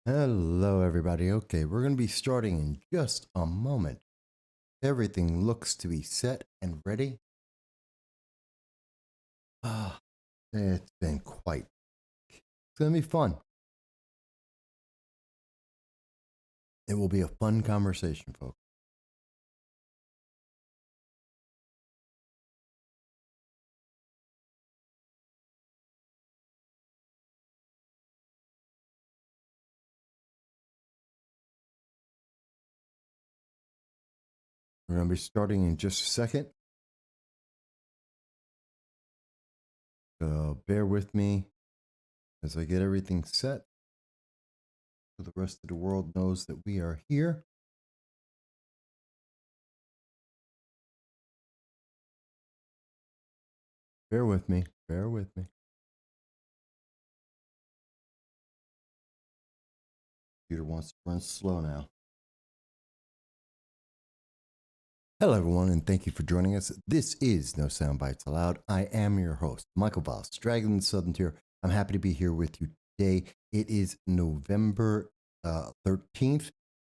Hello, everybody. Okay, we're going to be starting in just a moment. Everything looks to be set and ready. Ah, it's been quite. It's going to be fun. It will be a fun conversation, folks. We're going to be starting in just a second. So bear with me as I get everything set so the rest of the world knows that we are here. Bear with me. Bear with me. Computer wants to run slow now. Hello, everyone, and thank you for joining us. This is No Soundbites Allowed. I am your host, Michael Voss, Dragon the Southern Tier. I'm happy to be here with you today. It is November 13th,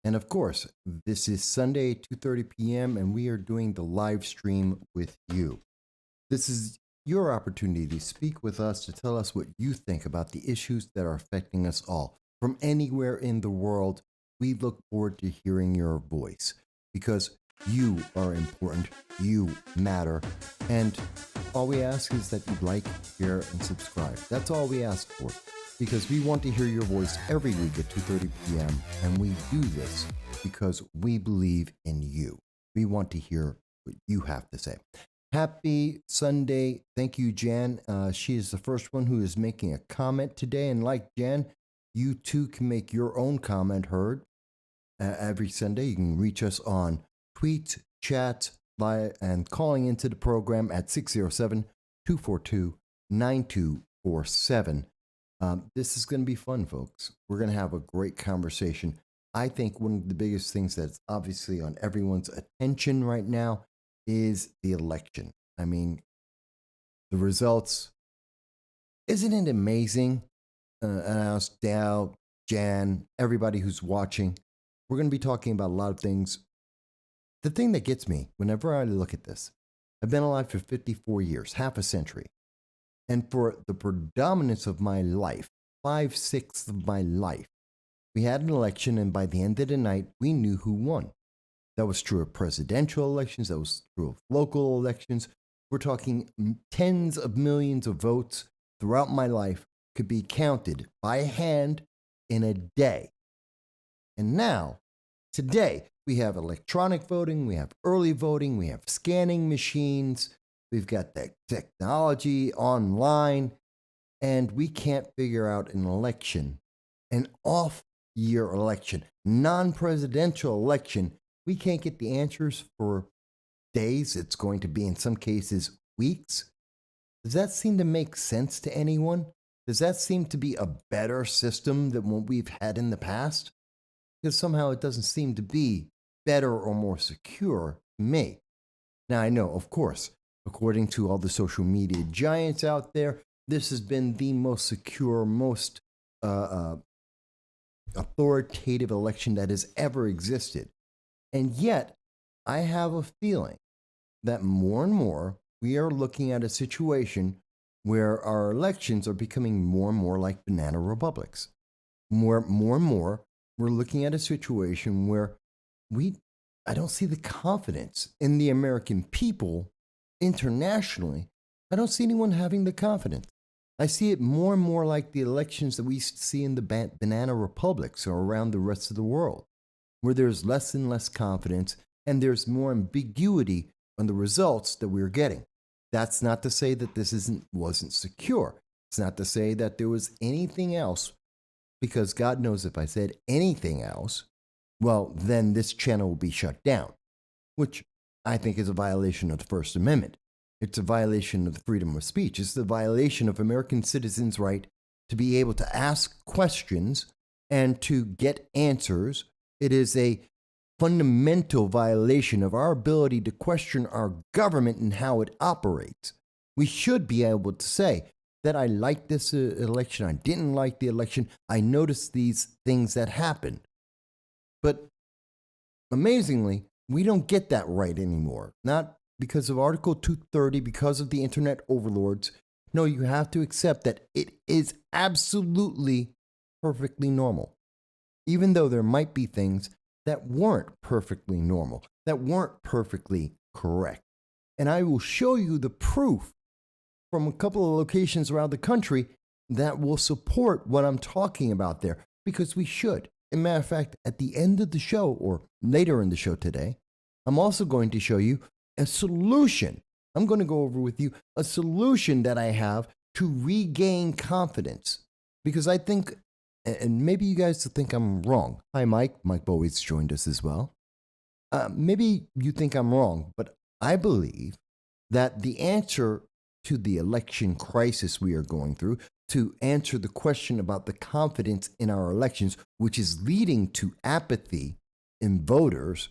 and of course, this is Sunday, 2:30 p.m., and we are doing the live stream with you. This is your opportunity to speak with us, to tell us what you think about the issues that are affecting us all. From anywhere in the world, we look forward to hearing your voice because you are important, you matter, and all we ask is that you like, share, and subscribe. That's all we ask for, because we want to hear your voice every week at 2:30 p.m., and we do this because we believe in you. We want to hear what you have to say. Happy Sunday. Thank you, Jan. She is the first one who is making a comment today, and like Jan, you too can make your own comment heard every Sunday. You can reach us on tweet, chat, and calling into the program at 607-242-9247. This is going to be fun, folks. We're going to have a great conversation. I think one of the biggest things that's obviously on everyone's attention right now is the election. I mean, the results, isn't it amazing? And I asked Dow, Jan, everybody who's watching, we're going to be talking about a lot of things. The thing that gets me whenever I look at this, I've been alive for 54 years, half a century. And for the predominance of my life, 5/6 of my life, we had an election, and by the end of the night, we knew who won. That was true of presidential elections. That was true of local elections. We're talking tens of millions of votes throughout my life could be counted by hand in a day. And now, today, we have electronic voting, we have early voting, we have scanning machines, we've got the technology online, and we can't figure out an election, an off-year election, non-presidential election. We can't get the answers for days. It's going to be, in some cases, weeks. Does that seem to make sense to anyone? Does that seem to be a better system than what we've had in the past? Because somehow it doesn't seem to be better or more secure to me. Now, I know, of course, according to all the social media giants out there, this has been the most secure, most authoritative election that has ever existed. And yet, I have a feeling that more and more we are looking at a situation where our elections are becoming more and more like banana republics. More and more, we're looking at a situation where I don't see the confidence in the American people internationally. I don't see anyone having the confidence. I see it more and more like the elections that we used to see in the banana republics or around the rest of the world, where there's less and less confidence and there's more ambiguity on the results that we're getting. That's not to say that this wasn't secure. It's not to say that there was anything else, because God knows if I said anything else, well, then this channel will be shut down, which I think is a violation of the First Amendment. It's a violation of the freedom of speech. It's the violation of American citizens' right to be able to ask questions and to get answers. It is a fundamental violation of our ability to question our government and how it operates. We should be able to say, that I liked this election. I didn't like the election. I noticed these things that happened. But amazingly, we don't get that right anymore. Not because of Article 230, because of the internet overlords. No, you have to accept that it is absolutely perfectly normal. Even though there might be things that weren't perfectly normal, that weren't perfectly correct. And I will show you the proof from a couple of locations around the country that will support what I'm talking about there, because we should. As a matter of fact, at the end of the show, or later in the show today, I'm also going to show you a solution. I'm going to go over with you a solution that I have to regain confidence. Because I think, and maybe you guys think I'm wrong. Hi, Mike. Mike Bowie's joined us as well. Maybe you think I'm wrong, but I believe that the answer to the election crisis we are going through, to answer the question about the confidence in our elections, which is leading to apathy in voters,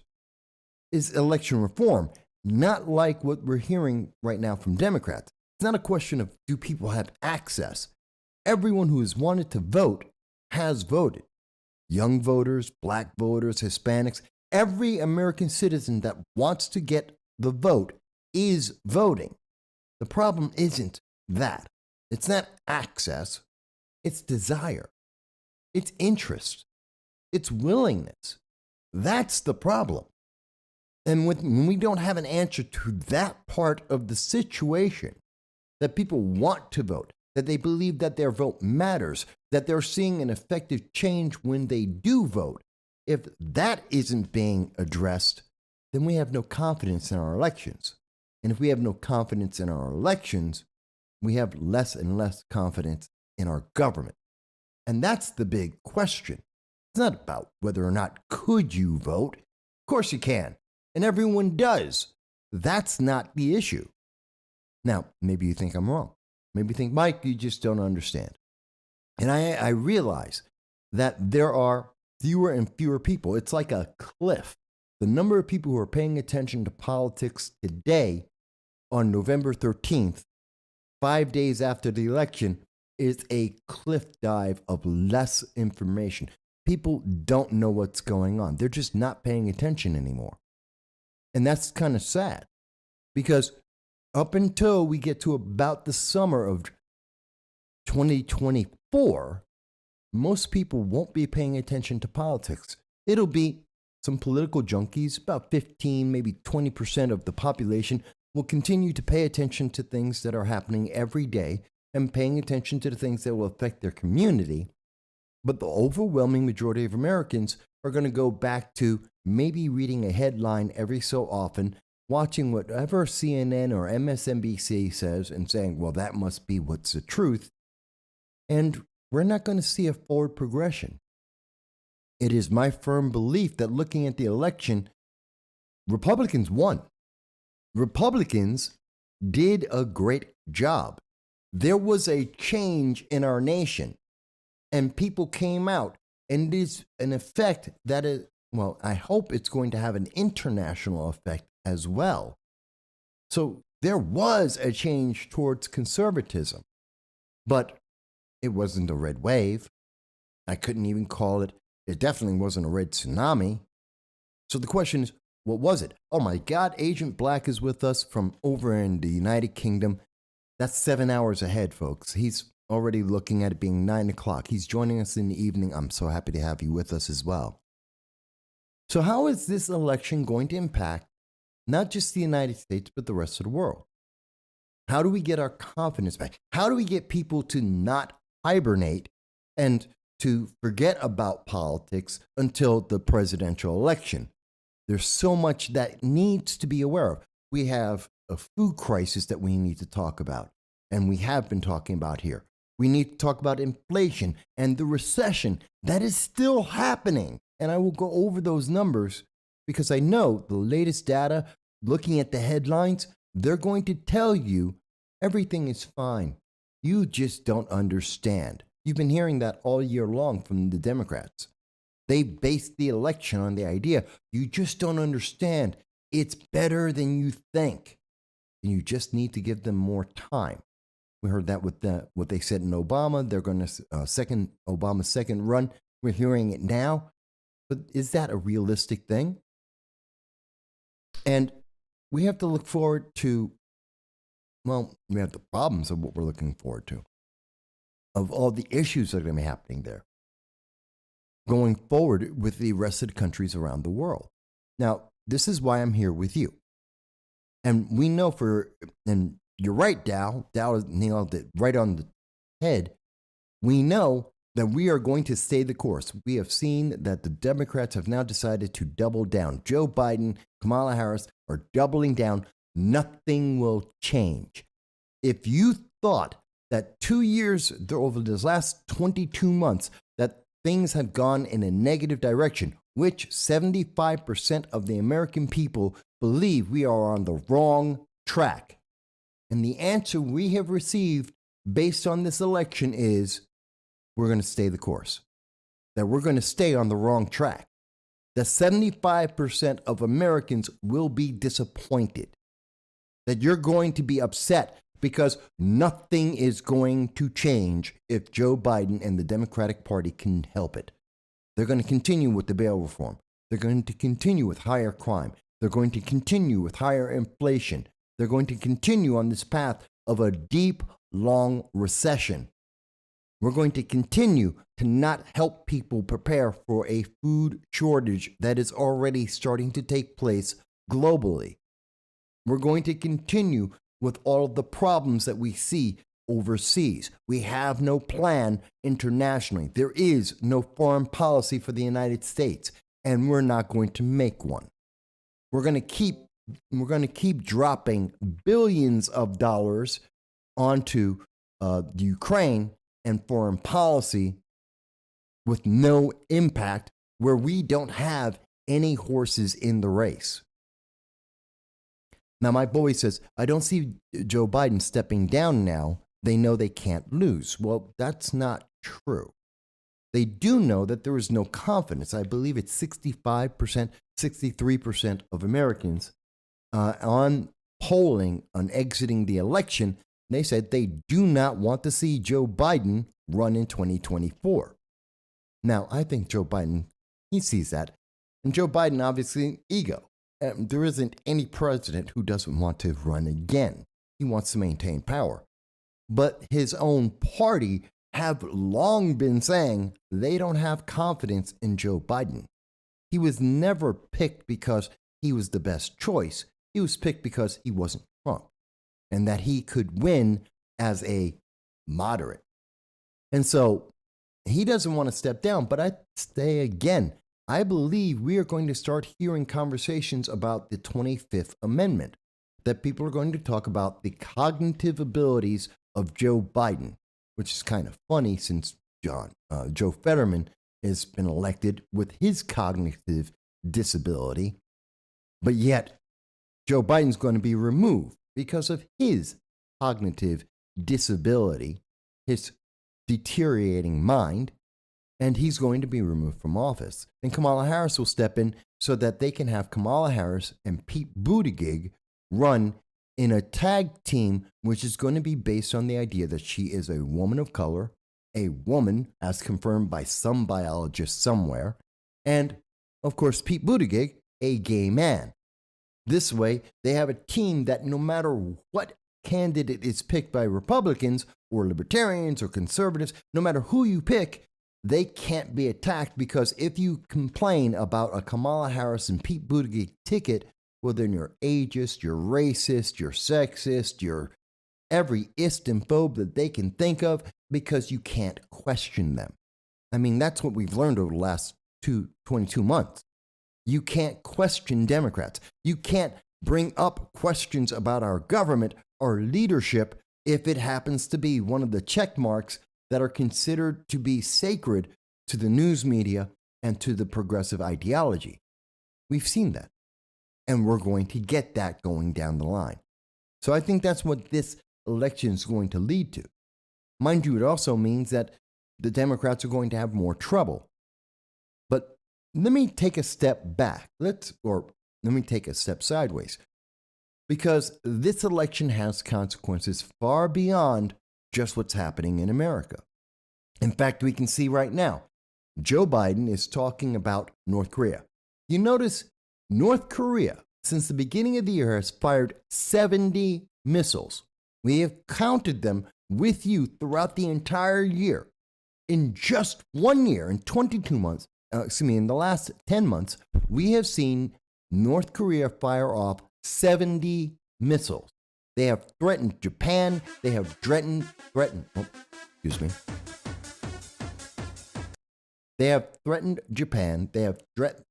is election reform. Not like what we're hearing right now from Democrats. It's not a question of do people have access. Everyone who has wanted to vote has voted. Young voters, black voters, Hispanics, every American citizen that wants to get the vote is voting. The problem isn't that. It's not access. It's desire. It's interest. It's willingness. That's the problem. And when we don't have an answer to that part of the situation, that people want to vote, that they believe that their vote matters, that they're seeing an effective change when they do vote, if that isn't being addressed, then we have no confidence in our elections. And if we have no confidence in our elections, we have less and less confidence in our government. And that's the big question. It's not about whether or not could you vote. Of course you can. And everyone does. That's not the issue. Now, maybe you think I'm wrong. Maybe you think, Mike, you just don't understand. And I realize that there are fewer and fewer people. It's like a cliff. The number of people who are paying attention to politics today on November 13th, 5 days after the election, is a cliff dive of less information. People don't know what's going on. They're just not paying attention anymore. And that's kind of sad, because up until we get to about the summer of 2024, most people won't be paying attention to politics. It'll be some political junkies, about 15, maybe 20% of the population will continue to pay attention to things that are happening every day and paying attention to the things that will affect their community. But the overwhelming majority of Americans are going to go back to maybe reading a headline every so often, watching whatever CNN or MSNBC says and saying, well, that must be what's the truth. And we're not going to see a forward progression. It is my firm belief that looking at the election, Republicans won. Republicans did a great job. There was a change in our nation, and people came out, and it is an effect that is, well, I hope it's going to have an international effect as well. So there was a change towards conservatism, but it wasn't a red wave. I couldn't even call it. It definitely wasn't a red tsunami. So the question is, what was it? Oh my God, Agent Black is with us from over in the United Kingdom. That's 7 hours ahead, folks. He's already looking at it being 9 o'clock. He's joining us in the evening. I'm so happy to have you with us as well. So how is this election going to impact not just the United States, but the rest of the world? How do we get our confidence back? How do we get people to not hibernate and to forget about politics until the presidential election? There's so much that needs to be aware of. We have a food crisis that we need to talk about, and we have been talking about here. We need to talk about inflation and the recession that is still happening. And I will go over those numbers because I know the latest data, looking at the headlines, they're going to tell you everything is fine. You just don't understand. You've been hearing that all year long from the Democrats. They based the election on the idea you just don't understand. It's better than you think. And you just need to give them more time. We heard that with what they said in Obama. They're going to Obama's second run. We're hearing it now. But is that a realistic thing? And we have to look forward to, well, we have the problems of what we're looking forward to, of all the issues that are going to be happening there going forward with the rest of the countries around the world. Now, this is why I'm here with you. And we know and you're right, Dow. Dow nailed it right on the head. We know that we are going to stay the course. We have seen that the Democrats have now decided to double down. Joe Biden, Kamala Harris are doubling down. Nothing will change. If you thought that 2 years over this last 22 months that things have gone in a negative direction, which 75% of the American people believe we are on the wrong track. And the answer we have received based on this election is we're going to stay the course, that we're going to stay on the wrong track, that 75% of Americans will be disappointed, that you're going to be upset because nothing is going to change if Joe Biden and the Democratic Party can help it. They're going to continue with the bail reform. They're going to continue with higher crime. They're going to continue with higher inflation. They're going to continue on this path of a deep, long recession. We're going to continue to not help people prepare for a food shortage that is already starting to take place globally. We're going to continue with all of the problems that we see overseas. We have no plan internationally. There is no foreign policy for the United States, and we're not going to make one. We're going to keep dropping billions of dollars onto Ukraine and foreign policy with no impact, where we don't have any horses in the race. Now, my boy says, I don't see Joe Biden stepping down now. They know they can't lose. Well, that's not true. They do know that there is no confidence. I believe it's 65%, 63% of Americans on polling on exiting the election. They said they do not want to see Joe Biden run in 2024. Now, I think Joe Biden, he sees that. And Joe Biden, obviously, ego. There isn't any president who doesn't want to run again. He wants to maintain power. But his own party have long been saying they don't have confidence in Joe Biden. He was never picked because he was the best choice. He was picked because he wasn't Trump and that he could win as a moderate. And so he doesn't want to step down, but I say again, I believe we are going to start hearing conversations about the 25th Amendment, that people are going to talk about the cognitive abilities of Joe Biden, which is kind of funny since Joe Fetterman has been elected with his cognitive disability, but yet Joe Biden's going to be removed because of his cognitive disability, his deteriorating mind, and he's going to be removed from office. And Kamala Harris will step in so that they can have Kamala Harris and Pete Buttigieg run in a tag team, which is going to be based on the idea that she is a woman of color, a woman as confirmed by some biologist somewhere, and, of course, Pete Buttigieg, a gay man. This way, they have a team that no matter what candidate is picked by Republicans or libertarians or conservatives, no matter who you pick, they can't be attacked, because if you complain about a Kamala Harris and Pete Buttigieg ticket, well, then you're ageist, you're racist, you're sexist, you're every ist and phobe that they can think of, because you can't question them. I mean, that's what we've learned over the last 22 months. You can't question Democrats. You can't bring up questions about our government or leadership if it happens to be one of the check marks that are considered to be sacred to the news media and to the progressive ideology. We've seen that. And we're going to get that going down the line. So I think that's what this election is going to lead to. Mind you, it also means that the Democrats are going to have more trouble. But let me take a step back. Let me take a step sideways. Because this election has consequences far beyond just what's happening in America. In fact, we can see right now, Joe Biden is talking about North Korea. You notice North Korea, since the beginning of the year, has fired 70 missiles. We have counted them with you throughout the entire year. In just 1 year, in 22 months, in the last 10 months, we have seen North Korea fire off 70 missiles. They have threatened Japan. They have They have threatened Japan. They have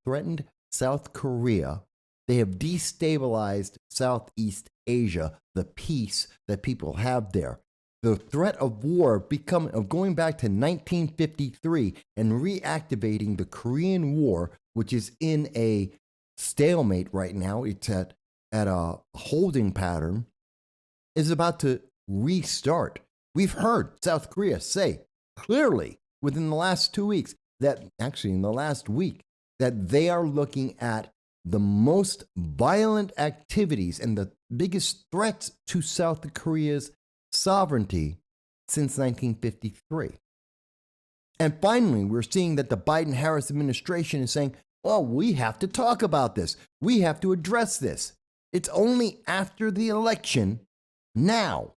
threatened South Korea. They have destabilized Southeast Asia, the peace that people have there. The threat of war of going back to 1953 and reactivating the Korean War, which is in a stalemate right now. It's at a holding pattern, is about to restart. We've heard South Korea say clearly within the last 2 weeks in the last week, that they are looking at the most violent activities and the biggest threats to South Korea's sovereignty since 1953. And finally, we're seeing that the Biden-Harris administration is saying, well, we have to talk about this. We have to address this. It's only after the election now,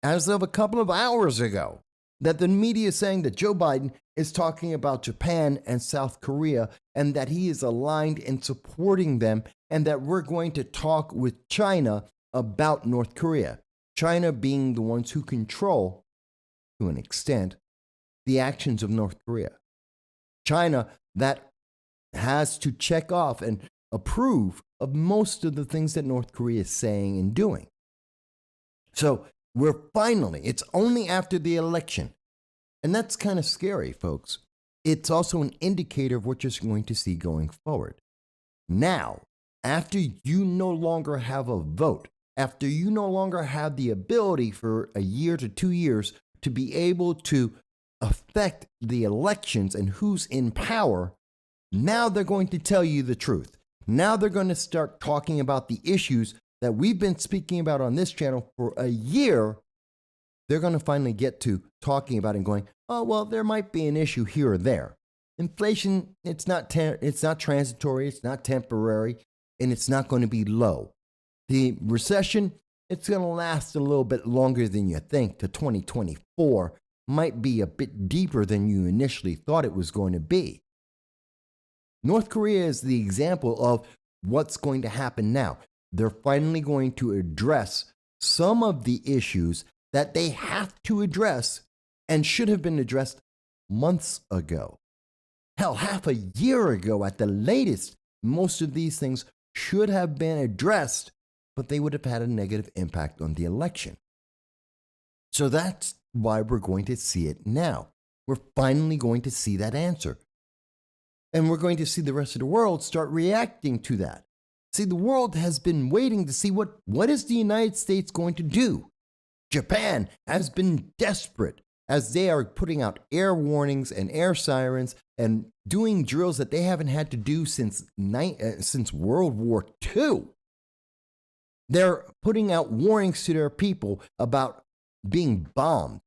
as of a couple of hours ago, that the media is saying that Joe Biden is talking about Japan and South Korea and that he is aligned in supporting them and that we're going to talk with China about North Korea. China being the ones who control, to an extent, the actions of North Korea. China that has to check off and approve of most of the things that North Korea is saying and doing. So it's only after the election. And that's kind of scary, folks. It's also an indicator of what you're going to see going forward. Now, after you no longer have a vote, after you no longer have the ability for a year to 2 years to be able to affect the elections and who's in power, now they're going to tell you the truth. Now they're going to start talking about the issues that we've been speaking about on this channel for a year. They're going to finally get to talking about it and going, oh, well, there might be an issue here or there. Inflation, it's not transitory, it's not temporary, and it's not going to be low. The recession, it's going to last a little bit longer than you think to 2024, might be a bit deeper than you initially thought it was going to be. North Korea is the example of what's going to happen now. They're finally going to address some of the issues that they have to address and should have been addressed months ago. Hell, half a year ago at the latest, most of these things should have been addressed, but they would have had a negative impact on the election. So that's why we're going to see it now. We're finally going to see that answer. And we're going to see the rest of the world start reacting to that. See, the world has been waiting to see what is the United States going to do. Japan has been desperate as they are putting out air warnings and air sirens and doing drills that they haven't had to do since World War II. They're putting out warnings to their people about being bombed.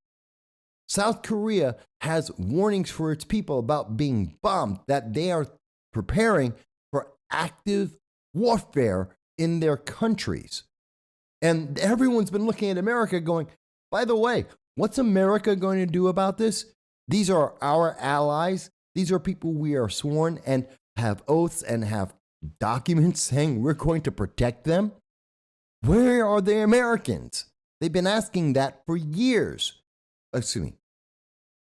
South Korea has warnings for its people about being bombed, that they are preparing for active warfare in their countries. And everyone's been looking at America going, by the way, what's America going to do about this? These are our allies. These are people we are sworn and have oaths and have documents saying we're going to protect them. Where are the Americans? They've been asking that for years.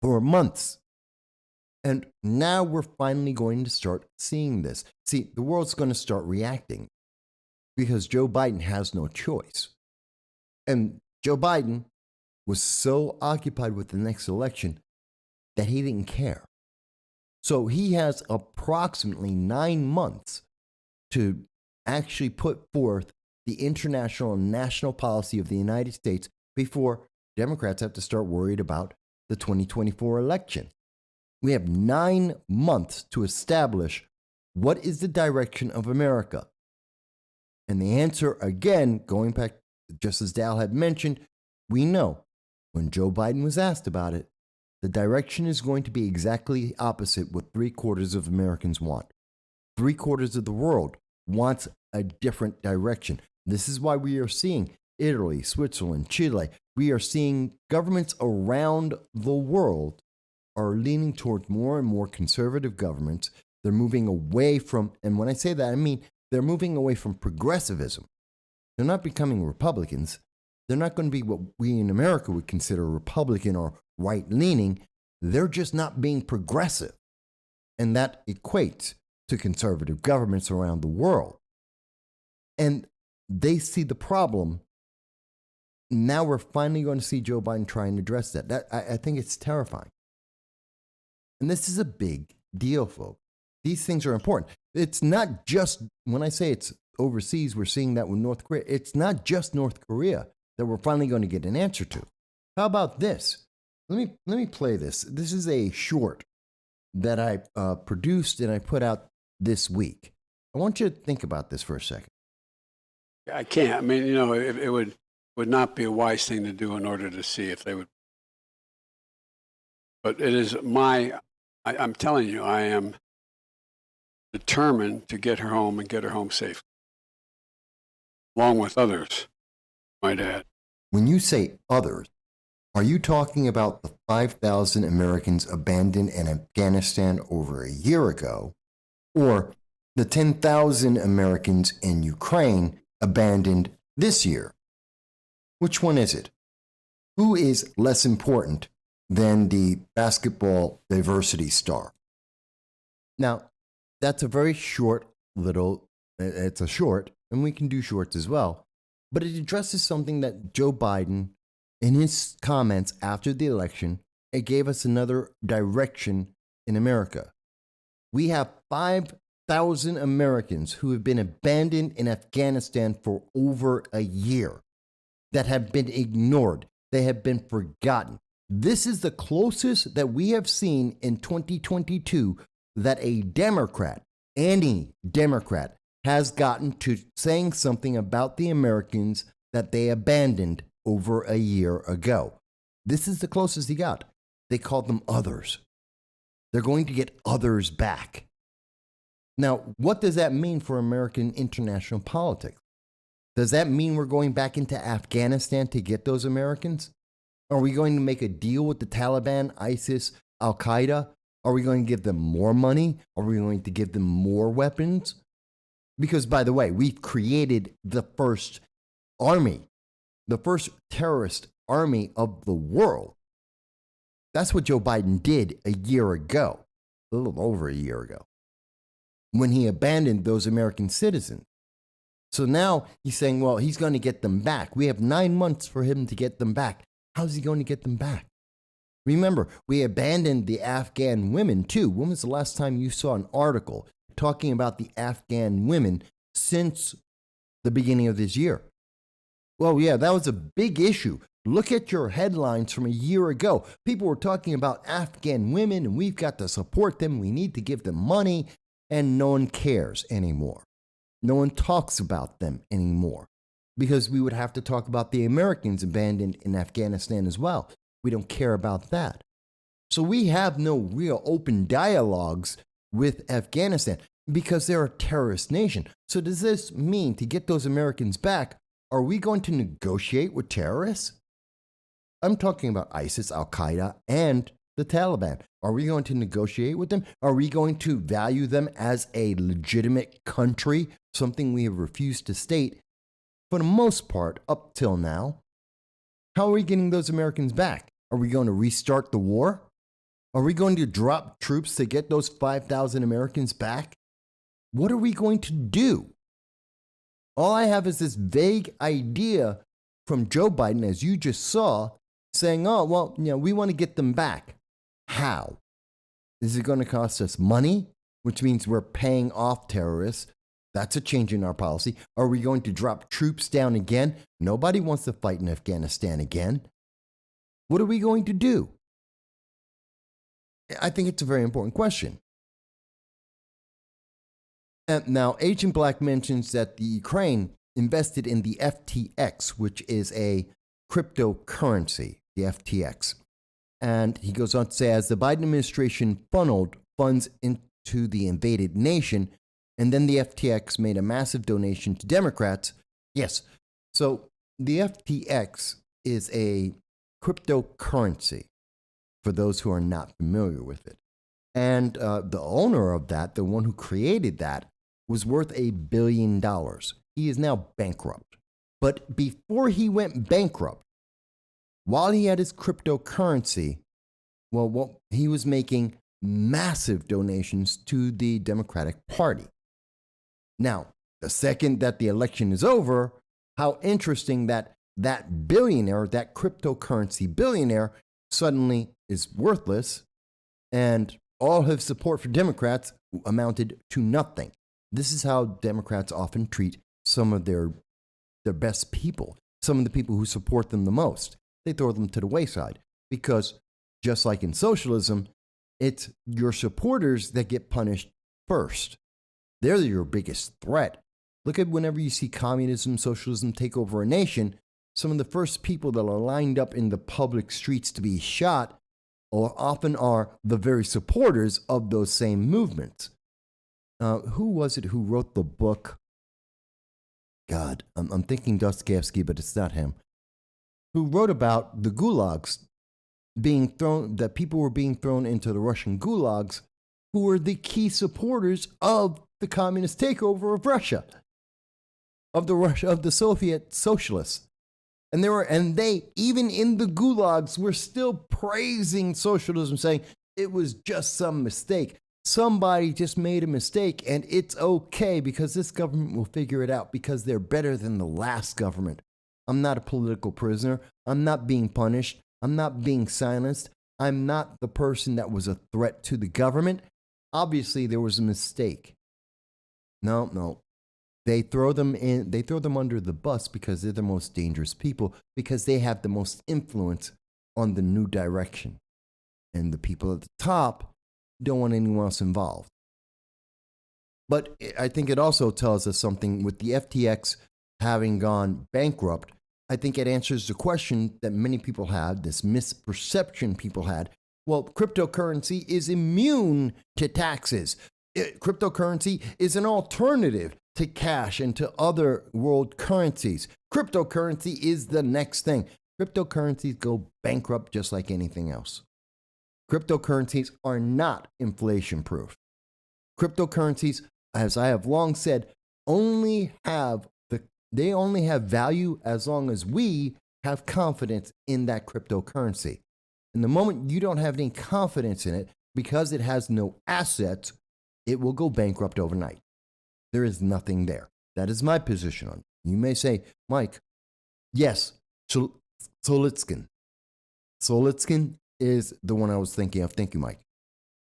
For months. And now we're finally going to start seeing this. See, the world's going to start reacting because Joe Biden has no choice. And Joe Biden was so occupied with the next election that he didn't care. So he has approximately 9 months to actually put forth the international and national policy of the United States before Democrats have to start worried about the 2024 election. We have 9 months to establish what is the direction of America. And the answer, again, going back, just as Dal had mentioned, we know When Joe Biden was asked about it, the direction is going to be exactly opposite what 3/4 of Americans want. 3/4 of the world wants a different direction. This is why we are seeing Italy, Switzerland, Chile. We are seeing governments around the world are leaning toward more and more conservative governments. They're moving away from, and when I say that, I mean they're moving away from progressivism. They're not becoming Republicans. They're not going to be what we in America would consider Republican or right-leaning. They're just not being progressive. And that equates to conservative governments around the world. And they see the problem. Now we're finally going to see Joe Biden try and address that. I think it's terrifying. And this is a big deal, folks. These things are important. It's not just, when I say it's overseas, we're seeing that with North Korea. It's not just North Korea that we're finally going to get an answer to. How about this? Let me play this. This is a short that I produced and I put out this week. I want you to think about this for a second. I can't. I mean, it would not be a wise thing to do in order to see if they would. But it is I'm telling you, I am determined to get her home and get her home safe, along with others, might add. When you say others, are you talking about the 5,000 Americans abandoned in Afghanistan over a year ago, or the 10,000 Americans in Ukraine abandoned this year? Which one is it? Who is less important than the basketball diversity star? Now, that's a very short little, it's a short, and we can do shorts as well, but it addresses something that Joe Biden, in his comments after the election, it gave us another direction in America. We have 5,000 Americans who have been abandoned in Afghanistan for over a year, that have been ignored. They have been forgotten. This is the closest that we have seen in 2022 that a Democrat, any Democrat, has gotten to saying something about the Americans that they abandoned over a year ago. This is the closest he got. They called them others. They're going to get others back. Now, what does that mean for American international politics? Does that mean we're going back into Afghanistan to get those Americans? Are we going to make a deal with the Taliban, ISIS, Al Qaeda? Are we going to give them more money? Are we going to give them more weapons? Because, by the way, we've created the first army, the first terrorist army of the world. That's what Joe Biden did a year ago, a little over a year ago, when he abandoned those American citizens. So now he's saying, well, he's going to get them back. We have 9 months for him to get them back. How's he going to get them back? Remember, we abandoned the Afghan women too. When was the last time you saw an article talking about the Afghan women since the beginning of this year? Well, yeah, that was a big issue. Look at your headlines from a year ago. People were talking about Afghan women and we've got to support them. We need to give them money, and no one cares anymore. No one talks about them anymore because we would have to talk about the Americans abandoned in Afghanistan as well. We don't care about that. So we have no real open dialogues with Afghanistan because they're a terrorist nation. So does this mean to get those Americans back, are we going to negotiate with terrorists? I'm talking about ISIS, Al Qaeda, and the Taliban. Are we going to negotiate with them? Are we going to value them as a legitimate country, something we have refused to state for the most part up till now? How are we getting those Americans back? Are we going to restart the war? Are we going to drop troops to get those 5,000 Americans back? What are we going to do? All I have is this vague idea from Joe Biden, as you just saw, saying, oh, well, we want to get them back. How? Is it going to cost us money, which means we're paying off terrorists? That's a change in our policy. Are we going to drop troops down again? Nobody wants to fight in Afghanistan again. What are we going to do? I think it's a very important question. And now, Agent Black mentions that the Ukraine invested in the FTX, which is a cryptocurrency. the FTX. And he goes on to say, as the Biden administration funneled funds into the invaded nation, and then the FTX made a massive donation to Democrats. Yes. So the FTX is a cryptocurrency, for those who are not familiar with it. And the owner of that, the one who created that, was worth $1 billion. He is now bankrupt. But before he went bankrupt, while he had his cryptocurrency, he was making massive donations to the Democratic Party. Now, the second that the election is over, how interesting that that billionaire, that cryptocurrency billionaire, suddenly is worthless, and all his support for Democrats amounted to nothing. This is how Democrats often treat some of their best people, some of the people who support them the most. They throw them to the wayside because, just like in socialism, it's your supporters that get punished first. They're your biggest threat. Look at whenever you see communism, socialism take over a nation, some of the first people that are lined up in the public streets to be shot often are the very supporters of those same movements. Who was it who wrote the book? God, I'm thinking Dostoevsky, but it's not him. Who wrote about the gulags being thrown, that people were being thrown into the Russian gulags, who were the key supporters of the communist takeover of Russia, of the Soviet socialists. And they, even in the gulags, were still praising socialism, saying it was just some mistake. Somebody just made a mistake, and it's okay because this government will figure it out because they're better than the last government. I'm not a political prisoner. I'm not being punished. I'm not being silenced. I'm not the person that was a threat to the government. Obviously, there was a mistake. No. They throw them under the bus because they're the most dangerous people, because they have the most influence on the new direction. And the people at the top don't want anyone else involved. But I think it also tells us something with the FTX having gone bankrupt. I think it answers the question that many people had, this misperception people had. Well, cryptocurrency is immune to taxes. Cryptocurrency is an alternative to cash and to other world currencies. Cryptocurrency is the next thing. Cryptocurrencies go bankrupt just like anything else. Cryptocurrencies are not inflation proof. Cryptocurrencies, as I have long said, only have value as long as we have confidence in that cryptocurrency. And the moment you don't have any confidence in it because it has no assets, it will go bankrupt overnight. There is nothing there. That is my position on it. You may say, Mike, yes, Solitskin. Solitskin is the one I was thinking of. Thank you, Mike.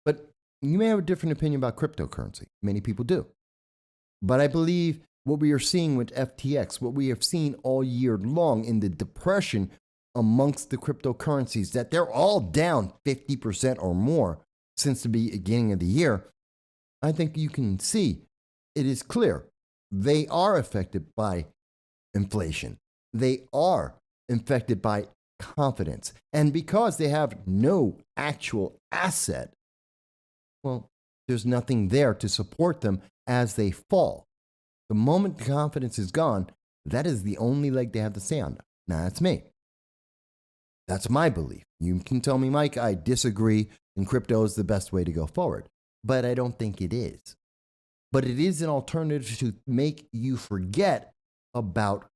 But you may have a different opinion about cryptocurrency. Many people do. But I believe what we are seeing with FTX, what we have seen all year long in the depression amongst the cryptocurrencies, that they're all down 50% or more since the beginning of the year, I think you can see it is clear they are affected by inflation. They are affected by confidence. And because they have no actual asset, well, there's nothing there to support them as they fall. The moment the confidence is gone, that is the only leg they have to stand on. Now, that's me. That's my belief. You can tell me, Mike, I disagree, and crypto is the best way to go forward. But I don't think it is. But it is an alternative to make you forget about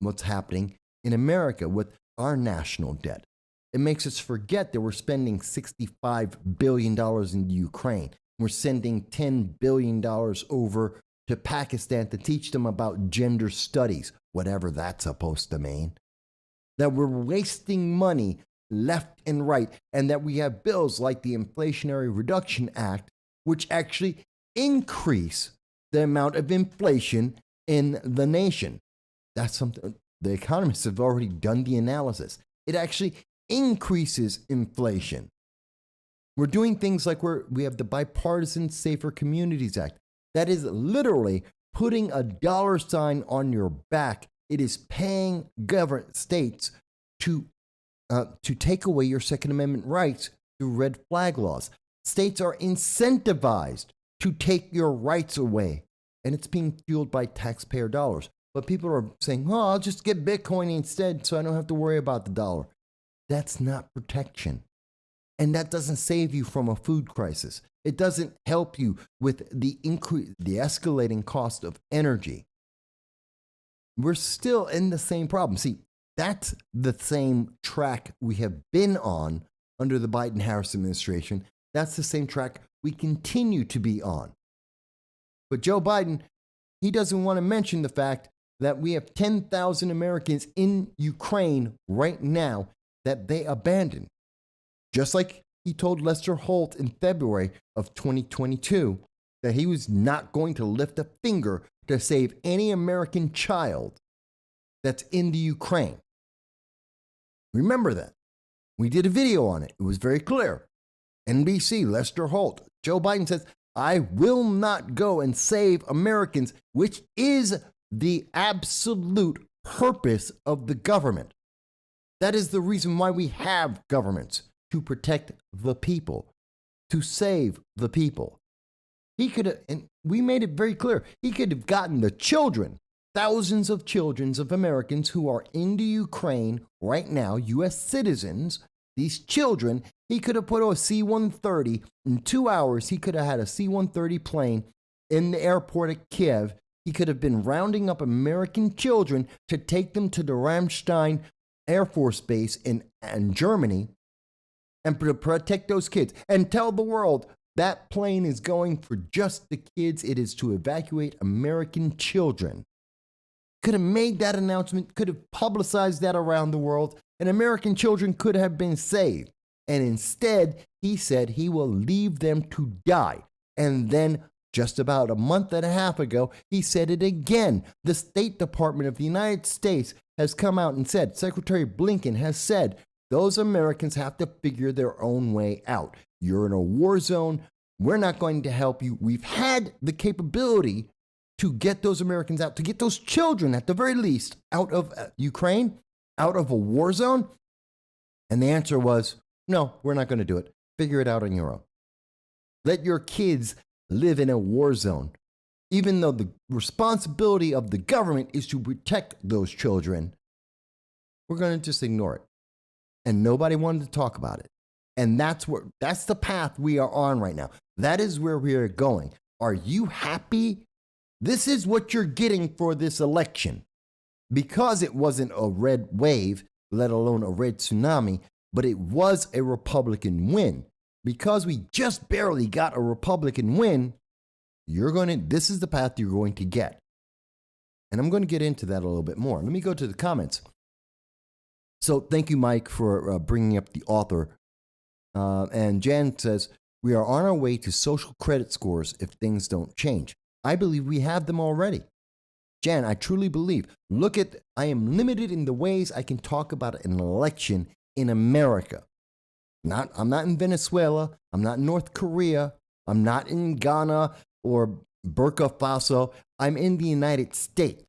what's happening in America with our national debt. It makes us forget that we're spending $65 billion in Ukraine. We're sending $10 billion over to Pakistan to teach them about gender studies, whatever that's supposed to mean. That we're wasting money left and right, and that we have bills like the Inflationary Reduction Act, which actually increase the amount of inflation in the nation. That's something the economists have already done the analysis. It actually increases inflation. We're doing things like we have the Bipartisan Safer Communities Act. That is literally putting a dollar sign on your back. It is paying states to to take away your Second Amendment rights through red flag laws. States are incentivized to take your rights away, and it's being fueled by taxpayer dollars. But people are saying, oh, I'll just get Bitcoin instead so I don't have to worry about the dollar. That's not protection. And that doesn't save you from a food crisis. It doesn't help you with the escalating cost of energy. We're still in the same problem. See, that's the same track we have been on under the Biden-Harris administration. That's the same track we continue to be on. But Joe Biden, he doesn't want to mention the fact that we have 10,000 Americans in Ukraine right now that they abandoned. Just like he told Lester Holt in February of 2022 that he was not going to lift a finger to save any American child that's in the Ukraine. Remember that. We did a video on it. It was very clear. NBC, Lester Holt. Joe Biden says, I will not go and save Americans, which is the absolute purpose of the government. That is the reason why we have governments, to protect the people, to save the people. He could have, and we made it very clear, he could have gotten the children, thousands of children of Americans who are in the Ukraine right now, U.S. citizens, these children, he could have put a C-130. In 2 hours, he could have had a C-130 plane in the airport at Kiev. He could have been rounding up American children to take them to the Ramstein Air Force Base in Germany and to protect those kids and tell the world that plane is going for just the kids. It is to evacuate American children. Could have made that announcement, could have publicized that around the world, and American children could have been saved. And instead, he said he will leave them to die. And then just about a month and a half ago, he said it again. The State Department of the United States has come out and said, Secretary Blinken has said, those Americans have to figure their own way out. You're in a war zone. We're not going to help you. We've had the capability to get those Americans out, to get those children, at the very least, out of Ukraine, out of a war zone. And the answer was, no, we're not going to do it. Figure it out on your own. Let your kids live in a war zone. Even though the responsibility of the government is to protect those children, we're going to just ignore it. And nobody wanted to talk about it. And that's the path we are on right now. That is where we are going. Are you happy? This is what you're getting for this election. Because it wasn't a red wave, let alone a red tsunami, but it was a Republican win. Because we just barely got a Republican win, this is the path you're going to get. And I'm going to get into that a little bit more. Let me go to the comments. So thank you, Mike, for bringing up the author. And Jan says, we are on our way to social credit scores if things don't change. I believe we have them already. Jan, I truly believe. I am limited in the ways I can talk about an election in America. I'm not in Venezuela. I'm not in North Korea. I'm not in Ghana or Burkina Faso. I'm in the United States.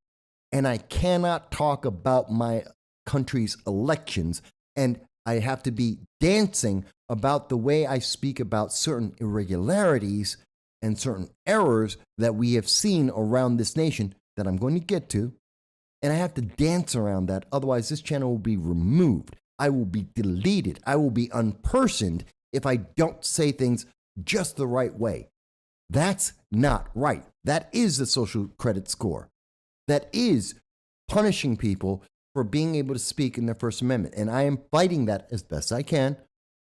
And I cannot talk about my country's elections. And I have to be dancing about the way I speak about certain irregularities and certain errors that we have seen around this nation that I'm going to get to. And I have to dance around that. Otherwise, this channel will be removed. I will be deleted. I will be unpersoned if I don't say things just the right way. That's not right. That is the social credit score. That is punishing people for being able to speak in their First Amendment. And I am fighting that as best I can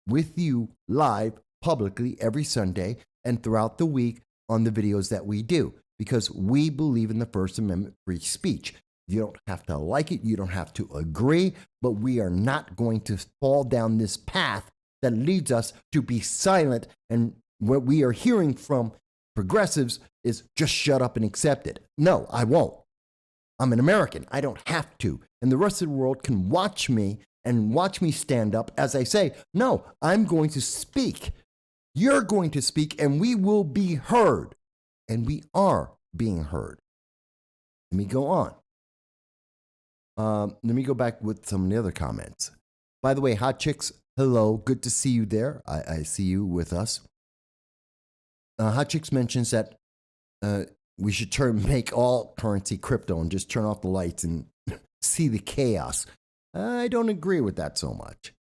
with you live publicly every Sunday and throughout the week on the videos that we do, because we believe in the First Amendment free speech. You don't have to like it. You don't have to agree, but we are not going to fall down this path that leads us to be silent. And what we are hearing from progressives is just shut up and accept it. No, I won't. I'm an American. I don't have to. And the rest of the world can watch me and watch me stand up as I say, no, I'm going to speak. You're going to speak and we will be heard. And we are being heard. Let me go on. Let me go back with some of the other comments. By the way, Hot Chicks, hello. Good to see you there. I see you with us. Hot Chicks mentions that uh, we should make all currency crypto and just turn off the lights and see the chaos. I don't agree with that so much.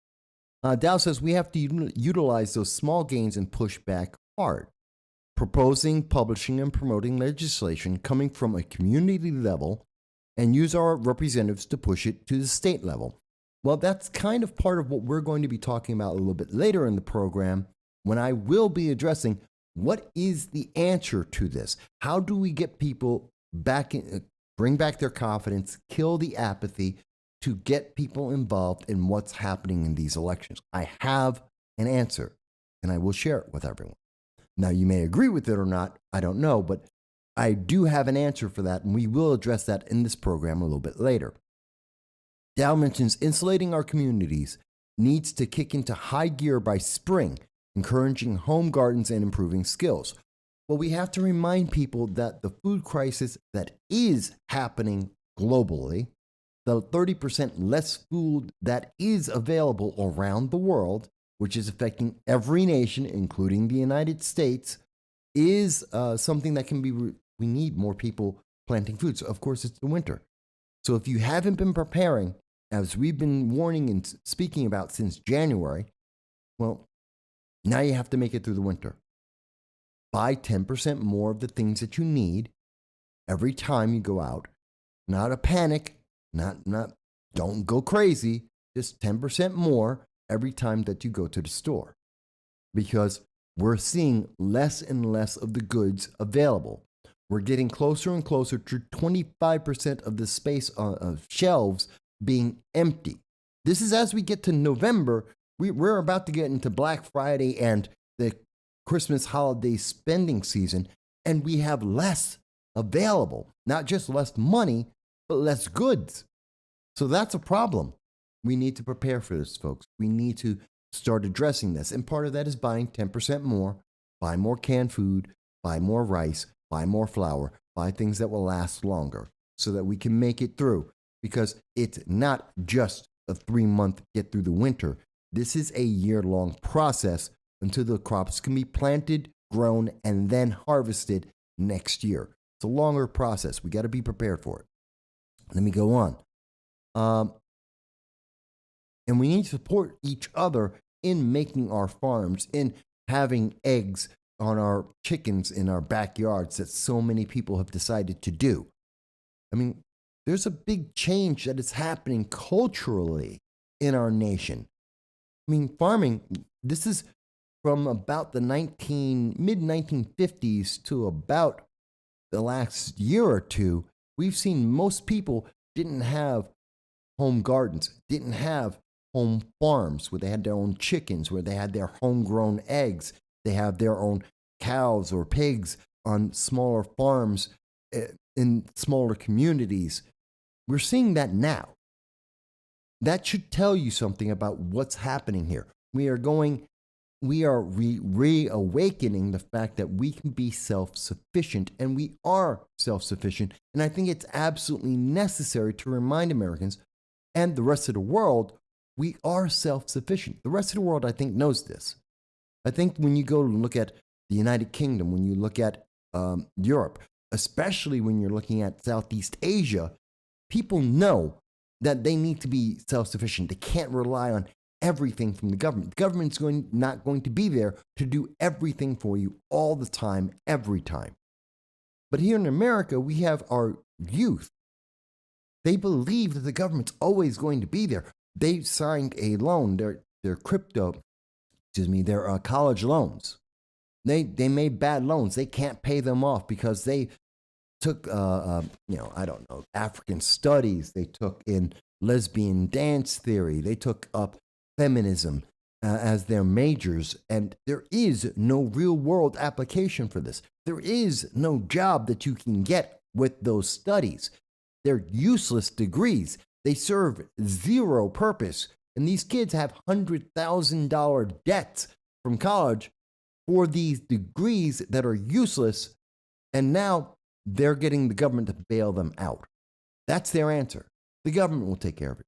Dow says we have to utilize those small gains and push back hard. Proposing, publishing, and promoting legislation coming from a community level and use our representatives to push it to the state level. Well, that's kind of part of what we're going to be talking about a little bit later in the program when I will be addressing what is the answer to this? How do we get people back in, bring back their confidence, kill the apathy to get people involved in what's happening in these elections? I have an answer and I will share it with everyone. Now, you may agree with it or not, I don't know, but I do have an answer for that, and we will address that in this program a little bit later. Dow mentions insulating our communities needs to kick into high gear by spring, encouraging home gardens and improving skills. Well, we have to remind people that the food crisis that is happening globally, the 30% less food that is available around the world, which is affecting every nation, including the United States, is something that can be, we need more people planting food. So, of course, it's the winter. So if you haven't been preparing, as we've been warning and speaking about since January, well, now you have to make it through the winter. Buy 10% more of the things that you need every time you go out. Not a panic, don't go crazy, just 10% more every time that you go to the store, because we're seeing less and less of the goods available. We're getting closer and closer to 25% of the space of shelves being empty. This is as we get to November. We're about to get into Black Friday and the Christmas holiday spending season, and we have less available. Not just less money, but less goods. So that's a problem. We need to prepare for this, folks. We need to start addressing this. And part of that is buying 10% more, buy more canned food, buy more rice, buy more flour, buy things that will last longer so that we can make it through. Because it's not just a 3-month get through the winter. This is a year-long process until the crops can be planted, grown, and then harvested next year. It's a longer process. We got to be prepared for it. Let me go on. And we need to support each other in making our farms, in having eggs on our chickens in our backyards that so many people have decided to do. I mean, there's a big change that is happening culturally in our nation. I mean, farming, this is from about the mid-1950s to about the last year or two. We've seen most people didn't have home gardens, didn't have home farms where they had their own chickens, where they had their homegrown eggs. They have their own cows or pigs on smaller farms in smaller communities. We're seeing that now. That should tell you something about what's happening here. We are reawakening the fact that we can be self-sufficient, and we are self-sufficient. And I think it's absolutely necessary to remind Americans and the rest of the world we are self-sufficient. The rest of the world, I think, knows this. I think when you go and look at the United Kingdom, when you look at Europe, especially when you're looking at Southeast Asia, people know that they need to be self-sufficient. They can't rely on everything from the government. The government's not going to be there to do everything for you all the time, every time. But here in America, we have our youth. They believe that the government's always going to be there. They signed a loan, their college loans. They made bad loans. They can't pay them off because they took, African studies. They took in lesbian dance theory. They took up feminism as their majors. And there is no real world application for this. There is no job that you can get with those studies. They're useless degrees. They serve zero purpose. And these kids have $100,000 debts from college for these degrees that are useless. And now they're getting the government to bail them out. That's their answer. The government will take care of it.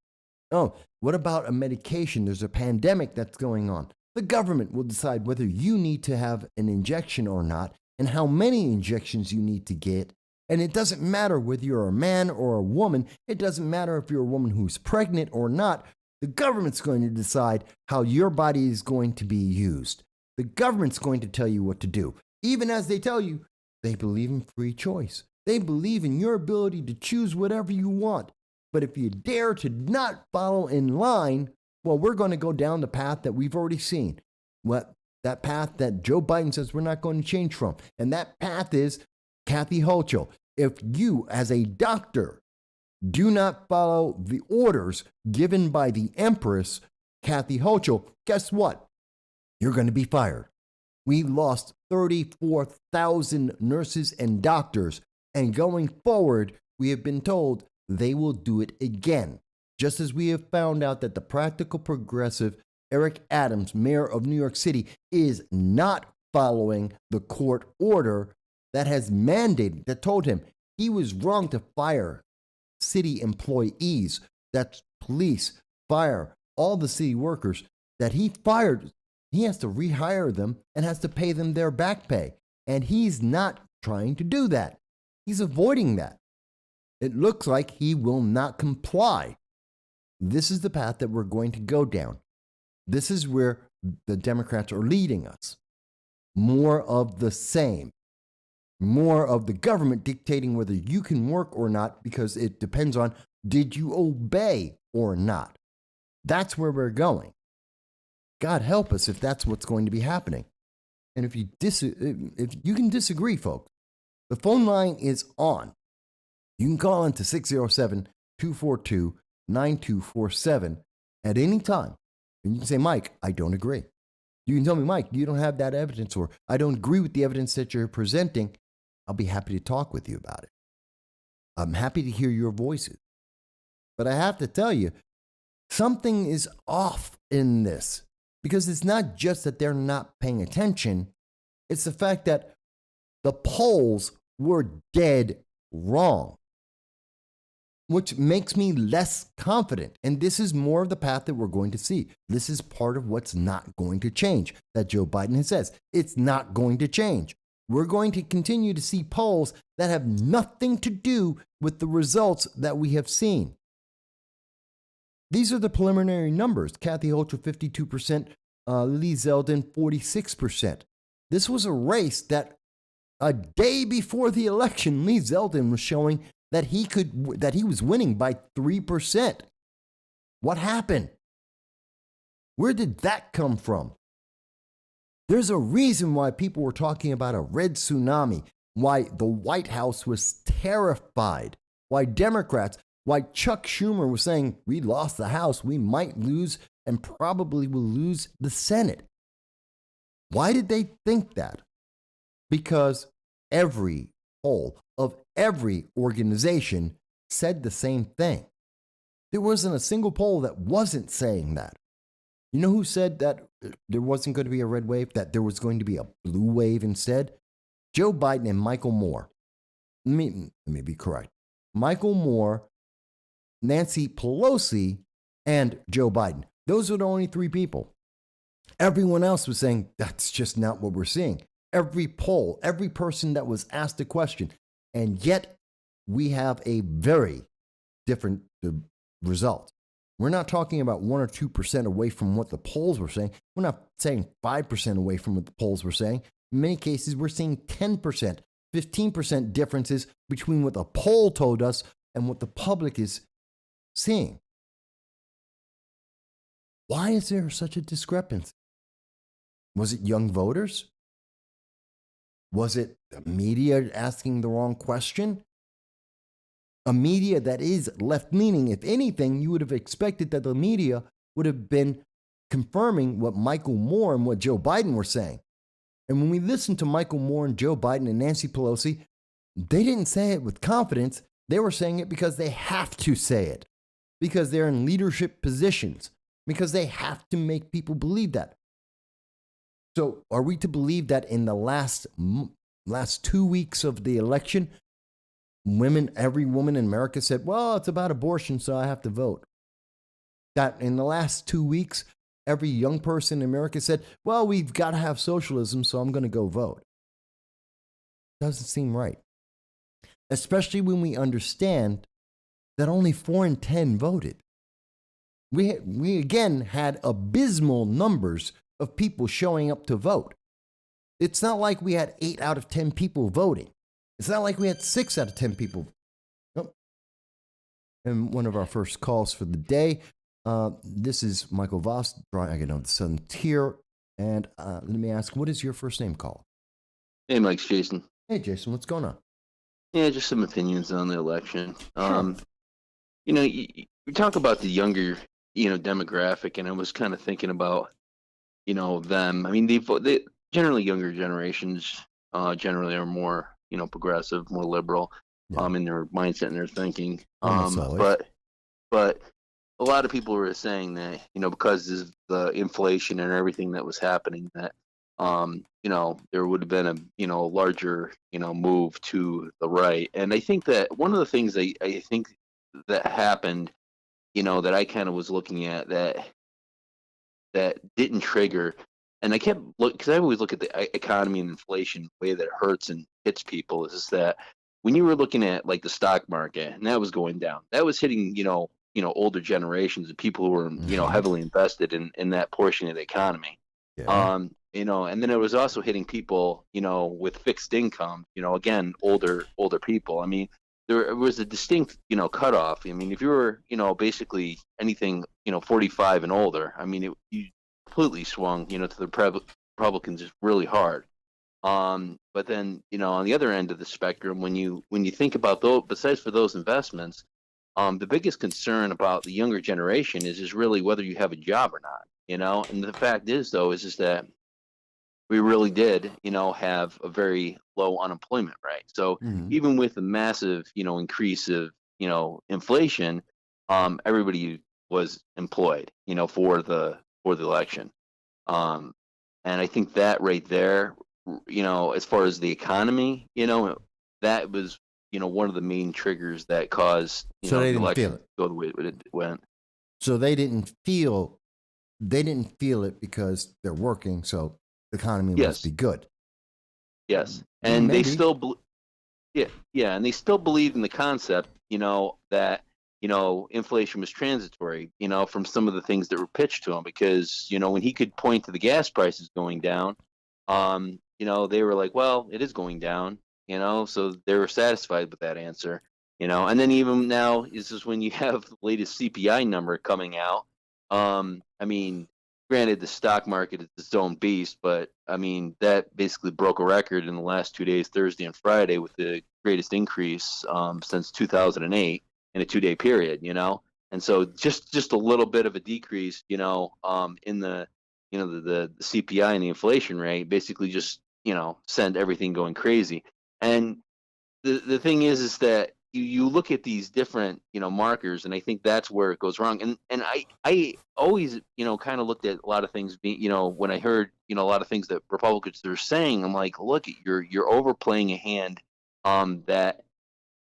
Oh, what about a medication? There's a pandemic that's going on. The government will decide whether you need to have an injection or not and how many injections you need to get. And it doesn't matter whether you're a man or a woman. It doesn't matter if you're a woman who's pregnant or not. The government's going to decide how your body is going to be used. The government's going to tell you what to do. Even as they tell you, they believe in free choice. They believe in your ability to choose whatever you want. But if you dare to not follow in line, well, we're going to go down the path that we've already seen. That path that Joe Biden says we're not going to change from. And that path is Kathy Hochul. If you, as a doctor, do not follow the orders given by the Empress, Kathy Hochul, guess what? You're going to be fired. We lost 34,000 nurses and doctors. And going forward, we have been told they will do it again. Just as we have found out that the practical progressive Eric Adams, mayor of New York City, is not following the court order that has mandated, that told him he was wrong to fire city employees, that's police, fire, all the city workers that he fired. He has to rehire them and has to pay them their back pay. And he's not trying to do that. He's avoiding that. It looks like he will not comply. This is the path that we're going to go down. This is where the Democrats are leading us. More of the same. More of the government dictating whether you can work or not because it depends on did you obey or not. That's where we're going. God help us if that's what's going to be happening. And if you can disagree, folks, the phone line is on. You can call into 607-242-9247 at any time. And you can say, Mike, I don't agree. You can tell me, Mike, you don't have that evidence, or I don't agree with the evidence that you're presenting. I'll be happy to talk with you about it. I'm happy to hear your voices. But I have to tell you, something is off in this. Because it's not just that they're not paying attention. It's the fact that the polls were dead wrong, which makes me less confident. And this is more of the path that we're going to see. This is part of what's not going to change that Joe Biden says. It's not going to change. We're going to continue to see polls that have nothing to do with the results that we have seen. These are the preliminary numbers. Kathy Hochul, 52%, Lee Zeldin, 46%. This was a race that a day before the election, Lee Zeldin was showing that he was winning by 3%. What happened? Where did that come from? There's a reason why people were talking about a red tsunami, why the White House was terrified, why Democrats, why Chuck Schumer was saying, we lost the House, we might lose and probably will lose the Senate. Why did they think that? Because every poll of every organization said the same thing. There wasn't a single poll that wasn't saying that. You know who said that there wasn't going to be a red wave, that there was going to be a blue wave instead? Joe Biden and Michael Moore. Let me be correct. Michael Moore, Nancy Pelosi, and Joe Biden. Those are the only three people. Everyone else was saying, that's just not what we're seeing. Every poll, every person that was asked a question, and yet we have a very different result. We're not talking about 1 or 2% away from what the polls were saying. We're not saying 5% away from what the polls were saying. In many cases, we're seeing 10%, 15% differences between what the poll told us and what the public is seeing. Why is there such a discrepancy? Was it young voters? Was it the media asking the wrong question? A media that is left-leaning. If anything, you would have expected that the media would have been confirming what Michael Moore and what Joe Biden were saying. And when we listen to Michael Moore and Joe Biden and Nancy Pelosi, they didn't say it with confidence. They were saying it because they have to say it, because they're in leadership positions, because they have to make people believe that. So are we to believe that in the last 2 weeks of the election, every woman in America said, well, it's about abortion, so I have to vote? that in the last 2 weeks, every young person in America said, well, we've got to have socialism, so I'm going to go vote. Doesn't seem right. Especially when we understand that only 4 in 10 voted. We again had abysmal numbers of people showing up to vote. It's not like we had 8 out of 10 people voting. It's not like we had 6 out of 10 people. Nope. And one of our first calls for the day, this is Michael Voss, Dragon of the Southern Tier. And let me ask, what is your first name call? Hey, Mike's Jason. Hey, Jason, what's going on? Yeah, just some opinions on the election. Sure. You talk about the younger, demographic, and I was kind of thinking about, them. I mean, they generally younger generations generally are more, progressive, more liberal, Yeah. in their mindset and their thinking. Almost always. But a lot of people were saying that, because of the inflation and everything that was happening, that there would have been a larger, move to the right. And I think that one of the things I think that happened, that I kind of was looking at that didn't trigger, and I kept because I always look at the economy and inflation, the way that it hurts and hits people, is that when you were looking at like the stock market and that was going down, that was hitting, older generations and people who were, heavily invested in that portion of the economy. Yeah. And then it was also hitting people, with fixed income, again, older people. I mean, there was a distinct, cutoff. I mean, if you were, basically anything, 45 and older, I mean, you completely swung, to the Republicans just really hard. But then, on the other end of the spectrum, when you think about those, besides for those investments, the biggest concern about the younger generation is really whether you have a job or not, and the fact is, though, is that we really did, have a very low unemployment rate. So even with the massive, increase of, inflation, everybody was employed, for the election. And I think that right there, as far as the economy, that was, one of the main triggers that caused, So they the didn't election feel it. to go the way it went. So they didn't feel it because they're working, so the economy must Yes. be good. Yes. And they Maybe. still, yeah, and they still believed in the concept, that, inflation was transitory, from some of the things that were pitched to him, because, when he could point to the gas prices going down, they were like, well, it is going down, so they were satisfied with that answer, and then even now, this is when you have the latest CPI number coming out. I mean, granted, the stock market is its own beast, but I mean, that basically broke a record in the last 2 days, Thursday and Friday, with the greatest increase since 2008 in a 2-day period, and so just a little bit of a decrease, in the, the CPI and the inflation rate basically just, send everything going crazy. And the thing is that you look at these different, markers, and I think that's where it goes wrong. And I always, kind of looked at a lot of things being, when I heard, a lot of things that Republicans are saying, I'm like, look, you're overplaying a hand, that,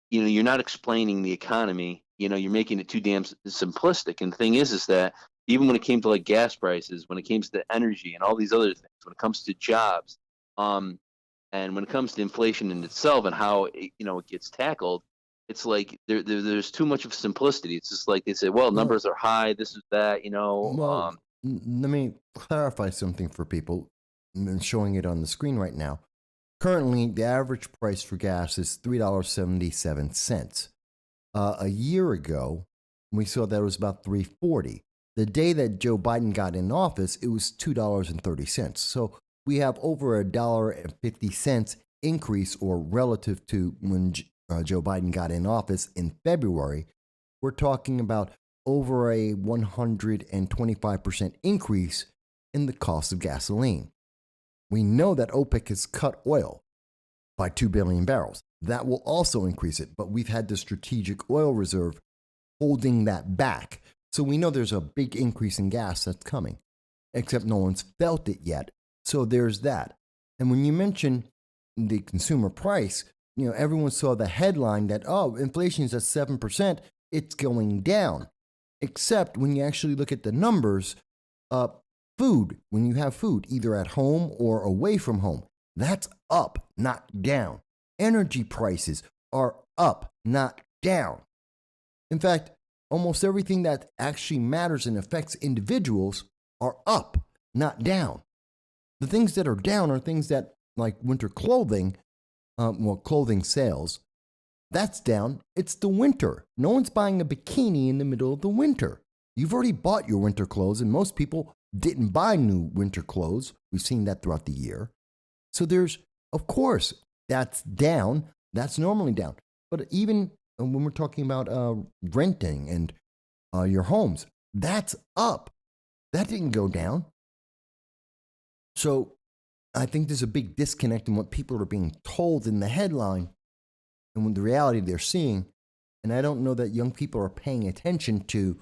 you're not explaining the economy, you're making it too damn simplistic. And the thing is that even when it came to like gas prices, when it comes to energy and all these other things, when it comes to jobs, and when it comes to inflation in itself and how it, it gets tackled, it's like there's too much of simplicity. It's just like they say, well, numbers are high, this is that, Well, let me clarify something for people. I'm showing it on the screen right now. Currently, the average price for gas is $3.77. A year ago, we saw that it was about $3.40. The day that Joe Biden got in office, it was $2.30. So we have over $1.50 increase, or relative to when Joe Biden got in office in February. We're talking about over a 125% increase in the cost of gasoline. We know that OPEC has cut oil by 2 billion barrels. That will also increase it, but we've had the strategic oil reserve holding that back. So we know there's a big increase in gas that's coming, except no one's felt it yet. So there's that. And when you mention the consumer price, everyone saw the headline that, oh, inflation is at 7%, it's going down. Except when you actually look at the numbers, uh, food, when you have food, either at home or away from home, that's up, not down. Energy prices are up, not down. In fact, almost everything that actually matters and affects individuals are up, not down. The things that are down are things that, like winter clothing, clothing sales, that's down. It's the winter. No one's buying a bikini in the middle of the winter. You've already bought your winter clothes, and most people didn't buy new winter clothes. We've seen that throughout the year. So of course, that's down. That's normally down. But even when we're talking about renting and your homes, that's up. That didn't go down. So I think there's a big disconnect in what people are being told in the headline and with the reality they're seeing. And I don't know that young people are paying attention to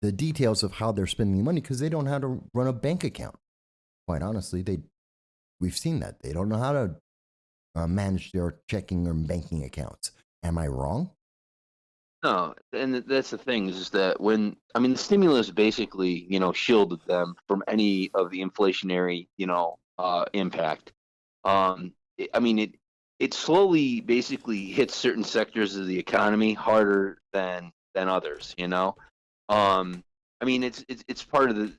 the details of how they're spending money because they don't know how to run a bank account. Quite honestly, we've seen that. They don't know how to manage their checking or banking accounts. Am I wrong? No, and that's the thing is that the stimulus basically, shielded them from any of the inflationary, impact. It slowly basically hits certain sectors of the economy harder than others, it's part of the,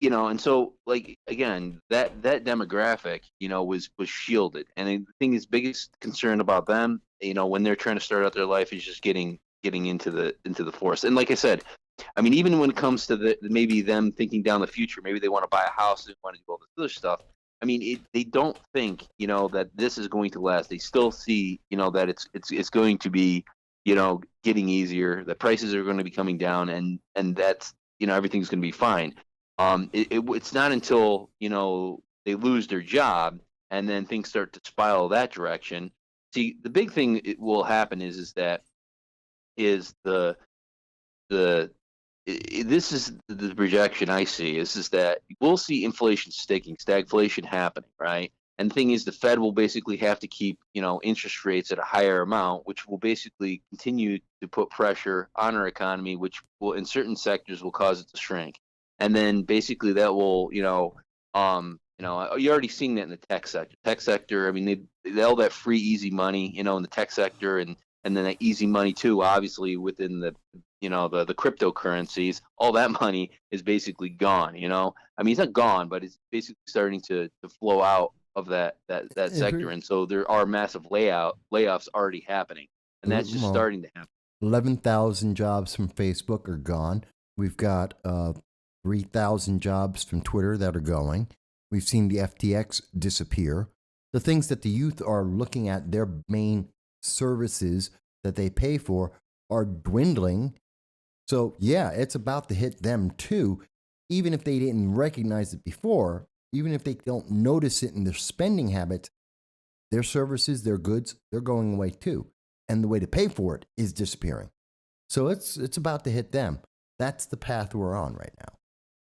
and so like again that demographic, was shielded, and the thing is biggest concern about them, when they're trying to start out their life is just getting into the force. And like I said, even when it comes to maybe them thinking down the future, maybe they want to buy a house, they want to do all this other stuff. They don't think, that this is going to last. They still see, that it's going to be, getting easier. The prices are going to be coming down, and that's, everything's going to be fine. It's not until, they lose their job and then things start to spiral that direction. See, the big thing it will happen is that the this is the projection I see is that we'll see inflation sticking, stagflation happening, right? And the thing is, the Fed will basically have to keep, interest rates at a higher amount, which will basically continue to put pressure on our economy, which will, in certain sectors, will cause it to shrink. And then basically that will, you're already seeing that in the tech sector. Tech sector, they all that free, easy money, in the tech sector, and then that easy money too, obviously within the the cryptocurrencies, all that money is basically gone. It's not gone, but it's basically starting to flow out of that sector, and so there are massive layoffs already happening, and that's just starting to happen. 11,000 jobs from Facebook are gone. We've got 3,000 jobs from Twitter that are going. We've seen the FTX disappear. The things that the youth are looking at, their main services that they pay for, are dwindling. So yeah, it's about to hit them too, even if they didn't recognize it before, even if they don't notice it in their spending habits, their services, their goods, they're going away too. And the way to pay for it is disappearing. So it's about to hit them. That's the path we're on right now.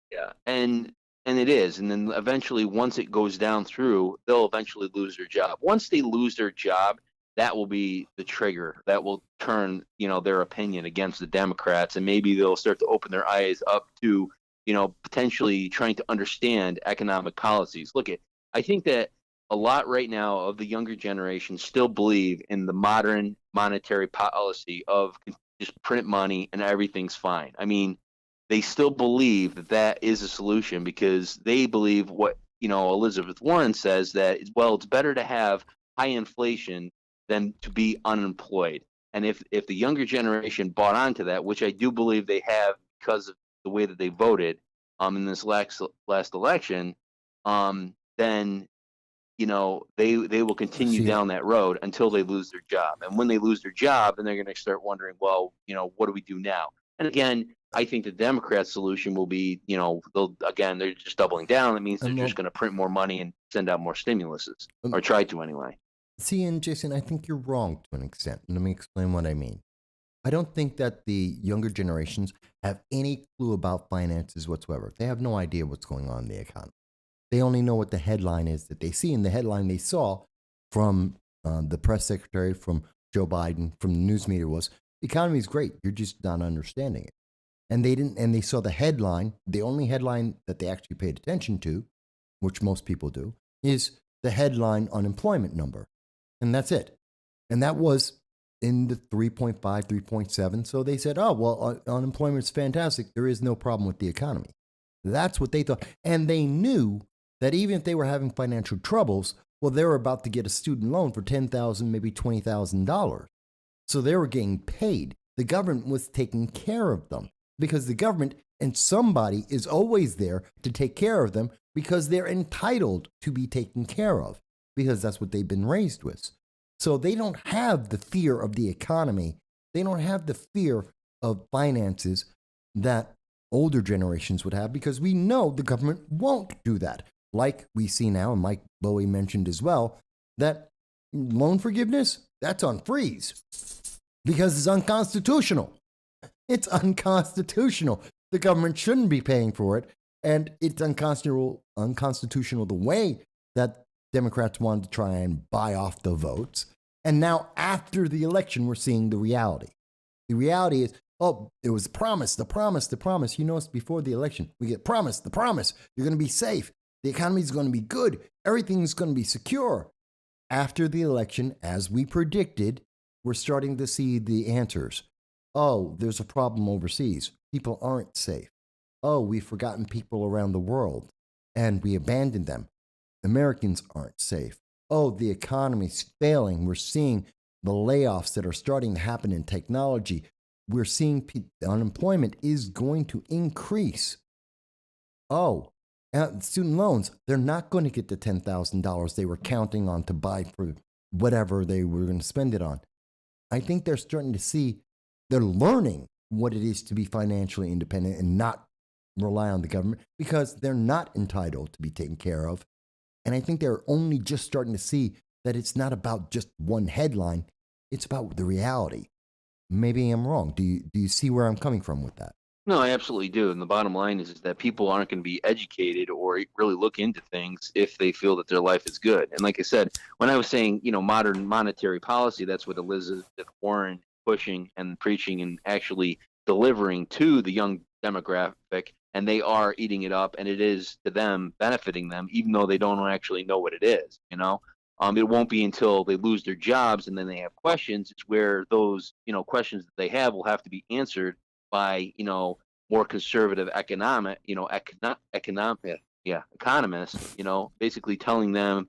Yeah, and it is. And then eventually, once it goes down through, they'll eventually lose their job. Once they lose their job, that will be the trigger that will turn, their opinion against the Democrats, and maybe they'll start to open their eyes up to, potentially trying to understand economic policies. I think that a lot right now of the younger generation still believe in the modern monetary policy of just print money and everything's fine. They still believe that is a solution because they believe what, Elizabeth Warren says, that, well, it's better to have high inflation than to be unemployed. And if the younger generation bought onto that, which I do believe they have because of the way that they voted in this last election, then they will continue down that road until they lose their job. And when they lose their job, then they're going to start wondering, well, what do we do now? And again, I think the Democrat solution will be, they're just doubling down. That means they're just going to print more money and send out more stimuluses, or try to anyway. See, and Jason, I think you're wrong to an extent. Let me explain what I mean. I don't think that the younger generations have any clue about finances whatsoever. They have no idea what's going on in the economy. They only know what the headline is that they see. And the headline they saw from the press secretary, from Joe Biden, from the news media was, the economy is great. You're just not understanding it. and they saw the headline. The only headline that they actually paid attention to, which most people do, is the headline unemployment number. And that's it. And that was in the 3.5, 3.7. So they said, oh, well, unemployment's fantastic. There is no problem with the economy. That's what they thought. And they knew that even if they were having financial troubles, well, they were about to get a student loan for $10,000, maybe $20,000. So they were getting paid. The government was taking care of them because the government and somebody is always there to take care of them because they're entitled to be taken care of because that's what they've been raised with. So they don't have the fear of the economy. They don't have the fear of finances that older generations would have because we know the government won't do that. Like we see now, and Mike Bowie mentioned as well, that loan forgiveness, that's on freeze because it's unconstitutional. It's unconstitutional. The government shouldn't be paying for it. And it's unconstitutional the way that Democrats wanted to try and buy off the votes. And now after the election, we're seeing the reality. The reality is, oh, it was the promise. You know, it's before the election. We get the promise. You're going to be safe. The economy is going to be good. Everything's going to be secure. After the election, as we predicted, we're starting to see the answers. Oh, there's a problem overseas. People aren't safe. Oh, we've forgotten people around the world and we abandoned them. Americans aren't safe. Oh, the economy's failing. We're seeing the layoffs that are starting to happen in technology. We're seeing unemployment is going to increase. Oh, and student loans, they're not going to get the $10,000 they were counting on to buy for whatever they were going to spend it on. I think they're starting to see, they're learning what it is to be financially independent and not rely on the government because they're not entitled to be taken care of. And I think they're only just starting to see that it's not about just one headline. It's about the reality. Maybe I'm wrong. Do you see where I'm coming from with that? No, I absolutely do. And the bottom line is that people aren't going to be educated or really look into things if they feel that their life is good. And like I said, when I was saying, modern monetary policy, that's what Elizabeth Warren pushing and preaching and actually delivering to the young demographic. And they are eating it up, and it is to them benefiting them, even though they don't actually know what it is. It won't be until they lose their jobs and then they have questions. It's where those questions that they have will have to be answered by more conservative economists, basically telling them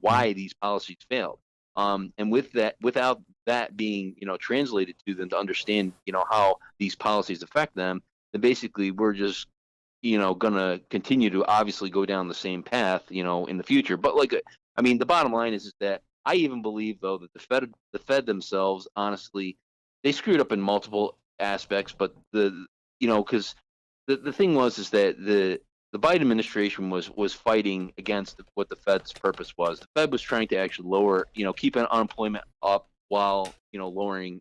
why these policies failed. And without that being translated to them to understand how these policies affect them, then basically we're just gonna continue to obviously go down the same path in the future. But the bottom line is that I even believe though that the Fed themselves, honestly, they screwed up in multiple aspects. But because the thing is that the Biden administration was fighting against what the Fed's purpose was. The Fed was trying to actually lower, keep unemployment up while lowering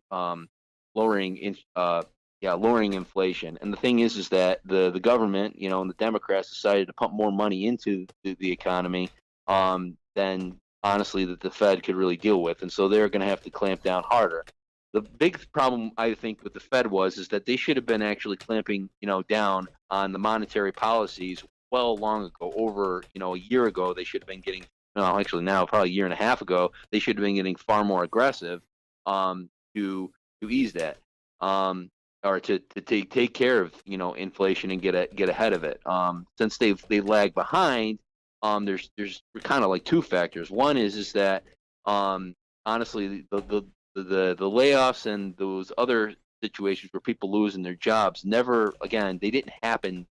inflation. And the thing is that the government, and the Democrats decided to pump more money into the economy than honestly that the Fed could really deal with. And so they're going to have to clamp down harder. The big problem I think with the Fed is that they should have been actually clamping, down on the monetary policies long ago. Over, a year ago, they should have been getting, actually now probably a year and a half ago, they should have been getting far more aggressive to ease that. Or to take care of inflation and get ahead of it. Since they lag behind, there's kind of like two factors. One is that honestly the layoffs and those other situations where people losing their jobs they didn't happen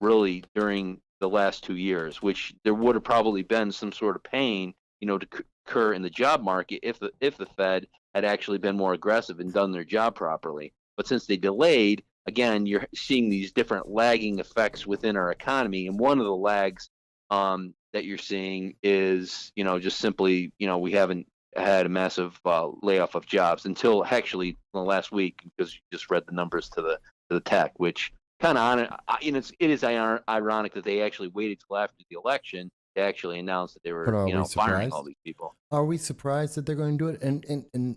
really during the last 2 years, which there would have probably been some sort of pain to occur in the job market if the Fed had actually been more aggressive and done their job properly. But since they delayed, again, you're seeing these different lagging effects within our economy. And one of the lags that you're seeing is, just simply, we haven't had a massive layoff of jobs until actually last week, because you just read the numbers to the tech, which kind of, it is ironic that they actually waited till after the election to actually announce that they were, firing all these people. Are we surprised that they're going to do it? And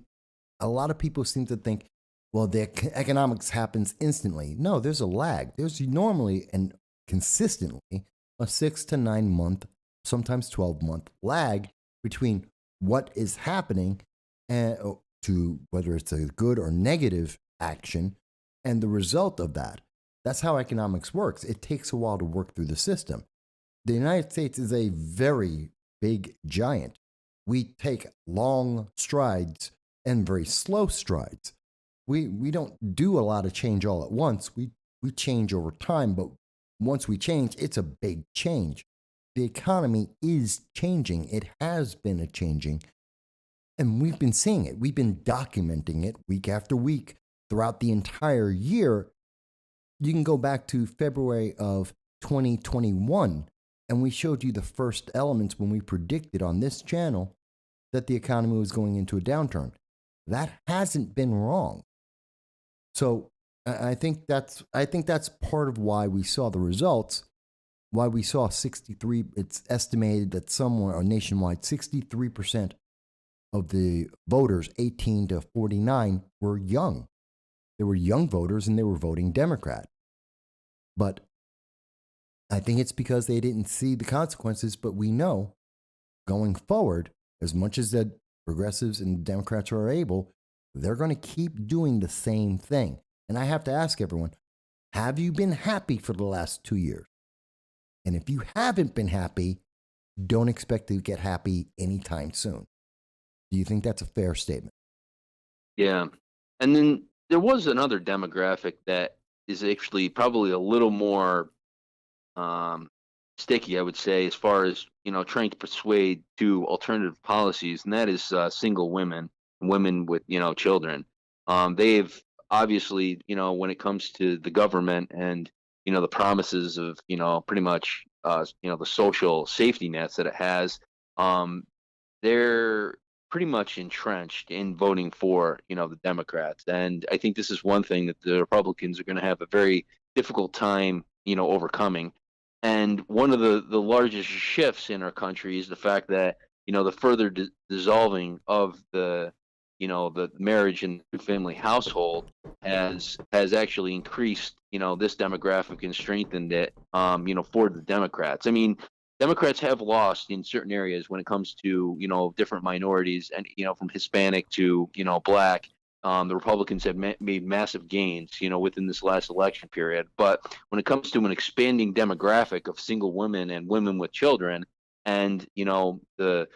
a lot of people seem to think well, the economics happens instantly. No, there's a lag. There's normally and consistently a 6 to 9 month, sometimes 12-month lag between what is happening and to whether it's a good or negative action and the result of that. That's how economics works. It takes a while to work through the system. The United States is a very big giant. We take long strides and very slow strides. We don't do a lot of change all at once. We change over time, but once we change, it's a big change. The economy is changing. It has been a changing, and we've been seeing it. We've been documenting it week after week throughout the entire year. You can go back to February of 2021, and we showed you the first elements when we predicted on this channel that the economy was going into a downturn. That hasn't been wrong. So I think that's part of why we saw the results, why we saw 63. It's estimated that somewhere or nationwide, 63% of the voters 18 to 49 were young. They were young voters and they were voting Democrat. But I think it's because they didn't see the consequences. But we know going forward, as much as the progressives and Democrats are able, they're going to keep doing the same thing. And I have to ask everyone, have you been happy for the last 2 years? And if you haven't been happy, don't expect to get happy anytime soon. Do you think that's a fair statement? Yeah. And then there was another demographic that is actually probably a little more sticky, I would say, as far as, trying to persuade to alternative policies, and that is single women, women with, children. They've obviously, when it comes to the government and, the promises of, pretty much, the social safety nets that it has, they're pretty much entrenched in voting for, the Democrats. And I think this is one thing that the Republicans are going to have a very difficult time, overcoming. And one of the largest shifts in our country is the fact that, the further dissolving of the marriage and family household has actually increased, this demographic and strengthened it, for the Democrats. I mean, Democrats have lost in certain areas when it comes to, different minorities and, from Hispanic to, Black. The Republicans have made massive gains, within this last election period. But when it comes to an expanding demographic of single women and women with children, and the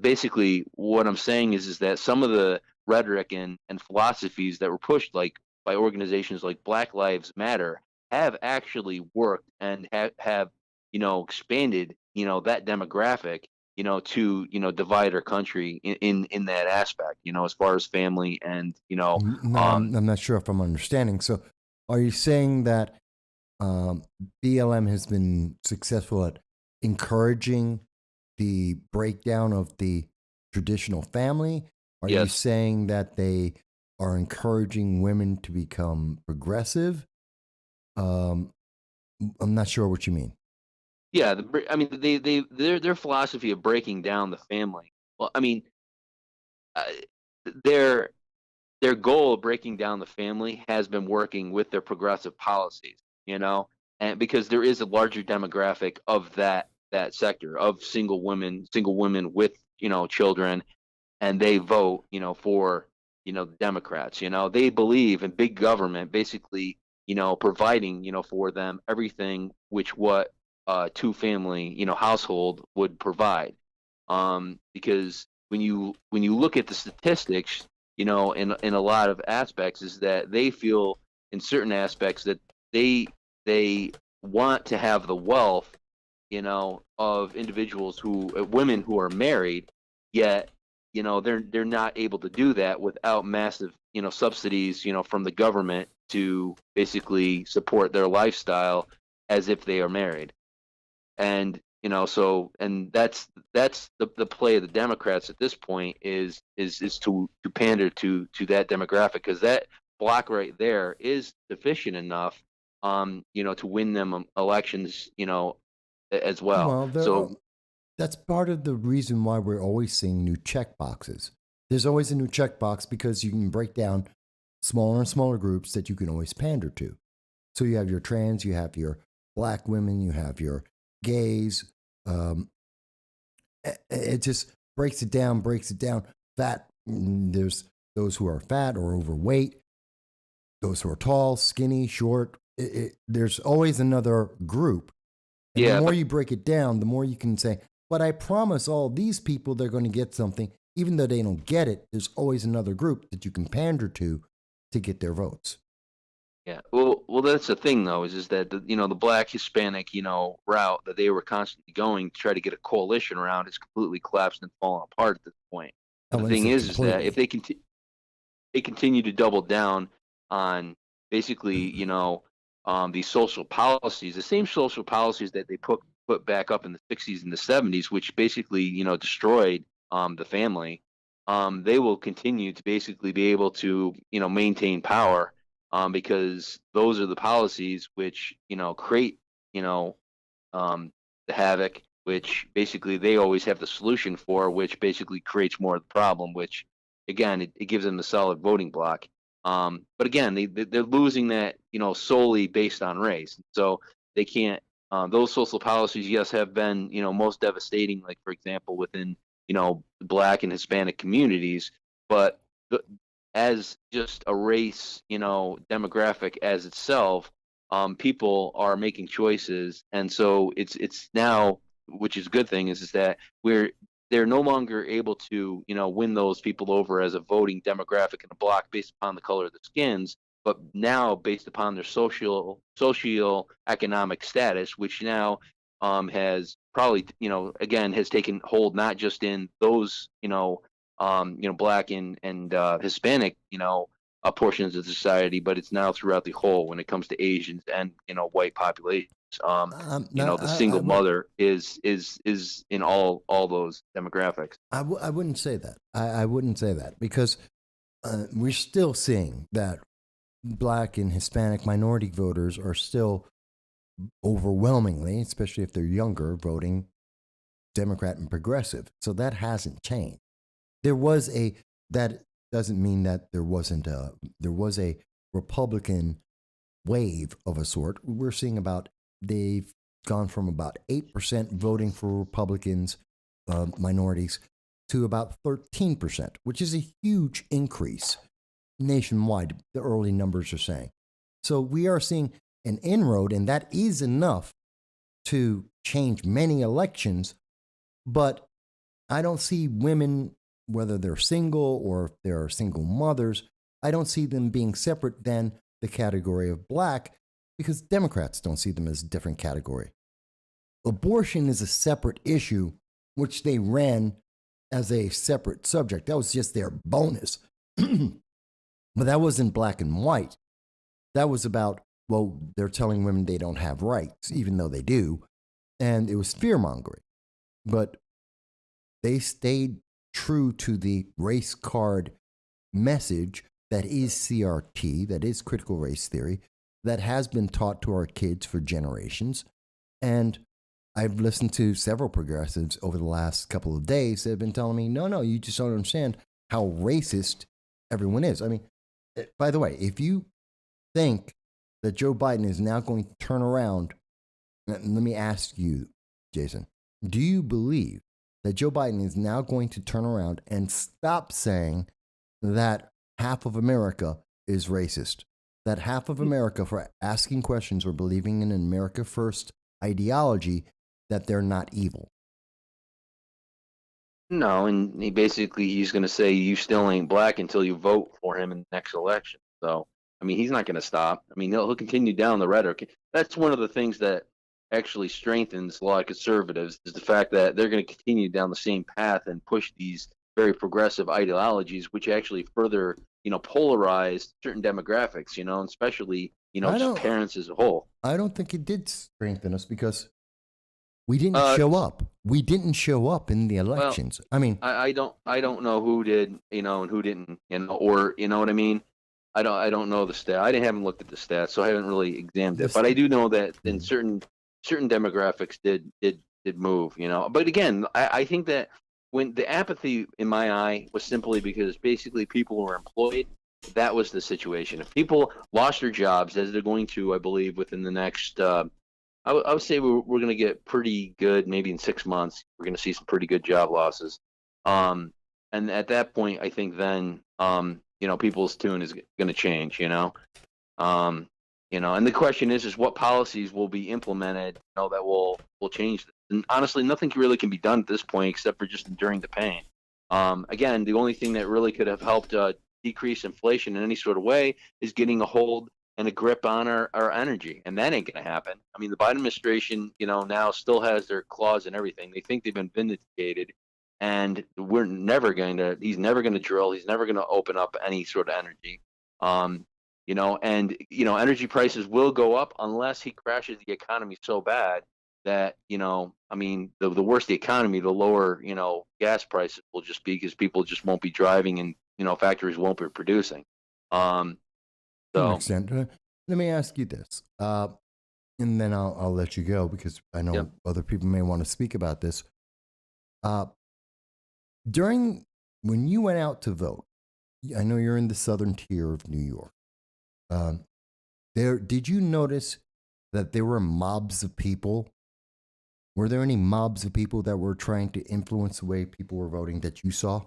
basically what I'm saying is that some of the rhetoric and philosophies that were pushed like by organizations like Black Lives Matter have actually worked and have expanded, that demographic, to, divide our country in that aspect, as far as family and, No, I'm not sure if I'm understanding. So, are you saying that BLM has been successful at encouraging the breakdown of the traditional family? Are you yes, saying that they are encouraging women to become progressive? Um, I'm not sure what you mean. yeah. I mean, their philosophy of breaking down the family. Well, I mean, uh, their their goal of breaking down the family has been working with their progressive policies, and because there is a larger demographic of that sector of single women with, children, and they vote, for, the Democrats. They believe in big government basically, providing, for them everything which what two family, household would provide. Because when you look at the statistics, in a lot of aspects, is that they feel in certain aspects that they want to have the wealth, of individuals women who are married, yet, they're not able to do that without massive, subsidies, from the government to basically support their lifestyle as if they are married. And, and that's the play of the Democrats at this point is to pander to that demographic, because that block right there is sufficient enough, to win them elections, as well. Well, So that's part of the reason why we're always seeing new check boxes. There's always a new checkbox because you can break down smaller and smaller groups that you can always pander to. So you have your trans, you have your black women, you have your gays. It just breaks it down, Fat, there's those who are fat or overweight, those who are tall, skinny, short. There's always another group. And Yeah, the more but you break it down, the more you can say, but I promise all these people they're going to get something. Even though they don't get it, there's always another group that you can pander to get their votes. yeah. Well, that's the thing though, is that the black Hispanic route that they were constantly going to try to get a coalition around is completely collapsed and fallen apart at this point. I The wouldn't thing say is that if completely. they continue to double down on basically these social policies, the same social policies that they put back up in the 60s and the 70s, which basically destroyed the family. They will continue to basically be able to maintain power, because those are the policies which create the havoc, which basically they always have the solution for, which basically creates more of the problem, which again it gives them the solid voting block. But again, they're losing that solely based on race, so they can't. Those social policies, yes, have been most devastating, like for example within black and Hispanic communities, but the, as just a race demographic as itself, people are making choices, and so it's now, which is a good thing, is that they're no longer able to win those people over as a voting demographic in a block based upon the color of the skins, but now based upon their socio-economic status, which now has probably again has taken hold not just in those black and Hispanic portions of society, but it's now throughout the whole when it comes to Asians and white populations. No, The single mother is in all those demographics. I wouldn't say that. I wouldn't say that because we're still seeing that black and Hispanic minority voters are still overwhelmingly, especially if they're younger, voting Democrat and progressive. So that hasn't changed. That doesn't mean that there was a Republican wave of a sort. We're seeing they've gone from about 8% voting for Republicans, minorities, to about 13%, which is a huge increase nationwide, the early numbers are saying. So we are seeing an inroad, and that is enough to change many elections. But I don't see women, whether they're single or if they're single mothers, I don't see them being separate than the category of black because Democrats don't see them as a different category. Abortion is a separate issue, which they ran as a separate subject. That was just their bonus. But that wasn't black and white. That was about, well, they're telling women they don't have rights, even though they do. And it was fear mongering. But they stayed true to the race card message that is CRT, that is critical race theory, that has been taught to our kids for generations. And I've listened to several progressives over the last couple of days that have been telling me, no, you just don't understand how racist everyone is. I mean, by the way, if you think that Joe Biden is now going to turn around, let me ask you, Jason, do you believe that Joe Biden is now going to turn around and stop saying that half of America is racist? That half of America, for asking questions or believing in an America First ideology, that they're not evil? No, and he's going to say you still ain't black until you vote for him in the next election. So, I mean, he's not going to stop. I mean, he'll continue down the rhetoric. That's one of the things that actually strengthens a lot of conservatives is the fact that they're going to continue down the same path and push these very progressive ideologies, which actually further, polarize certain demographics, and especially, just parents as a whole. I don't think it did strengthen us because we didn't show up. We didn't show up in the elections. Well, I mean, I don't know who did, and who didn't, or you know what I mean. I don't know the stat. I haven't looked at the stats, so I haven't really examined it. But I do know that in certain demographics did move, But again, I think that when the apathy in my eye was simply because basically people were employed that was the situation. If people lost their jobs, as they're going to, I believe, within the next, I would say we're going to get pretty good, maybe in 6 months, we're going to see some pretty good job losses. And at that point, I think then, people's tune is going to change, and the question is what policies will be implemented, that will change this. And honestly, nothing really can be done at this point except for just enduring the pain. Again, the only thing that really could have helped decrease inflation in any sort of way is getting a hold and a grip on our energy, and that ain't going to happen. I mean, the Biden administration, now still has their claws and everything. They think they've been vindicated, and he's never going to drill. He's never going to open up any sort of energy. Energy prices will go up unless he crashes the economy so bad that, the worse the economy, the lower, gas prices will just be, because people just won't be driving, and, factories won't be producing. To an extent. Let me ask you this, and then I'll let you go, because I know other people may want to speak about this. When you went out to vote, I know you're in the southern tier of New York. Did you notice that there were mobs of people? Were there any mobs of people that were trying to influence the way people were voting that you saw?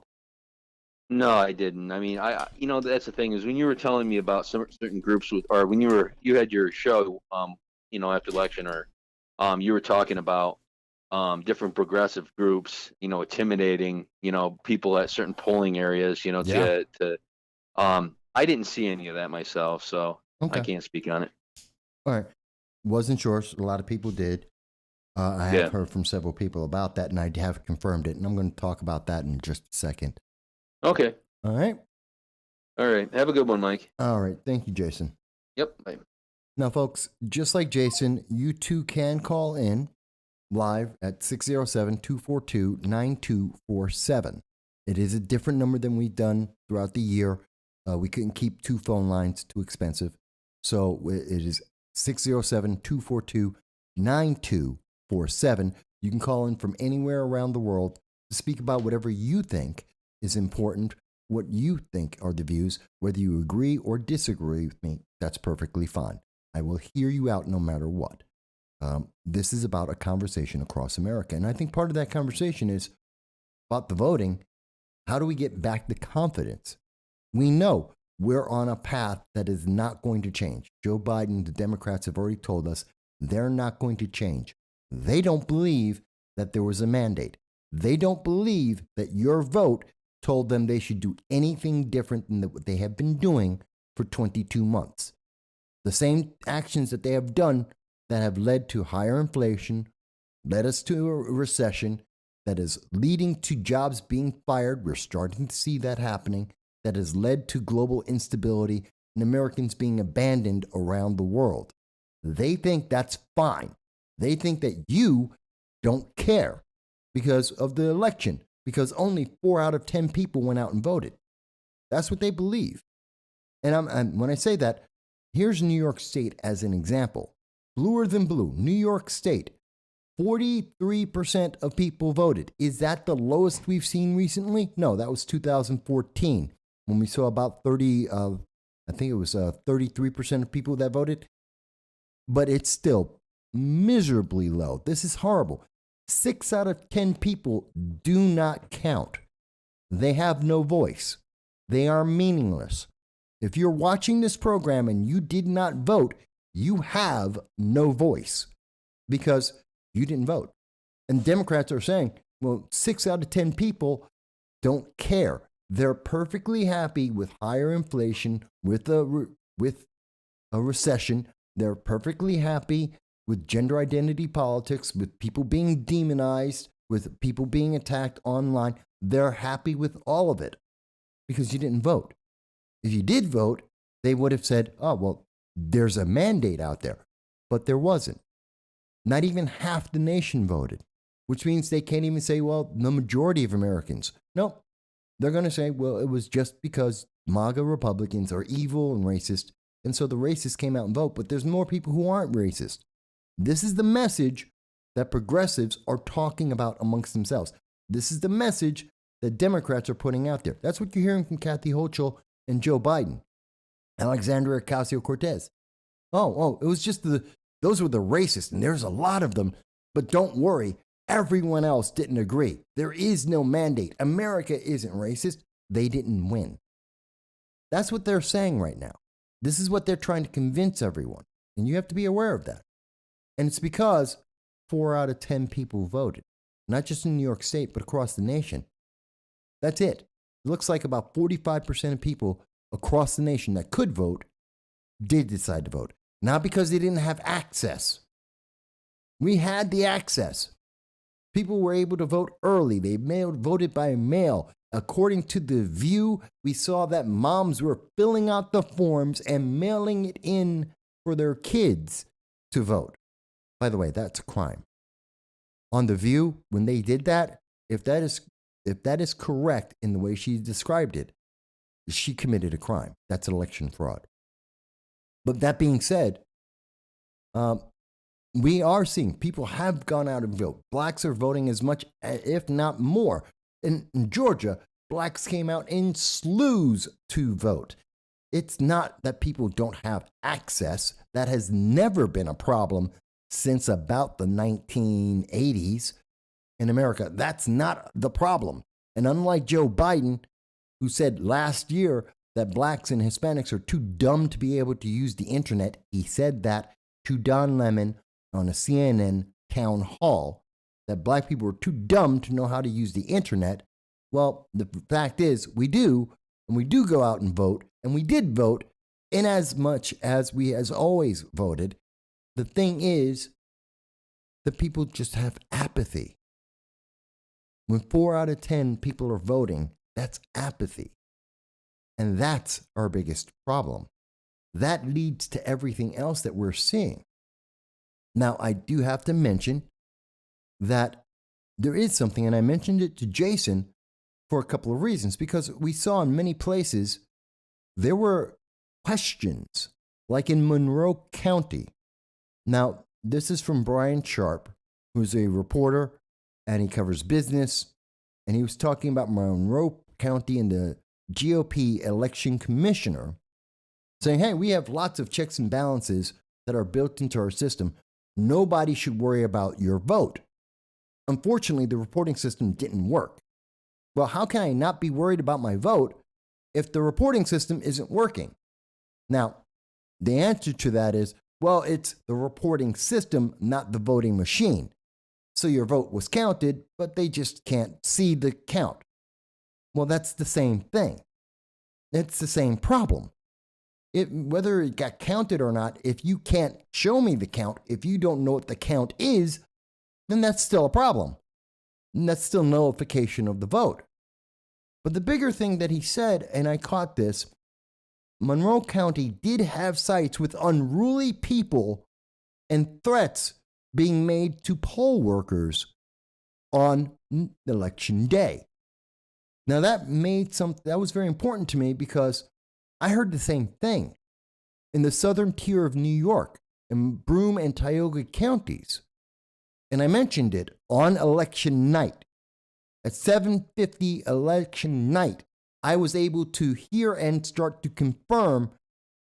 No, I didn't. I mean, that's the thing, is when you were telling me about some certain groups or when you had your show, after election, or you were talking about different progressive groups, intimidating, people at certain polling areas, I didn't see any of that myself, so Okay. I can't speak on it. All right. Wasn't sure. A lot of people did. I have heard from several people about that, and I have confirmed it, and I'm going to talk about that in just a second. Okay. All right. All right. Have a good one, Mike. All right. Thank you, Jason. Yep. Bye. Now, folks, just like Jason, you too can call in live at 607-242-9247. It is a different number than we've done throughout the year. We couldn't keep two phone lines, too expensive. So it is 607-242-9247. You can call in from anywhere around the world to speak about whatever you think is important, what you think are the views. Whether you agree or disagree with me, that's perfectly fine. I will hear you out no matter what. This is about a conversation across America. And I think part of that conversation is about the voting. How do we get back the confidence? We know we're on a path that is not going to change. Joe Biden, the Democrats have already told us they're not going to change. They don't believe that there was a mandate. They don't believe that your vote told them they should do anything different than what they have been doing for 22 months. The same actions that they have done that have led to higher inflation, led us to a recession, that is leading to jobs being fired. We're starting to see that happening. That has led to global instability and Americans being abandoned around the world. They think that's fine. They think that you don't care because of the election, because only 4 out of 10 people went out and voted. That's what they believe. And when I say that, here's New York State as an example. Bluer than blue, New York State, 43% of people voted. Is that the lowest we've seen recently? No, that was 2014 when we saw about 33% of people that voted. But it's still miserably low. This is horrible. 6 out of 10 people do not count. They have no voice. They are meaningless. If you're watching this program and you did not vote, you have no voice because you didn't vote. And Democrats are saying, well, 6 out of 10 people don't care. They're perfectly happy with higher inflation, with a recession. They're perfectly happy with gender identity politics, with people being demonized, with people being attacked online. They're happy with all of it because you didn't vote. If you did vote, they would have said, oh, well, there's a mandate out there. But there wasn't. Not even half the nation voted, which means they can't even say, well, the majority of Americans. No, they're going to say, well, it was just because MAGA Republicans are evil and racist. And so the racists came out and vote, but there's more people who aren't racist. This is the message that progressives are talking about amongst themselves. This is the message that Democrats are putting out there. That's what you're hearing from Kathy Hochul and Joe Biden. Alexandria Ocasio-Cortez. It was just those were the racists, and there's a lot of them. But don't worry, everyone else didn't agree. There is no mandate. America isn't racist. They didn't win. That's what they're saying right now. This is what they're trying to convince everyone. And you have to be aware of that. And it's because 4 out of 10 people voted, not just in New York State, but across the nation. That's it. It looks like about 45% of people across the nation that could vote did decide to vote. Not because they didn't have access. We had the access. People were able to vote early. They voted by mail. According to The View, we saw that moms were filling out the forms and mailing it in for their kids to vote. By the way, that's a crime. On The View, when they did that, if that is correct in the way she described it, she committed a crime. That's election fraud. But that being said, we are seeing people have gone out and voted. Blacks are voting as much, if not more. In Georgia, blacks came out in slews to vote. It's not that people don't have access. That has never been a problem since about the 1980s in America. That's not the problem. And unlike Joe Biden, who said last year that blacks and Hispanics are too dumb to be able to use the internet, he said that to Don Lemon on a CNN town hall, that black people are too dumb to know how to use the internet. Well, the fact is we do, and we do go out and vote, and we did vote in as much as we has always voted. The thing is, the people just have apathy. When 4 out of 10 people are voting, that's apathy. And that's our biggest problem. That leads to everything else that we're seeing. Now, I do have to mention that there is something, and I mentioned it to Jason for a couple of reasons, because we saw in many places there were questions, like in Monroe County. Now, this is from Brian Sharp, who's a reporter, and he covers business, and he was talking about Monroe County and the GOP election commissioner, saying, hey, we have lots of checks and balances that are built into our system. Nobody should worry about your vote. Unfortunately, the reporting system didn't work. Well, how can I not be worried about my vote if the reporting system isn't working? Now, the answer to that is, well, it's the reporting system, not the voting machine. So your vote was counted, but they just can't see the count. Well, that's the same thing. It's the same problem. Whether it got counted or not, if you can't show me the count, if you don't know what the count is, then that's still a problem. And that's still nullification of the vote. But the bigger thing that he said, and I caught this, Monroe County did have sites with unruly people and threats being made to poll workers on election day. Now that was very important to me because I heard the same thing in the southern tier of New York, in Broome and Tioga counties. And I mentioned it on election night. At 7:50 election night, I was able to hear and start to confirm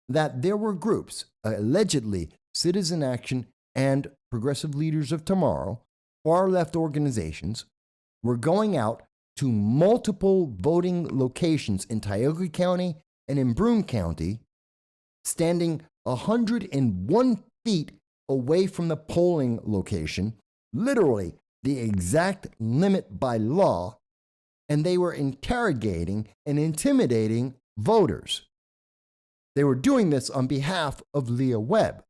that there were groups, allegedly Citizen Action and Progressive Leaders of Tomorrow, far left organizations, were going out to multiple voting locations in Tioga County and in Broome County, standing 101 feet away from the polling location, literally the exact limit by law, and they were interrogating and intimidating voters. They were doing this on behalf of Leah Webb,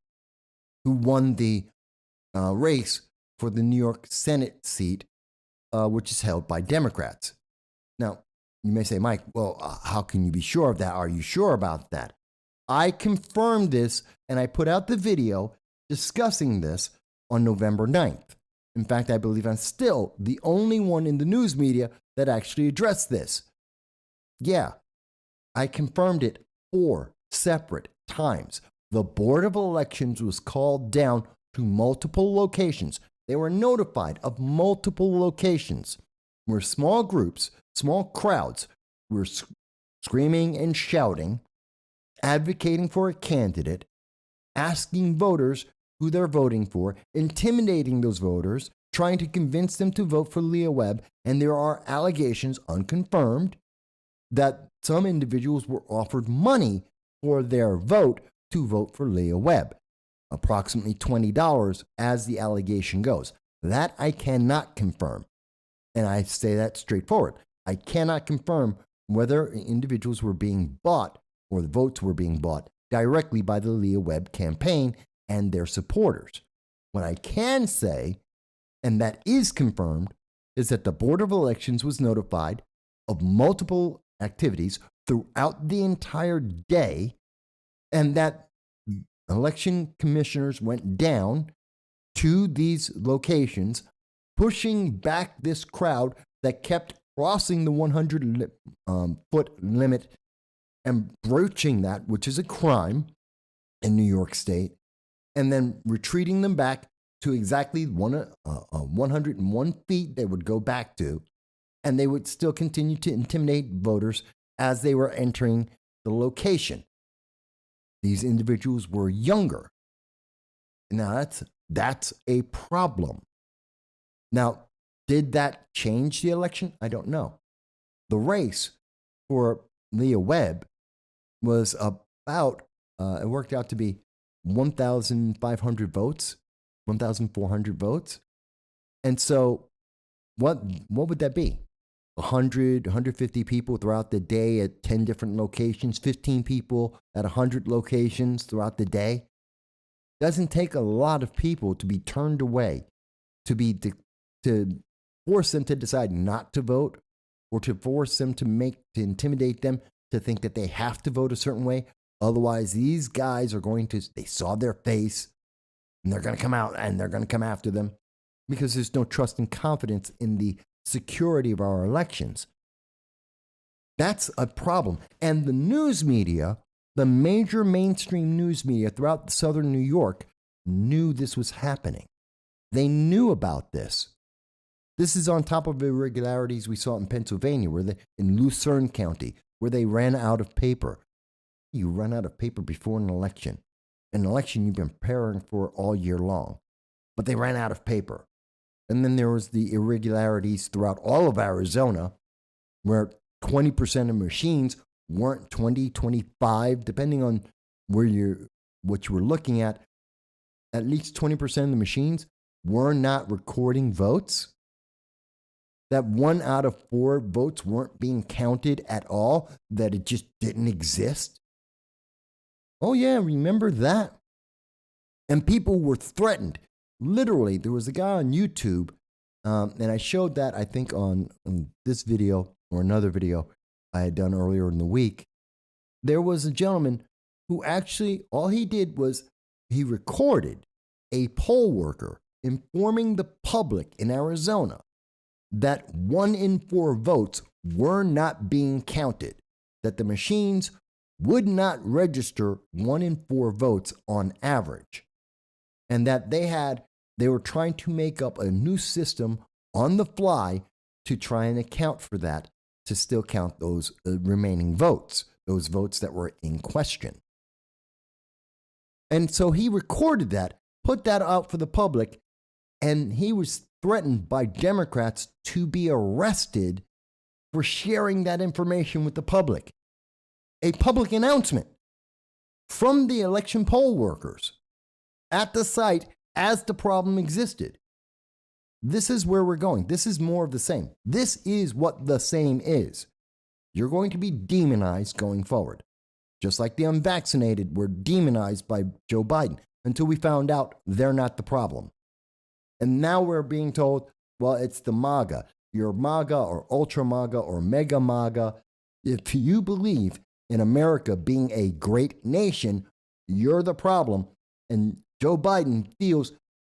who won the race for the New York Senate seat, which is held by Democrats. Now, you may say, Mike, well, how can you be sure of that? Are you sure about that? I confirmed this, and I put out the video discussing this on November 9th. In fact, I believe I'm still the only one in the news media that actually addressed this. Yeah, I confirmed it 4 separate times. The Board of Elections was called down to multiple locations. They were notified of multiple locations where small groups, small crowds were screaming and shouting advocating for a candidate, asking voters who they're voting for, intimidating those voters, trying to convince them to vote for Leah Webb. And there are allegations, unconfirmed, that some individuals were offered money for their vote to vote for Leah Webb, approximately $20 as the allegation goes. That I cannot confirm. And I say that straightforward. I cannot confirm whether individuals were being bought or the votes were being bought directly by the Leah Webb campaign and their supporters. What I can say, and that is confirmed, is that the Board of Elections was notified of multiple activities throughout the entire day, and that election commissioners went down to these locations, pushing back this crowd that kept crossing the 100-foot limit and broaching that, which is a crime in New York State, and then retreating them back to exactly 101 feet they would go back to, and they would still continue to intimidate voters as they were entering the location. These individuals were younger. Now, that's a problem. Now, did that change the election? I don't know. The race for Leah Webb was about, it worked out to be 1,500 votes, 1,400 votes. And so what would that be? 100, 150 people throughout the day at 10 different locations, 15 people at 100 locations throughout the day. Doesn't take a lot of people to be turned away, to force them to decide not to vote, or to force them to intimidate them to think that they have to vote a certain way. Otherwise, these guys are they saw their face, and they're going to come out and they're going to come after them because there's no trust and confidence in the security of our elections. That's a problem. And the news media, the major mainstream news media throughout southern New York, knew this was happening. They knew about this. This is on top of irregularities we saw in Pennsylvania, in Lucerne County, where they ran out of paper. You run out of paper before an election. An election you've been preparing for all year long. But they ran out of paper. And then there was the irregularities throughout all of Arizona, where 20% of machines weren't 20, 25, depending on what you were looking at least 20% of the machines were not recording votes. That 1 out of 4 votes weren't being counted at all, that it just didn't exist. Oh yeah, remember that? And people were threatened. Literally, there was a guy on YouTube, and I showed that, I think, on this video or another video I had done earlier in the week. There was a gentleman who actually, all he did was he recorded a poll worker informing the public in Arizona that 1 in 4 votes were not being counted, that the machines would not register 1 in 4 votes on average, and that they were trying to make up a new system on the fly to try and account for that, to still count those remaining votes, those votes that were in question. And so he recorded that, put that out for the public, and he was threatened by Democrats to be arrested for sharing that information with the public. A public announcement from the election poll workers at the site as the problem existed. This is where we're going. This is more of the same. This is what the same is. You're going to be demonized going forward. Just like the unvaccinated were demonized by Joe Biden until we found out they're not the problem. And now we're being told, well, it's the MAGA. You're MAGA or Ultra MAGA or Mega MAGA. If you believe in America being a great nation, you're the problem. And Joe Biden feels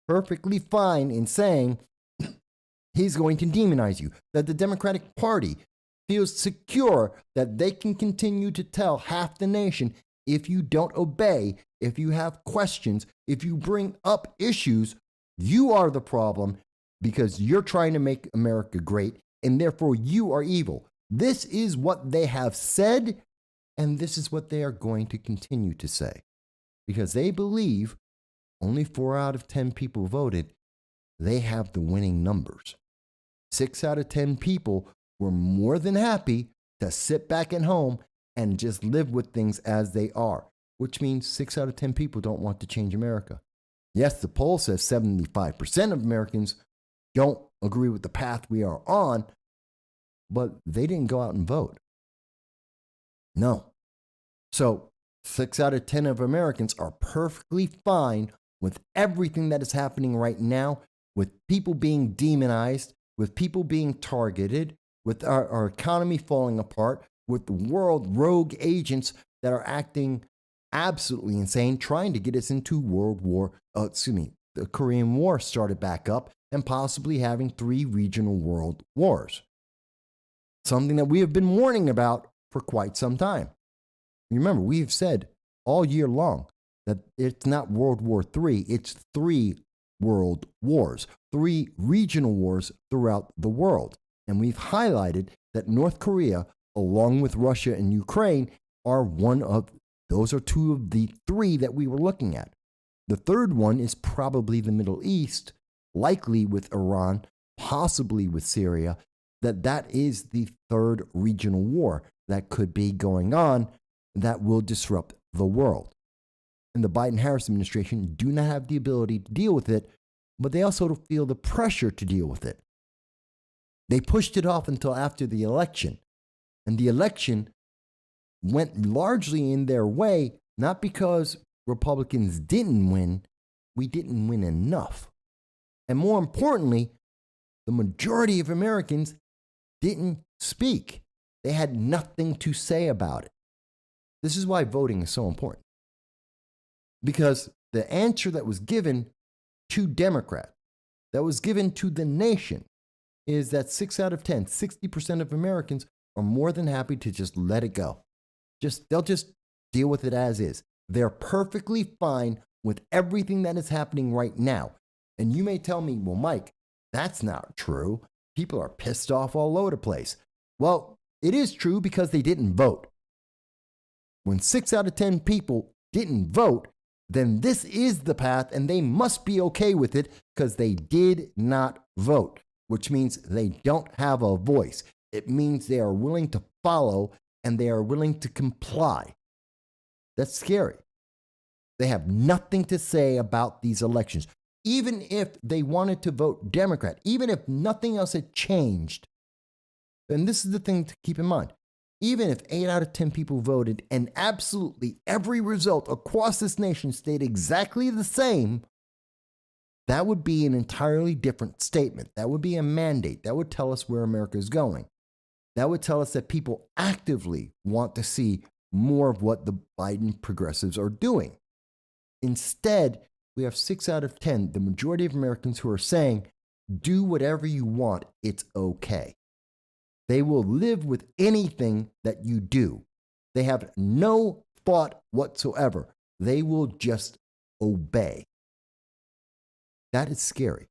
perfectly fine in saying he's going to demonize you, that the Democratic Party feels secure that they can continue to tell half the nation, if you don't obey, if you have questions, if you bring up issues, you are the problem because you're trying to make America great, and therefore you are evil. This is what they have said, And this is what they are going to continue to say because they believe only 4 out of 10 people voted. They have the winning numbers. 6 out of 10 people were more than happy to sit back at home and just live with things as they are, which means 6 out of 10 people don't want to change America. Yes, the poll says 75% of Americans don't agree with the path we are on, but they didn't go out and vote. No. So 6 out of 10 of Americans are perfectly fine with everything that is happening right now, with people being demonized, with people being targeted, with our economy falling apart, with the world rogue agents that are acting absolutely insane, trying to get us into the Korean War started back up and possibly having 3 regional world wars. Something that we have been warning about for quite some time. Remember, we've said all year long that it's not World War III, it's 3 world wars, 3 regional wars throughout the world. And we've highlighted that North Korea, along with Russia and Ukraine, those are 2 of the 3 that we were looking at. The third one is probably the Middle East, likely with Iran, possibly with Syria, that is the 3rd regional war that could be going on that will disrupt the world. And the Biden-Harris administration do not have the ability to deal with it, but they also feel the pressure to deal with it. They pushed it off until after the election, and the election went largely in their way, not because Republicans didn't win, we didn't win enough. And more importantly, the majority of Americans didn't speak. They had nothing to say about it. This is why voting is so important. Because the answer that was given to Democrats, that was given to the nation, is that 6 out of 10, 60% of Americans are more than happy to just let it go. They'll just deal with it as is. They're perfectly fine with everything that is happening right now. And you may tell me, well, Mike, that's not true. People are pissed off all over the place. Well, it is true because they didn't vote. When 6 out of 10 people didn't vote, then this is the path and they must be okay with it because they did not vote, which means they don't have a voice. It means they are willing to follow and they are willing to comply. That's scary. They have nothing to say about these elections. Even if they wanted to vote Democrat, even if nothing else had changed, and this is the thing to keep in mind, even if 8 out of 10 people voted and absolutely every result across this nation stayed exactly the same, that would be an entirely different statement. That would be a mandate. That would tell us where America is going. That would tell us that people actively want to see more of what the Biden progressives are doing. Instead, we have 6 out of 10, the majority of Americans who are saying, do whatever you want, it's okay. They will live with anything that you do. They have no thought whatsoever. They will just obey. That is scary.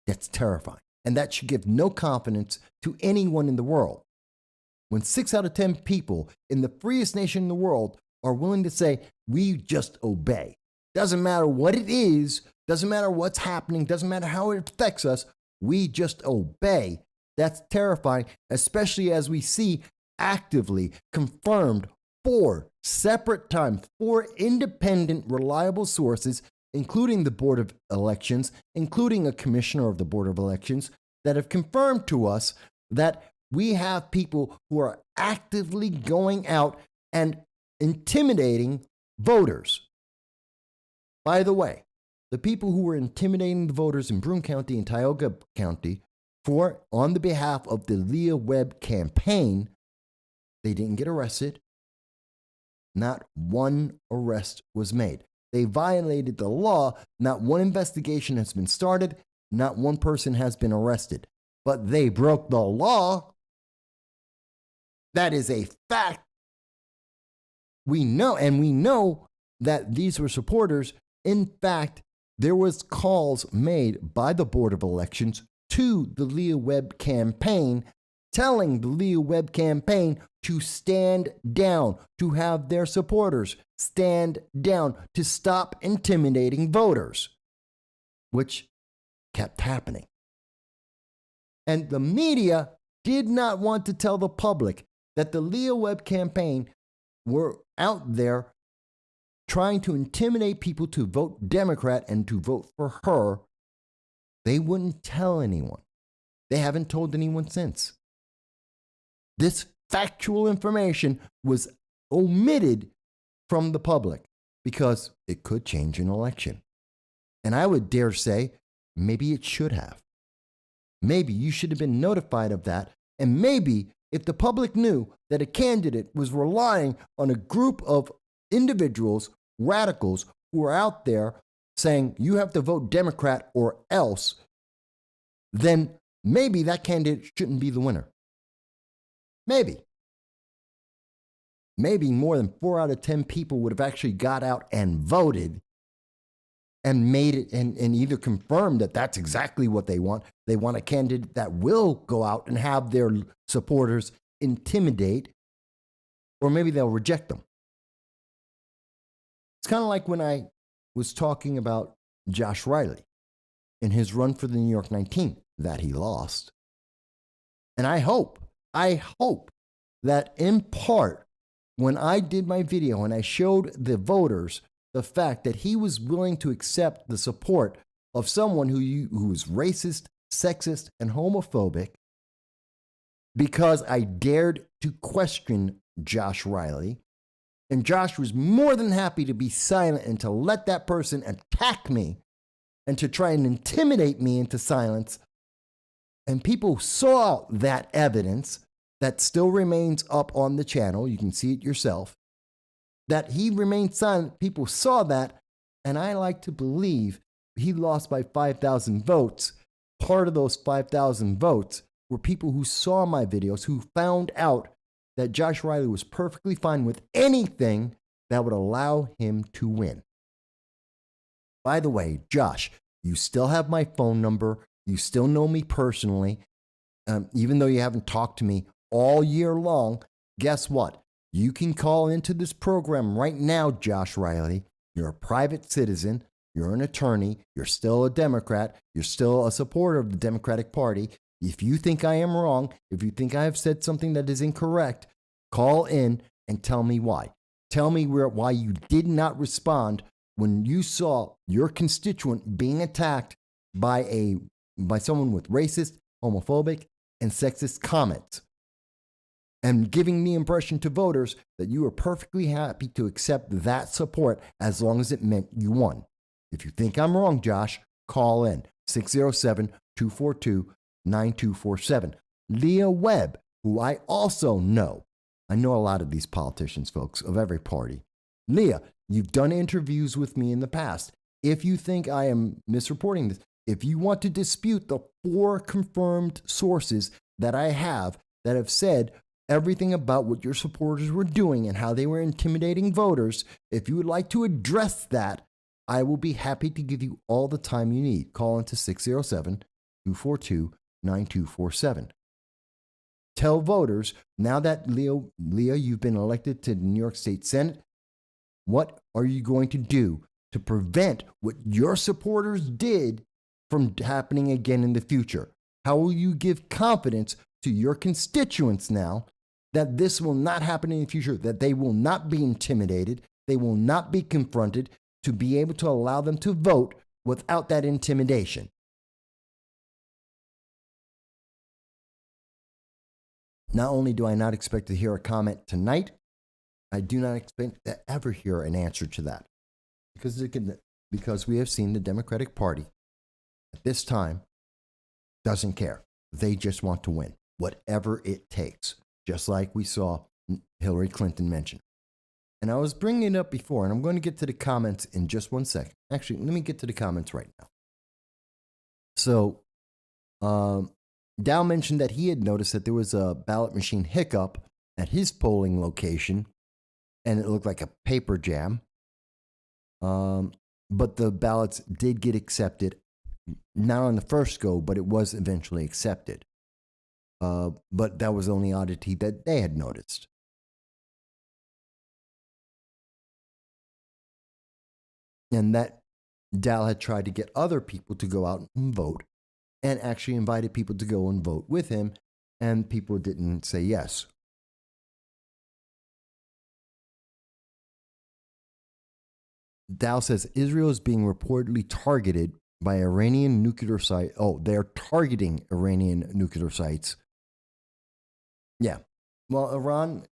That's terrifying. And that should give no confidence to anyone in the world. When 6 out of 10 people in the freest nation in the world are willing to say, we just obey. Doesn't matter what it is, doesn't matter what's happening, doesn't matter how it affects us, we just obey. That's terrifying, especially as we see actively confirmed 4 separate times, 4 independent, reliable sources, including the Board of Elections, including a commissioner of the Board of Elections, that have confirmed to us that we have people who are actively going out and intimidating voters. By the way, the people who were intimidating the voters in Broome County and Tioga County on the behalf of the Leah Webb campaign, they didn't get arrested. Not one arrest was made. They violated the law. Not one investigation has been started. Not one person has been arrested. But they broke the law. That is a fact. We know that these were supporters. In fact, there was calls made by the Board of Elections to the Leah Webb campaign telling the Leah Webb campaign to stand down, to have their supporters stand down, to stop intimidating voters, which kept happening. And the media did not want to tell the public that the Leah Webb campaign were out there trying to intimidate people to vote Democrat and to vote for her. They wouldn't tell anyone. They haven't told anyone since. This factual information was omitted from the public because it could change an election. And I would dare say, maybe it should have. Maybe you should have been notified of that. And maybe if the public knew that a candidate was relying on a group of individuals, radicals, who are out there saying you have to vote Democrat or else, then maybe that candidate shouldn't be the winner. Maybe. Maybe more than 4 out of 10 people would have actually got out and voted and made it and either confirmed that that's exactly what they want. They want a candidate that will go out and have their supporters intimidate, or maybe they'll reject them. It's kind of like when I was talking about Josh Riley in his run for the New York 19 that he lost. And I hope that in part, when I did my video and I showed the voters the fact that he was willing to accept the support of someone who is racist, sexist, and homophobic, because I dared to question Josh Riley, and Josh was more than happy to be silent and to let that person attack me and to try and intimidate me into silence. And people saw that evidence that still remains up on the channel. You can see it yourself. That he remained silent. People saw that. And I like to believe he lost by 5,000 votes. Part of those 5,000 votes were people who saw my videos, who found out that Josh Riley was perfectly fine with anything that would allow him to win. By the way, Josh, you still have my phone number. You still know me personally. Even though you haven't talked to me all year long, guess what? You can call into this program right now, Josh Riley. You're a private citizen. You're an attorney. You're still a Democrat. You're still a supporter of the Democratic Party. If you think I am wrong, if you think I have said something that is incorrect, call in and tell me why. Tell me why you did not respond when you saw your constituent being attacked by someone with racist, homophobic, and sexist comments, and giving the impression to voters that you were perfectly happy to accept that support as long as it meant you won. If you think I'm wrong, Josh, call in 607-242-9247. Leah Webb, who I also know. I know a lot of these politicians, folks, of every party. Leah, you've done interviews with me in the past. If you think I am misreporting this, if you want to dispute the 4 confirmed sources that I have that have said everything about what your supporters were doing and how they were intimidating voters, if you would like to address that, I will be happy to give you all the time you need. Call into 607-242-9247. Tell voters, now that Leah, you've been elected to the New York State Senate, what are you going to do to prevent what your supporters did from happening again in the future? How will you give confidence to your constituents now that this will not happen in the future, that they will not be intimidated, they will not be confronted, to be able to allow them to vote without that intimidation? Not only do I not expect to hear a comment tonight, I do not expect to ever hear an answer to that. Because we have seen the Democratic Party at this time doesn't care. They just want to win, whatever it takes, just like we saw Hillary Clinton mention. And I was bringing it up before, and I'm going to get to the comments in just 1 second. Actually, let me get to the comments right now. So, Dow mentioned that he had noticed that there was a ballot machine hiccup at his polling location, and it looked like a paper jam. But the ballots did get accepted, not on the first go, but it was eventually accepted. but that was the only oddity that they had noticed. And that Dal had tried to get other people to go out and vote, and actually invited people to go and vote with him, and people didn't say yes. Dow says Israel is being reportedly targeted by Iranian nuclear site. Oh, they're targeting Iranian nuclear sites. Yeah. Well, Iran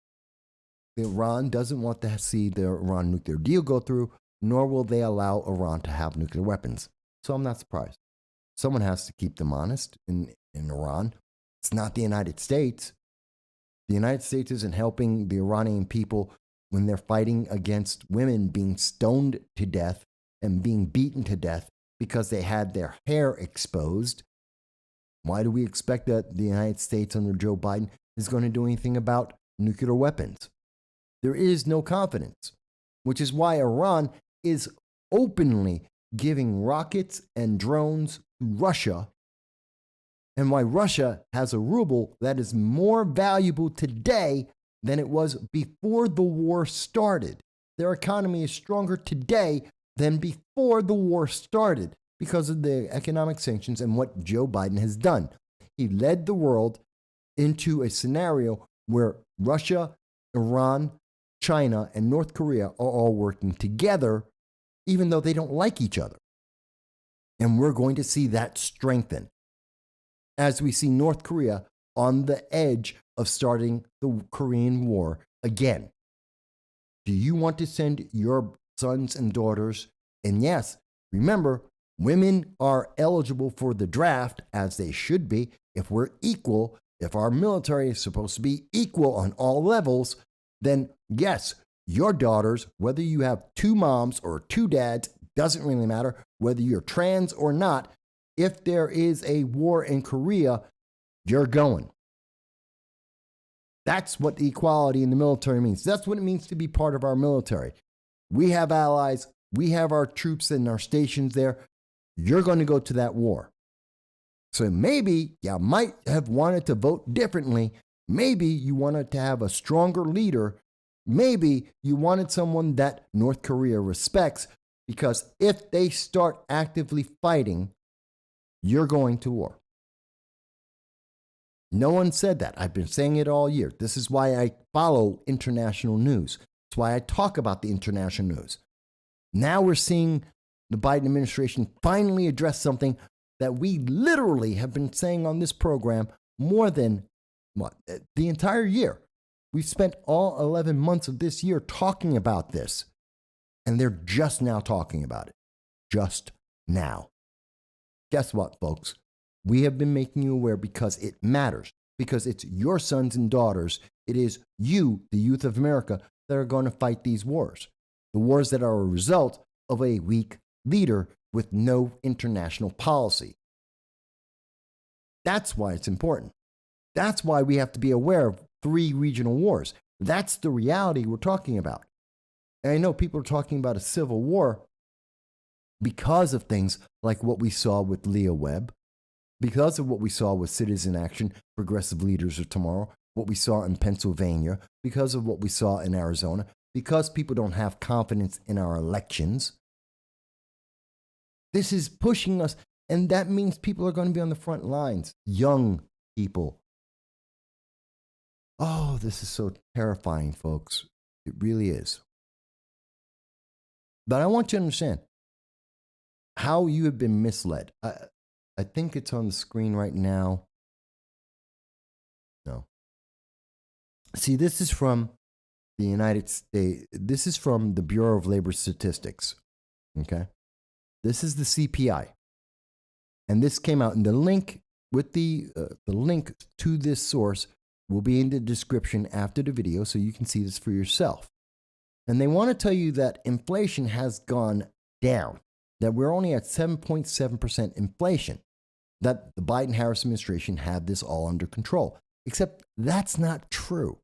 doesn't want to see the Iran nuclear deal go through, nor will they allow Iran to have nuclear weapons. So I'm not surprised. Someone has to keep them honest in Iran. It's not the United States. The United States isn't helping the Iranian people when they're fighting against women being stoned to death and being beaten to death because they had their hair exposed. Why do we expect that the United States under Joe Biden is going to do anything about nuclear weapons? There is no confidence, which is why Iran is openly giving rockets and drones to Russia, and why Russia has a ruble that is more valuable today than it was before the war started. Their economy is stronger today than before the war started because of the economic sanctions and what Joe Biden has done. He led the world into a scenario where Russia, Iran, China, and North Korea are all working together, even though they don't like each other. And we're going to see that strengthen as we see North Korea on the edge of starting the Korean War again. Do you want to send your sons and daughters? And yes, remember, women are eligible for the draft, as they should be. If we're equal, if our military is supposed to be equal on all levels, then yes, your daughters, whether you have two moms or two dads, doesn't really matter, whether you're trans or not, if there is a war in Korea, you're going. That's what the equality in the military means. That's what it means to be part of our military. We have allies. We have our troops and our stations there. You're going to go to that war. So maybe you might have wanted to vote differently. Maybe you wanted to have a stronger leader. Maybe you wanted someone that North Korea respects, because if they start actively fighting, you're going to war. No one said that. I've been saying it all year. This is why I follow international news. It's why I talk about the international news. Now we're seeing the Biden administration finally address something that we literally have been saying on this program more than the entire year. We've spent all 11 months of this year talking about this, and they're just now talking about it. Just now. Guess what, folks? We have been making you aware because it matters, because it's your sons and daughters. It is you, the youth of America, that are going to fight these wars. The wars that are a result of a weak leader with no international policy. That's why it's important. That's why we have to be aware of 3 regional wars. That's the reality we're talking about. And I know people are talking about a civil war because of things like what we saw with Leah Webb, because of what we saw with Citizen Action, Progressive Leaders of Tomorrow, what we saw in Pennsylvania, because of what we saw in Arizona, because people don't have confidence in our elections. This is pushing us, and that means people are going to be on the front lines. Young people. Oh, this is so terrifying, folks. It really is. But I want you to understand how you have been misled. I think it's on the screen right now. No. See, this is from the United States. This is from the Bureau of Labor Statistics. Okay? This is the CPI. And this came out in the link with the link to this source will be in the description after the video so you can see this for yourself. And they want to tell you that inflation has gone down, that we're only at 7.7% inflation, that the Biden-Harris administration had this all under control. Except that's not true.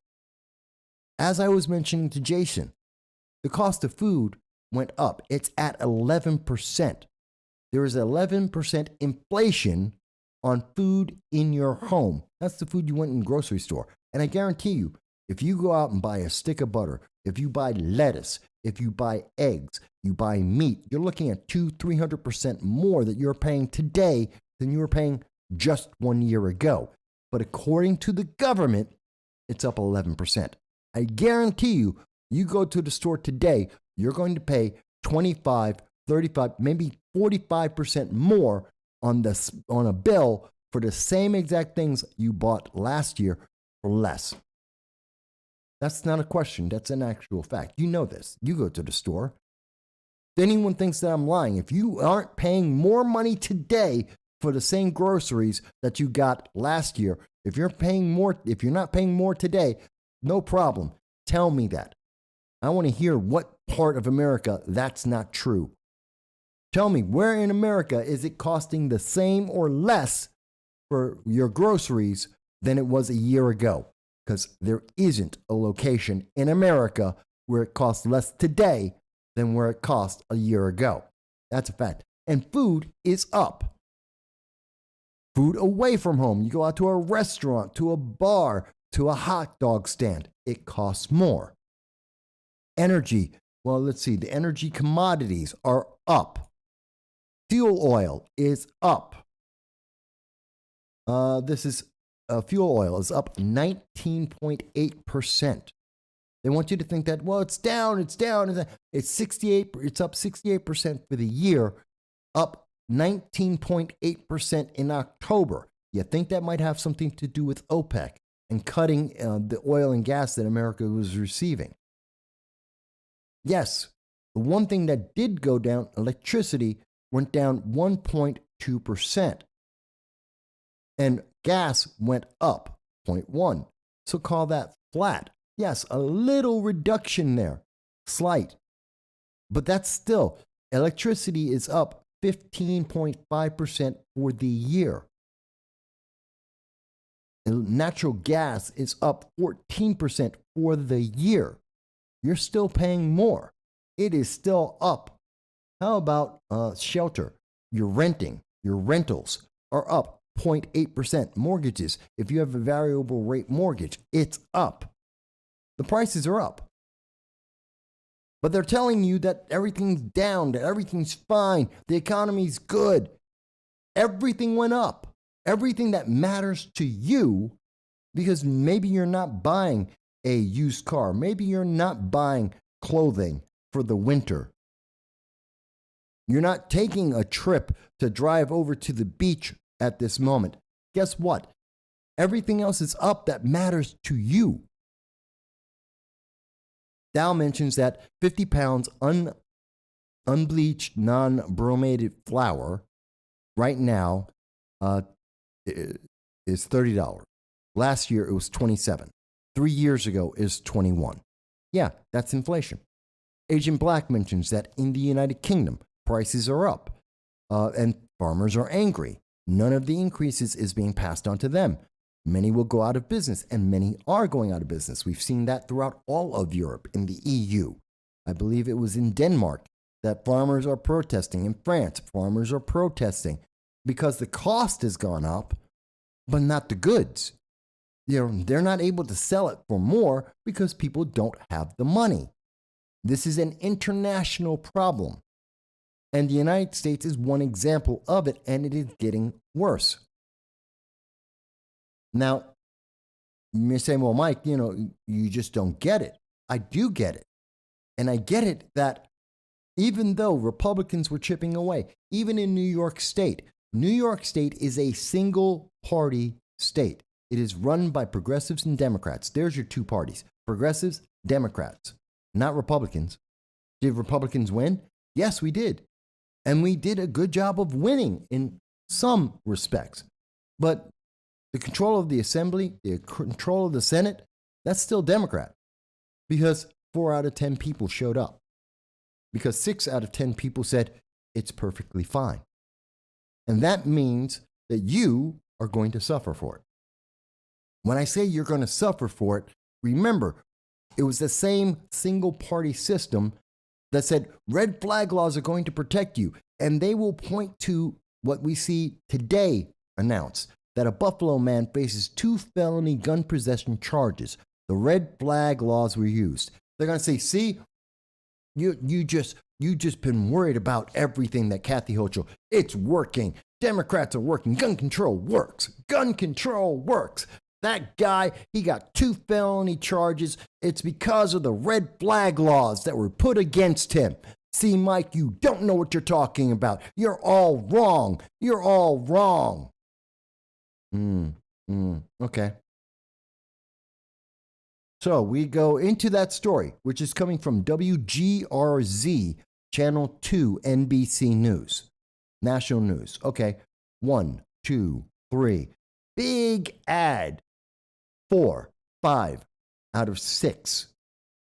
As I was mentioning to Jason, the cost of food went up. It's at 11%. There is 11% inflation on food in your home. That's the food you went in the grocery store. And I guarantee you, if you go out and buy a stick of butter, if you buy lettuce, if you buy eggs, you buy meat, you're looking at 200-300% more that you're paying today than you were paying just 1 year ago. But according to the government, it's up 11%. I guarantee you, you go to the store today, you're going to pay 25, 35, maybe 45% more on a bill for the same exact things you bought last year for less. That's not a question. That's an actual fact. You know this. You go to the store. If anyone thinks that I'm lying, if you aren't paying more money today for the same groceries that you got last year, if you're not paying more today, no problem. Tell me that. I want to hear what part of America that's not true. Tell me, where in America is it costing the same or less for your groceries than it was a year ago? Because there isn't a location in America where it costs less today than where it cost a year ago. That's a fact. And food is up. Food away from home. You go out to a restaurant, to a bar, to a hot dog stand. It costs more. Energy. Well, let's see. The energy commodities are up. Fuel oil is up. Fuel oil is up 19.8%. They want you to think that, well, it's down. It's up 68% for the year, up 19.8% in October. You think that might have something to do with OPEC and cutting the oil and gas that America was receiving? Yes, the one thing that did go down, electricity, went down 1.2%. And gas went up 0.1%. So call that flat. Yes, a little reduction there, slight. But that's still, electricity is up 15.5% for the year. And natural gas is up 14% for the year. You're still paying more. It is still up. How about shelter? You're renting. Your rentals are up 0.8%. Mortgages, if you have a variable rate mortgage, it's up. The prices are up. But they're telling you that everything's down, that everything's fine, the economy's good. Everything went up. Everything that matters to you, because maybe you're not buying a used car. Maybe you're not buying clothing for the winter. You're not taking a trip to drive over to the beach at this moment. Guess what? Everything else is up that matters to you. Dow mentions that 50 pounds unbleached, non-bromated flour right now is $30. Last year it was $27. 3 years ago is $21. Yeah, that's inflation. Agent Black mentions that in the United Kingdom, prices are up and farmers are angry. None of the increases is being passed on to them. Many will go out of business, and many are going out of business. We've seen that throughout all of Europe, in the EU. I believe it was in Denmark that farmers are protesting. In France, farmers are protesting because the cost has gone up, but not the goods. They're not able to sell it for more because people don't have the money. This is an international problem. And the United States is one example of it, and it is getting worse. Now, you may say, well, Mike, you just don't get it. I do get it. And I get it that even though Republicans were chipping away, even in New York State is a single party state. It is run by progressives and Democrats. There's your two parties, progressives, Democrats, not Republicans. Did Republicans win? Yes, we did. And we did a good job of winning in some respects. But the control of the Assembly, the control of the Senate, that's still Democrat. Because 4 out of 10 people showed up. Because 6 out of 10 people said it's perfectly fine. And that means that you are going to suffer for it. When I say you're going to suffer for it, remember, it was the same single party system that said red flag laws are going to protect you. And they will point to what we see today announced that a Buffalo man faces 2 felony gun possession charges. The red flag laws were used. They're going to say, see, you just been worried about everything that Kathy Hochul. It's working. Democrats are working. Gun control works. Gun control works. That guy, he got 2 felony charges. It's because of the red flag laws that were put against him. See, Mike, you don't know what you're talking about. You're all wrong. You're all wrong. Okay. So we go into that story, which is coming from WGRZ, Channel 2, NBC News, national news. Okay. 1, 2, 3. Big ad. 4, 5 out of 6.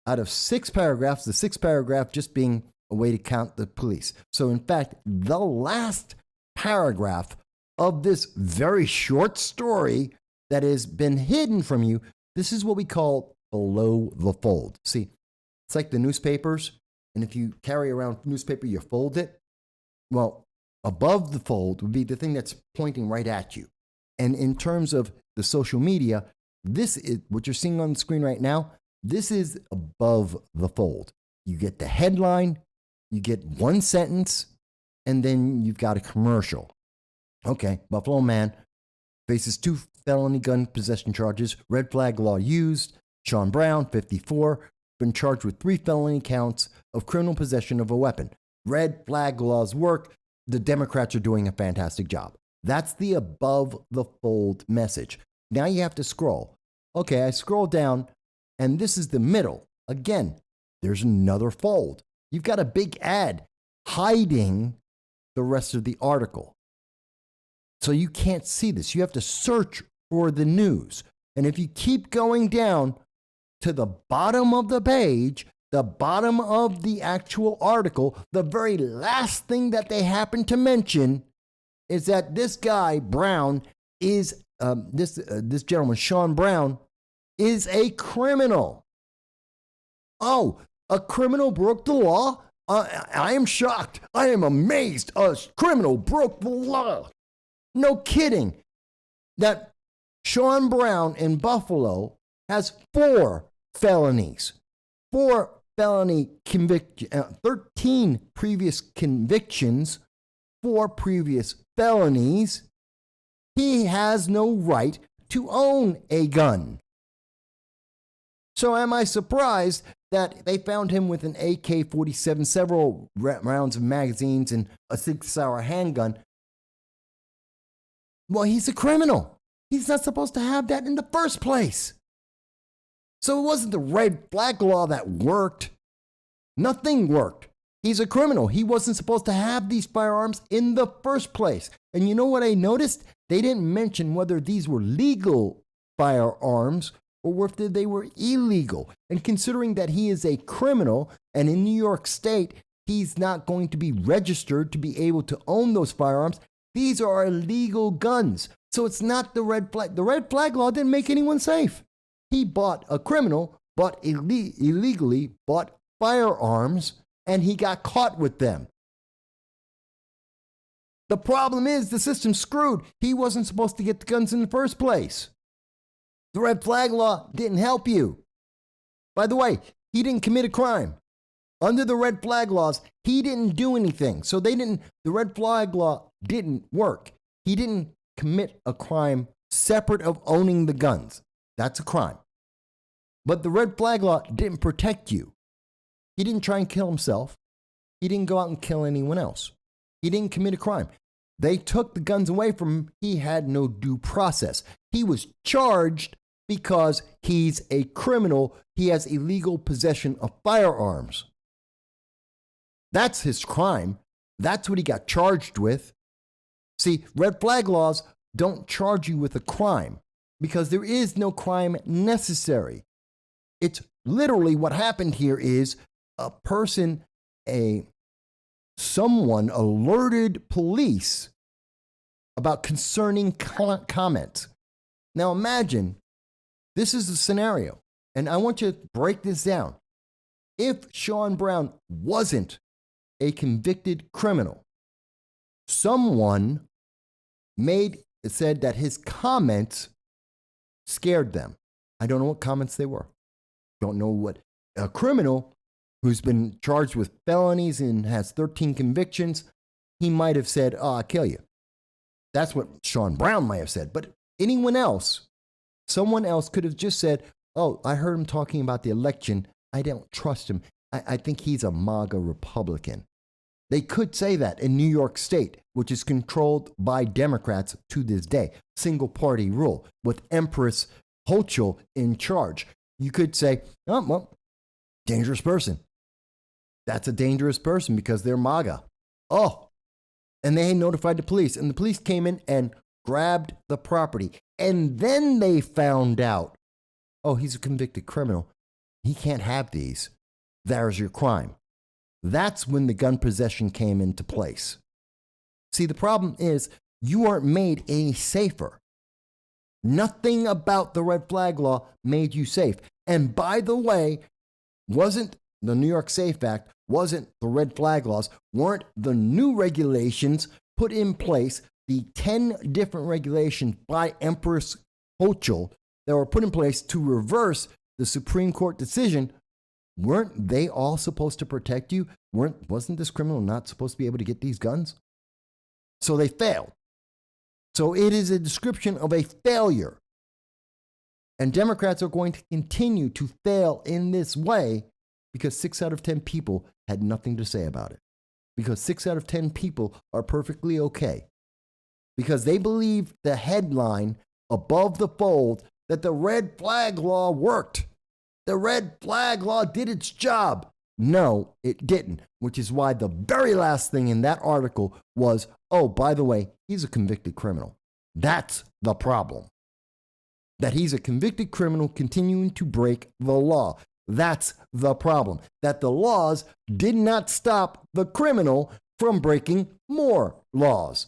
Out of 6 paragraphs, the 6th paragraph just being a way to count the police. So, in fact, the last paragraph of this very short story that has been hidden from you, this is what we call below the fold. See, it's like the newspapers, and if you carry around newspaper, you fold it. Well, above the fold would be the thing that's pointing right at you. And in terms of the social media, this is what you're seeing on the screen right now. This is above the fold. You get the headline, you get one sentence, and then you've got a commercial. Okay, Buffalo man faces 2 felony gun possession charges. Red flag law used. Sean Brown, 54, been charged with 3 felony counts of criminal possession of a weapon. Red flag laws work. The Democrats are doing a fantastic job. That's the above the fold message. Now you have to scroll. Okay, I scroll down, and this is the middle. Again, there's another fold. You've got a big ad hiding the rest of the article. So you can't see this. You have to search for the news. And if you keep going down to the bottom of the page, the bottom of the actual article, the very last thing that they happen to mention is that this guy, Brown, is, this gentleman, Sean Brown, is a criminal. Oh, a criminal broke the law? I am shocked. I am amazed. A criminal broke the law. No kidding. That Sean Brown in Buffalo has 4 felonies. 4 felony convictions, 13 previous convictions, 4 previous felonies. He has no right to own a gun. So am I surprised that they found him with an AK-47, several rounds of magazines, and a 6-hour handgun? Well, he's a criminal. He's not supposed to have that in the first place. So it wasn't the red flag law that worked. Nothing worked. He's a criminal. He wasn't supposed to have these firearms in the first place. And you know what I noticed? They didn't mention whether these were legal firearms or whether they were illegal. And considering that he is a criminal, and in New York State, he's not going to be registered to be able to own those firearms, these are illegal guns. So it's not the red flag. The red flag law didn't make anyone safe. He bought, a criminal bought illegally bought firearms, and he got caught with them. The problem is the system's screwed. He wasn't supposed to get the guns in the first place. The red flag law didn't help you. By the way, he didn't commit a crime. Under the red flag laws, he didn't do anything. So the red flag law didn't work. He didn't commit a crime separate of owning the guns. That's a crime. But the red flag law didn't protect you. He didn't try and kill himself. He didn't go out and kill anyone else. He didn't commit a crime. They took the guns away from him. He had no due process. He was charged because he's a criminal. He has illegal possession of firearms. That's his crime. That's what he got charged with. See, red flag laws don't charge you with a crime because there is no crime necessary. It's literally what happened here is a person, someone alerted police about concerning comments. Now imagine, this is the scenario, and I want you to break this down. If Sean Brown wasn't a convicted criminal, someone made It said that his comments scared them. I don't know what comments they were. Don't know what a criminal who's been charged with felonies and has 13 convictions, he might have said, "Oh, I'll kill you." That's what Sean Brown might have said. But anyone else, someone else could have just said, "Oh, I heard him talking about the election. I don't trust him. I think he's a MAGA Republican." They could say that in New York State, which is controlled by Democrats to this day, single party rule with Empress Hochul in charge. You could say, "Oh, well, dangerous person. That's a dangerous person because they're MAGA." Oh, and they notified the police, and the police came in and grabbed the property. And then they found out, oh, he's a convicted criminal. He can't have these. There's your crime. That's when the gun possession came into place. See, the problem is you aren't made any safer. Nothing about the red flag law made you safe. And by the way, wasn't the New York SAFE Act, wasn't the red flag laws, weren't the new regulations put in place, the 10 different regulations by Empress Hochul that were put in place to reverse the Supreme Court decision, weren't they all supposed to protect you? Wasn't this criminal not supposed to be able to get these guns? So they failed. So it is a description of a failure. And Democrats are going to continue to fail in this way because 6 out of 10 people had nothing to say about it. Because 6 out of 10 people are perfectly okay. Because they believe the headline above the fold that the red flag law worked. The red flag law did its job. No, it didn't, which is why the very last thing in that article was, oh, by the way, he's a convicted criminal. That's the problem. That he's a convicted criminal continuing to break the law. That's the problem. That the laws did not stop the criminal from breaking more laws.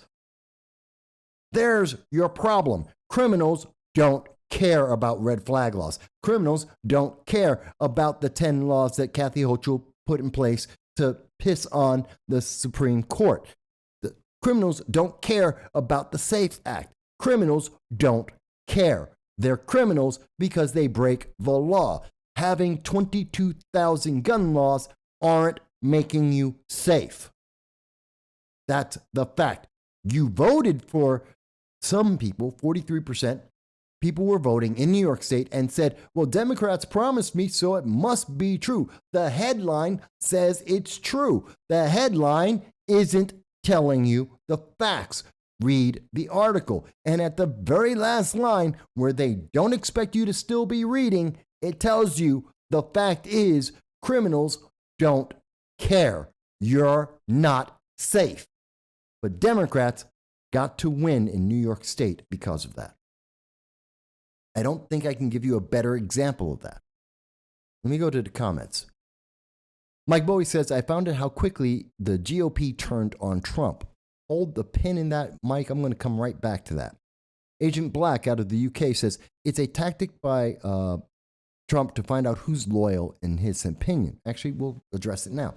There's your problem. Criminals don't care about red flag laws. Criminals don't care about the 10 laws that Kathy Hochul put in place to piss on the Supreme Court. The criminals don't care about the SAFE Act. Criminals don't care. They're criminals because they break the law. Having 22,000 gun laws aren't making you safe. That's the fact. You voted for some people, 43%. People were voting in New York State and said, well, Democrats promised me, so it must be true. The headline says it's true. The headline isn't telling you the facts. Read the article. And at the very last line, where they don't expect you to still be reading, it tells you the fact is criminals don't care. You're not safe. But Democrats got to win in New York State because of that. I don't think I can give you a better example of that. Let me go to the comments. Mike Bowie says, I found out how quickly the GOP turned on Trump. Hold the pin in that, Mike. I'm going to come right back to that. Agent Black out of the UK says, it's a tactic by Trump to find out who's loyal in his opinion. Actually, we'll address it now.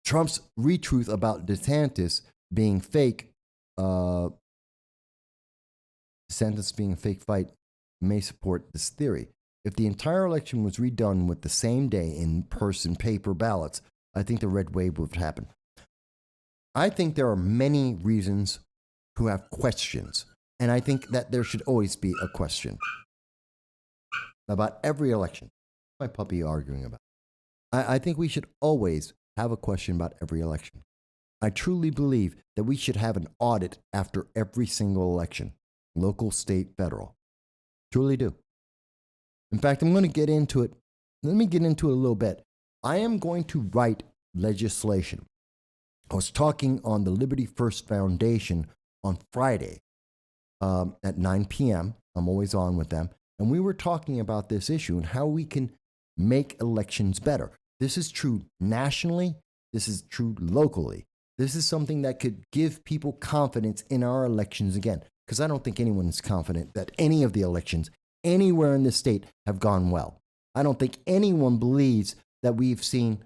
Trump's retruth about DeSantis being fake, DeSantis being a fake fight may support this theory. If the entire election was redone with the same day in-person paper ballots, I think the red wave would happen. I think there are many reasons to have questions, and I think that there should always be a question about every election. My puppy arguing about. I think we should always have a question about every election. I truly believe that we should have an audit after every single election. Local, state, federal. Truly do. In fact, I'm going to get into it. Let me get into it a little bit. I am going to write legislation. I was talking on the Liberty First Foundation on Friday at 9 p.m. I'm always on with them. And we were talking about this issue and how we can make elections better. This is true nationally. This is true locally. This is something that could give people confidence in our elections again. Because I don't think anyone is confident that any of the elections anywhere in the state have gone well. I don't think anyone believes that we've seen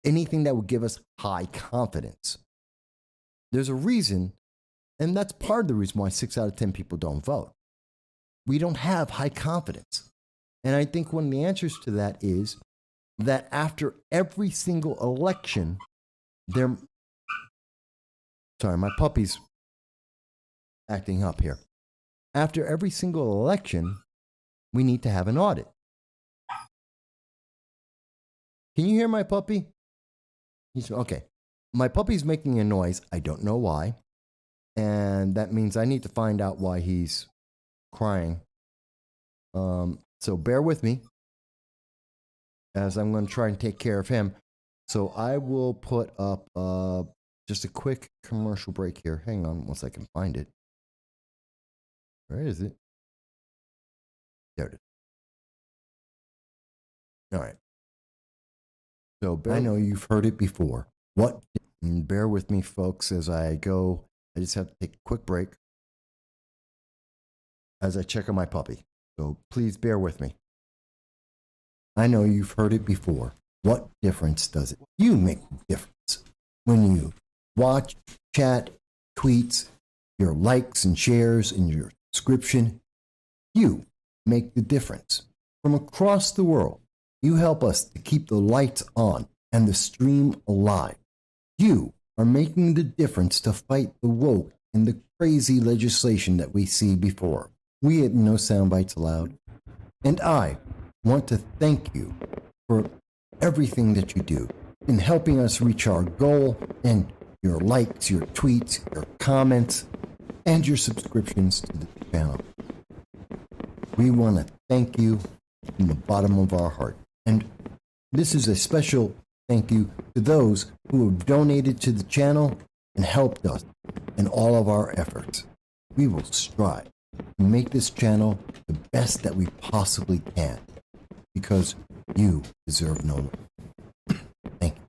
anything that would give us high confidence. There's a reason, and that's part of the reason why 6 out of 10 people don't vote. We don't have high confidence. And I think one of the answers to that is that after every single election, sorry, my puppy's acting up here. After every single election, we need to have an audit. Can you hear my puppy? Okay. My puppy's making a noise. I don't know why. And that means I need to find out why he's crying. So bear with me as I'm going to try and take care of him. So I will put up just a quick commercial break here. Hang on once I can find it. Where is it? There it is. All right. So I know you've heard it before. What? And bear with me, folks, as I go. I just have to take a quick break as I check on my puppy. So please bear with me. I know you've heard it before. What difference does it? You make a difference when you watch, chat, tweets, your likes and shares, and your subscription. You make the difference. From across the world, you help us to keep the lights on and the stream alive. You are making the difference to fight the woke and the crazy legislation that we see before. We at No Soundbites Allowed, and I want to thank you for everything that you do in helping us reach our goal, and your likes, your tweets, your comments, and your subscriptions to the channel. We want to thank you from the bottom of our heart. And this is a special thank you to those who have donated to the channel and helped us in all of our efforts. We will strive to make this channel the best that we possibly can, because you deserve no less. Thank you.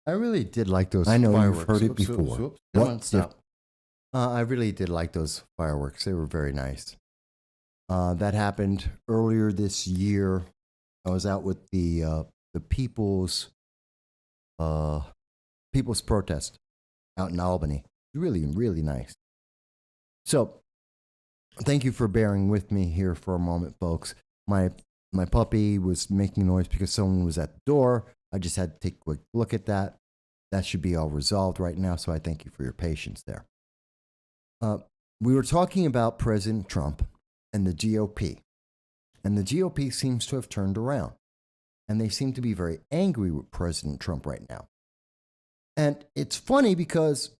I really did like those. I know fireworks. You've heard it before. What? Stop. I really did like those fireworks. They were very nice. That happened earlier this year. I was out with the people's protest out in Albany. Really, really nice. So, thank you for bearing with me here for a moment, folks. My puppy was making noise because someone was at the door. I just had to take a quick look at that. That should be all resolved right now, so I thank you for your patience there. We were talking about President Trump and the GOP. And the GOP seems to have turned around. And they seem to be very angry with President Trump right now. And it's funny because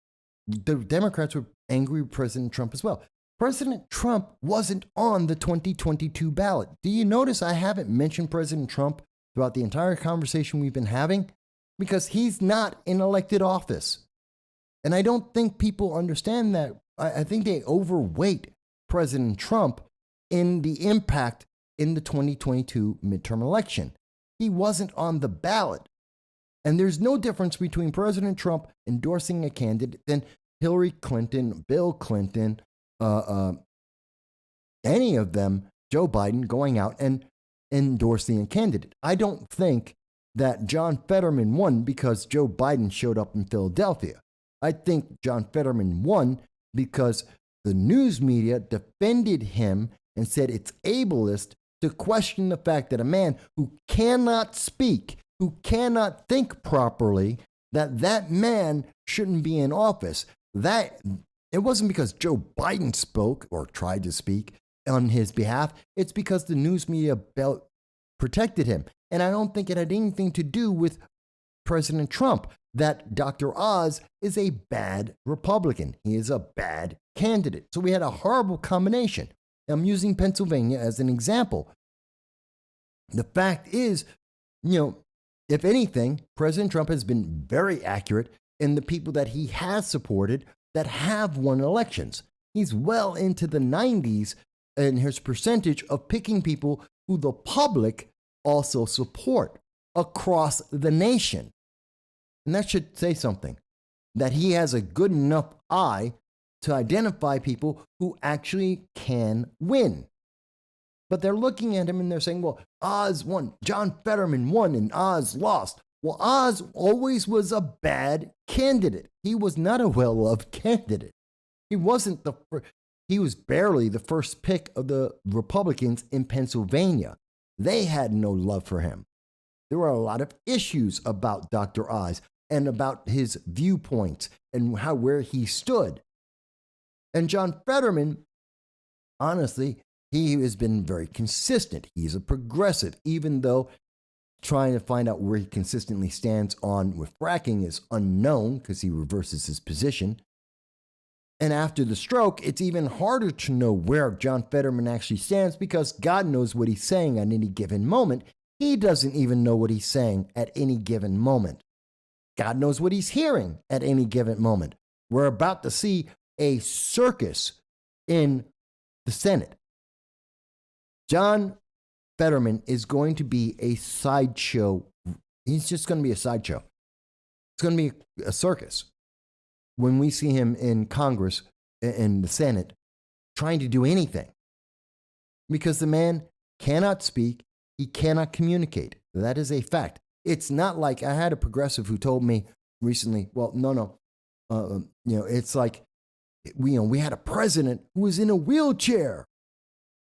the Democrats were angry with President Trump as well. President Trump wasn't on the 2022 ballot. Do you notice I haven't mentioned President Trump throughout the entire conversation we've been having? Because he's not in elected office. And I don't think people understand that. I think they overweight President Trump in the impact in the 2022 midterm election. He wasn't on the ballot. And there's no difference between President Trump endorsing a candidate than Hillary Clinton, Bill Clinton, any of them, Joe Biden, going out and endorsing a candidate. I don't think that John Fetterman won because Joe Biden showed up in Philadelphia. I think John Fetterman won because the news media defended him and said it's ableist to question the fact that a man who cannot speak, who cannot think properly, that man shouldn't be in office. That it wasn't because Joe Biden spoke or tried to speak on his behalf. It's because the news media protected him. And I don't think it had anything to do with President Trump, that Dr. Oz is a bad Republican. He is a bad candidate. So we had a horrible combination. I'm using Pennsylvania as an example. The fact is, if anything, President Trump has been very accurate in the people that he has supported that have won elections. He's well into the 90s in his percentage of picking people who the public also support. across the nation. And that should say something, that he has a good enough eye to identify people who actually can win. But they're looking at him and they're saying, well, Oz won, John Fetterman won, and Oz lost. Well, Oz always was a bad candidate. He was not a well-loved candidate. He wasn't he was barely the first pick of the Republicans in Pennsylvania. They had no love for him. There were a lot of issues about Dr. Oz and about his viewpoints and where he stood. And John Fetterman, honestly, he has been very consistent. He's a progressive, even though trying to find out where he consistently stands on with fracking is unknown because he reverses his position. And after the stroke, it's even harder to know where John Fetterman actually stands because God knows what he's saying at any given moment. He doesn't even know what he's saying at any given moment. God knows what he's hearing at any given moment. We're about to see a circus in the Senate. John Fetterman is going to be a sideshow. He's just going to be a sideshow. It's going to be a circus. When we see him in Congress, in the Senate, trying to do anything. Because the man cannot speak, he cannot communicate. That is a fact. It's not like I had a progressive who told me recently, well, no. It's like, we had a president who was in a wheelchair.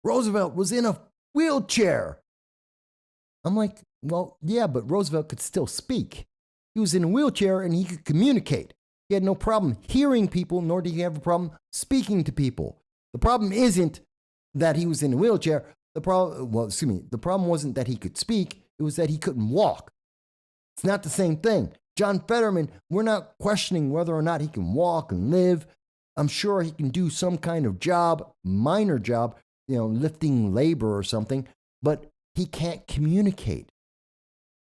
Roosevelt was in a wheelchair. I'm like, well, yeah, but Roosevelt could still speak. He was in a wheelchair and he could communicate. He had no problem hearing people, nor did he have a problem speaking to people. The problem isn't that he was in a wheelchair. The problem wasn't that he could speak. It was that he couldn't walk. It's not the same thing. John Fetterman, we're not questioning whether or not he can walk and live. I'm sure he can do some kind of job, minor job, lifting labor or something, but he can't communicate.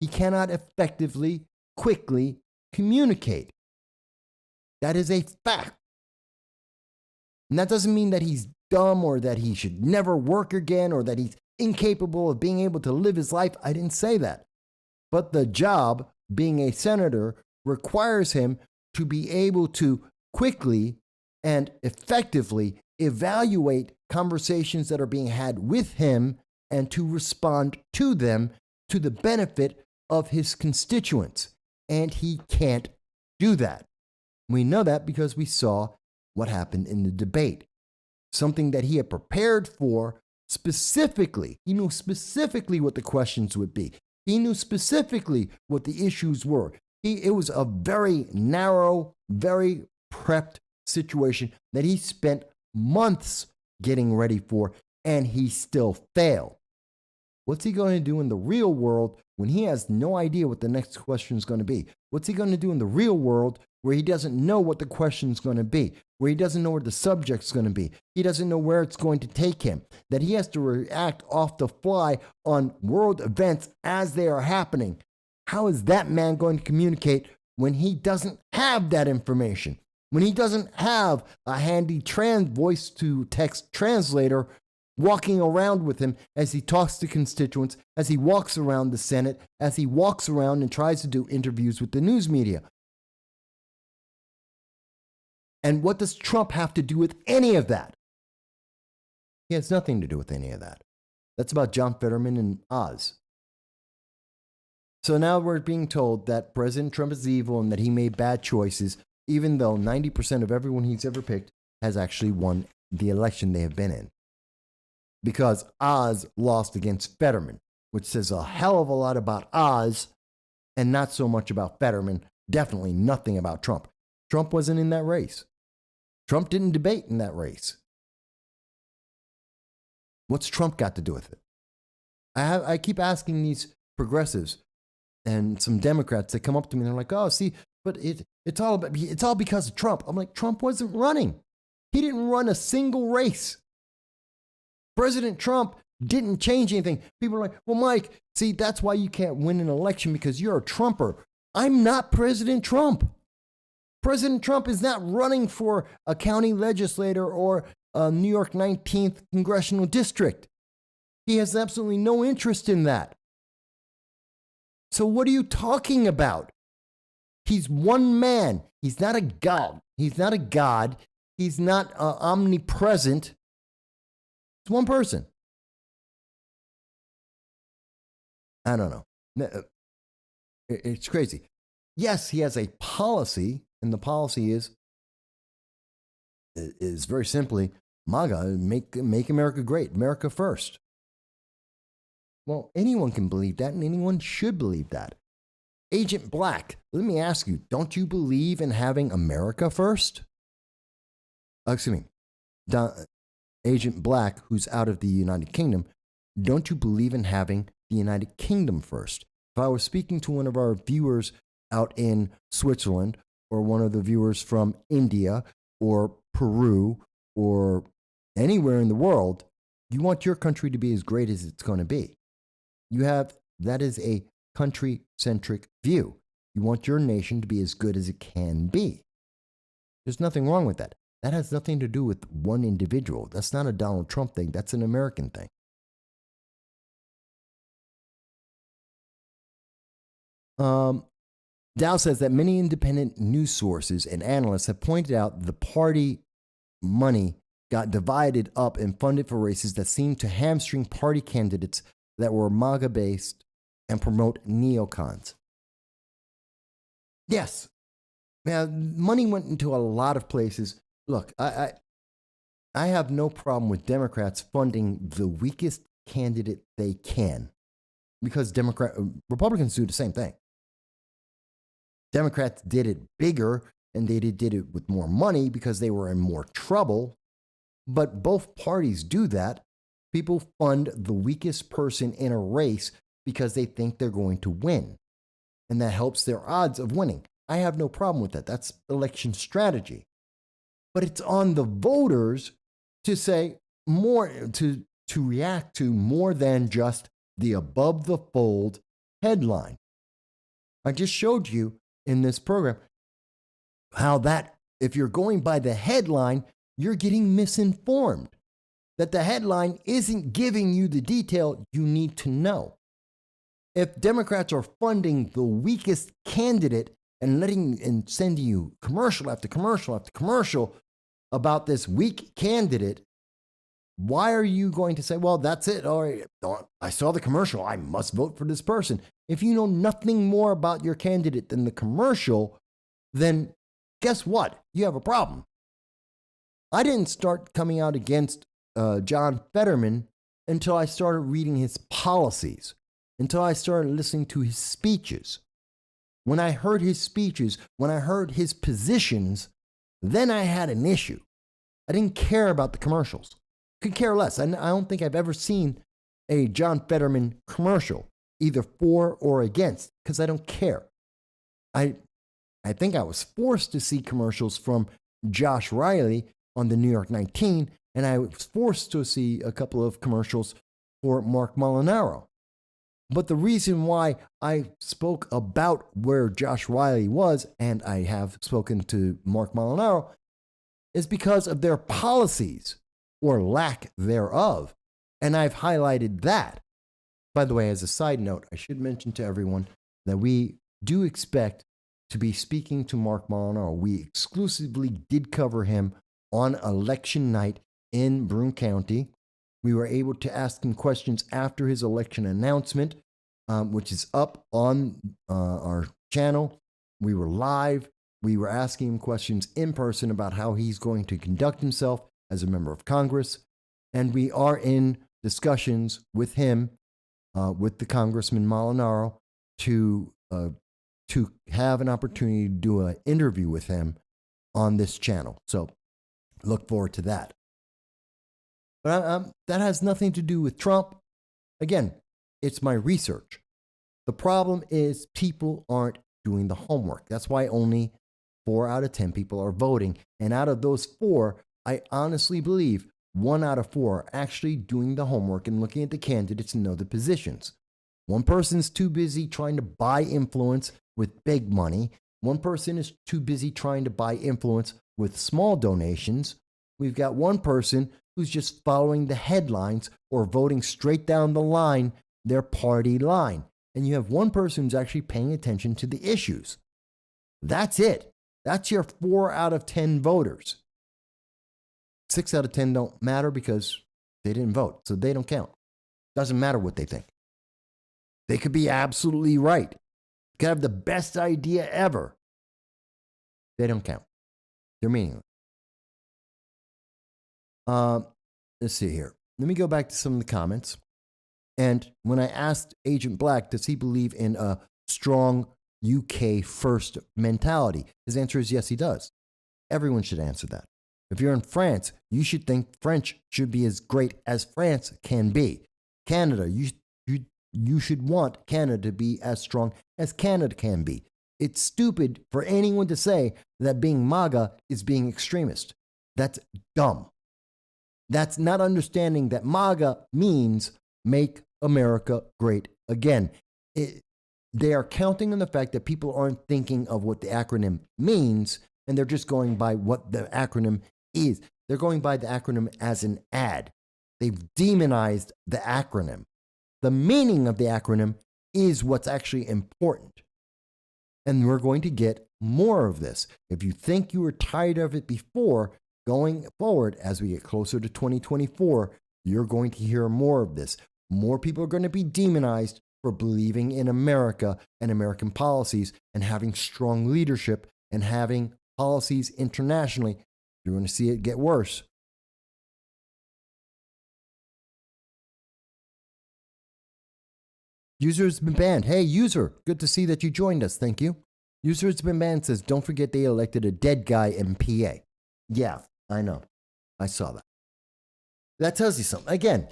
He cannot effectively, quickly communicate. That is a fact. And that doesn't mean that he's dumb or that he should never work again or that he's incapable of being able to live his life. I didn't say that. But the job, being a senator, requires him to be able to quickly and effectively evaluate conversations that are being had with him and to respond to them to the benefit of his constituents. And he can't do that. We know that because we saw what happened in the debate. Something that he had prepared for specifically. He knew specifically what the questions would be. He knew specifically what the issues were. It was a very narrow, very prepped situation that he spent months getting ready for, and he still failed. What's he going to do in the real world when he has no idea what the next question is going to be? What's he going to do in the real world where he doesn't know what the question is going to be, where he doesn't know where the subject's going to be, he doesn't know where it's going to take him, that he has to react off the fly on world events as they are happening? How is that man going to communicate when he doesn't have that information? When he doesn't have a handy voice-to-text translator walking around with him as he talks to constituents, as he walks around the Senate, as he walks around and tries to do interviews with the news media? And what does Trump have to do with any of that? He has nothing to do with any of that. That's about John Fetterman and Oz. So now we're being told that President Trump is evil and that he made bad choices, even though 90% of everyone he's ever picked has actually won the election they have been in. Because Oz lost against Fetterman, which says a hell of a lot about Oz and not so much about Fetterman. Definitely nothing about Trump. Trump wasn't in that race. Trump didn't debate in that race. What's Trump got to do with it? I keep asking these progressives and some Democrats that come up to me and they're like, oh, see, but it's all because of Trump. I'm like, Trump wasn't running. He didn't run a single race. President Trump didn't change anything. People are like, well, Mike, see, that's why you can't win an election because you're a Trumper. I'm not President Trump. President Trump is not running for a county legislator or a New York 19th congressional district. He has absolutely no interest in that. So what are you talking about? He's one man. He's not a god. He's not a god. He's not omnipresent. It's one person. I don't know. It's crazy. Yes, he has a policy, and the policy is very simply MAGA, make America great, America first. Well, anyone can believe that, and anyone should believe that. Agent Black, let me ask you, don't you believe in having America first? Excuse me, Agent Black, who's out of the United Kingdom, don't you believe in having the United Kingdom first? If I was speaking to one of our viewers out in Switzerland, or one of the viewers from India or Peru or anywhere in the world, you want your country to be as great as it's going to be. That is a country-centric view. You want your nation to be as good as it can be. There's nothing wrong with that. That has nothing to do with one individual. That's not a Donald Trump thing. That's an American thing. Dow says that many independent news sources and analysts have pointed out the party money got divided up and funded for races that seemed to hamstring party candidates that were MAGA-based and promote neocons. Yes. Now, money went into a lot of places. Look, I have no problem with Democrats funding the weakest candidate they can, because Republicans do the same thing. Democrats did it bigger, and they did it with more money because they were in more trouble. But both parties do that. People fund the weakest person in a race because they think they're going to win. And that helps their odds of winning. I have no problem with that. That's election strategy. But it's on the voters to say more, to react to more than just the above the fold headline. I just showed you in this program how that, if you're going by the headline, you're getting misinformed. That the headline isn't giving you the detail you need to know. If Democrats are funding the weakest candidate and sending you commercial after commercial after commercial about this weak candidate, why are you going to say, well, that's it? All right, I saw the commercial, I must vote for this person. If you know nothing more about your candidate than the commercial, then guess what? You have a problem. I didn't start coming out against John Fetterman until I started reading his policies, until I started listening to his speeches. When I heard his speeches, when I heard his positions, then I had an issue. I didn't care about the commercials. Could care less. I don't think I've ever seen a John Fetterman commercial, either for or against, because I don't care. I think I was forced to see commercials from Josh Riley on the New York 19, and I was forced to see a couple of commercials for Mark Molinaro. But the reason why I spoke about where Josh Riley was, and I have spoken to Mark Molinaro, is because of their policies, or lack thereof. And I've highlighted that. By the way, as a side note, I should mention to everyone that we do expect to be speaking to Mark Molinaro. We exclusively did cover him on election night in Broome County. We were able to ask him questions after his election announcement, which is up on our channel. We were live. We were asking him questions in person about how he's going to conduct himself as a member of Congress. And we are in discussions with him, with the Congressman Molinaro, to have an opportunity to do an interview with him on this channel. So look forward to that. But that has nothing to do with Trump. Again, it's my research. The problem is people aren't doing the homework. That's why only 4 out of 10 people are voting. And out of those 4, I honestly believe 1 out of 4 are actually doing the homework and looking at the candidates and know the positions. One person's too busy trying to buy influence with big money. One person is too busy trying to buy influence with small donations. We've got one person who's just following the headlines or voting straight down the line, their party line. and you have one person who's actually paying attention to the issues. That's it. That's your 4 out of 10 voters. 6 out of 10 don't matter because they didn't vote, so they don't count. Doesn't matter what they think. They could be absolutely right. Could have the best idea ever. They don't count. They're meaningless. Let's see here. Let me go back to some of the comments. And when I asked Agent Black, does he believe in a strong UK first mentality? His answer is yes, he does. Everyone should answer that. If you're in France, you should think French should be as great as France can be. Canada, you should want Canada to be as strong as Canada can be. It's stupid for anyone to say that being MAGA is being extremist. That's dumb. That's not understanding that MAGA means make America great again. They are counting on the fact that people aren't thinking of what the acronym means, and they're just going by what the acronym is. They're going by the acronym as an ad. They've demonized the acronym. The meaning of the acronym is what's actually important. And we're going to get more of this. If you think you were tired of it before, going forward, as we get closer to 2024, you're going to hear more of this. More people are going to be demonized for believing in America and American policies and having strong leadership and having policies internationally. You're going to see it get worse. User has been banned. Hey, user, good to see that you joined us. Thank you. User has been banned says, don't forget they elected a dead guy in PA. Yeah, I know. I saw that. That tells you something. Again,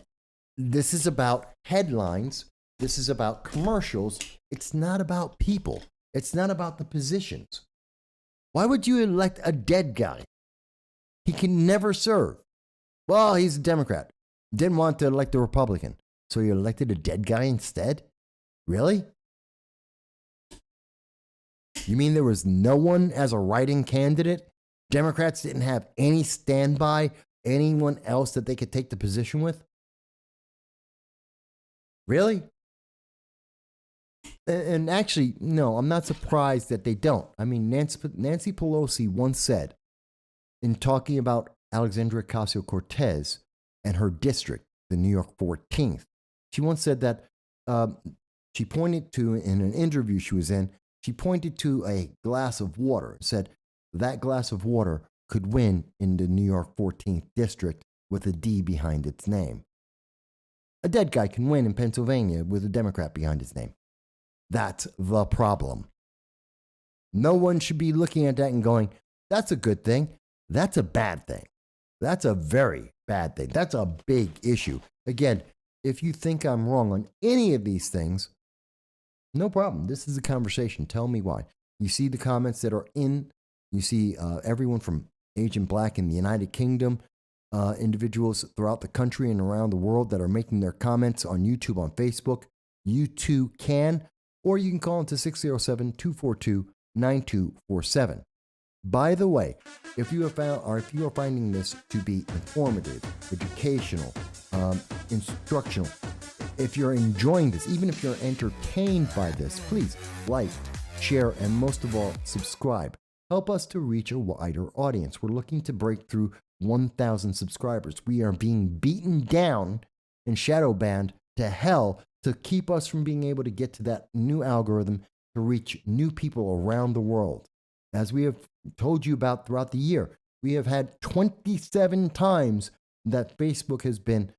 this is about headlines. This is about commercials. It's not about people. It's not about the positions. Why would you elect a dead guy? He can never serve. Well, he's a Democrat. Didn't want to elect a Republican. So you elected a dead guy instead? Really? You mean there was no one as a write-in candidate? Democrats didn't have any standby, anyone else that they could take the position with? Really? And actually, no, I'm not surprised that they don't. I mean, Nancy Pelosi once said, in talking about Alexandria Ocasio-Cortez and her district, the New York 14th, she once said that she pointed to, in an interview she was in, she pointed to a glass of water and said that glass of water could win in the New York 14th district with a D behind its name. A dead guy can win in Pennsylvania with a Democrat behind his name. That's the problem. No one should be looking at that and going, that's a good thing. That's a bad thing. That's a very bad thing. That's a big issue. Again, if you think I'm wrong on any of these things, no problem. This is a conversation. Tell me why. You see the comments that are in. You see everyone from Agent Black in the United Kingdom, individuals throughout the country and around the world that are making their comments on YouTube, on Facebook. You too can, or you can call into 607-242-9247. By the way, if you are finding this to be informative, educational, instructional, if you're enjoying this, even if you're entertained by this, please like, share, and most of all, subscribe. Help us to reach a wider audience. We're looking to break through 1,000 subscribers. We are being beaten down and shadow banned to hell to keep us from being able to get to that new algorithm to reach new people around the world. As we have told you about throughout the year, we have had 27 times that Facebook has been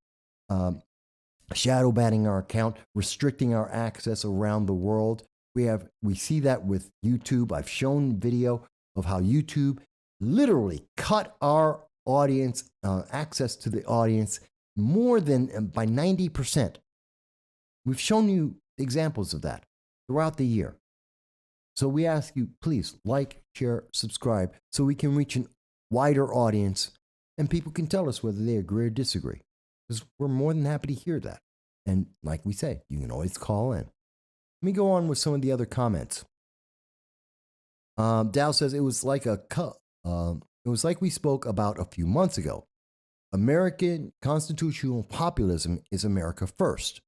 shadow banning our account, restricting our access around the world. We see that with YouTube. I've shown video of how YouTube literally cut our audience, access to the audience more than by 90%. We've shown you examples of that throughout the year. So we ask you, please like, share, subscribe so we can reach a wider audience and people can tell us whether they agree or disagree. Because we're more than happy to hear that. And like we say, you can always call in. Let me go on with some of the other comments. Dow says it was like we spoke about a few months ago. American constitutional populism is America first.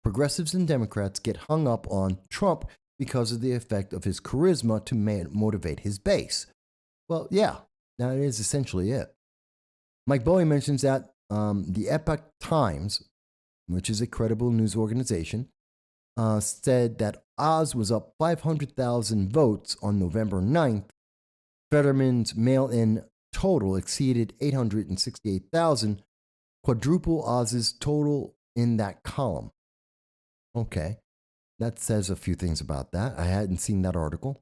progressives and Democrats get hung up on Trump because of the effect of his charisma to motivate his base. Well, yeah, that is essentially it. Mike Bowie mentions that the Epoch Times, which is a credible news organization, said that Oz was up 500,000 votes on November 9th. Fetterman's mail-in total exceeded 868,000, quadruple Oz's total in that column. Okay, that says a few things about that. I hadn't seen that article.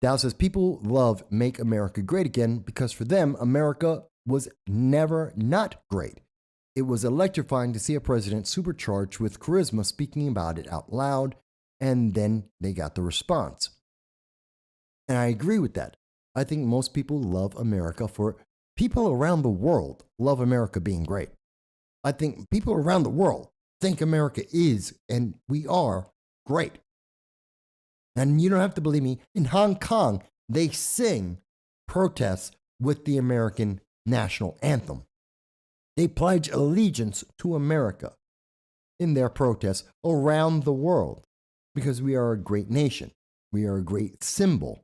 Dow says people love Make America Great Again because for them, America was never not great. It was electrifying to see a president supercharged with charisma speaking about it out loud, and then they got the response. And I agree with that. I think most people love America for people around the world love America being great. I think people around the world think America is, and we are, great. And you don't have to believe me. In Hong Kong, they sing protests with the American national anthem. They pledge allegiance to America in their protests around the world because we are a great nation. We are a great symbol.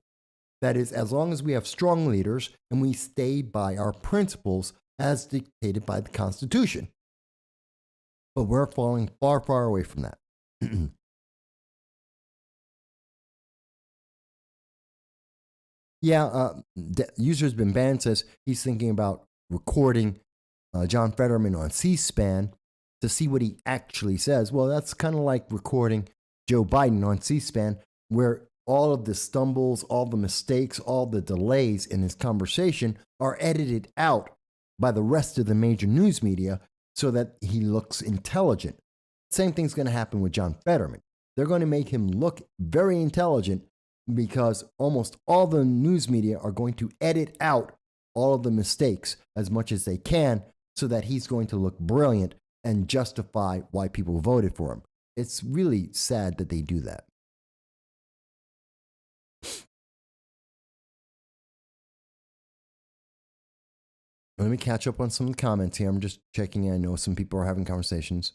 That is, as long as we have strong leaders and we stay by our principles as dictated by the Constitution. But we're falling far, far away from that. User's been banned, says he's thinking about recording John Fetterman on C-SPAN to see what he actually says. Well, that's kind of like recording Joe Biden on C-SPAN, where all of the stumbles, all the mistakes, all the delays in his conversation are edited out by the rest of the major news media so that he looks intelligent. Same thing's going to happen with John Fetterman. They're going to make him look very intelligent because almost all the news media are going to edit out all of the mistakes as much as they can so that he's going to look brilliant and justify why people voted for him. It's really sad that they do that. Let me catch up on some of the comments here. I'm just checking in. I know some people are having conversations.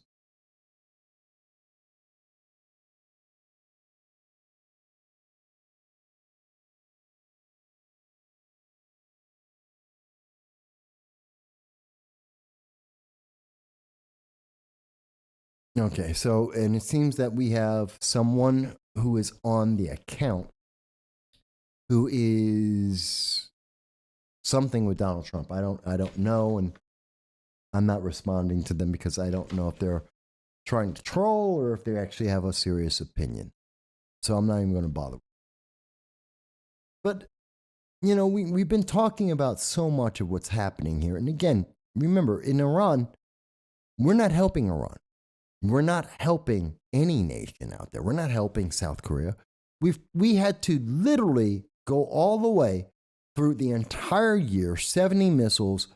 Okay, so, and it seems that we have someone who is on the account who is something with Donald Trump. I don't know, and I'm not responding to them because I don't know if they're trying to troll or if they actually have a serious opinion. So I'm not even going to bother. But, you know, we've been talking about so much of what's happening here. And again, remember, in Iran, we're not helping Iran. We're not helping any nation out there. We're not helping South Korea. We had to literally go all the way through the entire year, 70 missiles,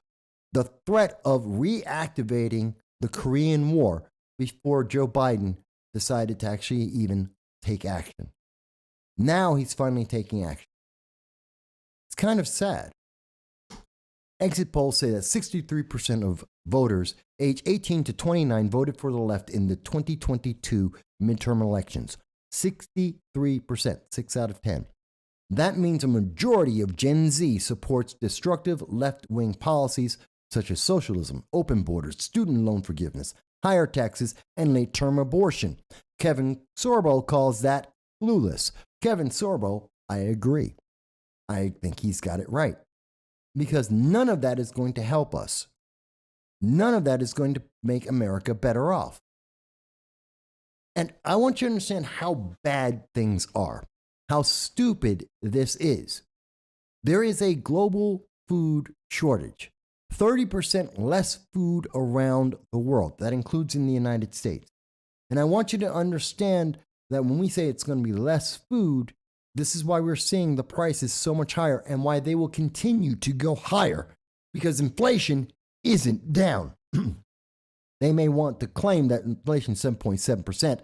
the threat of reactivating the Korean War before Joe Biden decided to actually even take action. Now he's finally taking action. It's kind of sad. Exit polls say that 63% of voters age 18 to 29 voted for the left in the 2022 midterm elections. 63%, 6 out of 10. That means a majority of Gen Z supports destructive left-wing policies such as socialism, open borders, student loan forgiveness, higher taxes, and late-term abortion. Kevin Sorbo calls that clueless. Kevin Sorbo, I agree. I think he's got it right. Because none of that is going to help us. None of that is going to make America better off. And I want you to understand how bad things are, how stupid this is. There is a global food shortage, 30% less food around the world. That includes in the United States. And I want you to understand that when we say it's going to be less food, this is why we're seeing the prices so much higher and why they will continue to go higher, because inflation isn't down. They may want to claim that inflation is 7.7%.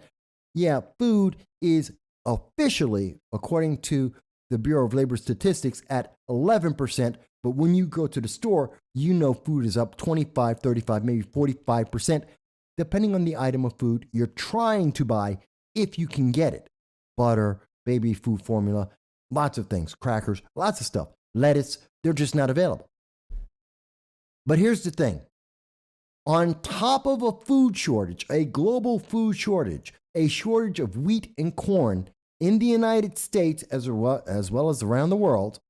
Yeah, food is officially, according to the Bureau of Labor Statistics, at 11%. But when you go to the store, you know food is up 25, 35, maybe 45%. depending on the item of food you're trying to buy, if you can get it. Butter, baby food formula, lots of things, crackers, lots of stuff, lettuce, they're just not available. But here's the thing. On top of a food shortage, a global food shortage, a shortage of wheat and corn in the United States as well as around the world,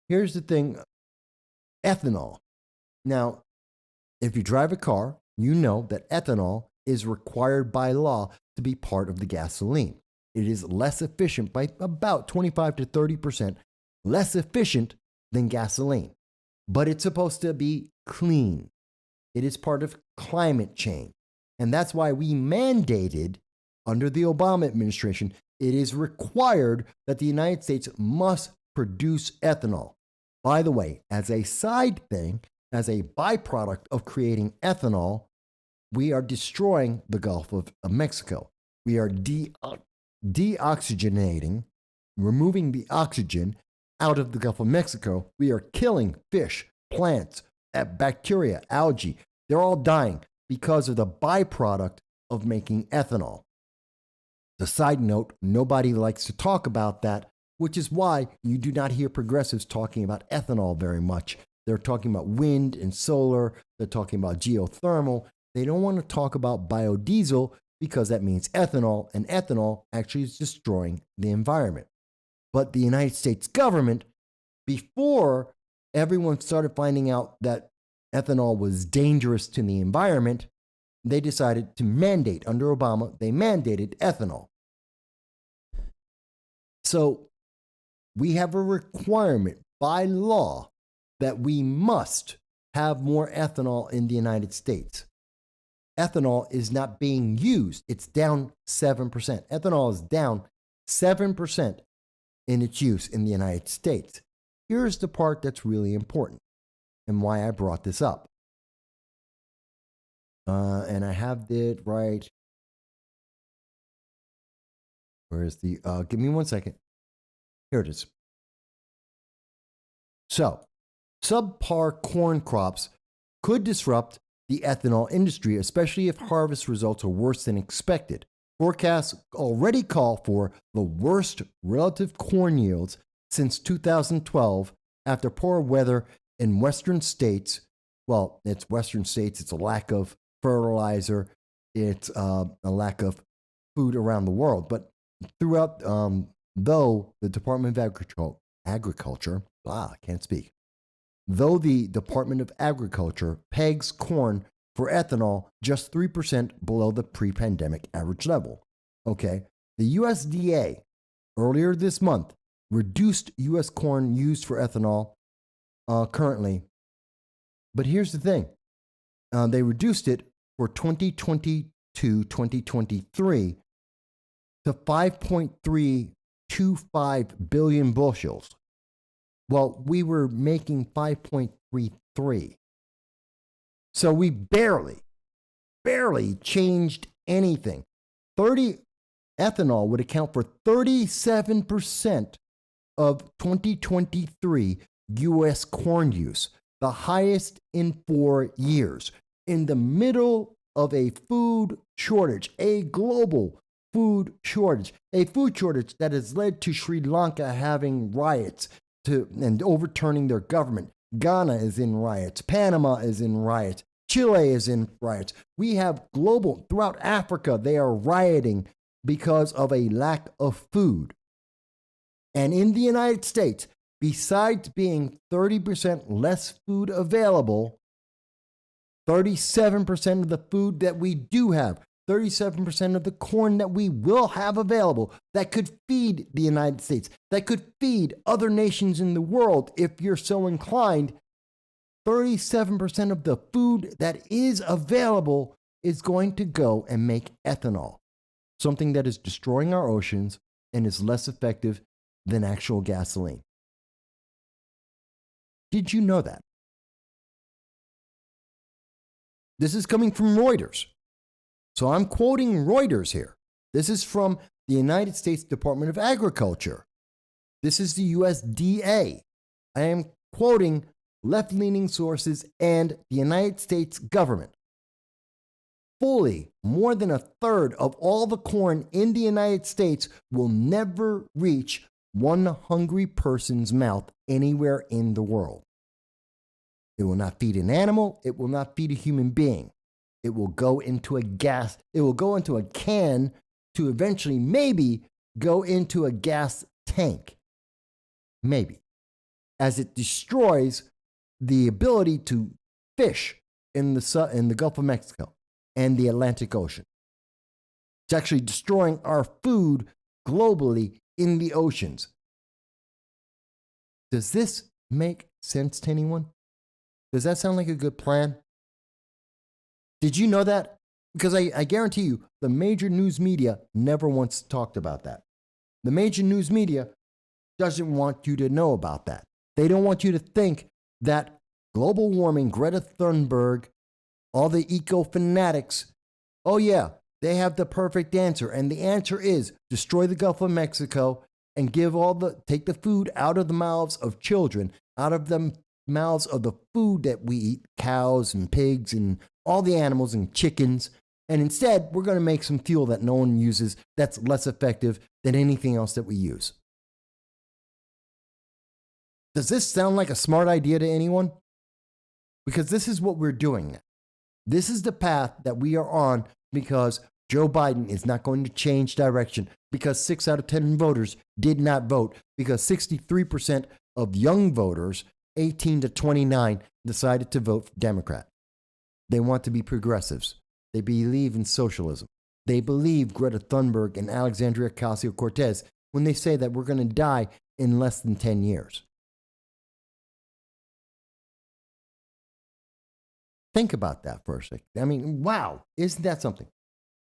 here's the thing, ethanol. Now, if you drive a car, you know that ethanol is required by law to be part of the gasoline. It is less efficient by about 25 to 30% less efficient than gasoline, but it's supposed to be clean. It is part of climate change. And that's why we mandated under the Obama administration, it is required that the United States must produce ethanol. By the way, as a side thing, as a byproduct of creating ethanol, we are destroying the Gulf of Mexico. We are deoxygenating, removing the oxygen out of the Gulf of Mexico. We are killing fish, plants, bacteria, algae. They're all dying because of the byproduct of making ethanol. The side note, nobody likes to talk about that, which is why you do not hear progressives talking about ethanol very much. They're talking about wind and solar. They're talking about geothermal. They don't want to talk about biodiesel because that means ethanol, and ethanol actually is destroying the environment. But the United States government, before everyone started finding out that ethanol was dangerous to the environment, they decided to mandate, under Obama, they mandated ethanol. So we have a requirement by law that we must have more ethanol in the United States. Ethanol is not being used. It's down 7%. Ethanol is down 7% in its use in the United States. Here's the part that's really important and why I brought this up. And I have it right. Where's the, give me 1 second. Here it is. So, subpar corn crops could disrupt the ethanol industry, especially if harvest results are worse than expected. Forecasts already call for the worst relative corn yields since 2012 after poor weather in western states. Well, it's western states, it's a lack of fertilizer, it's a lack of food around the world. But throughout, though the Department of Agriculture, I can't speak. Though the Department of Agriculture pegs corn for ethanol just 3% below the pre-pandemic average level. Okay, the USDA earlier this month reduced U.S. corn used for ethanol currently. But here's the thing. They reduced it for 2022-2023 to 5.325 billion bushels. Well, we were making 5.33. So we barely changed anything. Ethanol would account for 37% of 2023 U.S. corn use, the highest in 4 years, in the middle of a food shortage, a global food shortage, a food shortage that has led to Sri Lanka having riots and overturning their government. Ghana is in riots. Panama is in riots. Chile is in riots. We have global, throughout Africa, they are rioting because of a lack of food. And in the United States, besides being 30% less food available, 37% of the food that we do have, 37% of the corn that we will have available that could feed the United States, that could feed other nations in the world if you're so inclined, 37% of the food that is available is going to go and make ethanol, something that is destroying our oceans and is less effective than actual gasoline. Did you know that? This is coming from Reuters. So I'm quoting Reuters here. This is from the United States Department of Agriculture. This is the USDA. I am quoting left-leaning sources and the United States government. fully more than a third of all the corn in the United States will never reach one hungry person's mouth anywhere in the world. It will not feed an animal. It will not feed a human being. It will go into a gas. It will go into a can to eventually maybe go into a gas tank. Maybe. As it destroys the ability to fish in the Gulf of Mexico and the Atlantic Ocean. It's actually destroying our food globally in the oceans. Does this make sense to anyone? Does that sound like a good plan? Did you know that? Because I guarantee you, the major news media never once talked about that. The major news media doesn't want you to know about that. They don't want you to think that global warming, Greta Thunberg, all the eco-fanatics, oh yeah, they have the perfect answer. And the answer is destroy the Gulf of Mexico and take the food out of the mouths of children, out of the mouths of the food that we eat, cows and pigs and all the animals and chickens. And instead, we're going to make some fuel that no one uses that's less effective than anything else that we use. Does this sound like a smart idea to anyone? Because this is what we're doing now. This is the path that we are on because Joe Biden is not going to change direction, because 6 out of 10 voters did not vote, because 63% of young voters, 18 to 29, decided to vote for Democrat. They want to be progressives. They believe in socialism. They believe Greta Thunberg and Alexandria Ocasio-Cortez when they say that we're going to die in less than 10 years. Think about that for a second. I mean, wow, isn't that something?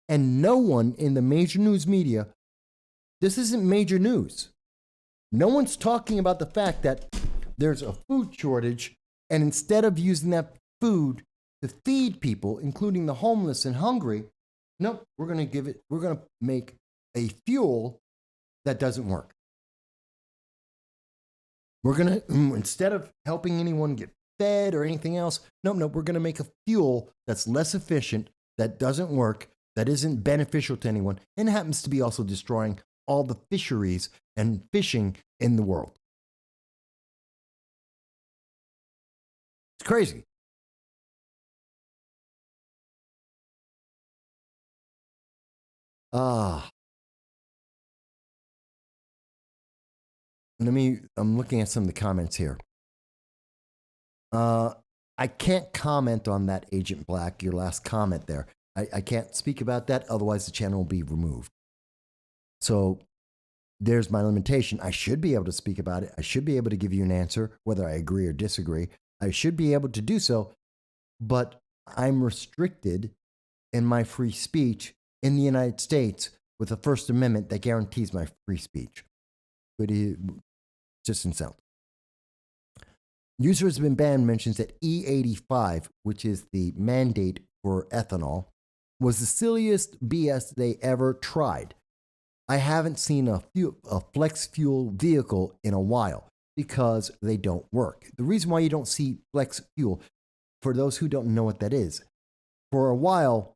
And no one in the major news media, this isn't major news. No one's talking about the fact that there's a food shortage, and instead of using that food to feed people, including the homeless and hungry, nope, we're going to make a fuel that doesn't work. We're going to, instead of helping anyone get fed or anything else, nope, we're going to make a fuel that's less efficient, that doesn't work, that isn't beneficial to anyone, and happens to be also destroying all the fisheries and fishing in the world. It's crazy. I'm looking at some of the comments here. I can't comment on that, Agent Black, your last comment there. I can't speak about that, otherwise the channel will be removed. So there's my limitation. I should be able to speak about it. I should be able to give you an answer, whether I agree or disagree. I should be able to do so, but I'm restricted in my free speech in the United States with a First Amendment that guarantees my free speech. But just insult. User has been banned mentions that E85, which is the mandate for ethanol, was the silliest BS they ever tried. I haven't seen a flex fuel vehicle in a while because they don't work. The reason why you don't see flex fuel, for those who don't know what that is, for a while,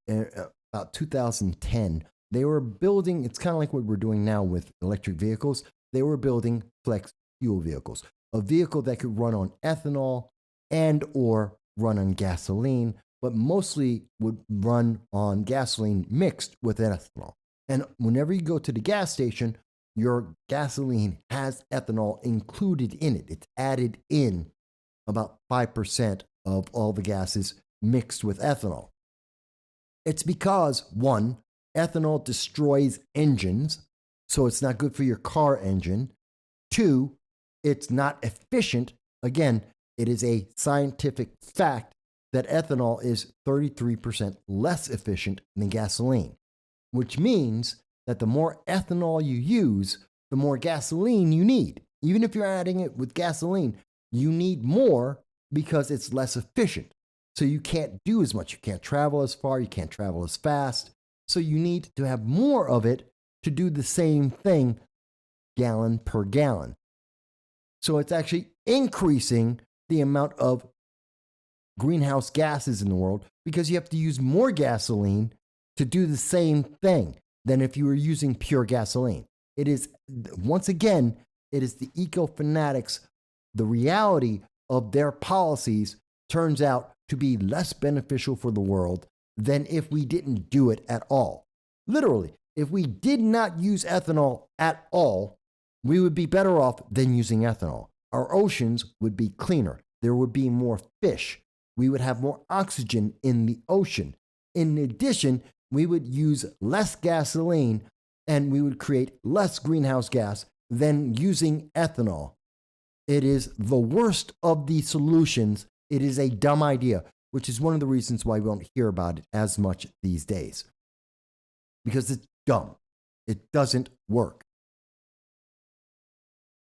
about 2010, they were building, it's kind of like what we're doing now with electric vehicles. They were building flex fuel vehicles, a vehicle that could run on ethanol and or run on gasoline, but mostly would run on gasoline mixed with ethanol. And whenever you go to the gas station, your gasoline has ethanol included in it. It's added in about 5% of all the gases mixed with ethanol. It's because, one, ethanol destroys engines, so it's not good for your car engine. Two, it's not efficient. Again, it is a scientific fact that ethanol is 33% less efficient than gasoline, which means that the more ethanol you use, the more gasoline you need. Even if you're adding it with gasoline, you need more because it's less efficient. So you can't do as much. You can't travel as far. You can't travel as fast. So you need to have more of it to do the same thing gallon per gallon. So it's actually increasing the amount of greenhouse gases in the world because you have to use more gasoline to do the same thing than if you were using pure gasoline. It is, once again, it is the eco fanatics. The reality of their policies turns out to be less beneficial for the world than if we didn't do it at all. Literally, if we did not use ethanol at all, we would be better off than using ethanol. Our oceans would be cleaner. There would be more fish. We would have more oxygen in the ocean. In addition, we would use less gasoline and we would create less greenhouse gas than using ethanol. It is the worst of the solutions. It is a dumb idea, which is one of the reasons why we don't hear about it as much these days. Because it's dumb. It doesn't work.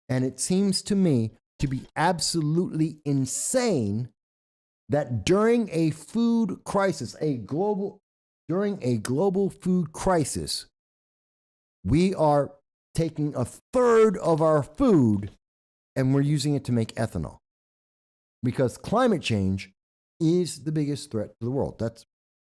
And it seems to me to be absolutely insane that during a food crisis, during a global food crisis, we are taking a third of our food and we're using it to make ethanol. Because climate change is the biggest threat to the world. That's,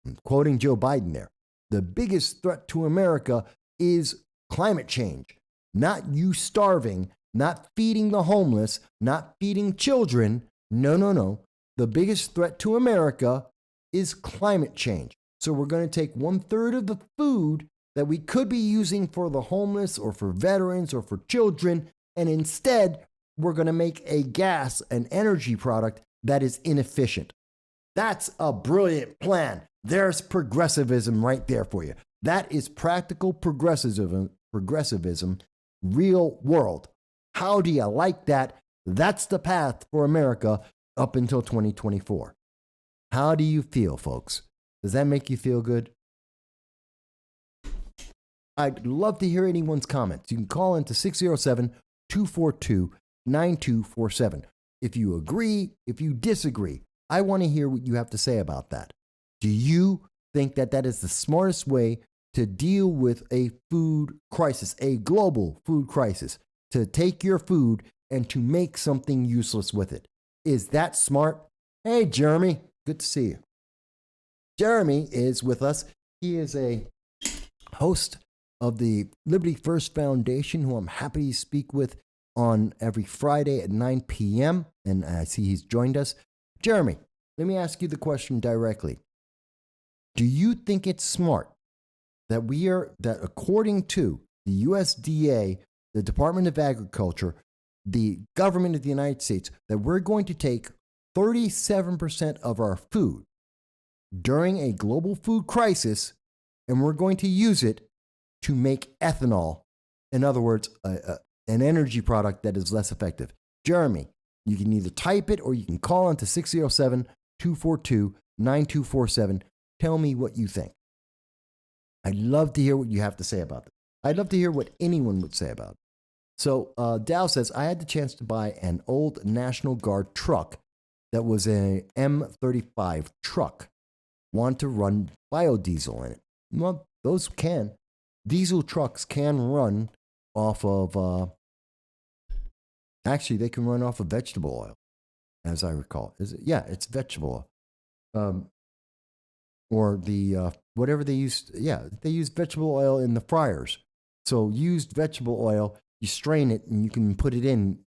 I'm quoting Joe Biden there. The biggest threat to America is climate change, not you starving, not feeding the homeless, not feeding children. No, no, no. The biggest threat to America is climate change. So we're going to take 1/3 of the food that we could be using for the homeless or for veterans or for children, and instead we're going to make a gas, an energy product that is inefficient. That's a brilliant plan. There's progressivism right there for you. That is practical progressivism, real world. How do you like that? That's the path for America up until 2024. How do you feel, folks? Does that make you feel good? I'd love to hear anyone's comments. You can call into 607-242-9247. If you agree, if you disagree, I want to hear what you have to say about that. Do you think that that is the smartest way to deal with a food crisis, a global food crisis, to take your food and to make something useless with it? Is that smart? Hey, Jeremy, good to see you. Jeremy is with us. He is a host of the Liberty First Foundation, who I'm happy to speak with on every Friday at 9 p.m. And I see he's joined us. Jeremy, let me ask you the question directly. Do you think it's smart that that according to the USDA, the Department of Agriculture, the government of the United States, that we're going to take 37% of our food during a global food crisis and we're going to use it to make ethanol? In other words, an energy product that is less effective. Jeremy, you can either type it or you can call into 607-242-9247. Tell me what you think. I'd love to hear what you have to say about it. I'd love to hear what anyone would say about it. So Dow says, I had the chance to buy an old National Guard truck that was an M35 truck. Want to run biodiesel in it. Well, those can. Diesel trucks can run off of, actually, they can run off of vegetable oil, as I recall. Is it? Yeah, it's vegetable oil. Or the, whatever they use. Yeah, they use vegetable oil in the fryers. So used vegetable oil, you strain it and you can put it in.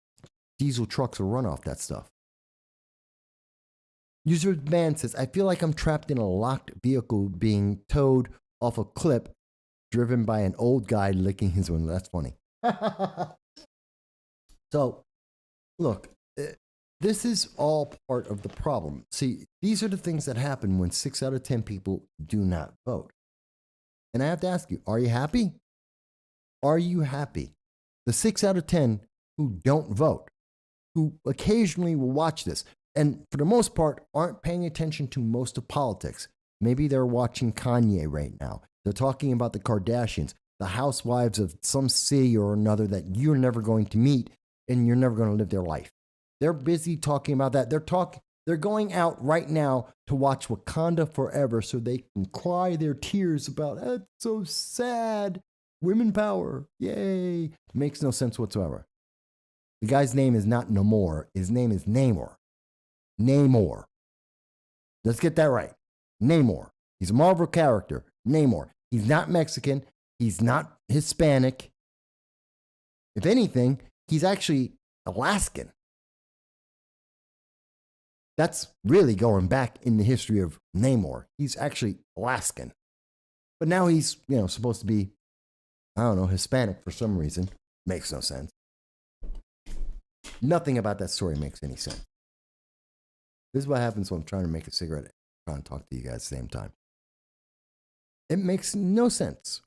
Diesel trucks will run off that stuff. User man says, I feel like I'm trapped in a locked vehicle being towed off a cliff driven by an old guy licking his window. That's funny. So, look, this is all part of the problem. See, these are the things that happen when 6 out of 10 people do not vote. And I have to ask you, are you happy? Are you happy? The 6 out of 10 who don't vote, who occasionally will watch this, and for the most part aren't paying attention to most of politics. Maybe they're watching Kanye right now. They're talking about the Kardashians, the housewives of some city or another that you're never going to meet and you're never going to live their life. They're busy talking about that. They're going out right now to watch Wakanda Forever so they can cry their tears about, it's so sad. Women power. Yay. Makes no sense whatsoever. The guy's name is not Namor. His name is Namor. Namor. Let's get that right. Namor. He's a Marvel character. Namor. He's not Mexican. He's not Hispanic. If anything, he's actually Alaskan. That's really going back in the history of Namor. He's actually Alaskan. But now he's, supposed to be, I don't know, Hispanic for some reason. Makes no sense. Nothing about that story makes any sense. This is what happens when I'm trying to make a cigarette and trying to talk to you guys at the same time. It makes no sense.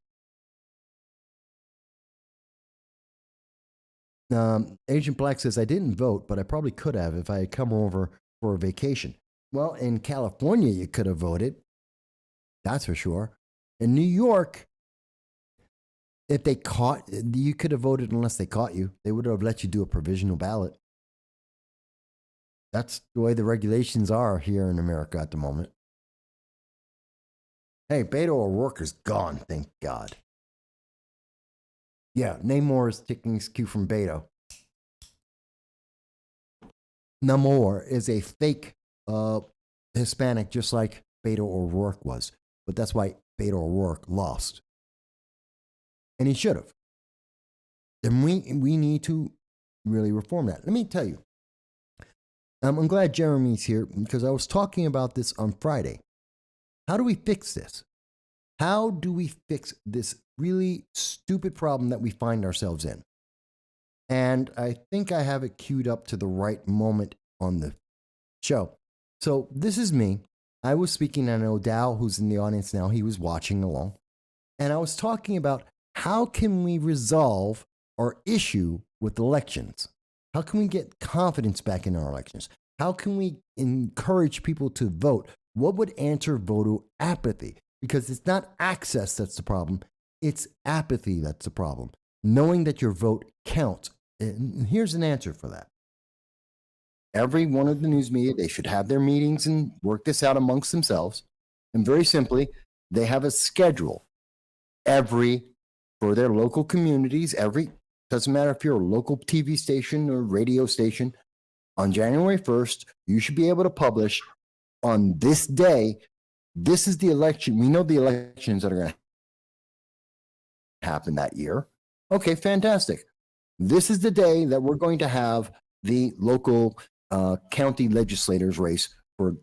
Agent Black says, I didn't vote, but I probably could have if I had come over for a vacation. Well, in California, you could have voted. That's for sure. In New York, if they caught, you could have voted unless they caught you. They would have let you do a provisional ballot. That's the way the regulations are here in America at the moment. Hey, Beto O'Rourke is gone, thank God. Yeah, Namor is taking his cue from Beto. Namor is a fake Hispanic, just like Beto O'Rourke was. But that's why Beto O'Rourke lost. And he should have. And we need to really reform that. Let me tell you. I'm glad Jeremy's here because I was talking about this on Friday. How do we fix this? How do we fix this really stupid problem that we find ourselves in? And I think I have it queued up to the right moment on the show. So this is me. I was speaking, and I know Dow, who's in the audience now, he was watching along. And I was talking about how can we resolve our issue with elections? How can we get confidence back in our elections? How can we encourage people to vote? What would answer voter apathy? Because it's not access that's the problem. It's apathy that's the problem. Knowing that your vote counts. And here's an answer for that. Every one of the news media, they should have their meetings and work this out amongst themselves. And very simply, they have a schedule for their local communities, doesn't matter if you're a local TV station or radio station, on January 1st, you should be able to publish on this day, this is the election. We know the elections that are going to happen that year. Okay, fantastic. This is the day that we're going to have the local county legislators race for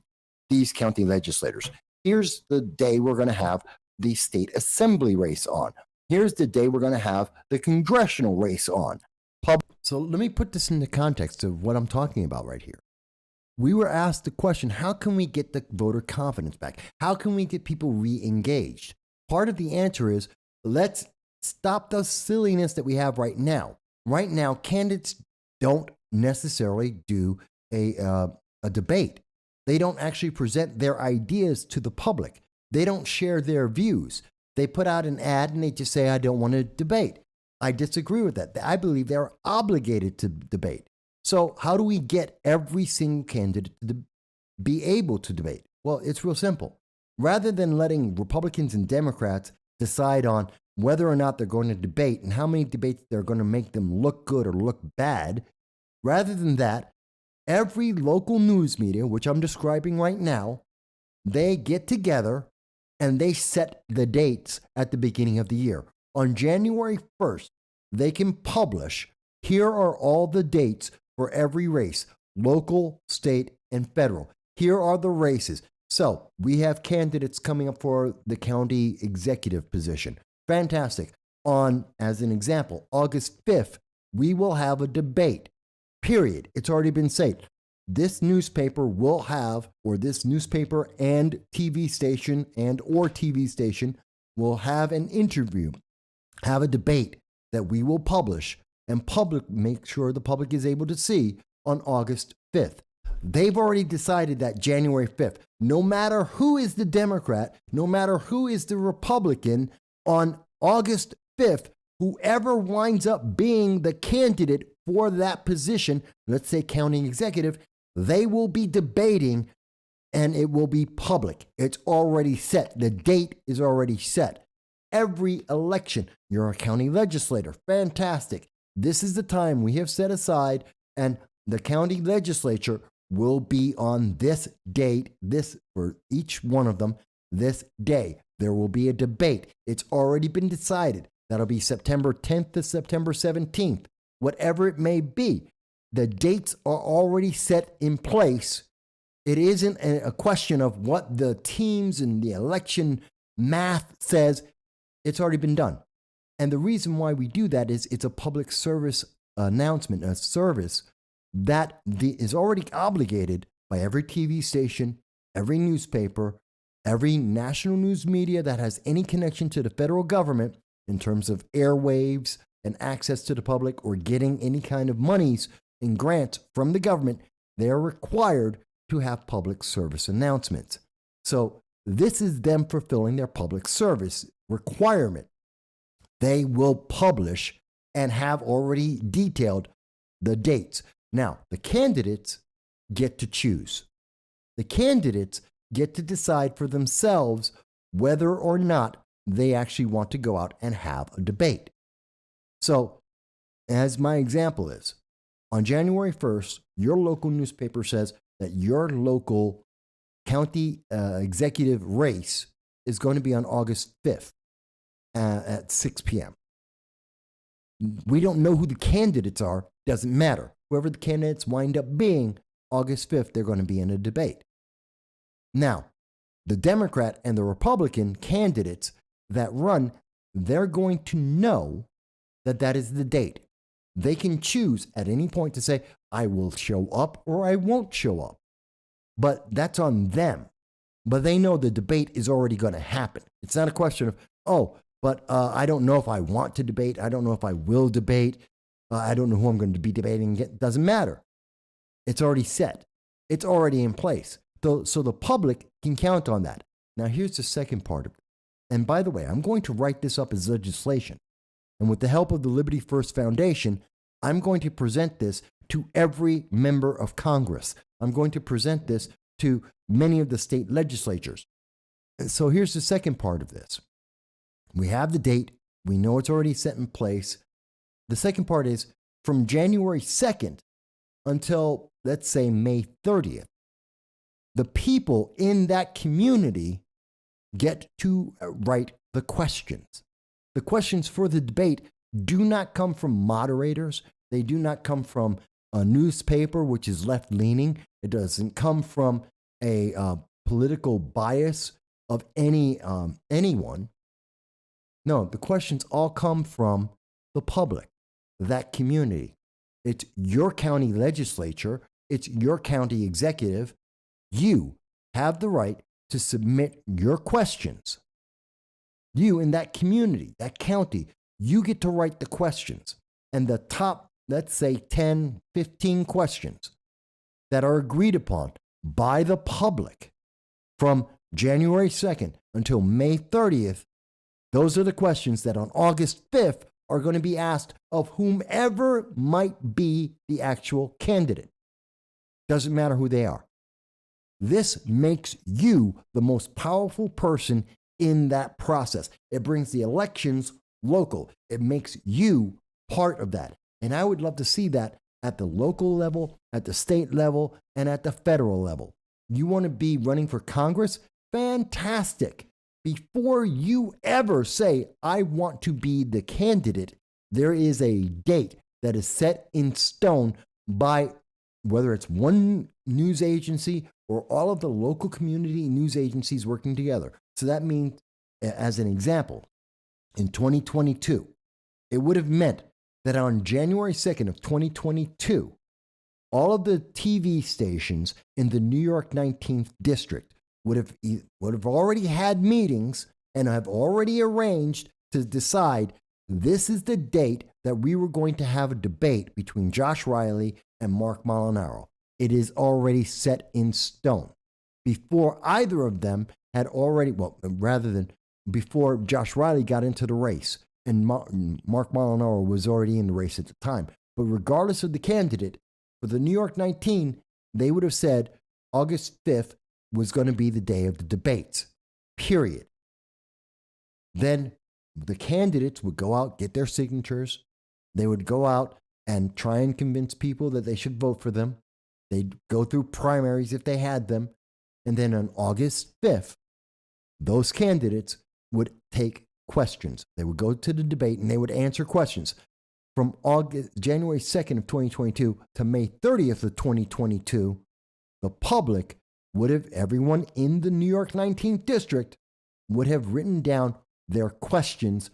these county legislators. Here's the day we're going to have the state assembly race on. Here's the day we're going to have the congressional race on. So let me put this in the context of what I'm talking about right here. We were asked the question, how can we get the voter confidence back? How can we get people re-engaged? Part of the answer is, let's stop the silliness that we have right now. Right now, candidates don't necessarily do a debate. They don't actually present their ideas to the public. They don't share their views. They put out an ad and they just say, I don't want to debate. I disagree with that. I believe they're obligated to debate. So how do we get every single candidate to be able to debate? Well, it's real simple. Rather than letting Republicans and Democrats decide on whether or not they're going to debate and how many debates they're going to make them look good or look bad, rather than that, every local news media, which I'm describing right now, they get together and they set the dates at the beginning of the year. On January 1st, they can publish, here are all the dates for every race, local, state, and federal. Here are the races. So we have candidates coming up for the county executive position. Fantastic. On, as an example, August 5th, we will have a debate, period. It's already been said. This newspaper will have, or this newspaper and TV station will have an interview, have a debate that we will publish and make sure the public is able to see on August 5th. They've already decided that January 5th, no matter who is the Democrat, no matter who is the Republican, on August 5th, whoever winds up being the candidate for that position, let's say county executive, they will be debating and it will be public. It's already set. The date is already set. Every election, you're a county legislator. Fantastic. This is the time we have set aside, and the county legislature will be on this date, this for each one of them, this day. There will be a debate. It's already been decided. That'll be September 10th to September 17th, whatever it may be. The dates are already set in place. It isn't a question of what the teams and the election math says. It's already been done. And the reason why we do that is it's a public service announcement, a service that is already obligated by every TV station, every newspaper, every national news media that has any connection to the federal government in terms of airwaves and access to the public or getting any kind of monies and grants from the government. They're required to have public service announcements. So this is them fulfilling their public service requirement. They will publish and have already detailed the dates. Now, the candidates get to choose. The candidates get to decide for themselves whether or not they actually want to go out and have a debate. So, as my example is, on January 1st, your local newspaper says that your local county executive race is going to be on August 5th at 6 p.m. We don't know who the candidates are. Doesn't matter. Whoever the candidates wind up being, August 5th, they're going to be in a debate. Now, the Democrat and the Republican candidates that run, they're going to know that that is the date. They can choose at any point to say, I will show up or I won't show up. But that's on them. But they know the debate is already going to happen. It's not a question of, oh, but I don't know if I want to debate. I don't know if I will debate. I don't know who I'm going to be debating. It doesn't matter. It's already set. It's already in place. So the public can count on that. Now, here's the second part of it. And by the way, I'm going to write this up as legislation. And with the help of the Liberty First Foundation, I'm going to present this to every member of Congress. I'm going to present this to many of the state legislatures. And so here's the second part of this. We have the date. We know it's already set in place. The second part is from January 2nd until, let's say, May 30th, the people in that community get to write the questions. The questions for the debate do not come from moderators. They do not come from a newspaper, which is left-leaning. It doesn't come from a political bias of anyone. No, the questions all come from the public, that community. It's your county legislature. It's your county executive. You have the right to submit your questions. You in that community, that county, you get to write the questions. And the top, let's say 10, 15 questions that are agreed upon by the public from January 2nd until May 30th, those are the questions that on August 5th are going to be asked of whomever might be the actual candidate. Doesn't matter who they are. This makes you the most powerful person in that process. It brings the elections local. It makes you part of that. And I would love to see that at the local level, at the state level, and at the federal level. You want to be running for Congress? Fantastic. Before you ever say, I want to be the candidate, there is a date that is set in stone by whether it's one news agency or all of the local community news agencies working together. So that means, as an example, in 2022, it would have meant that on January 2nd of 2022, all of the TV stations in the New York 19th district would have already had meetings and have already arranged to decide this is the date that we were going to have a debate between Josh Riley and Mark Molinaro. It is already set in stone. Before either of them had already, before Josh Riley got into the race, and Mark Molinaro was already in the race at the time. But regardless of the candidate, for the New York 19, they would have said August 5th was going to be the day of the debates, period. Then the candidates would go out, get their signatures. They would go out and try and convince people that they should vote for them. They'd go through primaries if they had them. And then on August 5th, those candidates would take questions. They would go to the debate and they would answer questions. From January 2nd of 2022 to May 30th of 2022, the public would have, everyone in the New York 19th district would have written down their questions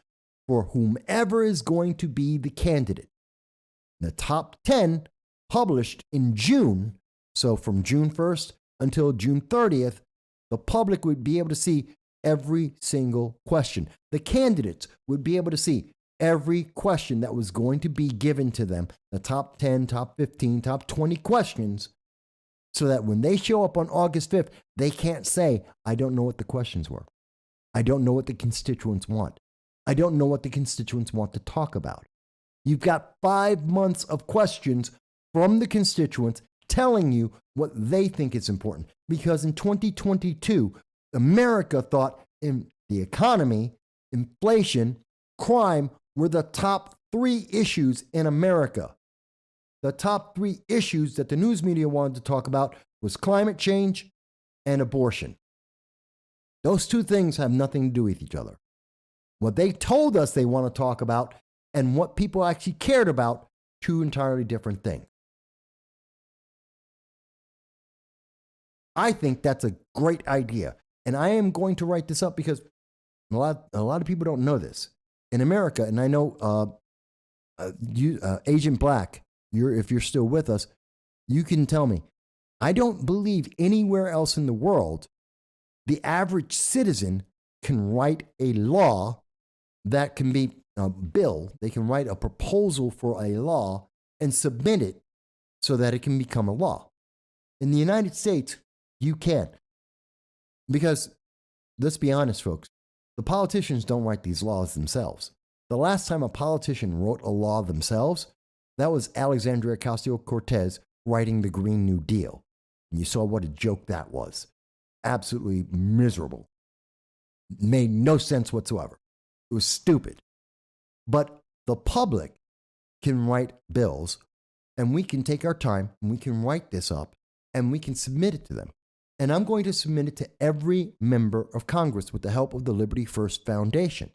for whomever is going to be the candidate. The top 10 published in June. So from June 1st until June 30th, the public would be able to see every single question. The candidates would be able to see every question that was going to be given to them, the top 10, top 15, top 20 questions, so that when they show up on August 5th, they can't say, I don't know what the questions were. I don't know what the constituents want. I don't know what the constituents want to talk about. You've got 5 months of questions from the constituents telling you what they think is important. Because in 2022, America thought in the economy, inflation, crime were the top 3 issues in America. The top 3 issues that the news media wanted to talk about was climate change and abortion. Those 2 things have nothing to do with each other. What they told us they want to talk about and what people actually cared about, 2 entirely different things. I think that's a great idea. And I am going to write this up because a lot of people don't know this. In America, and I know Agent Black, if you're still with us, you can tell me. I don't believe anywhere else in the world the average citizen can write a law that can be a bill. They can write a proposal for a law and submit it so that it can become a law. In the United States, you can't. Because, let's be honest, folks, the politicians don't write these laws themselves. The last time a politician wrote a law themselves, that was Alexandria Ocasio-Cortez writing the Green New Deal. And you saw what a joke that was. Absolutely miserable. Made no sense whatsoever. It was stupid. But the public can write bills, and we can take our time, and we can write this up, and we can submit it to them. And I'm going to submit it to every member of Congress with the help of the Liberty First Foundation.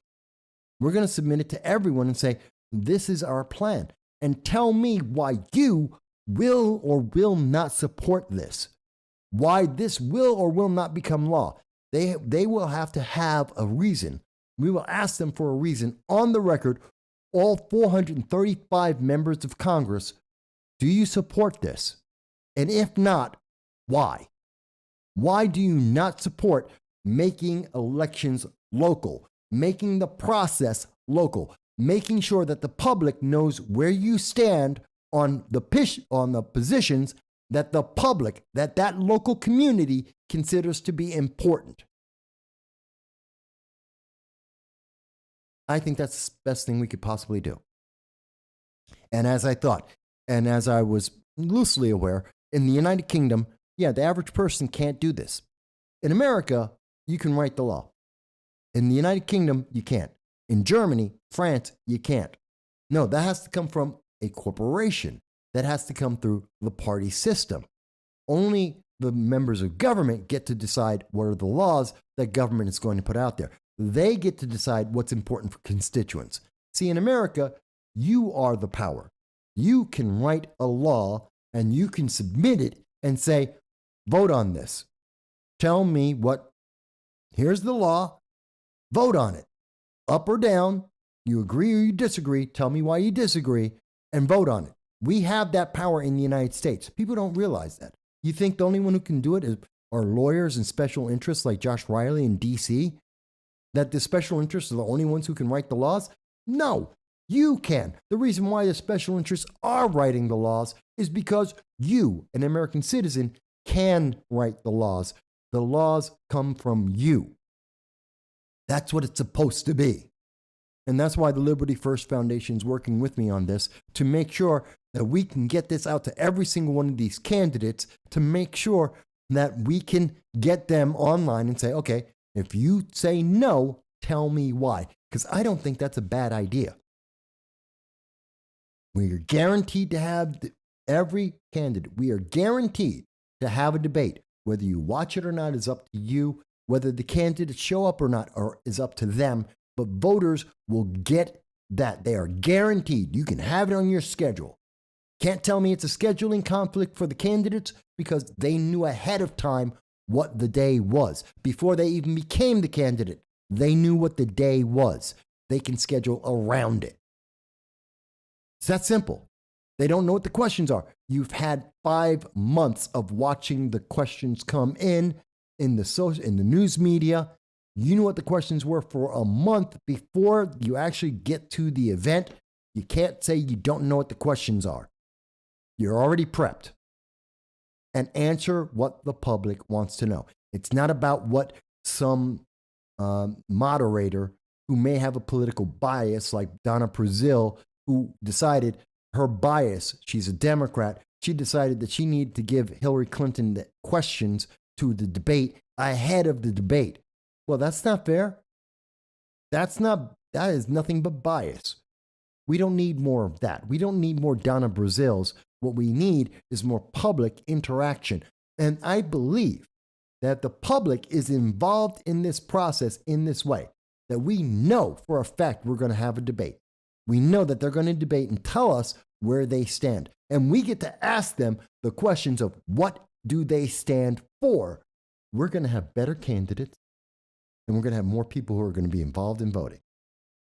We're going to submit it to everyone and say, this is our plan. And tell me why you will or will not support this. Why this will or will not become law. They will have to have a reason. We will ask them for a reason on the record, all 435 members of Congress, do you support this? And if not, why? Why do you not support making elections local, making the process local, making sure that the public knows where you stand on the positions that the public, that local community considers to be important? I think that's the best thing we could possibly do. And as I thought, and as I was loosely aware, in the United Kingdom, yeah, the average person can't do this. In America, you can write the law. In the United Kingdom, you can't. In Germany, France, you can't. No, that has to come from a corporation. That has to come through the party system. Only the members of government get to decide what are the laws that government is going to put out there. They get to decide what's important for constituents. See, in America, you are the power. You can write a law and you can submit it and say, vote on this. Tell me here's the law, vote on it. Up or down, you agree or you disagree, tell me why you disagree, and vote on it. We have that power in the United States. People don't realize that. You think the only one who can do it are lawyers and special interests like Josh Riley in D.C.? That the special interests are the only ones who can write the laws? No, you can. The reason why the special interests are writing the laws is because you, an American citizen, can write the laws. The laws come from you. That's what it's supposed to be. And that's why the Liberty First Foundation is working with me on this, to make sure that we can get this out to every single one of these candidates, to make sure that we can get them online and say, okay, if you say no, tell me why. Because I don't think that's a bad idea. We're guaranteed to have Every candidate, we are guaranteed to have a debate. Whether you watch it or not is up to you. Whether the candidates show up or not is up to them. But voters will get that. They are guaranteed. You can have it on your schedule. Can't tell me it's a scheduling conflict for the candidates because they knew ahead of time what the day was. Before they even became the candidate, they knew what the day was. They can schedule around it. It's that simple. They don't know what the questions are. You've had 5 months of watching the questions come in the news media. You knew what the questions were for a month before you actually get to the event. You can't say you don't know what the questions are. You're already prepped. And answer what the public wants to know. It's not about what some moderator who may have a political bias, like Donna Brazil, who decided her bias, she's a Democrat, she decided that she needed to give Hillary Clinton the questions to the debate ahead of the debate. Well, that's not fair. That is nothing but bias. We don't need more of that. We don't need more Donna Brazils. What we need is more public interaction. And I believe that the public is involved in this process in this way, that we know for a fact we're going to have a debate. We know that they're going to debate and tell us where they stand. And we get to ask them the questions of what do they stand for. We're going to have better candidates, and we're going to have more people who are going to be involved in voting.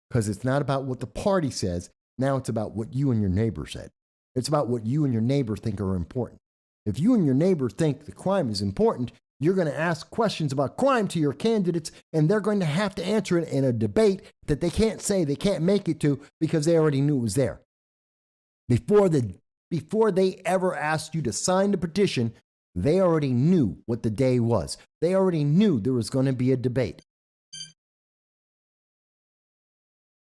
Because it's not about what the party says. Now it's about what you and your neighbor said. It's about what you and your neighbor think are important. If you and your neighbor think the crime is important, you're going to ask questions about crime to your candidates, and they're going to have to answer it in a debate that they can't say they can't make it to because they already knew it was there. Before they ever asked you to sign the petition, they already knew what the day was. They already knew there was going to be a debate.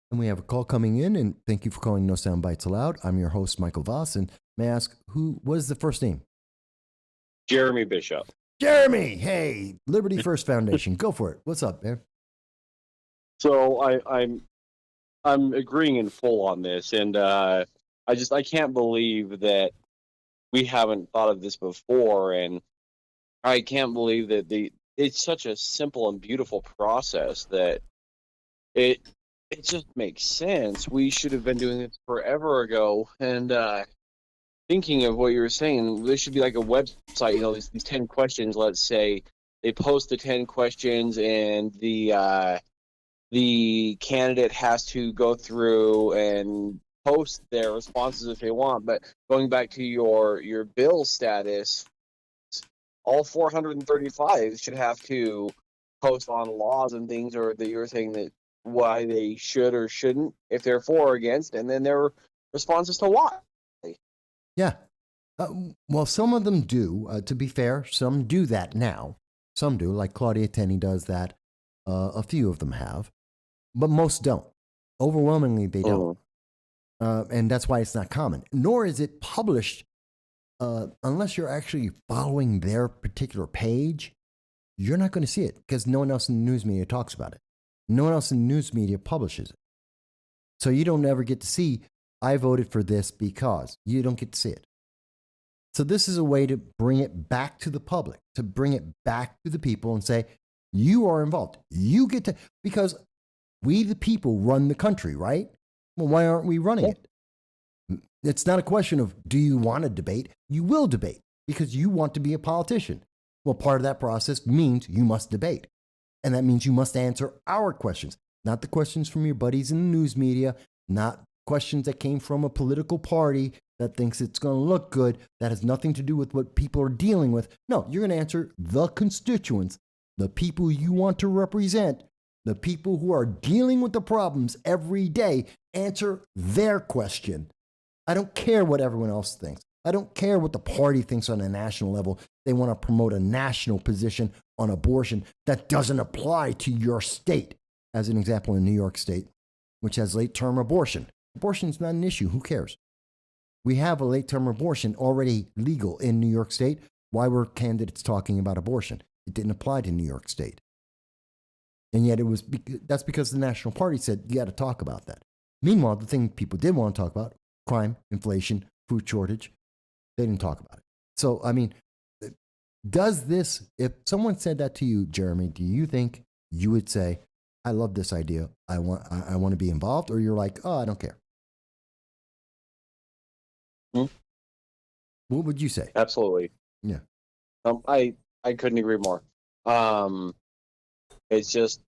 And we have a call coming in, and thank you for calling No Soundbites Allowed. I'm your host, Michael Voss, and may I ask, what is the first name? Jeremy Bishop. Jeremy, hey, Liberty First Foundation, go for it. What's up, man? So I'm agreeing in full on this, and I can't believe that we haven't thought of this before, and I can't believe that it's such a simple and beautiful process that it just makes sense. We should have been doing this forever ago. And thinking of what you were saying, there should be like a website, these 10 questions, let's say. They post the 10 questions, and the candidate has to go through and post their responses if they want. But going back to your bill status, all 435 should have to post on laws and things, or that you're saying that why they should or shouldn't, if they're for or against, and then their responses to why. Yeah. Well, some of them do. To be fair, some do that now. Some do, like Claudia Tenney does that. A few of them have, but most don't. Overwhelmingly, they don't. And that's why it's not common. Nor is it published unless you're actually following their particular page. You're not going to see it because no one else in the news media talks about it. No one else in the news media publishes it. So you don't ever get to see, I voted for this because. You don't get to see it. So this is a way to bring it back to the public, to bring it back to the people and say, you are involved. You get to, because we the people run the country, right? Well, why aren't we running it? It's not a question of, do you want to debate? You will debate because you want to be a politician. Well, part of that process means you must debate. And that means you must answer our questions, not the questions from your buddies in the news media, not questions that came from a political party that thinks it's going to look good, that has nothing to do with what people are dealing with. No, you're going to answer the constituents, the people you want to represent, the people who are dealing with the problems every day. Answer their question. I don't care what everyone else thinks. I don't care what the party thinks on a national level. They want to promote a national position on abortion that doesn't apply to your state. As an example, in New York State, which has late-term abortion. Abortion is not an issue. Who cares? We have a late-term abortion already legal in New York State. Why were candidates talking about abortion? It didn't apply to New York State. And yet that's because the national party said, you got to talk about that. Meanwhile, the thing people did want to talk about, crime, inflation, food shortage, They didn't talk about it. So, I mean, does this, if someone said that to you, Jeremy, do you think you would say, I love this idea. I want to be involved, or you're like, oh, I don't care. Hmm? What would you say? Absolutely. Yeah. I couldn't agree more. It's just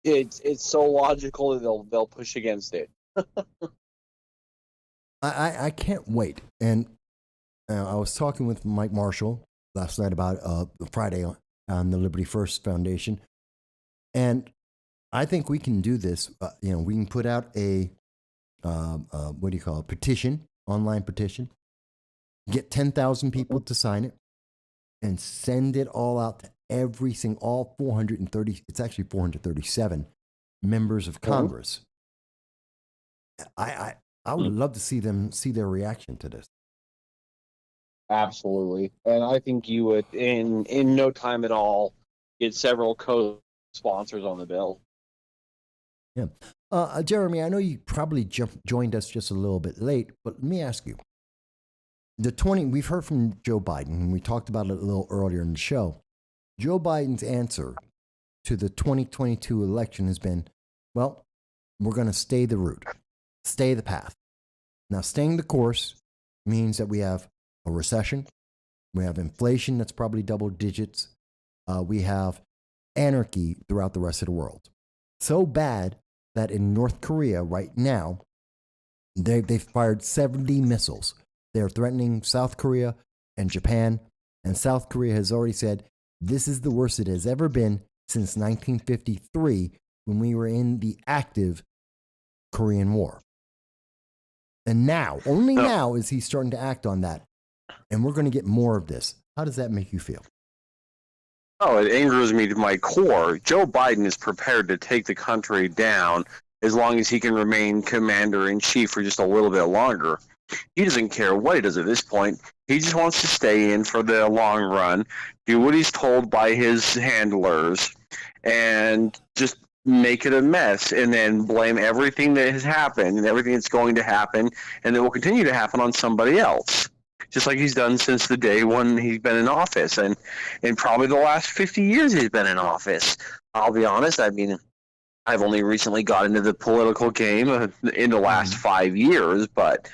it's so logical that they'll push against it. I can't wait. And I was talking with Mike Marshall last night about Friday on the Liberty First Foundation, and I think we can do this. We can put out a what do you call it? Petition, online petition. Get 10,000 people to sign it, and send it all out to all 430. It's actually 437 members of Congress. I would love to see their reaction to this. Absolutely, and I think you would in no time at all get several co-sponsors on the bill. Yeah, Jeremy, I know you probably joined us just a little bit late, but let me ask you: we've heard from Joe Biden, and we talked about it a little earlier in the show. Joe Biden's answer to the 2022 election has been, well, we're going to stay the route, stay the path. Now, staying the course means that we have a recession, we have inflation that's probably double digits, we have anarchy throughout the rest of the world. So bad that in North Korea right now, they've fired 70 missiles. They're threatening South Korea and Japan, and South Korea has already said this is the worst it has ever been since 1953 when we were in the active Korean War. And now, only now is he starting to act on that. And we're going to get more of this. How does that make you feel? Oh, it angers me to my core. Joe Biden is prepared to take the country down as long as he can remain commander in chief for just a little bit longer. He doesn't care what he does at this point. He just wants to stay in for the long run, do what he's told by his handlers, and just make it a mess, and then blame everything that has happened and everything that's going to happen and that will continue to happen on somebody else. Just like he's done since the day when he's been in office, and probably the last 50 years he's been in office. I'll be honest, I mean, I've only recently got into the political game in the last 5 years, but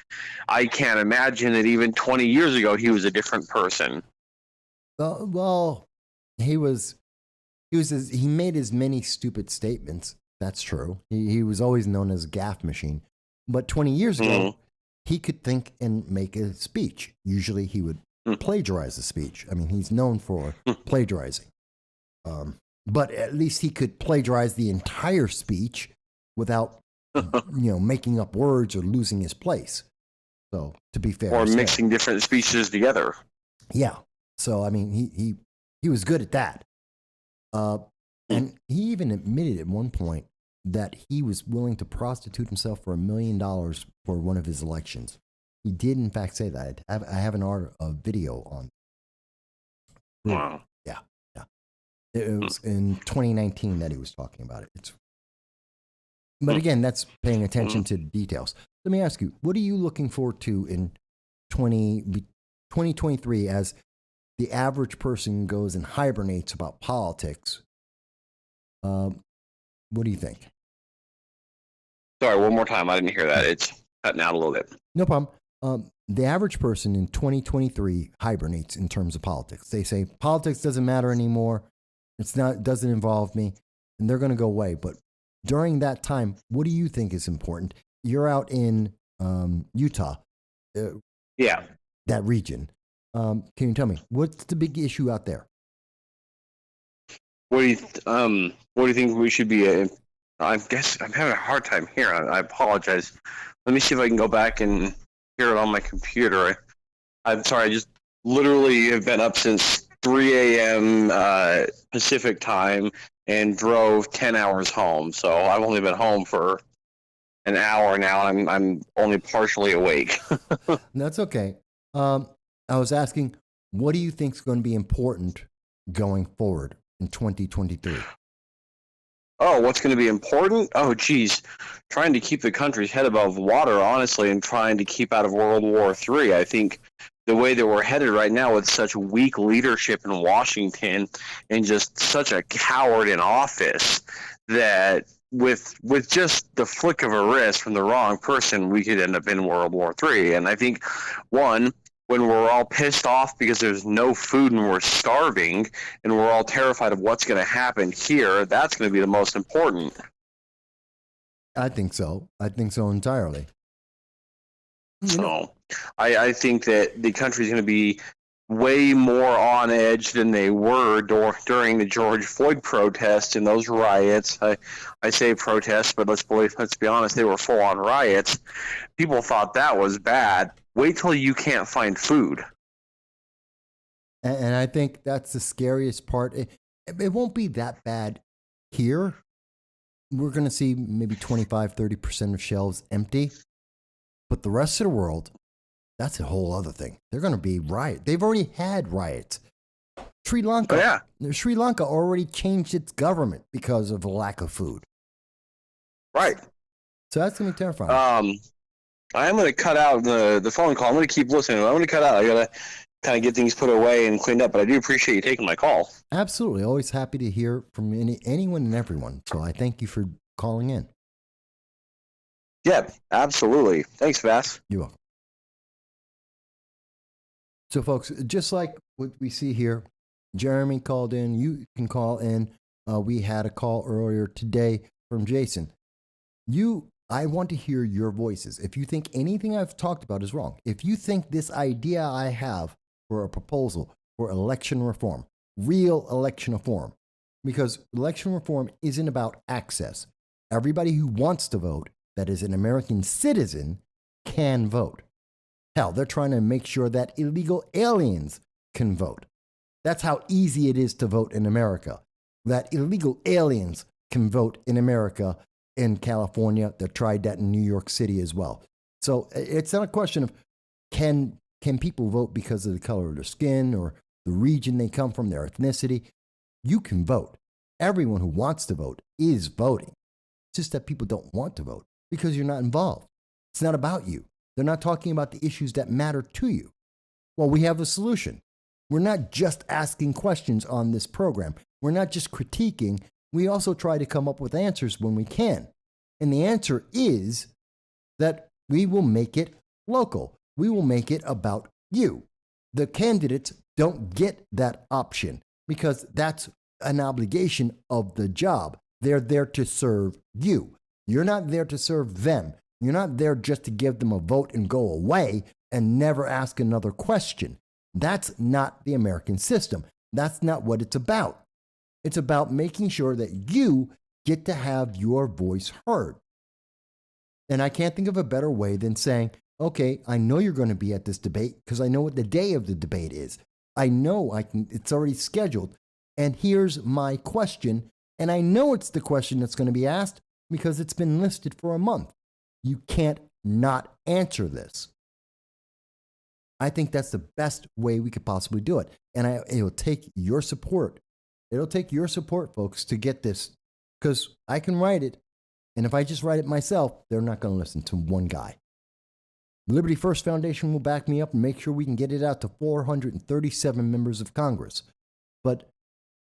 I can't imagine that even 20 years ago he was a different person. Well, he made as many stupid statements. That's true. He was always known as a gaffe machine. But 20 years ago, he could think and make a speech. Usually he would plagiarize a speech. I mean, he's known for plagiarizing. But at least he could plagiarize the entire speech without, making up words or losing his place. So, to be fair, or mixing different speeches together. Yeah. So, I mean, he was good at that. And he even admitted at one point that he was willing to prostitute himself for $1 million for one of his elections. He did, in fact, say that. I have a video on. Wow. Yeah. It was in 2019 that he was talking about it. But again, that's paying attention to the details. Let me ask you, what are you looking forward to in 2023 as the average person goes and hibernates about politics? What do you think? Sorry, one more time. I didn't hear that. It's cutting out a little bit. No problem. The average person in 2023 hibernates in terms of politics. They say politics doesn't matter anymore. It doesn't involve me, and they're going to go away. But during that time, what do you think is important? You're out in Utah. Yeah. That region. Can you tell me what's the big issue out there? What do you think we should be? I guess I'm having a hard time here. I apologize. Let me see if I can go back and hear it on my computer. I'm sorry. I just literally have been up since 3 a.m. Pacific time and drove 10 hours home. So I've only been home for an hour now, and I'm only partially awake. That's okay. I was asking, what do you think is going to be important going forward in 2023? Oh, what's going to be important? Oh, geez, trying to keep the country's head above water, honestly, and trying to keep out of World War III. I think the way that we're headed right now with such weak leadership in Washington and just such a coward in office that with just the flick of a wrist from the wrong person, we could end up in World War III. And I think, one, when we're all pissed off because there's no food and we're starving and we're all terrified of what's going to happen here, that's going to be the most important. I think so. I think so entirely. You know, So I think that the country's going to be way more on edge than they were during the George Floyd protests and those riots. I say protests, but let's be honest, they were full on riots. People thought that was bad. Wait till you can't find food. and I think that's the scariest part. It won't be that bad here. We're going to see maybe 25, 30% of shelves empty. But the rest of the world, that's a whole other thing. They're going to be riots. They've already had riots. Sri Lanka. Oh, yeah. Sri Lanka already changed its government because of the lack of food. Right. So that's going to be terrifying. I am going to cut out the phone call. I'm going to keep listening. I'm going to cut out. I got to kind of get things put away and cleaned up, but I do appreciate you taking my call. Absolutely. Always happy to hear from anyone and everyone. So I thank you for calling in. Yeah, absolutely. Thanks, Vass. You're welcome. So, folks, just like what we see here, Jeremy called in. You can call in. We had a call earlier today from Jason. I want to hear your voices. If you think anything I've talked about is wrong, if you think this idea I have for a proposal for election reform, real election reform, because election reform isn't about access. Everybody who wants to vote, that is an American citizen, can vote. Hell, they're trying to make sure that illegal aliens can vote. That's how easy it is to vote in America. That illegal aliens can vote in America, in California. They tried that in New York City as well. So it's not a question of can people vote because of the color of their skin or the region they come from, their ethnicity. You can vote. Everyone who wants to vote is voting. It's just that people don't want to vote because you're not involved. It's not about you. They're not talking about the issues that matter to you. Well, we have a solution. We're not just asking questions on this program. We're not just critiquing. We also try to come up with answers when we can. And the answer is that we will make it local. We will make it about you. The candidates don't get that option because that's an obligation of the job. They're there to serve you. You're not there to serve them. You're not there just to give them a vote and go away and never ask another question. That's not the American system. That's not what it's about. It's about making sure that you get to have your voice heard. And I can't think of a better way than saying, okay, I know you're going to be at this debate because I know what the day of the debate is. I know it's already scheduled. And here's my question. And I know it's the question that's going to be asked because it's been listed for a month. You can't not answer this. I think that's the best way we could possibly do it. And it'll take your support. It'll take your support, folks, to get this because I can write it. And if I just write it myself, they're not going to listen to one guy. Liberty First Foundation will back me up and make sure we can get it out to 437 members of Congress. But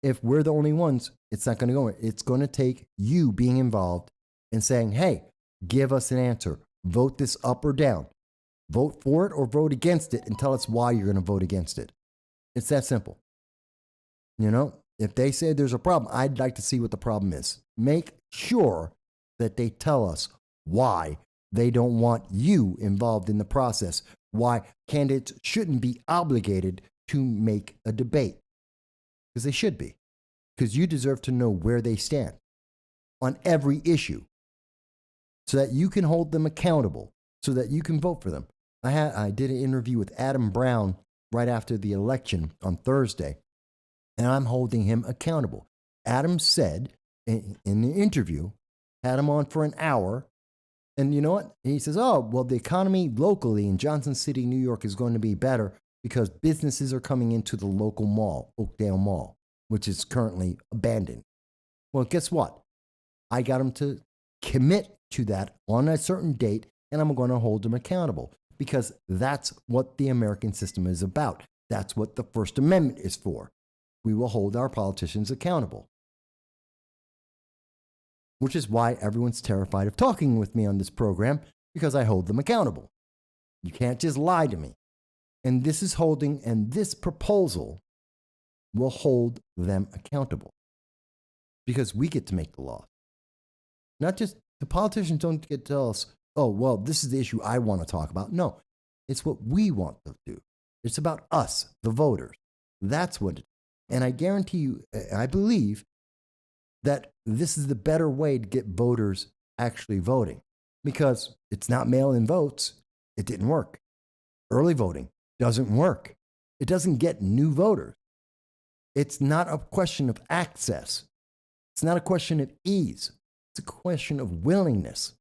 if we're the only ones, it's not going to go. It's going to take you being involved and saying, hey, give us an answer. Vote this up or down. Vote for it or vote against it and tell us why you're going to vote against it. It's that simple. You know, if they say there's a problem, I'd like to see what the problem is. Make sure that they tell us why they don't want you involved in the process, why candidates shouldn't be obligated to make a debate. Because they should be. Because you deserve to know where they stand on every issue so that you can hold them accountable, so that you can vote for them. I did an interview with Adam Brown right after the election on Thursday, and I'm holding him accountable. Adam said in the interview, had him on for an hour, and you know what? He says, oh, well, the economy locally in Johnson City, New York is going to be better because businesses are coming into the local mall, Oakdale Mall, which is currently abandoned. Well, guess what? I got them to commit to that on a certain date, and I'm going to hold them accountable because that's what the American system is about. That's what the First Amendment is for. We will hold our politicians accountable, which is why everyone's terrified of talking with me on this program, because I hold them accountable. You can't just lie to me. And this is holding, and this proposal will hold them accountable because we get to make the law. Not just the politicians don't get to tell us, oh, well, this is the issue I want to talk about. No, it's what we want to do. It's about us, the voters. That's what it is. And I guarantee you, I believe that this is the better way to get voters actually voting because it's not mail-in votes. It didn't work. Early voting doesn't work. It doesn't get new voters. It's not a question of access. It's not a question of ease. It's a question of willingness.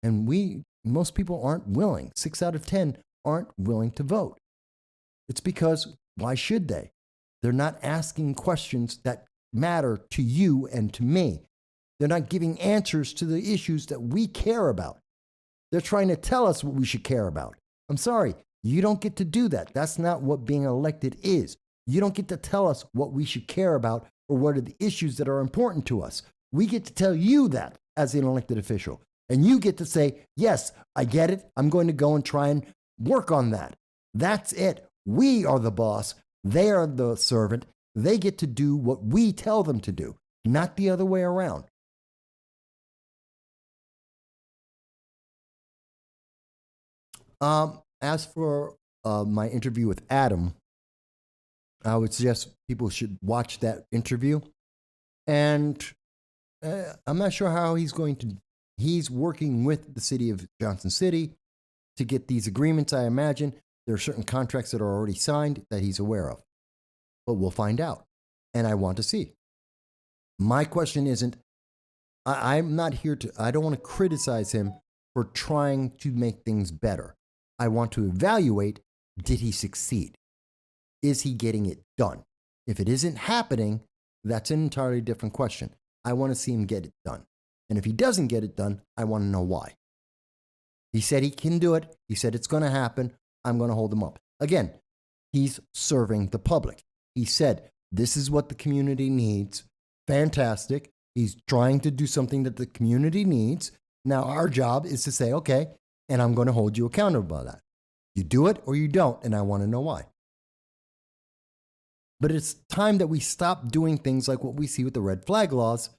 And most people aren't willing. 6 out of 10 aren't willing to vote. It's because, why should they? They're not asking questions that matter to you and to me. They're not giving answers to the issues that we care about. They're trying to tell us what we should care about. I'm sorry, you don't get to do that. That's not what being elected is. You don't get to tell us what we should care about or what are the issues that are important to us. We get to tell you that as an elected official. And you get to say, yes, I get it. I'm going to go and try and work on that. That's it. We are the boss. They are the servant. They get to do what we tell them to do, not the other way around. As for my interview with Adam, I would suggest people should watch that interview. And I'm not sure how he's working with the city of Johnson City to get these agreements. I imagine there are certain contracts that are already signed that he's aware of. But we'll find out. And I want to see. My question isn't, I'm not here to, I don't want to criticize him for trying to make things better. I want to evaluate, did he succeed? Is he getting it done? If it isn't happening, that's an entirely different question. I want to see him get it done. And if he doesn't get it done, I want to know why. He said he can do it. He said it's going to happen. I'm going to hold him up. Again, he's serving the public. He said, this is what the community needs. Fantastic. He's trying to do something that the community needs. Now, our job is to say, okay, and I'm going to hold you accountable by that. You do it or you don't, and I want to know why. But it's time that we stop doing things like what we see with the red flag laws,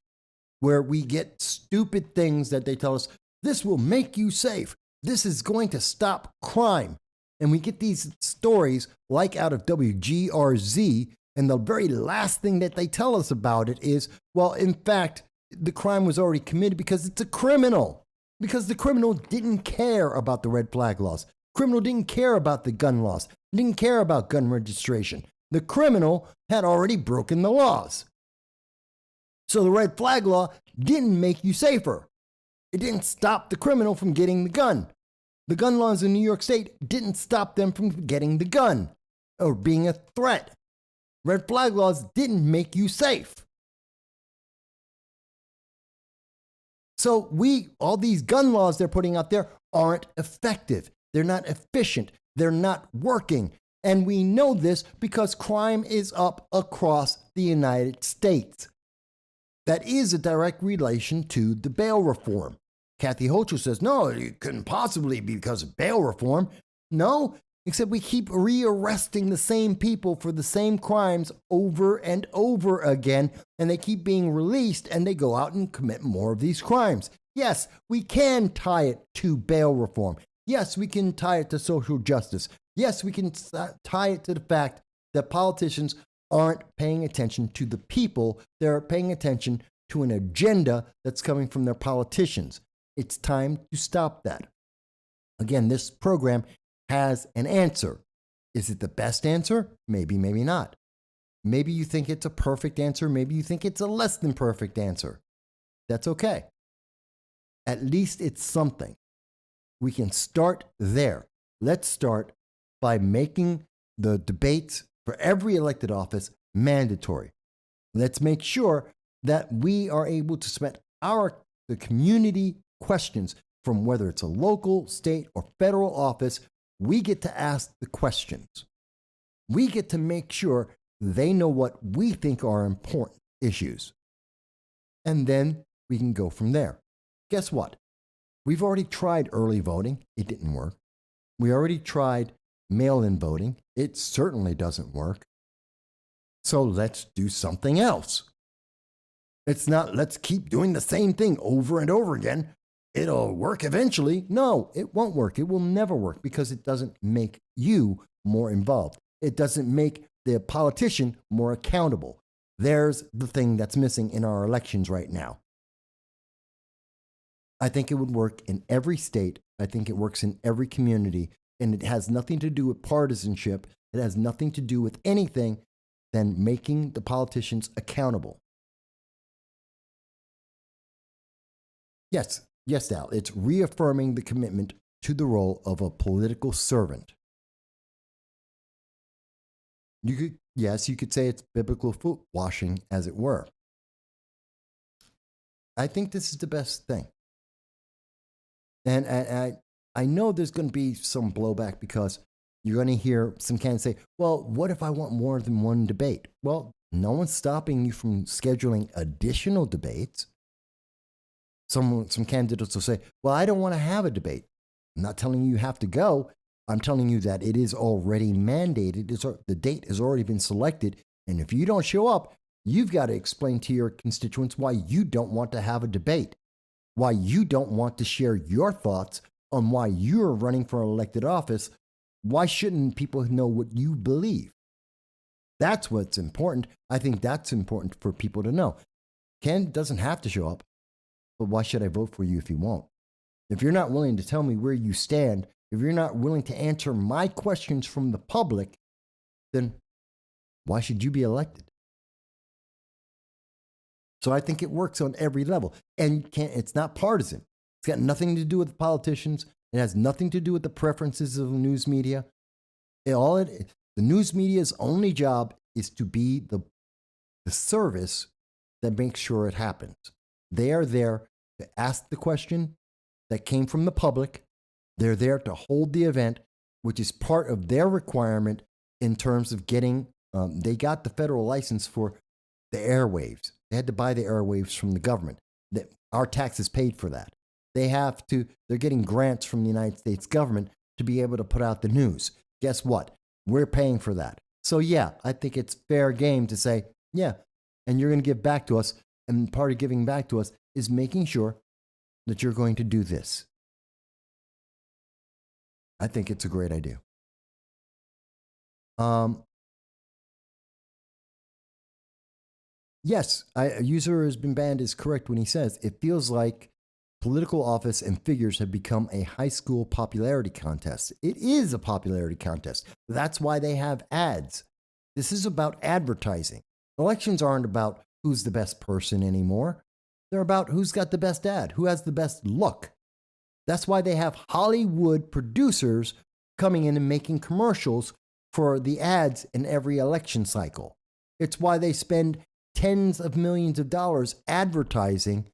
where we get stupid things that they tell us, this will make you safe. This is going to stop crime. And we get these stories like out of WGRZ, and the very last thing that they tell us about it is, well, in fact, the crime was already committed because it's a criminal. Because the criminal didn't care about the red flag laws. Criminal didn't care about the gun laws. Didn't care about gun registration. The criminal had already broken the laws. So the red flag law didn't make you safer. It didn't stop the criminal from getting the gun. The gun laws in New York State didn't stop them from getting the gun or being a threat. Red flag laws didn't make you safe. So all these gun laws they're putting out there aren't effective. They're not efficient. They're not working. And we know this because crime is up across the United States. That is a direct relation to the bail reform. Kathy Hochul says, no, it couldn't possibly be because of bail reform. No, except we keep rearresting the same people for the same crimes over and over again, and they keep being released and they go out and commit more of these crimes. Yes, we can tie it to bail reform. Yes, we can tie it to social justice. Yes, we can tie it to the fact that politicians aren't paying attention to the people. They're paying attention to an agenda that's coming from their politicians. It's time to stop that. Again, this program has an answer. Is it the best answer? Maybe, maybe not. Maybe you think it's a perfect answer. Maybe you think it's a less than perfect answer. That's okay. At least it's something. We can start there. Let's start by making the debates for every elected office mandatory. Let's make sure that we are able to spend the community questions from whether it's a local, state, or federal office, we get to ask the questions. We get to make sure they know what we think are important issues. And then we can go from there. Guess what? We've already tried early voting. It didn't work. We already tried mail-in voting. It certainly doesn't work. So let's do something else. It's not, let's keep doing the same thing over and over again. It'll work eventually. No, it won't work. It will never work because it doesn't make you more involved. It doesn't make the politician more accountable. There's the thing that's missing in our elections right now. I think it would work in every state. I think it works in every community. And it has nothing to do with partisanship. It has nothing to do with anything than making the politicians accountable. Yes, Al, it's reaffirming the commitment to the role of a political servant. You could say it's biblical foot washing, as it were. I think this is the best thing. And I know there's going to be some blowback because you're going to hear some candidates say, well, what if I want more than one debate? Well, no one's stopping you from scheduling additional debates. Some candidates will say, well, I don't want to have a debate. I'm not telling you have to go. I'm telling you that it is already mandated. The date has already been selected. And if you don't show up, you've got to explain to your constituents why you don't want to have a debate, why you don't want to share your thoughts on why you're running for elected office. Why shouldn't people know what you believe? That's what's important. I think that's important for people to know. Ken doesn't have to show up, but why should I vote for you if you won't? If you're not willing to tell me where you stand, if you're not willing to answer my questions from the public, then why should you be elected? So I think it works on every level. And it's not partisan. It's got nothing to do with politicians. It has nothing to do with the preferences of the news media. The news media's only job is to be the service that makes sure it happens. They are there to ask the question that came from the public. They're there to hold the event, which is part of their requirement in terms of getting, they got the federal license for the airwaves. They had to buy the airwaves from the government. Our taxes paid for that. They're getting grants from the United States government to be able to put out the news. Guess what? We're paying for that. So yeah, I think it's fair game to say, yeah, and you're going to give back to us. And part of giving back to us is making sure that you're going to do this. I think it's a great idea. Yes, a user has been banned is correct when he says it feels like political office and figures have become a high school popularity contest. It is a popularity contest. That's why they have ads. This is about advertising. Elections aren't about who's the best person anymore. They're about who's got the best ad, who has the best look. That's why they have Hollywood producers coming in and making commercials for the ads in every election cycle. It's why they spend tens of millions of dollars advertising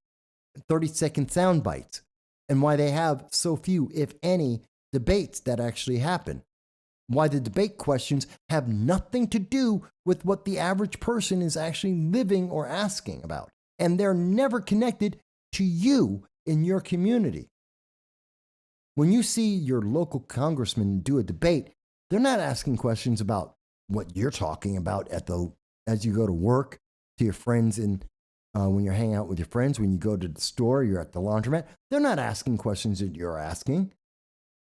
30-second sound bites, and why they have so few, if any, debates that actually happen. Why the debate questions have nothing to do with what the average person is actually living or asking about. And they're never connected to you in your community. When you see your local congressman do a debate, they're not asking questions about what you're talking about as you go to work, to your friends when you're hanging out with your friends, when you go to the store, you're at the laundromat. They're not asking questions that you're asking.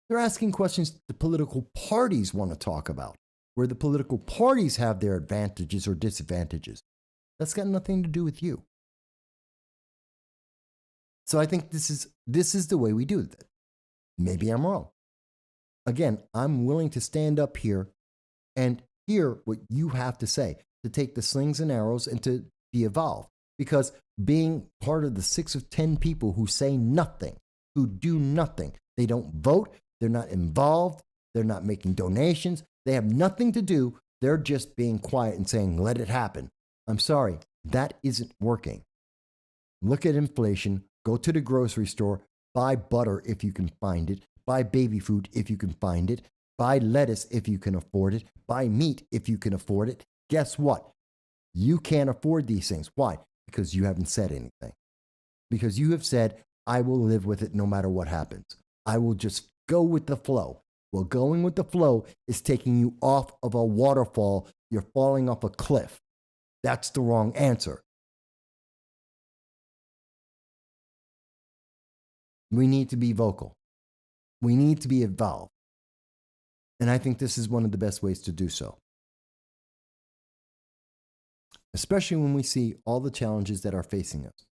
They're asking questions the political parties want to talk about, where the political parties have their advantages or disadvantages. That's got nothing to do with you. So I think this is the way we do it. Maybe I'm wrong. Again, I'm willing to stand up here and hear what you have to say, to take the slings and arrows and to be evolved. Because being part of the 6 of 10 people who say nothing, who do nothing, they don't vote, they're not involved, they're not making donations, they have nothing to do, they're just being quiet and saying, let it happen. I'm sorry, that isn't working. look at inflation, go to the grocery store, buy butter if you can find it, buy baby food if you can find it, buy lettuce if you can afford it, buy meat if you can afford it. Guess what? You can't afford these things. Why? Because you haven't said anything. Because you have said, I will live with it no matter what happens. I will just go with the flow. Well, going with the flow is taking you off of a waterfall. You're falling off a cliff. That's the wrong answer. We need to be vocal. We need to be involved. And I think this is one of the best ways to do so. Especially when we see all the challenges that are facing us.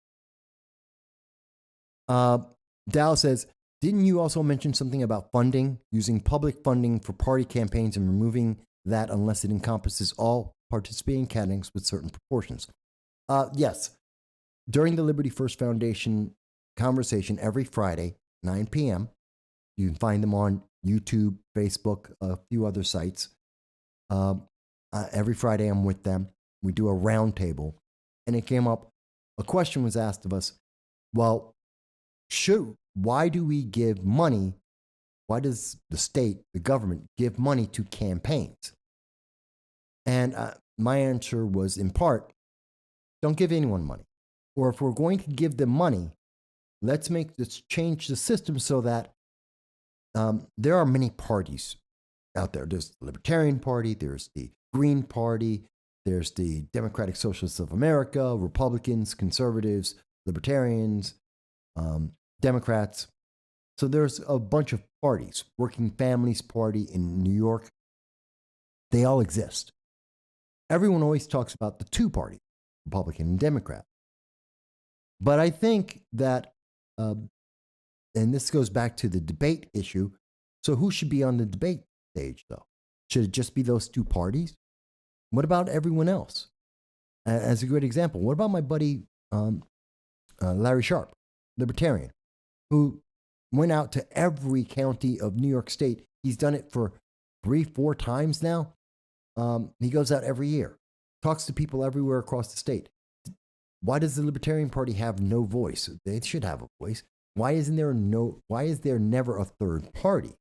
Dow says, didn't you also mention something about funding, using public funding for party campaigns and removing that unless it encompasses all participating candidates with certain proportions? Yes. During the Liberty First Foundation conversation every Friday, 9 p.m., you can find them on YouTube, Facebook, a few other sites. Every Friday I'm with them. We do a roundtable. And it came up, a question was asked of us, well, why do we give money? Why does the state, the government, give money to campaigns? And my answer was, in part, don't give anyone money. Or if we're going to give them money, let's change the system so that there are many parties out there. There's the Libertarian Party, there's the Green Party, there's the Democratic Socialists of America, Republicans, Conservatives, Libertarians, Democrats. So there's a bunch of parties. Working Families Party in New York. They all exist. Everyone always talks about the two parties, Republican and Democrat. But I think that, and this goes back to the debate issue, so who should be on the debate stage, though? Should it just be those two parties? What about everyone else? As a great example, what about my buddy Larry Sharp, Libertarian, who went out to every county of New York State? He's done it for 3-4 times now. He goes out every year, talks to people everywhere across the state. Why does the Libertarian Party have no voice? They should have a voice. Why is there never a third party?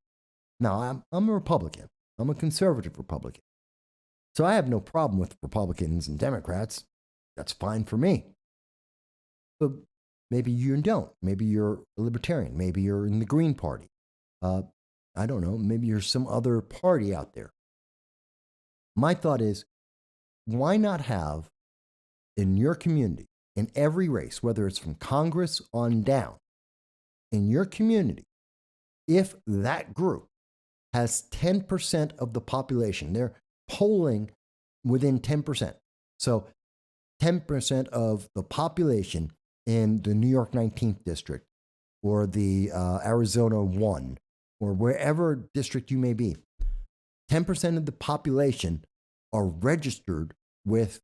Now, I'm a Republican. I'm a conservative Republican. So I have no problem with Republicans and Democrats. That's fine for me. But maybe you don't. Maybe you're a Libertarian. Maybe you're in the Green Party. I don't know. Maybe you're some other party out there. My thought is, why not have in your community, in every race, whether it's from Congress on down, in your community, if that group has 10% of the population, they're polling within 10%. So 10% of the population in the New York 19th district or the Arizona 1 or wherever district you may be, 10% of the population are registered with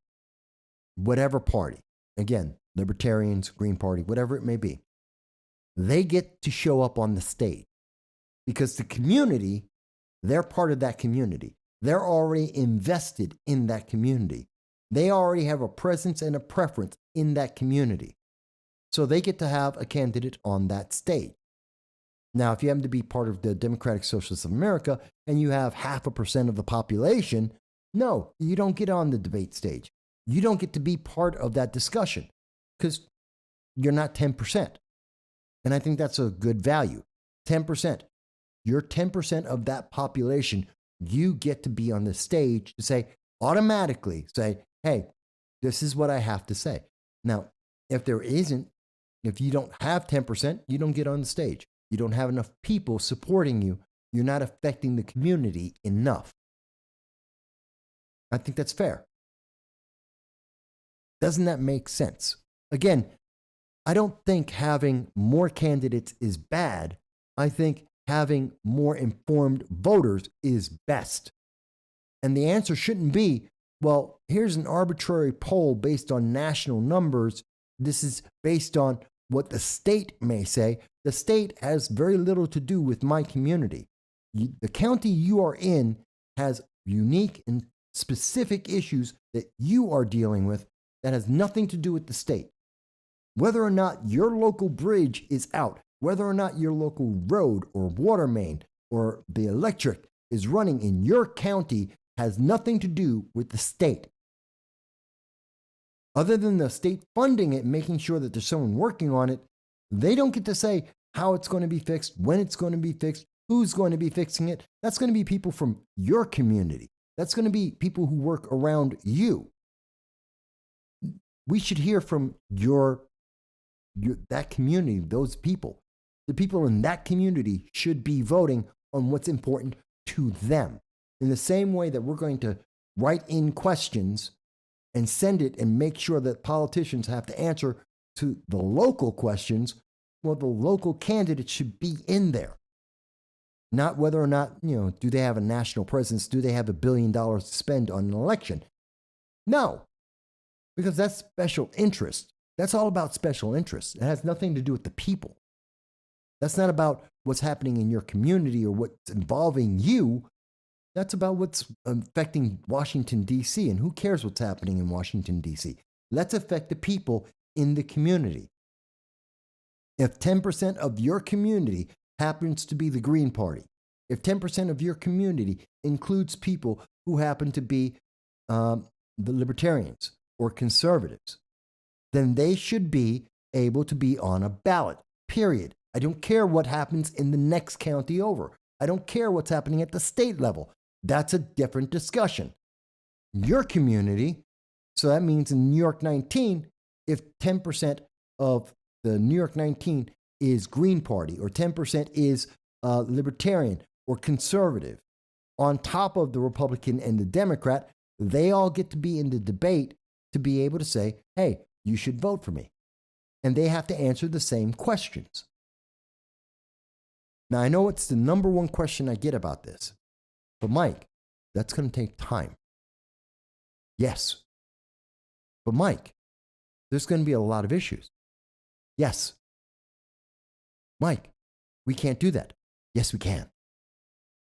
whatever party. Again, Libertarians, Green Party, whatever it may be. They get to show up on the stage because the community, they're part of that community. They're already invested in that community. They already have a presence and a preference in that community. So they get to have a candidate on that stage. Now, if you happen to be part of the Democratic Socialists of America and you have 0.5% of the population, no, you don't get on the debate stage. You don't get to be part of that discussion because you're not 10%. And I think that's a good value. 10%. You're 10% of that population. You get to be on the stage to say, automatically say, hey, this is what I have to say. Now, if you don't have 10%, you don't get on the stage. You don't have enough people supporting you. You're not affecting the community enough. I think that's fair. Doesn't that make sense? Again, I don't think having more candidates is bad. I think having more informed voters is best. And the answer shouldn't be, well, here's an arbitrary poll based on national numbers. This is based on what the state may say. The state has very little to do with my community. The county you are in has unique and specific issues that you are dealing with that has nothing to do with the state. whether or not your local bridge is out, whether or not your local road or water main or the electric is running in your county has nothing to do with the state. Other than the state funding it, making sure that there's someone working on it, they don't get to say how it's going to be fixed, when it's going to be fixed, who's going to be fixing it. That's going to be people from your community. That's going to be people who work around you. We should hear from that community, those people. The people in that community should be voting on what's important to them. In the same way that we're going to write in questions and send it and make sure that politicians have to answer to the local questions, well, the local candidate should be in there. Not whether or not, do they have a national presence? Do they have $1 billion to spend on an election? No, because that's special interest. That's all about special interest. It has nothing to do with the people. That's not about what's happening in your community or what's involving you. That's about what's affecting Washington, D.C. And who cares what's happening in Washington, D.C.? Let's affect the people in the community. If 10% of your community happens to be the Green Party, if 10% of your community includes people who happen to be the Libertarians or conservatives, then they should be able to be on a ballot, period. I don't care what happens in the next county over. I don't care what's happening at the state level. That's a different discussion. Your community, so that means in New York 19, if 10% of the New York 19 is Green Party or 10% is Libertarian or conservative, on top of the Republican and the Democrat, they all get to be in the debate to be able to say, hey, you should vote for me. And they have to answer the same questions. Now, I know it's the number one question I get about this, but Mike, that's going to take time. Yes. But Mike, there's going to be a lot of issues. Yes. Mike, we can't do that. Yes, we can.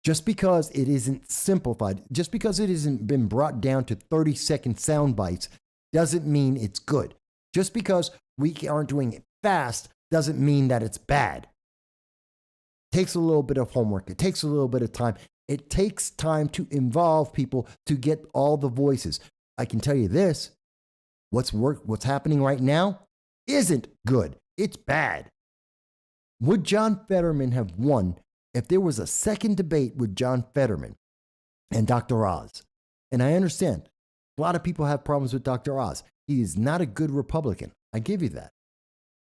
Just because it isn't simplified, just because it hasn't been brought down to 30-second sound bites, doesn't mean it's good. Just because we aren't doing it fast doesn't mean that it's bad. It takes a little bit of homework. It takes a little bit of time. It takes time to involve people to get all the voices. I can tell you this, what's happening right now isn't good. It's bad. Would John Fetterman have won if there was a second debate with John Fetterman and Dr. Oz? And I understand a lot of people have problems with Dr. Oz. He is not a good Republican. I give you that.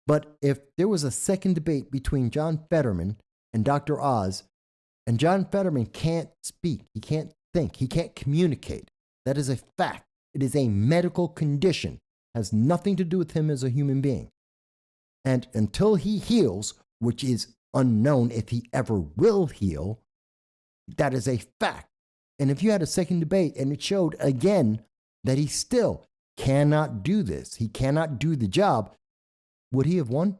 But if there was a second debate between John Fetterman and Dr. Oz, and John Fetterman can't speak, he can't think, he can't communicate, that is a fact. It is a medical condition. It has nothing to do with him as a human being. And until he heals, which is unknown if he ever will heal, that is a fact. And if you had a second debate and it showed again that he still cannot do this, he cannot do the job, would he have won?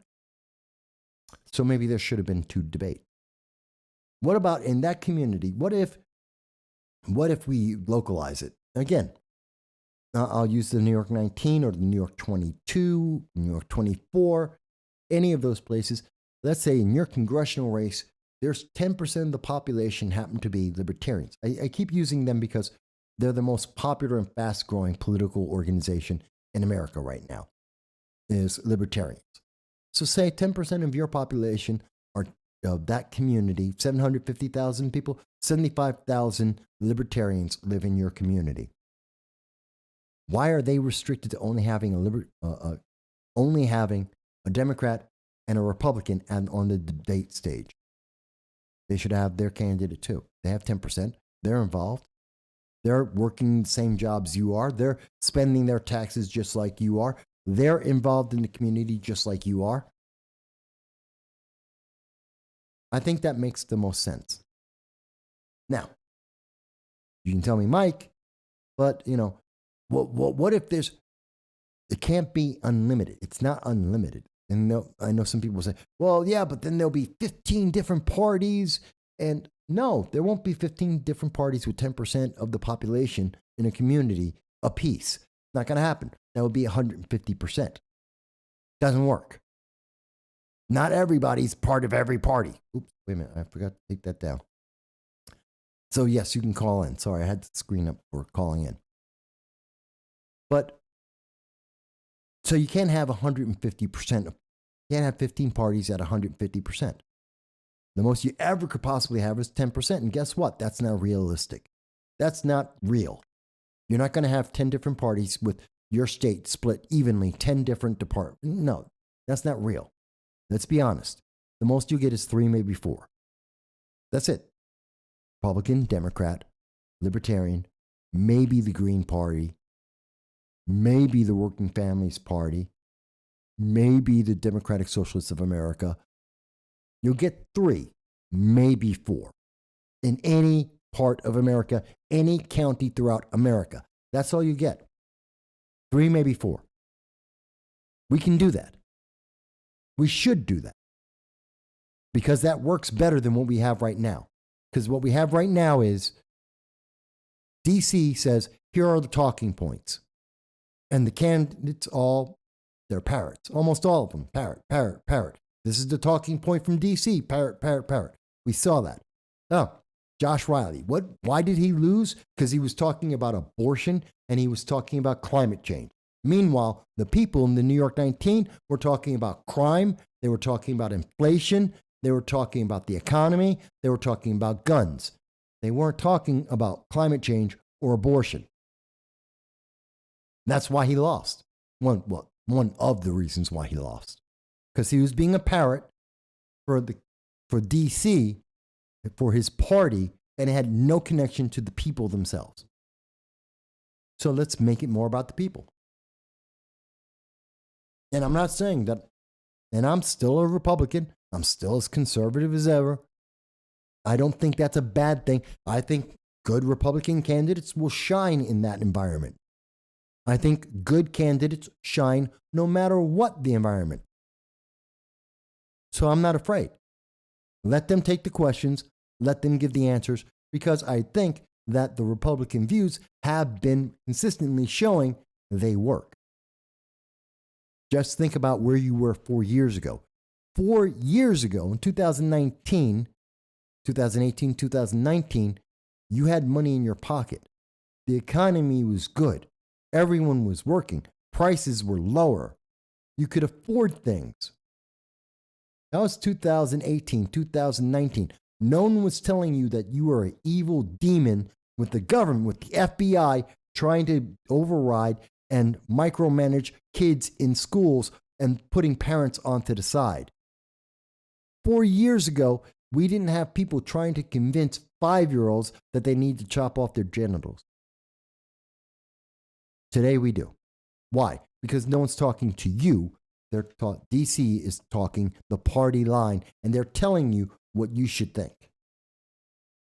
So maybe there should have been two debates. What about in that community? What if we localize it? Again, I'll use the New York 19 or the New York 22, New York 24, any of those places. Let's say in your congressional race, there's 10% of the population happen to be libertarians. I keep using them because they're the most popular and fast-growing political organization in America right now, is libertarians. So say 10% of your population are of that community, 750,000 people, 75,000 libertarians live in your community. Why are they restricted to only having a Democrat and a Republican on the debate stage? They should have their candidate too. They have 10%. They're involved. They're working the same jobs you are. They're spending their taxes just like you are. They're involved in the community just like you are. I think that makes the most sense. Now, you can tell me, Mike, but what if it can't be unlimited? It's not unlimited. And I know some people say, well, yeah, but then there'll be 15 different parties. And no, there won't be 15 different parties with 10% of the population in a community apiece. Not going to happen. That would be 150%. Doesn't work. Not everybody's part of every party. Oops, wait a minute. I forgot to take that down. So, yes, you can call in. Sorry, I had the screen up for calling in. But, so you can't have 150%. You can't have 15 parties at 150%. The most you ever could possibly have is 10%. And guess what? That's not realistic. That's not real. You're not going to have 10 different parties with your state split evenly, 10 different departments. No, that's not real. Let's be honest. The most you get is 3, maybe 4. That's it. Republican, Democrat, Libertarian, maybe the Green Party, maybe the Working Families Party, maybe the Democratic Socialists of America. You'll get 3, maybe 4 in any part of America, any county throughout America. That's all you get. 3, maybe 4. We can do that. We should do that because that works better than what we have right now. Because what we have right now is DC says, here are the talking points. And the candidates they're parrots. Almost all of them. Parrot, parrot, parrot. This is the talking point from DC. Parrot, parrot, parrot. We saw that. Oh, Josh Riley. Why did he lose? Because he was talking about abortion and he was talking about climate change. Meanwhile, the people in the New York 19 were talking about crime. They were talking about inflation. They were talking about the economy. They were talking about guns. They weren't talking about climate change or abortion. That's why he lost. One of the reasons why he lost. Because he was being a parrot for DC, for his party, and it had no connection to the people themselves. So let's make it more about the people. And I'm not saying that, and I'm still a Republican. I'm still as conservative as ever. I don't think that's a bad thing. I think good Republican candidates will shine in that environment. I think good candidates shine no matter what the environment. So I'm not afraid. Let them take the questions. Let them give the answers, because I think that the Republican views have been consistently showing they work. Just think about where you were 4 years ago. 4 years ago, in 2018, 2019, you had money in your pocket. The economy was good. Everyone was working. Prices were lower. You could afford things. That was 2018, 2019. No one was telling you that you were an evil demon with the government, with the FBI, trying to override and micromanage kids in schools and putting parents onto the side. 4 years ago, we didn't have people trying to convince 5-year-olds that they need to chop off their genitals. Today we do. Why? Because no one's talking to you. DC is talking the party line, and they're telling you what you should think.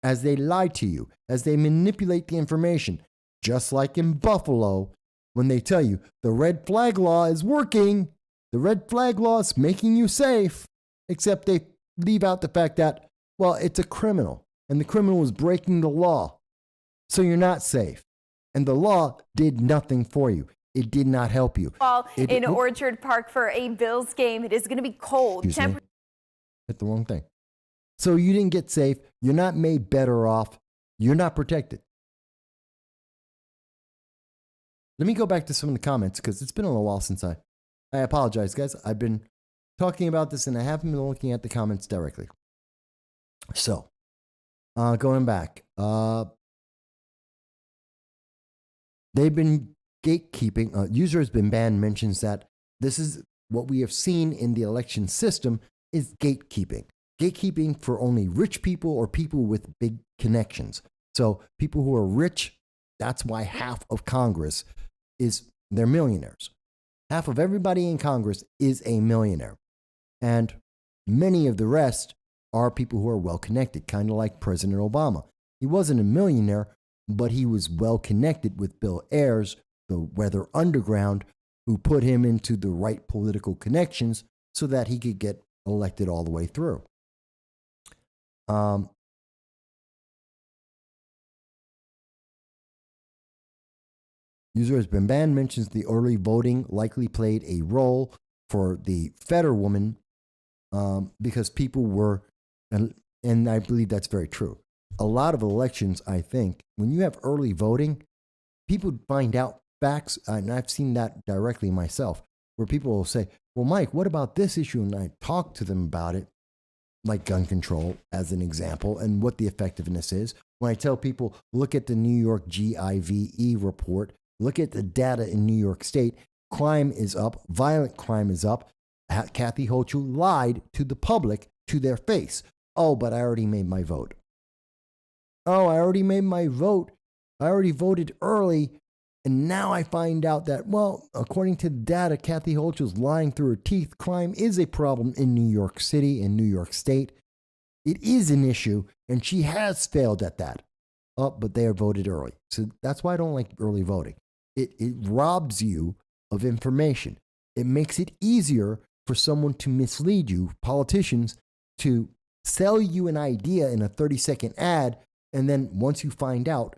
As they lie to you, as they manipulate the information, just like in Buffalo, when they tell you the red flag law is working, the red flag law is making you safe, except they leave out the fact that, well, it's a criminal, and the criminal is breaking the law, so you're not safe. And the law did nothing for you. It did not help you. In Orchard Park for a Bills game. It is going to be cold. Hit the wrong thing. So you didn't get safe. You're not made better off. You're not protected. Let me go back to some of the comments because it's been a little while since I apologize, guys. I've been talking about this and I haven't been looking at the comments directly. So, going back, they've been gatekeeping. User has been banned mentions that this is what we have seen in the election system is gatekeeping. Gatekeeping for only rich people or people with big connections. So people who are rich, that's why half of Congress they're millionaires. Half of everybody in Congress is a millionaire. And many of the rest are people who are well connected, kind of like President Obama. He wasn't a millionaire, but he was well connected with Bill Ayers, the Weather Underground, who put him into the right political connections so that he could get elected all the way through. User has been banned mentions the early voting likely played a role for the Fetterwoman because people were, and I believe that's very true. A lot of elections, I think, when you have early voting, people find out facts, and I've seen that directly myself, where people will say, well, Mike, what about this issue? And I talk to them about it, like gun control as an example, and what the effectiveness is. When I tell people, look at the New York GIVE report, look at the data in New York State, crime is up, violent crime is up. Kathy Hochul lied to the public to their face. Oh, but I already made my vote. Oh, I already made my vote. I already voted early. And now I find out that, well, according to the data, Kathy Hochul's lying through her teeth. Crime is a problem in New York City and New York State. It is an issue, and she has failed at that. Oh, but they are voted early. So that's why I don't like early voting. It robs you of information. It makes it easier for someone to mislead you, politicians, to sell you an idea in a 30-second ad. And then once you find out,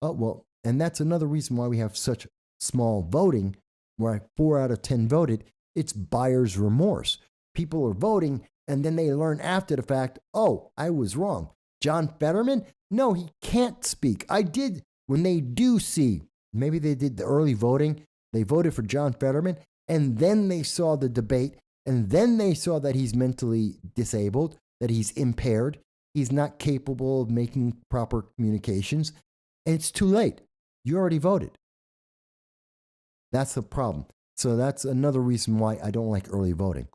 oh, well, and that's another reason why we have such small voting, where 4 out of 10 voted. It's buyer's remorse. People are voting, and then they learn after the fact, oh, I was wrong. John Fetterman? No, he can't speak. I did. When they do see, maybe they did the early voting, they voted for John Fetterman, and then they saw the debate, and then they saw that he's mentally disabled, that he's impaired, he's not capable of making proper communications, and it's too late. You already voted. That's the problem. So that's another reason why I don't like early voting.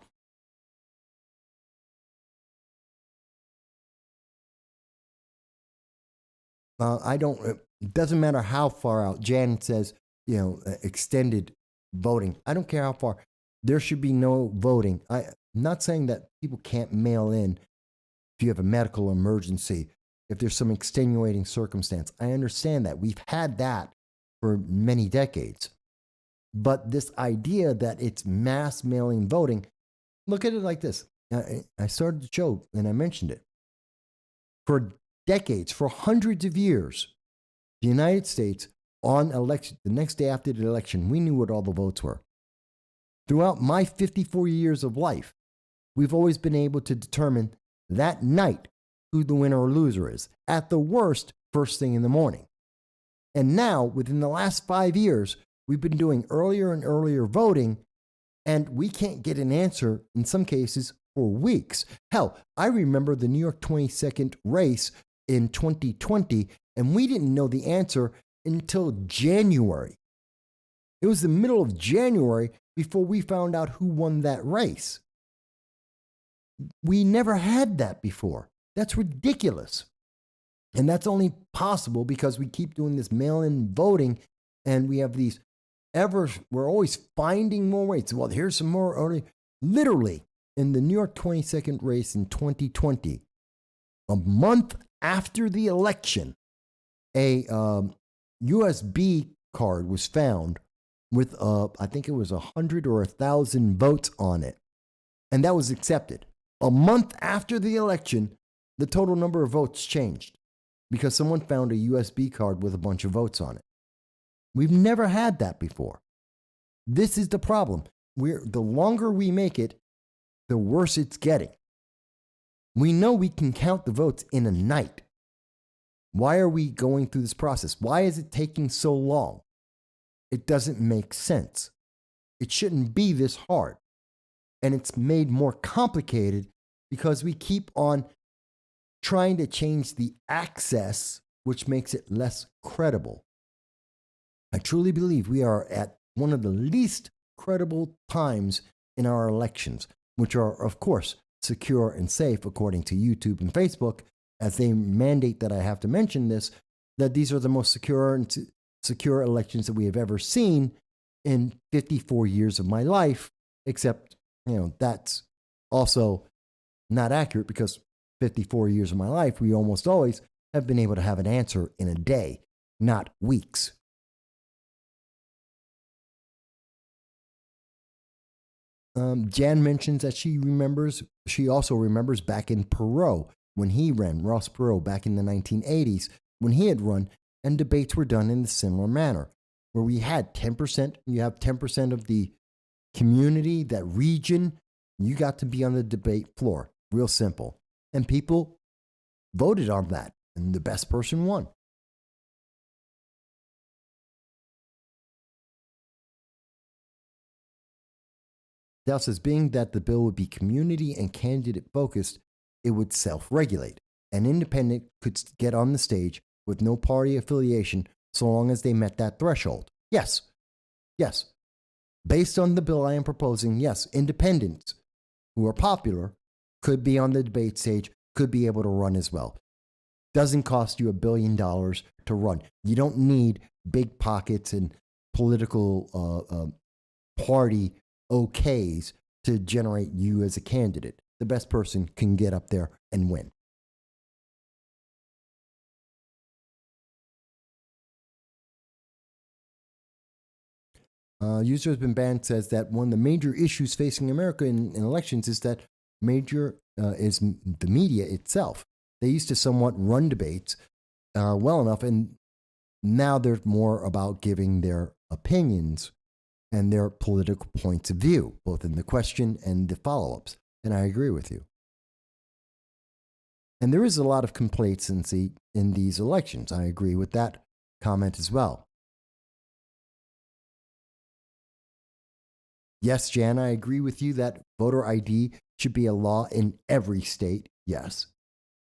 It doesn't matter how far out. Jan says, extended voting. I don't care how far. There should be no voting. I'm not saying that people can't mail in if you have a medical emergency, if there's some extenuating circumstance. I understand that. We've had that for many decades. But this idea that it's mass mailing voting, look at it like this. I started the show and I mentioned it. For decades, for hundreds of years, the United States on election, the next day after the election, we knew what all the votes were. Throughout my 54 years of life, we've always been able to determine that night who the winner or loser is. At the worst, first thing in the morning. And now, within the last 5 years, we've been doing earlier and earlier voting, and we can't get an answer in some cases for weeks. Hell, I remember the New York 22nd race in 2020, and we didn't know the answer until January. It was the middle of January before we found out who won that race. We never had that before. That's ridiculous. And that's only possible because we keep doing this mail-in voting, and we have these we're always finding more ways. Well, here's some more early. Literally, in the New York 22nd race in 2020, a month after the election, a USB card was found with, I think it was 100 or 1,000 votes on it. And that was accepted. A month after the election, the total number of votes changed because someone found a USB card with a bunch of votes on it. We've never had that before. This is the problem. The longer we make it, the worse it's getting. We know we can count the votes in a night. Why are we going through this process? Why is it taking so long? It doesn't make sense. It shouldn't be this hard. And it's made more complicated because we keep on trying to change the access, which makes it less credible. I truly believe we are at one of the least credible times in our elections, which are, of course, secure and safe according to YouTube and Facebook, as they mandate that I have to mention this, that these are the most secure elections that we have ever seen in 54 years of my life, except, that's also not accurate because 54 years of my life, we almost always have been able to have an answer in a day, not weeks. Jan mentions that she also remembers back in Perot when he ran, Ross Perot, back in the 1980s, when he had run, and debates were done in a similar manner, where we had 10%, you have 10% of the community, that region, you got to be on the debate floor. Real simple. And people voted on that, and the best person won. Dell says, being that the bill would be community and candidate focused, it would self-regulate. An independent could get on the stage with no party affiliation so long as they met that threshold. Yes. Yes. Based on the bill I am proposing, yes, independents who are popular could be on the debate stage, could be able to run as well. Doesn't cost you $1 billion to run. You don't need big pockets and political party okays to generate you as a candidate. The best person can get up there and win. User has been banned says that one of the major issues facing America in elections is that is the media itself. They used to somewhat run debates well enough, and now they're more about giving their opinions and their political points of view, both in the question and the follow-ups. And I agree with you. And there is a lot of complacency in these elections. I agree with that comment as well. Yes, Jan, I agree with you that voter ID should be a law in every state. Yes.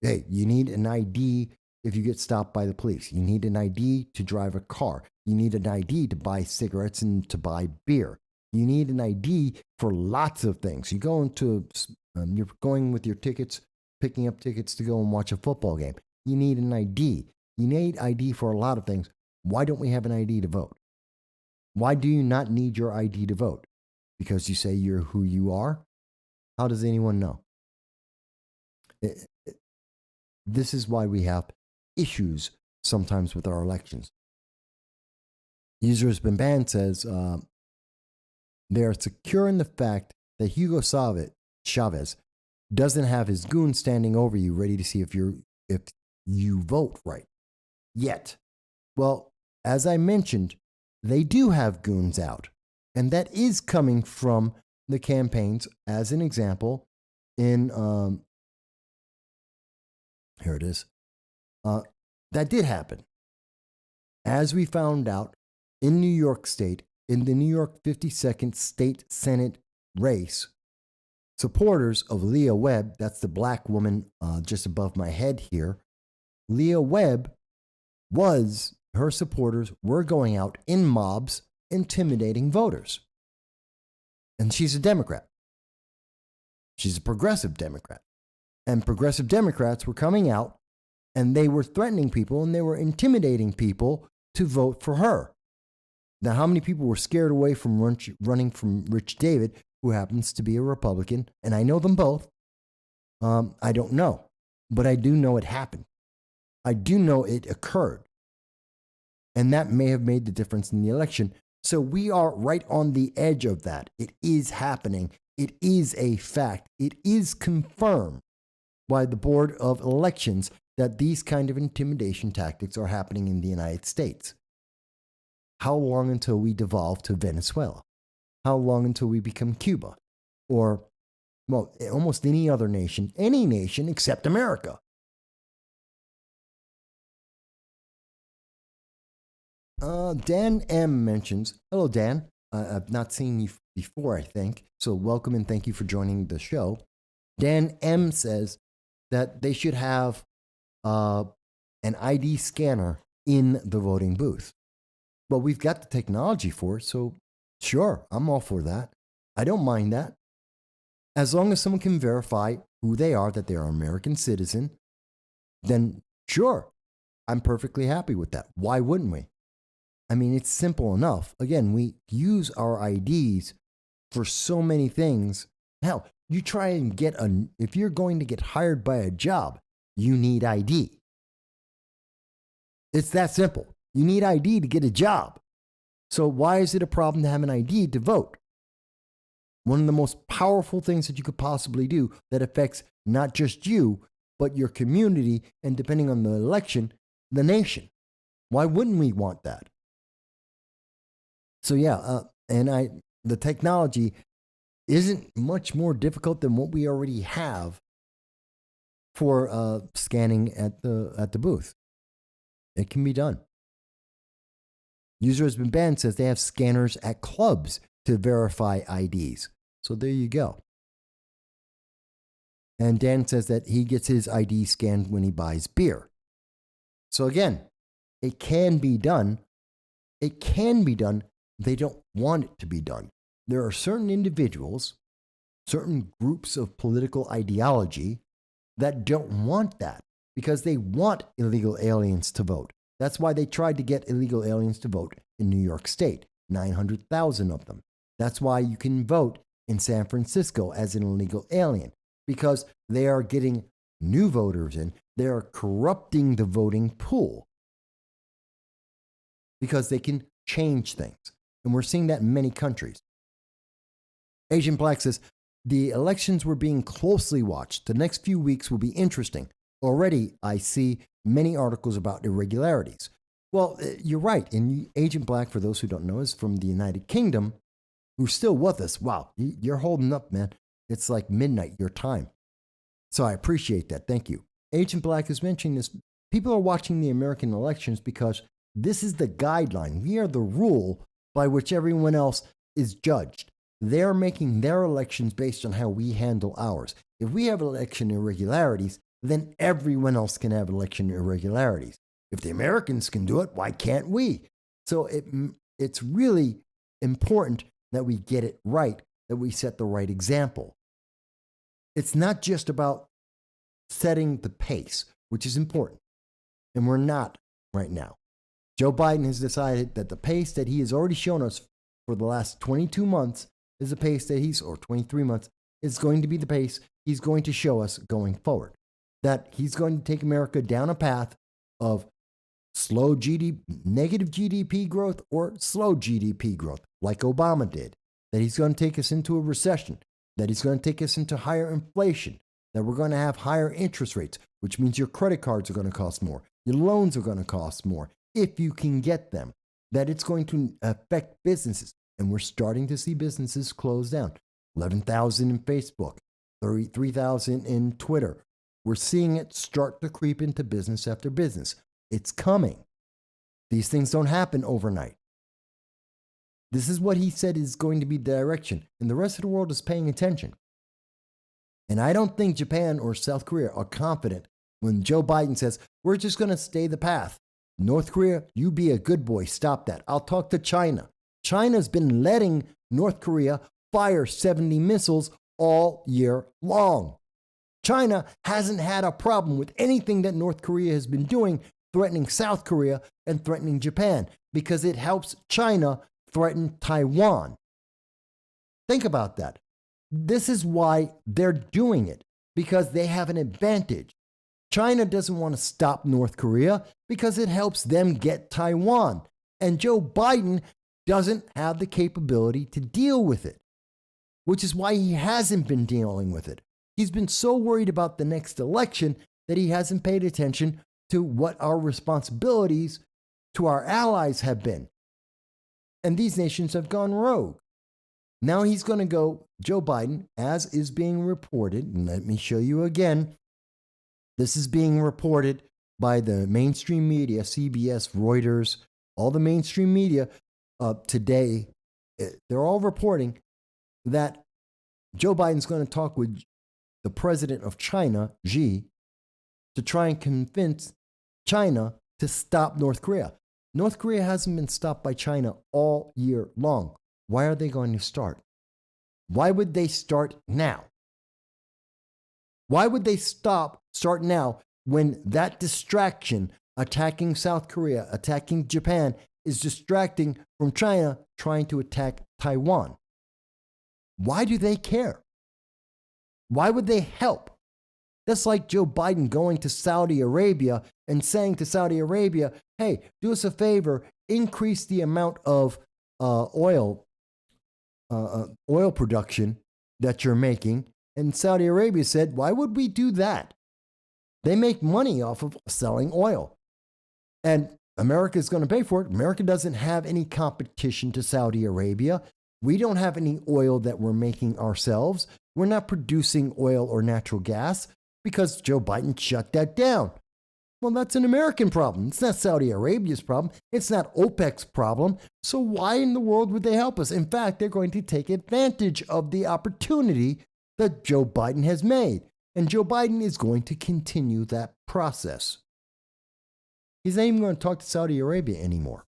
Hey, you need an ID if you get stopped by the police. You need an ID to drive a car. You need an ID to buy cigarettes and to buy beer. You need an ID for lots of things. You go into, you're going with your tickets, picking up tickets to go and watch a football game. You need an ID. You need ID for a lot of things. Why don't we have an ID to vote? Why do you not need your ID to vote? Because you say you're who you are? How does anyone know? This is why we have issues sometimes with our elections. User has been banned says they are secure in the fact that Hugo Chavez doesn't have his goon standing over you ready to see if you vote right yet. Well, as I mentioned, they do have goons out. And that is coming from the campaigns, as an example, in, here it is. That did happen. As we found out in New York State, in the New York 52nd State Senate race, supporters of Leah Webb, that's the black woman just above my head here, Leah Webb her supporters were going out in mobs intimidating voters. And she's a Democrat. She's a progressive Democrat. And progressive Democrats were coming out and they were threatening people and they were intimidating people to vote for her. Now, how many people were scared away from running from Rich David, who happens to be a Republican? And I know them both. I don't know. But I do know it happened. I do know it occurred. And that may have made the difference in the election. So we are right on the edge of that. It is happening. It is a fact. It is confirmed by the Board of Elections that these kind of intimidation tactics are happening in the United States. How long until we devolve to Venezuela? How long until we become Cuba? Or, well, almost any other nation, any nation except America. Dan M mentions, hello, Dan. I've not seen you before, I think. So welcome and thank you for joining the show. Dan M says that they should have an ID scanner in the voting booth. Well, we've got the technology for it, so sure, I'm all for that. I don't mind that. As long as someone can verify who they are, that they are an American citizen, then sure, I'm perfectly happy with that. Why wouldn't we? I mean, it's simple enough. Again, we use our IDs for so many things. Hell, you try and if you're going to get hired by a job, you need ID. It's that simple. You need ID to get a job. So why is it a problem to have an ID to vote? One of the most powerful things that you could possibly do that affects not just you, but your community, and depending on the election, the nation. Why wouldn't we want that? So yeah, and the technology isn't much more difficult than what we already have for scanning at the booth. It can be done. User has been banned says they have scanners at clubs to verify IDs. So there you go. And Dan says that he gets his ID scanned when he buys beer. So again, it can be done. It can be done. They don't want it to be done. There are certain individuals, certain groups of political ideology that don't want that because they want illegal aliens to vote. That's why they tried to get illegal aliens to vote in New York State, 900,000 of them. That's why you can vote in San Francisco as an illegal alien, because they are getting new voters in. They are corrupting the voting pool because they can change things. And we're seeing that in many countries. Agent Black says, the elections were being closely watched. The next few weeks will be interesting. Already, I see many articles about irregularities. Well, you're right. And Agent Black, for those who don't know, is from the United Kingdom, who's still with us. Wow, you're holding up, man. It's like midnight your time. So I appreciate that. Thank you. Agent Black is mentioning this. People are watching the American elections because this is the guideline. We are the rule by which everyone else is judged. They're making their elections based on how we handle ours. If we have election irregularities, then everyone else can have election irregularities. If the Americans can do it, why can't we? So it's really important that we get it right, that we set the right example. It's not just about setting the pace, which is important, and we're not right now. Joe Biden has decided that the pace that he has already shown us for the last 22 months is the pace that or 23 months, is going to be the pace he's going to show us going forward. That he's going to take America down a path of slow negative GDP growth or slow GDP growth, like Obama did. That he's going to take us into a recession. That he's going to take us into higher inflation. That we're going to have higher interest rates, which means your credit cards are going to cost more. Your loans are going to cost more if you can get them. That it's going to affect businesses. And we're starting to see businesses close down. 11,000 in Facebook, 33,000 in Twitter. We're seeing it start to creep into business after business. It's coming. These things don't happen overnight. This is what he said is going to be the direction, and the rest of the world is paying attention. And I don't think Japan or South Korea are confident when Joe Biden says, we're just going to stay the path. North Korea, you be a good boy. Stop that. I'll talk to China. China's been letting North Korea fire 70 missiles all year long. China hasn't had a problem with anything that North Korea has been doing, threatening South Korea and threatening Japan, because it helps China threaten Taiwan. Think about that. This is why they're doing it, because they have an advantage. China doesn't want to stop North Korea because it helps them get Taiwan. And Joe Biden doesn't have the capability to deal with it, which is why he hasn't been dealing with it. He's been so worried about the next election that he hasn't paid attention to what our responsibilities to our allies have been. And these nations have gone rogue. Now he's going to go, Joe Biden, as is being reported, and let me show you again. This is being reported by the mainstream media, CBS, Reuters, all the mainstream media today. They're all reporting that Joe Biden's going to talk with the president of China, Xi, to try and convince China to stop North Korea. North Korea hasn't been stopped by China all year long. Why are they going to start? Why would they start now? Why would they start now when that distraction, attacking South Korea, attacking Japan, is distracting from China trying to attack Taiwan? Why do they care? Why would they help? That's like Joe Biden going to Saudi Arabia and saying to Saudi Arabia, hey, do us a favor, increase the amount of oil production that you're making. And Saudi Arabia said, why would we do that? They make money off of selling oil. And America is going to pay for it. America doesn't have any competition to Saudi Arabia. We don't have any oil that we're making ourselves. We're not producing oil or natural gas because Joe Biden shut that down. Well, that's an American problem. It's not Saudi Arabia's problem. It's not OPEC's problem. So why in the world would they help us? In fact, they're going to take advantage of the opportunity that Joe Biden has made. And Joe Biden is going to continue that process. He's not even going to talk to Saudi Arabia anymore.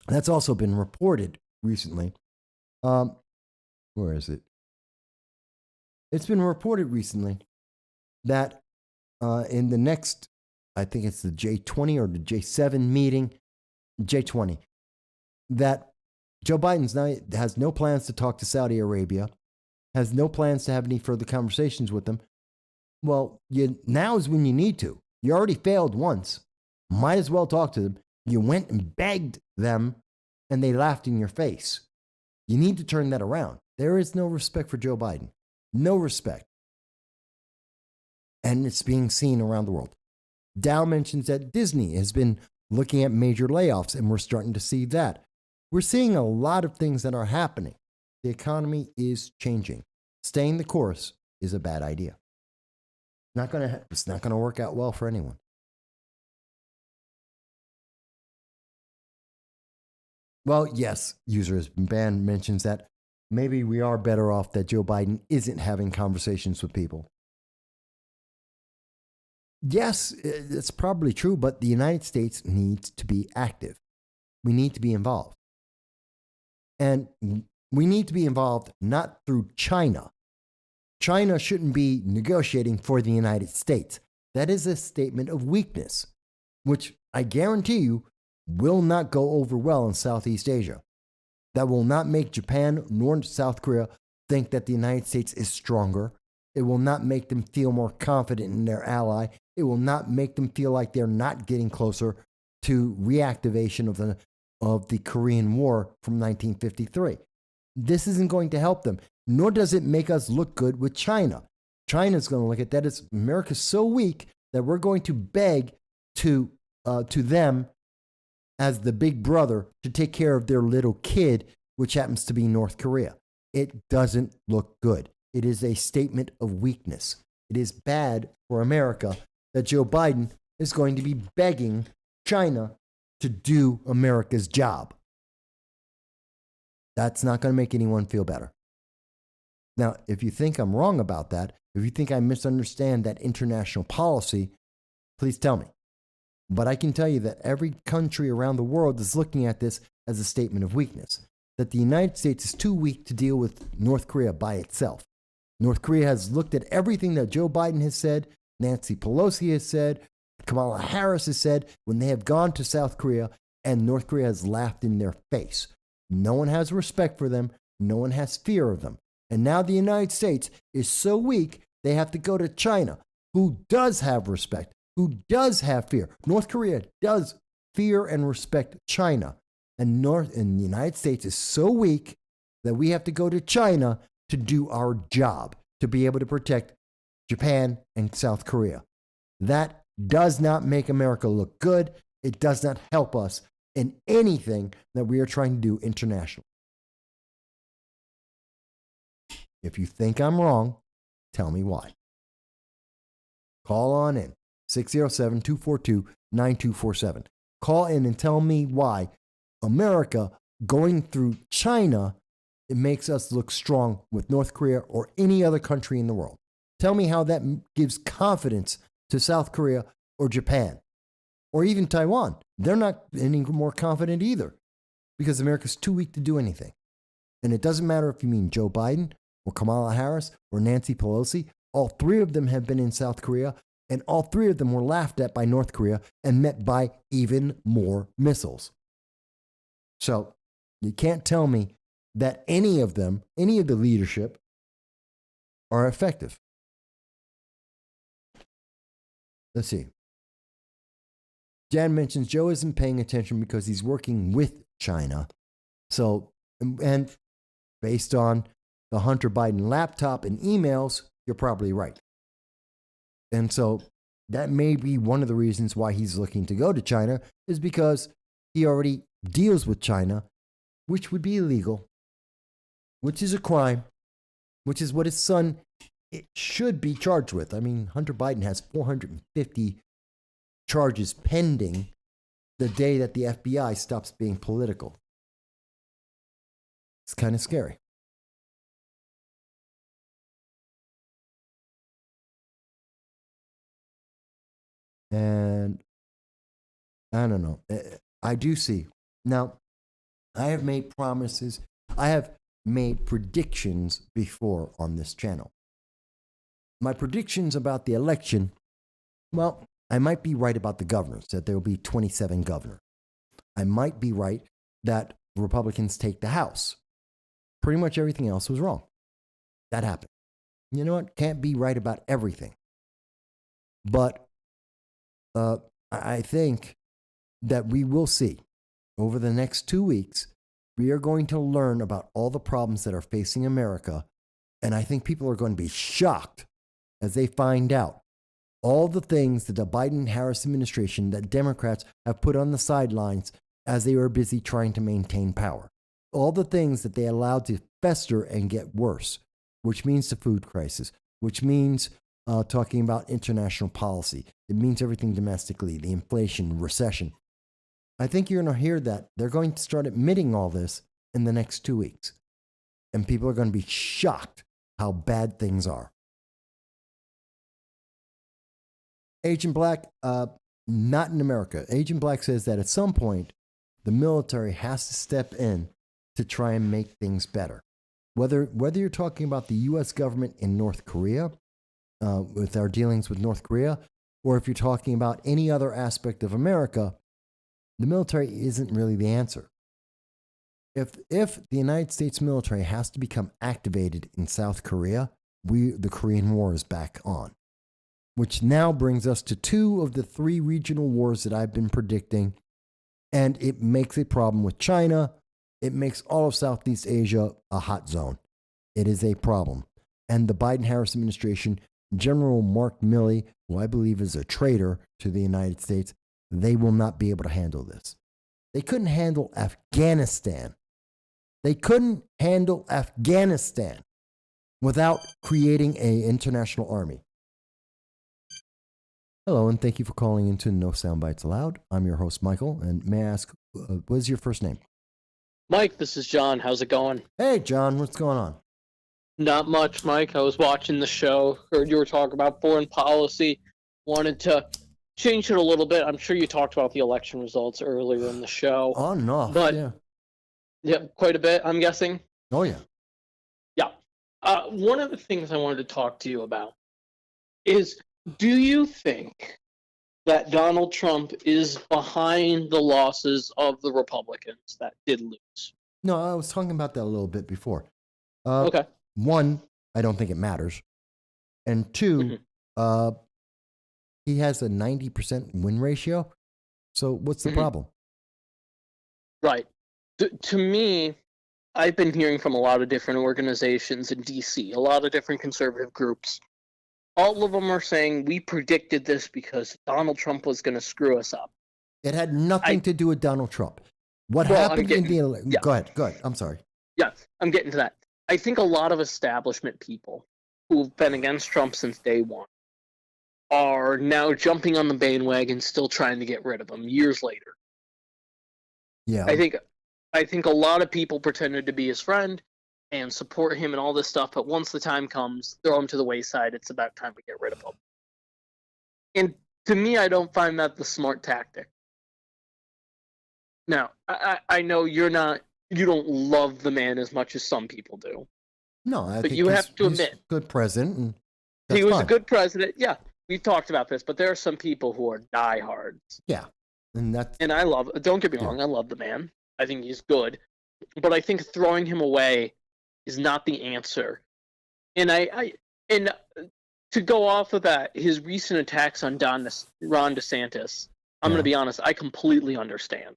That's also been reported recently. Where is it? It's been reported recently that in the next, I think it's the J20 or the J7 meeting, J20, that Joe Biden now has no plans to talk to Saudi Arabia, has no plans to have any further conversations with them. Well, now is when you need to. You already failed once. Might as well talk to them. You went and begged them, and they laughed in your face. You need to turn that around. There is no respect for Joe Biden. No respect. And it's being seen around the world. Dow mentions that Disney has been looking at major layoffs, and we're starting to see that. We're seeing a lot of things that are happening. The economy is changing. Staying the course is a bad idea. It's not going to work out well for anyone. Well, yes, users ban mentions that maybe we are better off that Joe Biden isn't having conversations with people. Yes, it's probably true, but the United States needs to be active. We need to be involved. And we need to be involved not through China. China shouldn't be negotiating for the United States. That is a statement of weakness, which I guarantee you will not go over well in Southeast Asia. That will not make Japan nor South Korea think that the United States is stronger. It will not make them feel more confident in their ally. It will not make them feel like they're not getting closer to reactivation of the Korean War from 1953. This isn't going to help them, nor does it make us look good with China. China's going to look at that as America's so weak that we're going to beg to them as the big brother to take care of their little kid, which happens to be North Korea. It doesn't look good. It is a statement of weakness. It is bad for America that Joe Biden is going to be begging China to do America's job. That's not going to make anyone feel better. Now, if you think I'm wrong about that, if you think I misunderstand that international policy, please tell me. But I can tell you that every country around the world is looking at this as a statement of weakness, that the United States is too weak to deal with North Korea by itself. North Korea has looked at everything that Joe Biden has said, Nancy Pelosi has said, Kamala Harris has said, when they have gone to South Korea, and North Korea has laughed in their face. No one has respect for them. No one has fear of them. And now the United States is so weak, they have to go to China, who does have respect, who does have fear. North Korea does fear and respect China. And the United States is so weak that we have to go to China to do our job, to be able to protect Japan and South Korea. That does not make America look good. It does not help us in anything that we are trying to do internationally. If you think I'm wrong, tell me why. Call on in, 607-242-9247. Call in and tell me why America going through China, it makes us look strong with North Korea or any other country in the world. Tell me how that gives confidence to South Korea or Japan or even Taiwan. They're not any more confident either because America's too weak to do anything. And it doesn't matter if you mean Joe Biden or Kamala Harris or Nancy Pelosi. All three of them have been in South Korea, and all three of them were laughed at by North Korea and met by even more missiles. So you can't tell me that any of them, any of the leadership, are effective. Let's see. Jan mentions Joe isn't paying attention because he's working with China. So, and based on the Hunter Biden laptop and emails, you're probably right. And so that may be one of the reasons why he's looking to go to China, is because he already deals with China, which would be illegal. which is a crime, which is what his son should be charged with. I mean, Hunter Biden has 450 charges pending the day that the FBI stops being political. It's kind of scary. And I don't know. I do see. Now, I have made promises. I have made predictions before on this channel. My predictions about the election, well, I might be right about the governors, that there will be 27 governors. I might be right that Republicans take the House. Pretty much everything else was wrong. That happened. You know what? Can't be right about everything. But I think that we will see over the next 2 weeks, we are going to learn about all the problems that are facing America. And I think people are going to be shocked as they find out all the things that the Biden-Harris administration, that Democrats have put on the sidelines as they were busy trying to maintain power. All the things that they allowed to fester and get worse, which means the food crisis, which means talking about international policy. It means everything domestically, the inflation, recession. I think you're going to hear that they're going to start admitting all this in the next 2 weeks. And people are going to be shocked how bad things are. Agent Black, not in America. Agent Black says that at some point, the military has to step in to try and make things better. Whether you're talking about the U.S. government in North Korea, with our dealings with North Korea, or if you're talking about any other aspect of America, the military isn't really the answer. If the United States military has to become activated in South Korea, the Korean War is back on. Which now brings us to 2 of the 3 regional wars that I've been predicting. And it makes a problem with China. It makes all of Southeast Asia a hot zone. It is a problem. And the Biden-Harris administration, General Mark Milley, who I believe is a traitor to the United States, they will not be able to handle this. They couldn't handle Afghanistan. They couldn't handle Afghanistan without creating an international army. Hello, and thank you for calling into No Soundbites Allowed. I'm your host, Michael, and may I ask, what is your first name? Mike, this is John. How's it going? Hey, John, what's going on? Not much, Mike. I was watching the show, heard you were talking about foreign policy, wanted to change it a little bit. I'm sure you talked about the election results earlier in the show. On and off, but, yeah. Yeah, quite a bit, I'm guessing. Oh, yeah. Yeah. One of the things I wanted to talk to you about is, do you think that Donald Trump is behind the losses of the Republicans that did lose? No, I was talking about that a little bit before. Okay. 1, I don't think it matters. And 2, he has a 90% win ratio. So what's the problem? Right. To me, I've been hearing from a lot of different organizations in D.C., a lot of different conservative groups. All of them are saying, we predicted this because Donald Trump was going to screw us up. It had nothing to do with Donald Trump. What Well, happened in the election? yeah. Go ahead. I'm sorry. Yeah, I'm getting to that. I think a lot of establishment people who've been against Trump since day one are now jumping on the bandwagon, still trying to get rid of him years later. Yeah. I think a lot of people pretended to be his friend and support him and all this stuff, but once the time comes, throw him to the wayside. It's about time to get rid of him. And to me, I don't find that the smart tactic. Now, I know you don't love the man as much as some people do. No, I But think you have to he's admit, a good president. And he was fine. a good president. Yeah, we've talked about this, but there are some people who are diehards. Yeah. And Don't get me Yeah. wrong, I love the man. I think he's good. But I think throwing him away is not the answer. And and to go off of that, his recent attacks on Ron DeSantis, I'm going to be honest, I completely understand.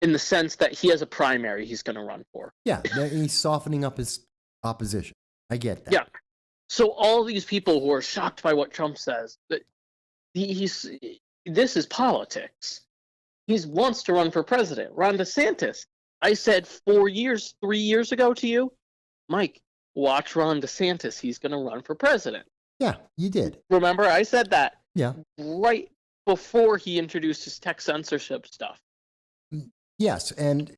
In the sense that he has a primary he's going to run for. Yeah, he's softening up his opposition. I get that. Yeah. So all these people who are shocked by what Trump says, that this is politics. He wants to run for president. Ron DeSantis, I said 3 years ago to you, Mike, watch Ron DeSantis. He's going to run for president. Yeah, you did. Remember, I said that Yeah. right before he introduced his tech censorship stuff. Yes, and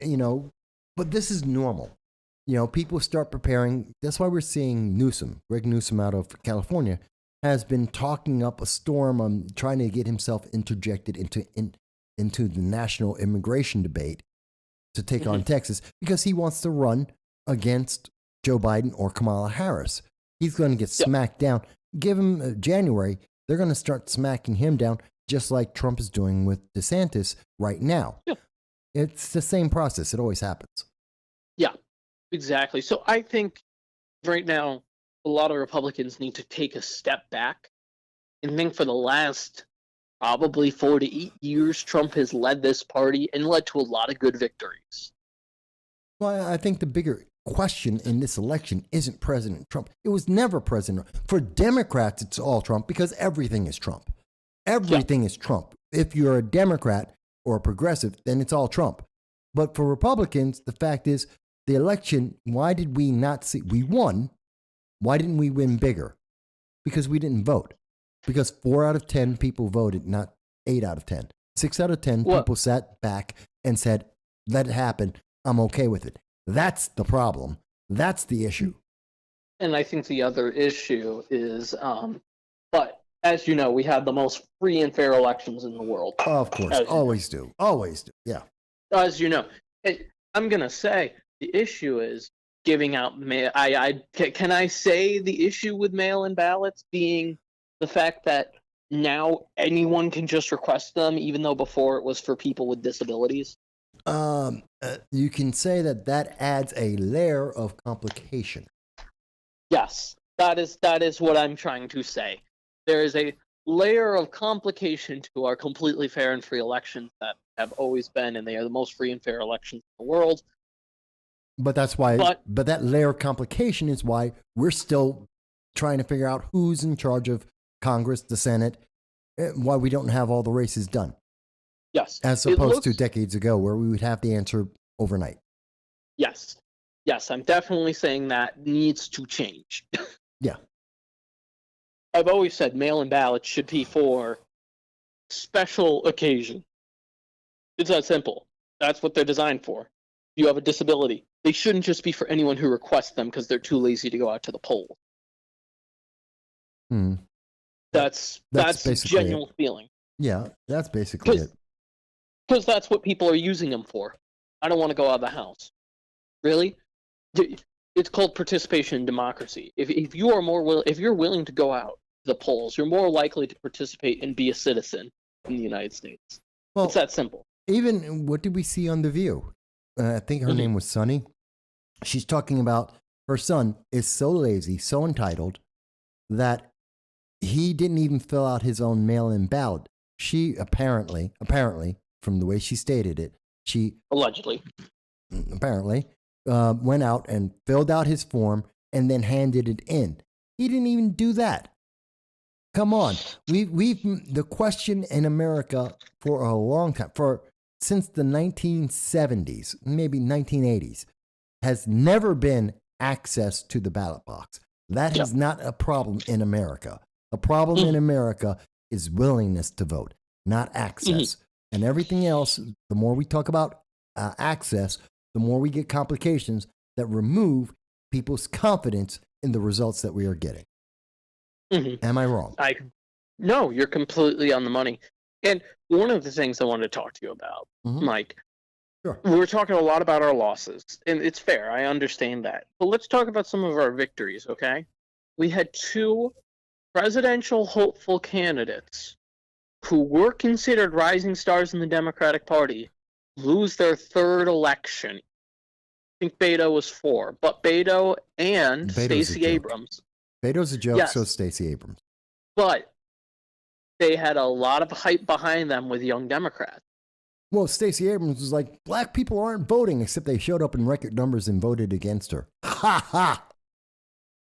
but this is normal. People start preparing. That's why we're seeing Greg Newsom out of California, has been talking up a storm on trying to get himself interjected into the national immigration debate to take on Texas because he wants to run against Joe Biden or Kamala Harris. He's going to get smacked down. Give him January. They're going to start smacking him down just like Trump is doing with DeSantis right now. Yeah. It's the same process. It always happens. Yeah, exactly. So I think right now, a lot of Republicans need to take a step back and think for the last probably 4 to 8 years, Trump has led this party and led to a lot of good victories. Well, I think the bigger question in this election isn't President Trump. It was never President. For Democrats, it's all Trump because everything is Trump. Everything is Trump. If you're a Democrat or a progressive, then it's all Trump. But for Republicans, the fact is, the election, why did we not see? We won. Why didn't we win bigger? Because we didn't vote. Because 4 out of 10 people voted, not 8 out of 10. 6 out of 10 people sat back and said, let it happen. I'm okay with it. That's the problem. That's the issue. And I think the other issue is, but as you know, we have the most free and fair elections in the world. Of course. Always do. Always do. Yeah. As you know, I'm going to say the issue is giving out mail. Can I say the issue with mail-in ballots being the fact that now anyone can just request them, even though before it was for people with disabilities? You can say that adds a layer of complication. Yes, that is what I'm trying to say. There is a layer of complication to our completely fair and free elections that have always been, and they are the most free and fair elections in the world. But that's why. But that layer of complication is why we're still trying to figure out who's in charge of Congress, the Senate, why we don't have all the races done. Yes. As opposed to decades ago where we would have the answer overnight. Yes. Yes, I'm definitely saying that needs to change. Yeah. I've always said mail-in ballots should be for special occasion. It's that simple. That's what they're designed for. If you have a disability, they shouldn't just be for anyone who requests them because they're too lazy to go out to the poll. That's a genuine feeling. Yeah, that's basically it. Because that's what people are using them for. I don't want to go out of the house. Really? It's called participation in democracy. If you're willing to go out to the polls, you're more likely to participate and be a citizen in the United States. Well, it's that simple. Even what did we see on The View? I think her name was Sunny. She's talking about her son is so lazy, so entitled that he didn't even fill out his own mail-in ballot. She apparently, from the way she stated it, she allegedly went out and filled out his form and then handed it in. He didn't even do that. Come on, we've the question in America for a long time, since the 1970s, maybe 1980s, has never been access to the ballot box. That is not a problem in America. A problem in America is willingness to vote, not access. And everything else, the more we talk about access, the more we get complications that remove people's confidence in the results that we are getting. Am I wrong? No, you're completely on the money. And one of the things I wanted to talk to you about, Mike, we're talking a lot about our losses, and it's fair. I understand that. But let's talk about some of our victories, okay? We had 2 presidential hopeful candidates who were considered rising stars in the Democratic Party lose their 3rd election. I think Beto was 4, but Beto and Stacey Abrams. Beto's a joke, so is Stacey Abrams. But they had a lot of hype behind them with young Democrats. Well, Stacey Abrams was like, black people aren't voting, except they showed up in record numbers and voted against her. Ha ha!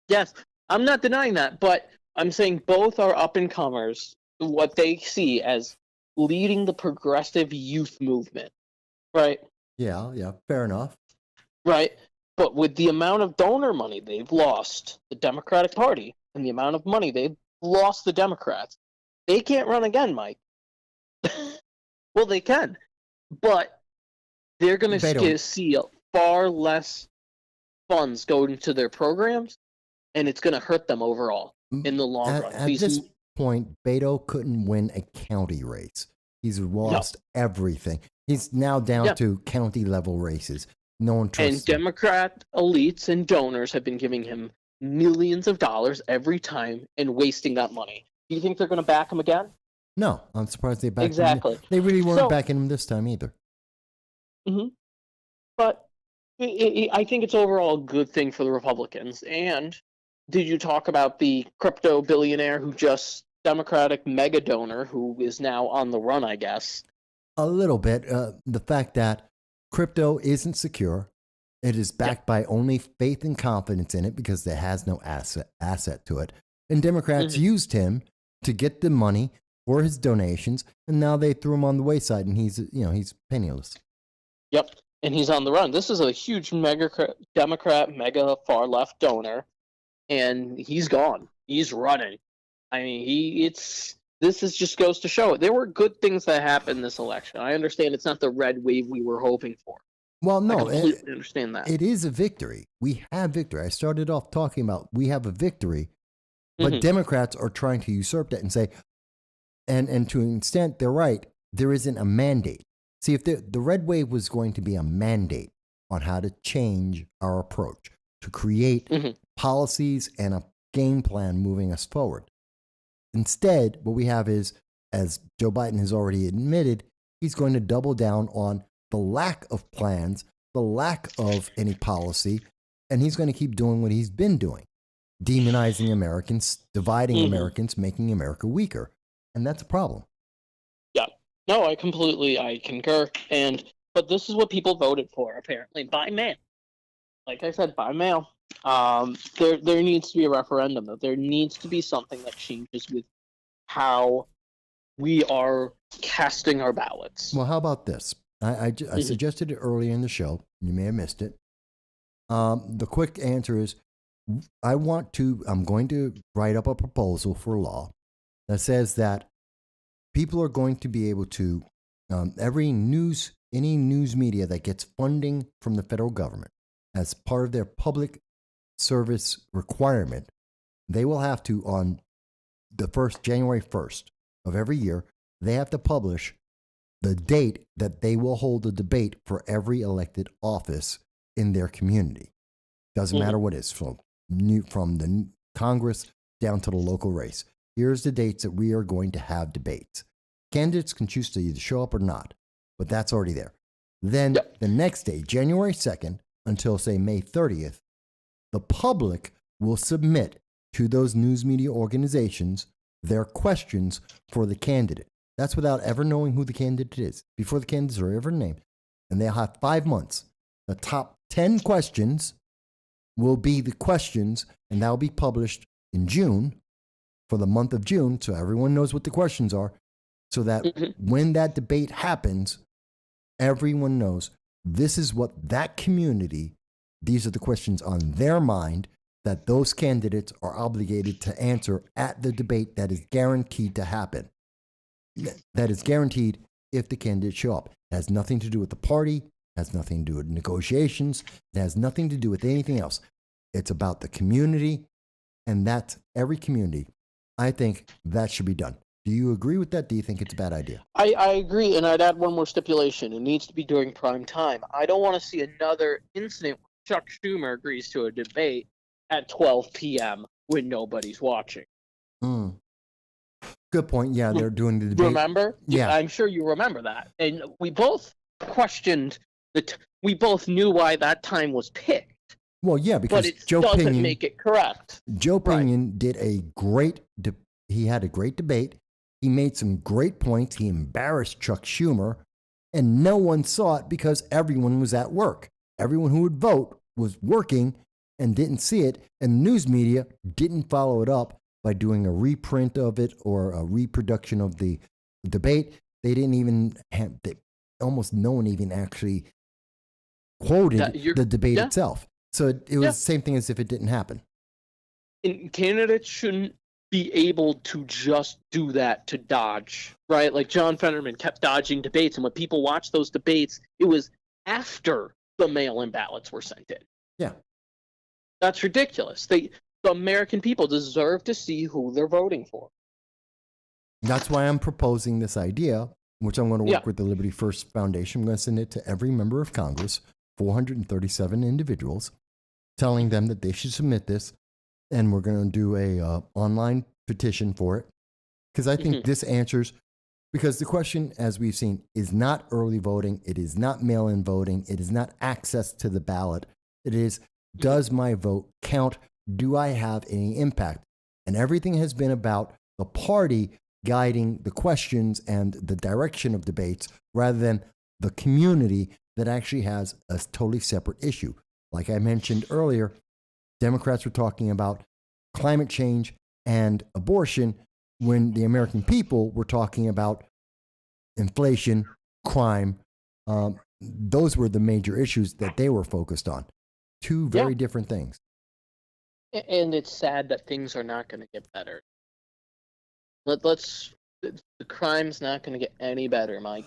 Yes, I'm not denying that, but I'm saying both are up-and-comers, what they see as leading the progressive youth movement, right? Yeah, fair enough. Right. But with the amount of donor money they've lost, the Democratic Party, and the amount of money they've lost the Democrats, they can't run again, Mike. Well, they can, but they're going to see far less funds going into their programs, and it's going to hurt them overall in the long run. At this point, Beto couldn't win a county race. He's lost everything. He's now down to county level races. No one trusts him. Democrat elites and donors have been giving him millions of dollars every time and wasting that money. Do you think they're going to back him again? No, I'm surprised they backed him. Exactly. They really weren't backing him this time either. Mm-hmm. But I think it's overall a good thing for the Republicans. And did you talk about the crypto billionaire Democratic mega donor who is now on the run, I guess? A little bit. The fact that crypto isn't secure. It is backed by only faith and confidence in it because there has no asset to it. And Democrats used him to get the money for his donations, and now they threw him on the wayside, and he's penniless. Yep, and he's on the run. This is a huge Democrat, mega far left donor, and he's gone. He's running. I mean, this just goes to show it. There were good things that happened this election. I understand it's not the red wave we were hoping for. Well, no, I completely understand that. It is a victory. We have victory. I started off talking about we have a victory, but Democrats are trying to usurp that and say, and to an extent, they're right. There isn't a mandate. See, if the red wave was going to be a mandate on how to change our approach, to create policies and a game plan moving us forward. Instead, what we have is, as Joe Biden has already admitted, he's going to double down on the lack of plans, the lack of any policy, and he's going to keep doing what he's been doing, demonizing Americans, dividing Americans, making America weaker. And that's a problem. Yeah. No, I concur. But this is what people voted for, apparently, by mail. Like I said, by mail. There needs to be a referendum. Though. There needs to be something that changes with how we are casting our ballots. Well, how about this? I suggested it earlier in the show. You may have missed it. The quick answer is I'm going to write up a proposal for law that says that people are going to be able to, any news media that gets funding from the federal government as part of their public service requirement, they will have to, on January 1st of every year, they have to publish the date that they will hold a debate for every elected office in their community. Doesn't matter what it is, from the Congress down to the local race. Here's the dates that we are going to have debates. Candidates can choose to either show up or not, but that's already there. Then the next day, January 2nd, until say May 30th, the public will submit to those news media organizations their questions for the candidate. That's without ever knowing who the candidate is, before the candidates are ever named. And they'll have 5 months. The top 10 questions will be the questions, and that will be published in June, for the month of June, so everyone knows what the questions are, so that when that debate happens, everyone knows this is what that community, these are the questions on their mind that those candidates are obligated to answer at the debate that is guaranteed to happen. That is guaranteed if the candidates show up. It has nothing to do with the party, has nothing to do with negotiations, it has nothing to do with anything else. It's about the community, and that's every community. I think that should be done. Do you agree with that? Do you think it's a bad idea? I agree, and I'd add one more stipulation. It needs to be during prime time. I don't want to see another incident where Chuck Schumer agrees to a debate at 12 p.m. when nobody's watching. Good point. Yeah, they're doing the debate. Remember? Yeah. I'm sure you remember that. And we both questioned we both knew why that time was picked. Well, yeah, because but it Joe doesn't Pinion, make it correct. Joe Pinion did a great. He had a great debate. He made some great points. He embarrassed Chuck Schumer, and no one saw it because everyone was at work. Everyone who would vote was working and didn't see it, and the news media didn't follow it up by doing a reprint of it or a reproduction of the debate. They didn't even almost no one even actually quoted the debate itself. So it was Yeah. the same thing as if it didn't happen. And candidates shouldn't be able to just do that to dodge, right? Like John Fetterman kept dodging debates, and when people watched those debates, it was after the mail-in ballots were sent in. Yeah. That's ridiculous. The American people deserve to see who they're voting for. That's why I'm proposing this idea, which I'm going to work Yeah. with the Liberty First Foundation. I'm going to send it to every member of Congress, 437 individuals, telling them that they should submit this, and we're going to do a online petition for it. Because I think this answers, because the question, as we've seen, is not early voting, it is not mail-in voting, it is not access to the ballot. It is, does my vote count? Do I have any impact? And everything has been about the party guiding the questions and the direction of debates rather than the community that actually has a totally separate issue. Like I mentioned earlier, Democrats were talking about climate change and abortion when the American people were talking about inflation, crime. Those were the major issues that they were focused on. Two very different things. And it's sad that things are not going to get better. The crime's not going to get any better, Mike.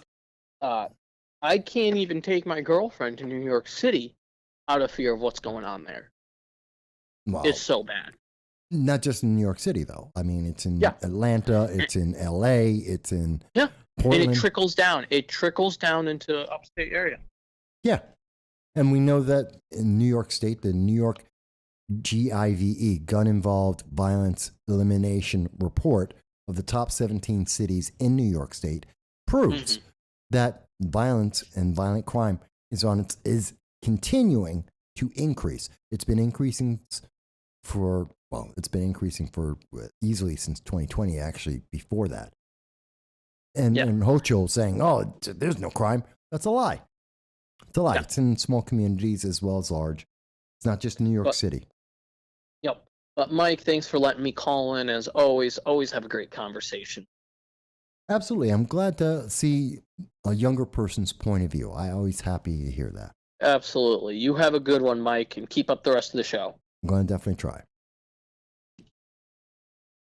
I can't even take my girlfriend to New York City out of fear of what's going on there. Well, It's so bad. not just in New York City, though. I mean, it's in Yeah. Atlanta, it's in LA, it's in Yeah. Portland. And it trickles down. It trickles down into upstate area. Yeah. And we know that in New York State, the New York GIVE, Gun Involved Violence Elimination Report of the top 17 cities in New York State proves that violence and violent crime is continuing to increase. It's been increasing for easily since 2020, actually before that. And Hochul saying, "Oh, there's no crime." That's a lie. It's a lie. Yeah. It's in small communities as well as large. It's not just New York City. Yep. But Mike, thanks for letting me call in. As always have a great conversation. Absolutely. I'm glad to see a younger person's point of view. I'm always happy to hear that. Absolutely. You have a good one, Mike, and keep up the rest of the show. I'm going to definitely try.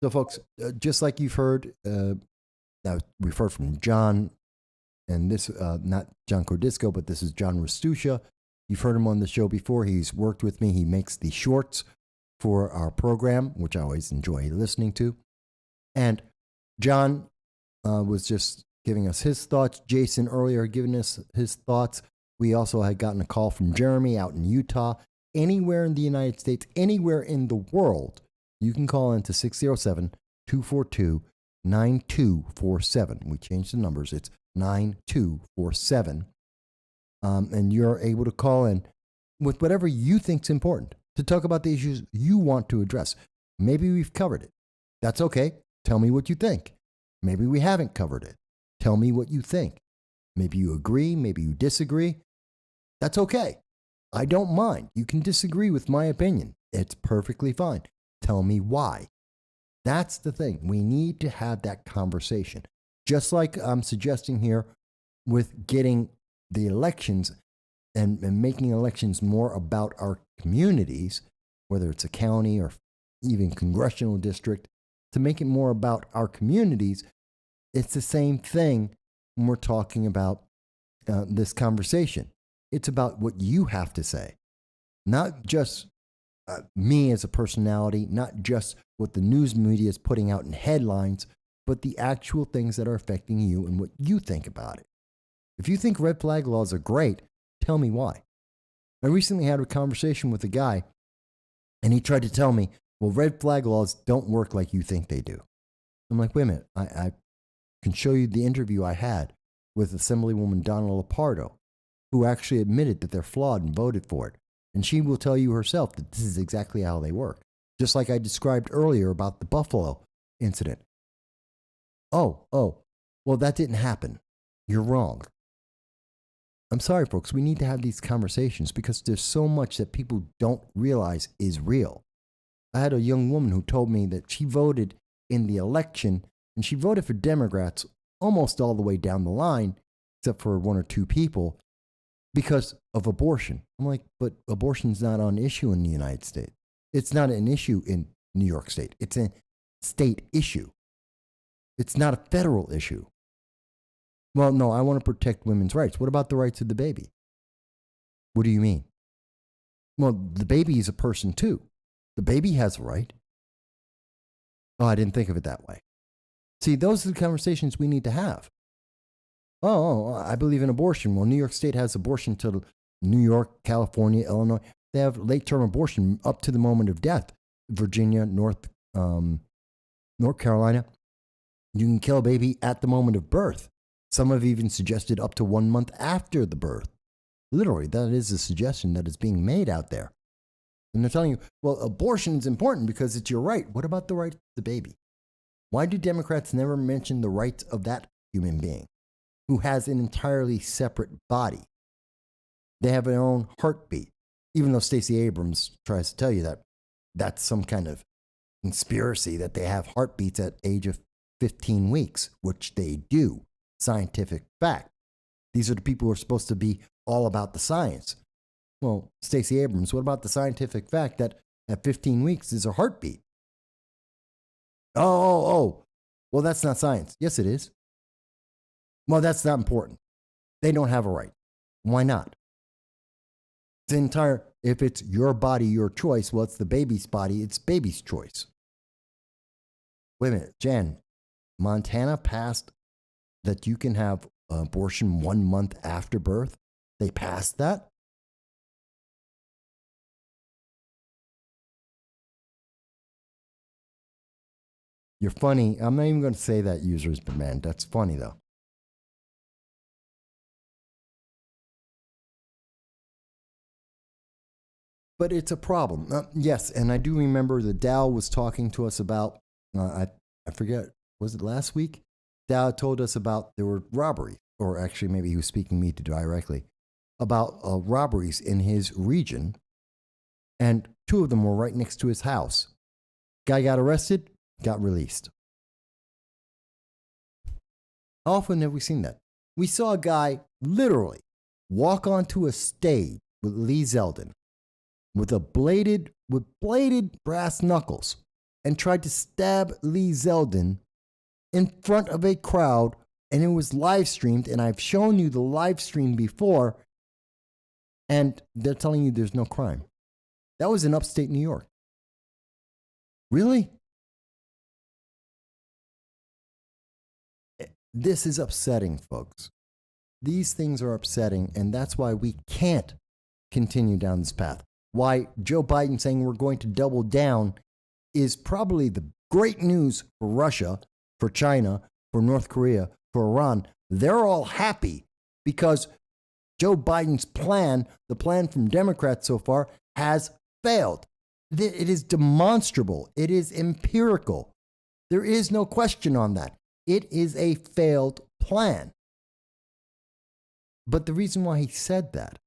So, folks, just like you've heard, now we've heard from John, and this, not John Cordisco, but this is John Restucia. You've heard him on the show before. He's worked with me. He makes the shorts for our program, which I always enjoy listening to. And John was just giving us his thoughts. Jason earlier giving us his thoughts. We also had gotten a call from Jeremy out in Utah. Anywhere in the United States, anywhere in the world, you can call into 607-242-9247. We changed the numbers. It's 9247. And you're able to call in with whatever you think's important to talk about the issues you want to address. Maybe we've covered it. That's okay. Tell me what you think. Maybe we haven't covered it. Tell me what you think. Maybe you agree. Maybe you disagree. That's okay. I don't mind. You can disagree with my opinion. It's perfectly fine. Tell me why. That's the thing. We need to have that conversation. Just like I'm suggesting here with getting the elections and making elections more about our communities, whether it's a county or even congressional district, to make it more about our communities. It's the same thing when we're talking about this conversation. It's about what you have to say, not just me as a personality, not just what the news media is putting out in headlines, but the actual things that are affecting you and what you think about it. If you think red flag laws are great, tell me why. I recently had a conversation with a guy, and he tried to tell me, well, red flag laws don't work like you think they do. I'm like, wait a minute. I can show you the interview I had with Assemblywoman Donna Lopardo, who actually admitted that they're flawed and voted for it. And she will tell you herself that this is exactly how they work. Just like I described earlier about the Buffalo incident. Oh, well, that didn't happen. You're wrong. I'm sorry, folks. We need to have these conversations because there's so much that people don't realize is real. I had a young woman who told me that she voted in the election and she voted for Democrats almost all the way down the line, except for one or two people. because of abortion. I'm like, but abortion's not on issue in the United States. It's not an issue in New York State. It's a state issue. It's not a federal issue. Well, no, I want to protect women's rights. What about the rights of the baby? What do you mean? Well, the baby is a person too. The baby has a right. Oh, I didn't think of it that way. See, those are the conversations we need to have. Oh, I believe in abortion. Well, New York State has abortion till New York, California, Illinois. They have late-term abortion up to the moment of death. Virginia, North Carolina, you can kill a baby at the moment of birth. Some have even suggested up to 1 month after the birth. Literally, that is a suggestion that is being made out there. And they're telling you, well, abortion is important because it's your right. What about the right of the baby? Why do Democrats never mention the rights of that human being who has an entirely separate body? They have their own heartbeat, even though Stacey Abrams tries to tell you that that's some kind of conspiracy that they have heartbeats at age of 15 weeks, which they do. Scientific fact. These are the people who are supposed to be all about the science. Well, Stacey Abrams, what about the scientific fact that at 15 weeks is a heartbeat? Oh. Well, that's not science. Yes, it is. Well, that's not important. They don't have a right. Why not? If it's your body, your choice, well, it's the baby's body, it's baby's choice. Wait a minute, Jen. Montana passed that you can have abortion 1 month after birth. They passed that? You're funny. I'm not even going to say that, users, but man, that's funny though. But it's a problem. Yes, and I do remember the Dow was talking to us about, I forget, was it last week? Dow told us about there were robberies, or actually maybe he was speaking to me directly, about robberies in his region, and 2 of them were right next to his house. Guy got arrested, got released. How often have we seen that? We saw a guy literally walk onto a stage with Lee Zeldin with bladed brass knuckles and tried to stab Lee Zeldin in front of a crowd, and it was live streamed, and I've shown you the live stream before, and they're telling you there's no crime. That was in upstate New York. Really? This is upsetting, folks. These things are upsetting, and that's why we can't continue down this path. Why Joe Biden saying we're going to double down is probably the great news for Russia, for China, for North Korea, for Iran. They're all happy because Joe Biden's plan, the plan from Democrats so far, has failed. It is demonstrable. It is empirical. There is no question on that. It is a failed plan. But the reason why he said that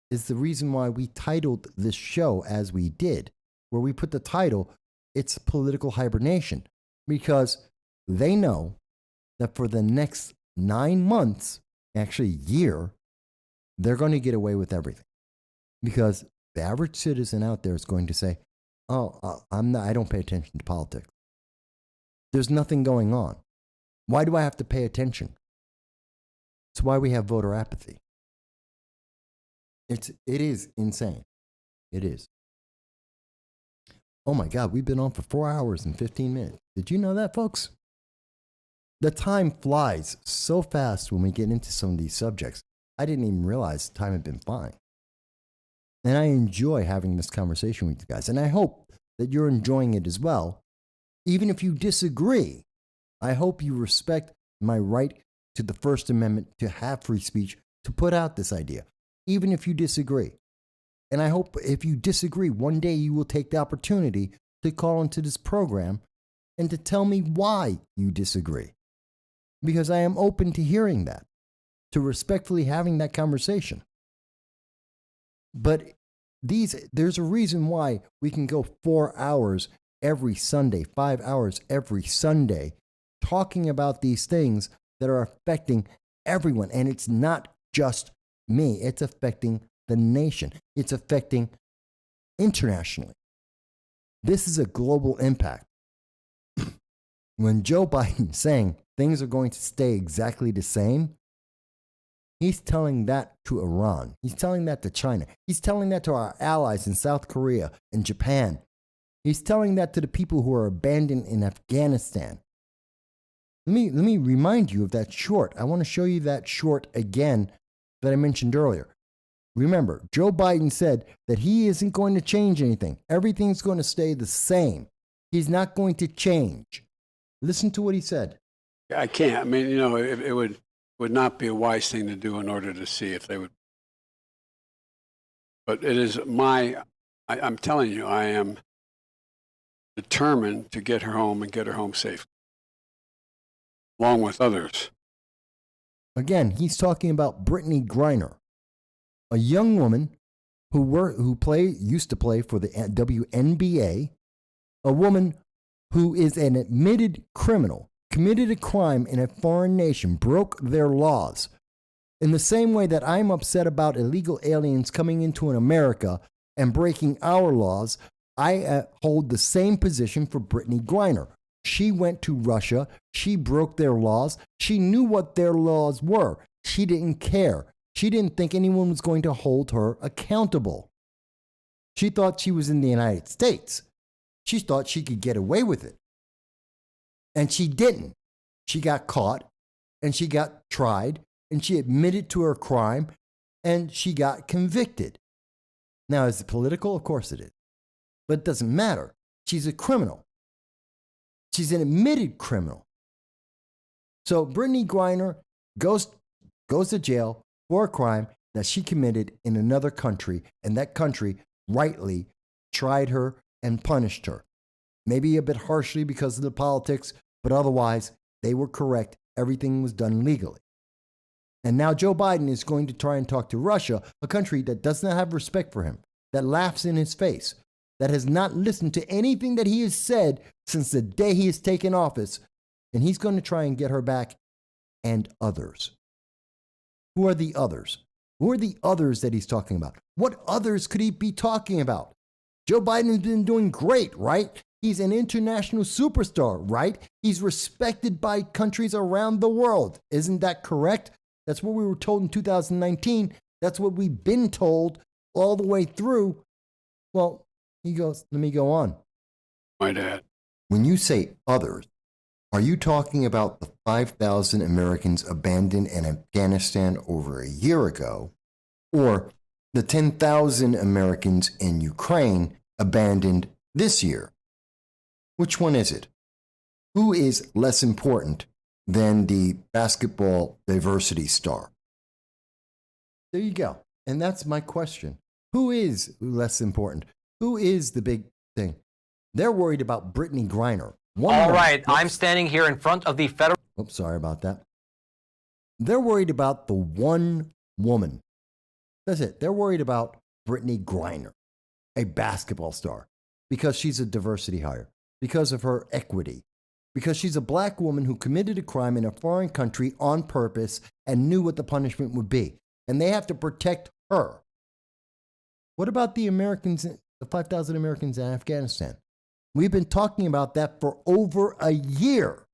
is the reason why we titled this show as we did, where we put the title, It's Political Hibernation, because they know that for the next 9 months, actually year, they're going to get away with everything. Because the average citizen out there is going to say, I don't pay attention to politics. There's nothing going on. Why do I have to pay attention? It's why we have voter apathy. It is insane. It is. Oh my God, we've been on for 4 hours and 15 minutes. Did you know that, folks? The time flies so fast when we get into some of these subjects. I didn't even realize time had been flying. And I enjoy having this conversation with you guys. And I hope that you're enjoying it as well. Even if you disagree, I hope you respect my right to the First Amendment to have free speech, to put out this idea, even if you disagree. And I hope if you disagree, one day you will take the opportunity to call into this program and to tell me why you disagree. Because I am open to hearing that, to respectfully having that conversation. But there's a reason why we can go 4 hours every Sunday, 5 hours every Sunday, talking about these things that are affecting everyone. And it's not just me, it's affecting the nation. It's affecting internationally. This is a global impact. When Joe Biden is saying things are going to stay exactly the same, he's telling that to Iran. He's telling that to China. He's telling that to our allies in South Korea and Japan. He's telling that to the people who are abandoned in Afghanistan. Let me remind you of that short. I want to show you that short again that I mentioned earlier. Remember, Joe Biden said that he isn't going to change anything. Everything's going to stay the same. He's not going to change. Listen to what he said. I can't. I mean, you know, it would not be a wise thing to do in order to see if they would. But it is I'm telling you, I am determined to get her home and get her home safe, along with others. Again, he's talking about Brittany Griner, a young woman who used to play for the WNBA, a woman who is an admitted criminal, committed a crime in a foreign nation, broke their laws. In the same way that I'm upset about illegal aliens coming into America and breaking our laws, I hold the same position for Brittany Griner. She went to Russia. She broke their laws. She knew what their laws were. She didn't care. She didn't think anyone was going to hold her accountable. She thought she was in the United States. She thought she could get away with it. And she didn't. She got caught and she got tried and she admitted to her crime and she got convicted. Now, is it political? Of course it is. But it doesn't matter. She's a criminal. She's an admitted criminal. So Brittany Griner goes to jail for a crime that she committed in another country, and that country rightly tried her and punished her. Maybe a bit harshly because of the politics, but otherwise they were correct. Everything was done legally. And now Joe Biden is going to try and talk to Russia, a country that does not have respect for him, that laughs in his face, that has not listened to anything that he has said since the day he has taken office. And he's going to try and get her back and others. Who are the others? Who are the others that he's talking about? What others could he be talking about? Joe Biden has been doing great, right? He's an international superstar, right? He's respected by countries around the world. Isn't that correct? That's what we were told in 2019. That's what we've been told all the way through. Well, he goes, let me go on. My dad. When you say others, are you talking about the 5,000 Americans abandoned in Afghanistan over a year ago, or the 10,000 Americans in Ukraine abandoned this year? Which one is it? Who is less important than the basketball diversity star? There you go. And that's my question. Who is less important? Who is the big thing? They're worried about Brittany Griner. All right, I'm standing here in front of the federal. Oops, sorry about that. They're worried about the one woman. That's it. They're worried about Brittany Griner, a basketball star, because she's a diversity hire, because of her equity, because she's a black woman who committed a crime in a foreign country on purpose and knew what the punishment would be. And they have to protect her. What about the Americans, the 5,000 Americans in Afghanistan? We've been talking about that for over a year.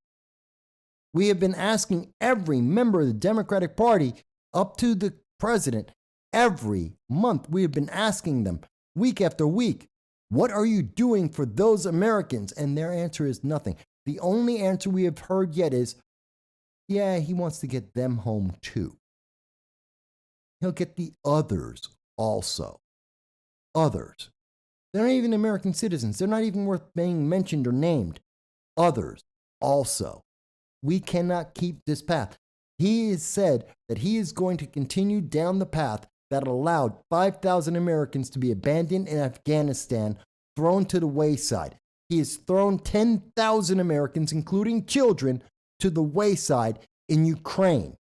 We have been asking every member of the Democratic Party up to the president every month. We have been asking them week after week, what are you doing for those Americans? And their answer is nothing. The only answer we have heard yet is, yeah, he wants to get them home too. He'll get the others also. Others. They're not even American citizens. They're not even worth being mentioned or named. Others also. We cannot keep this path. He has said that he is going to continue down the path that allowed 5,000 Americans to be abandoned in Afghanistan, thrown to the wayside. He has thrown 10,000 Americans, including children, to the wayside in Ukraine.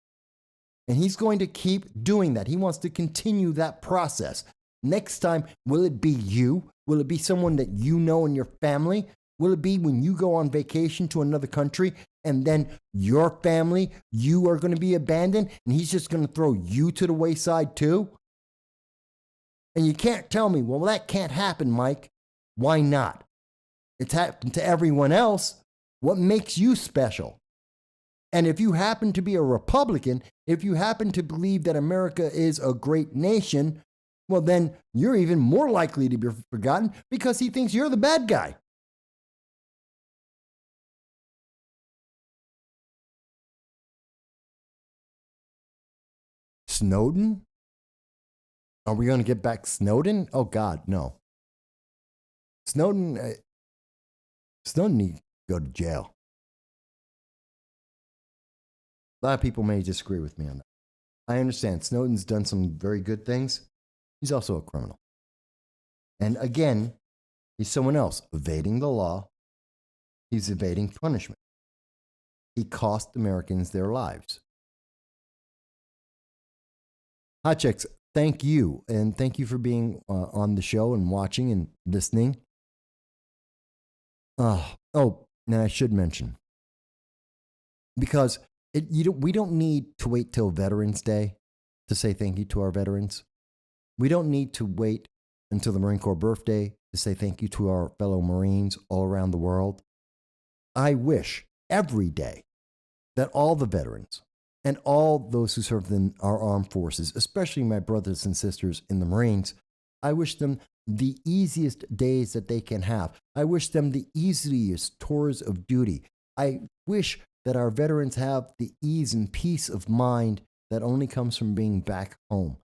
And he's going to keep doing that. He wants to continue that process. Next time, will it be you? Will it be someone that you know in your family? Will it be when you go on vacation to another country and then your family, you are going to be abandoned and he's just going to throw you to the wayside too? And you can't tell me, well, that can't happen, Mike. Why not? It's happened to everyone else. What makes you special? And if you happen to be a Republican, if you happen to believe that America is a great nation, well, then you're even more likely to be forgotten because he thinks you're the bad guy. Snowden? Are we going to get back Snowden? Oh, God, no. Snowden needs to go to jail. A lot of people may disagree with me on that. I understand Snowden's done some very good things. He's also a criminal. And again, he's someone else evading the law. He's evading punishment. He cost Americans their lives. Hot Chicks, thank you. And thank you for being on the show and watching and listening. Oh, now I should mention, because we don't need to wait till Veterans Day to say thank you to our veterans. We don't need to wait until the Marine Corps birthday to say thank you to our fellow Marines all around the world. I wish every day that all the veterans and all those who serve in our armed forces, especially my brothers and sisters in the Marines, I wish them the easiest days that they can have. I wish them the easiest tours of duty. I wish that our veterans have the ease and peace of mind that only comes from being back home.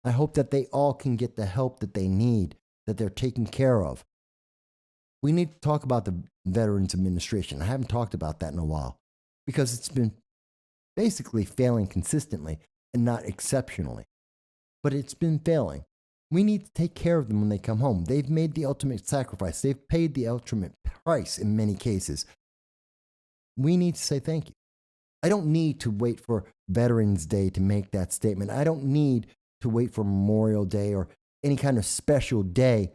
I hope that they all can get the help that they need, that they're taken care of. We need to talk about the Veterans Administration. I haven't talked about that in a while because it's been basically failing consistently and not exceptionally. But it's been failing. We need to take care of them when they come home. They've made the ultimate sacrifice. They've paid the ultimate price in many cases. We need to say thank you. I don't need to wait for Veterans Day to make that statement. I don't need to wait for Memorial Day or any kind of special day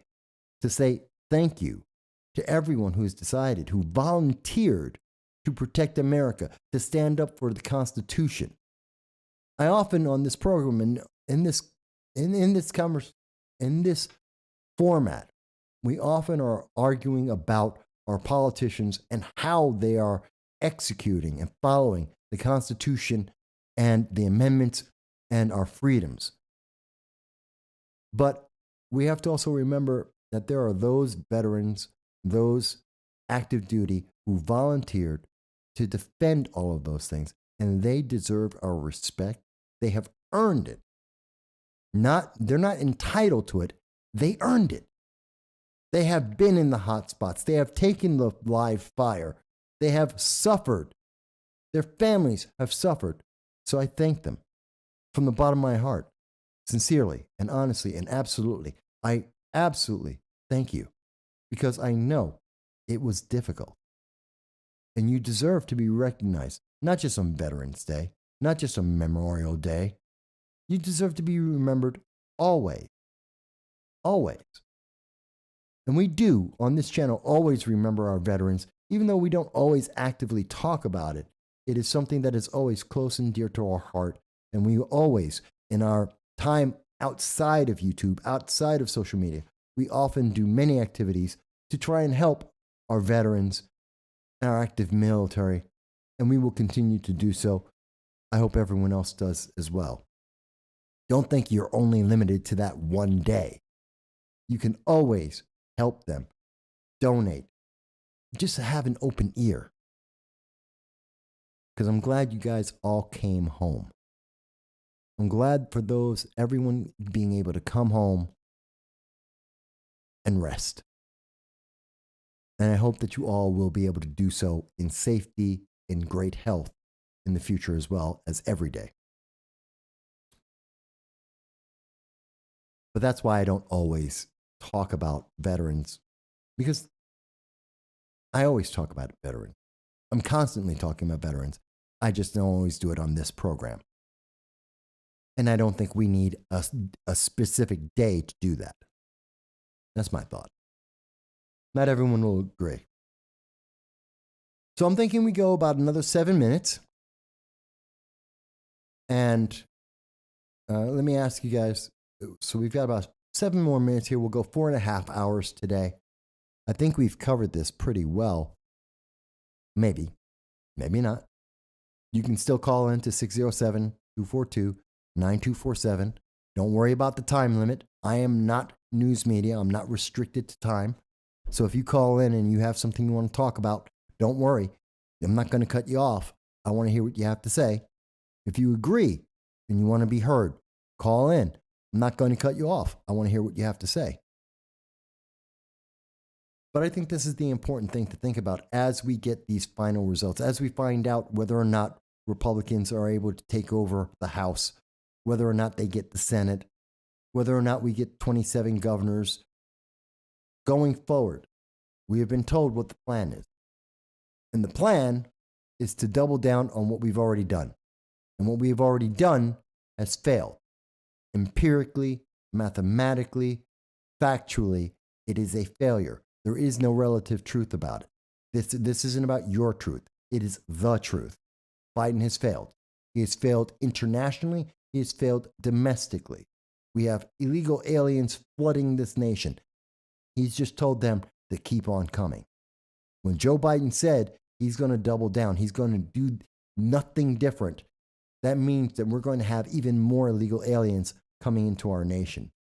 to say thank you to everyone who's decided, who volunteered to protect America, to stand up for the Constitution. I often on this program and in this format, we often are arguing about our politicians and how they are executing and following the Constitution and the amendments and our freedoms. But we have to also remember that there are those veterans, those active duty who volunteered to defend all of those things, and they deserve our respect. They have earned it. They're not entitled to it. They earned it. They have been in the hot spots. They have taken the live fire. They have suffered. Their families have suffered. So I thank them from the bottom of my heart, sincerely and honestly and absolutely. I absolutely thank you because I know it was difficult. And you deserve to be recognized, not just on Veterans Day, not just on Memorial Day. You deserve to be remembered always. Always. And we do, on this channel, always remember our veterans, even though we don't always actively talk about it. It is something that is always close and dear to our heart. And we always, in our time outside of YouTube, outside of social media, we often do many activities to try and help our veterans, our active military, and we will continue to do so. I hope everyone else does as well. Don't think you're only limited to that one day. You can always help them, donate, just have an open ear. Because I'm glad you guys all came home. I'm glad for everyone being able to come home and rest. And I hope that you all will be able to do so in safety, in great health in the future as well as every day. But that's why I don't always talk about veterans, because I always talk about veterans. I'm constantly talking about veterans. I just don't always do it on this program. And I don't think we need a specific day to do that. That's my thought. Not everyone will agree. So I'm thinking we go about another 7 minutes. And let me ask you guys. So we've got about 7 more minutes here. We'll go 4.5 hours today. I think we've covered this pretty well. Maybe, maybe not. You can still call in to 607-242-9247. Don't worry about the time limit. I am not news media. I'm not restricted to time. So if you call in and you have something you want to talk about, don't worry. I'm not going to cut you off. I want to hear what you have to say. If you agree and you want to be heard, call in. I'm not going to cut you off. I want to hear what you have to say. But I think this is the important thing to think about as we get these final results, as we find out whether or not Republicans are able to take over the House, whether or not they get the Senate, whether or not we get 27 governors. Going forward, we have been told what the plan is. And the plan is to double down on what we've already done. And what we have already done has failed. Empirically, mathematically, factually, it is a failure. There is no relative truth about it. This isn't about your truth. It is the truth. Biden has failed. He has failed internationally. He has failed domestically. We have illegal aliens flooding this nation. He's just told them to keep on coming. When Joe Biden said he's going to double down, he's going to do nothing different, that means that we're going to have even more illegal aliens coming into our nation.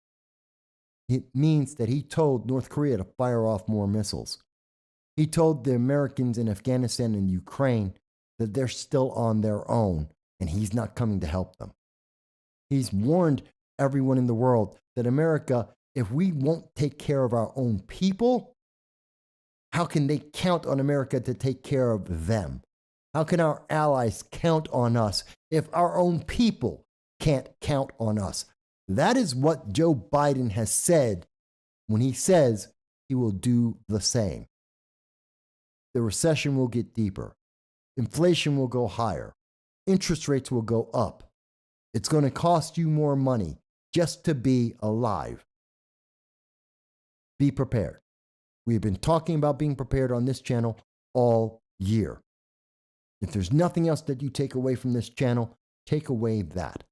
It means that he told North Korea to fire off more missiles. He told the Americans in Afghanistan and Ukraine that they're still on their own and he's not coming to help them. He's warned everyone in the world that America, if we won't take care of our own people, how can they count on America to take care of them? How can our allies count on us if our own people can't count on us? That is what Joe Biden has said when he says he will do the same. The recession will get deeper. Inflation will go higher. Interest rates will go up. It's going to cost you more money just to be alive. Be prepared. We've been talking about being prepared on this channel all year. If there's nothing else that you take away from this channel, take away that.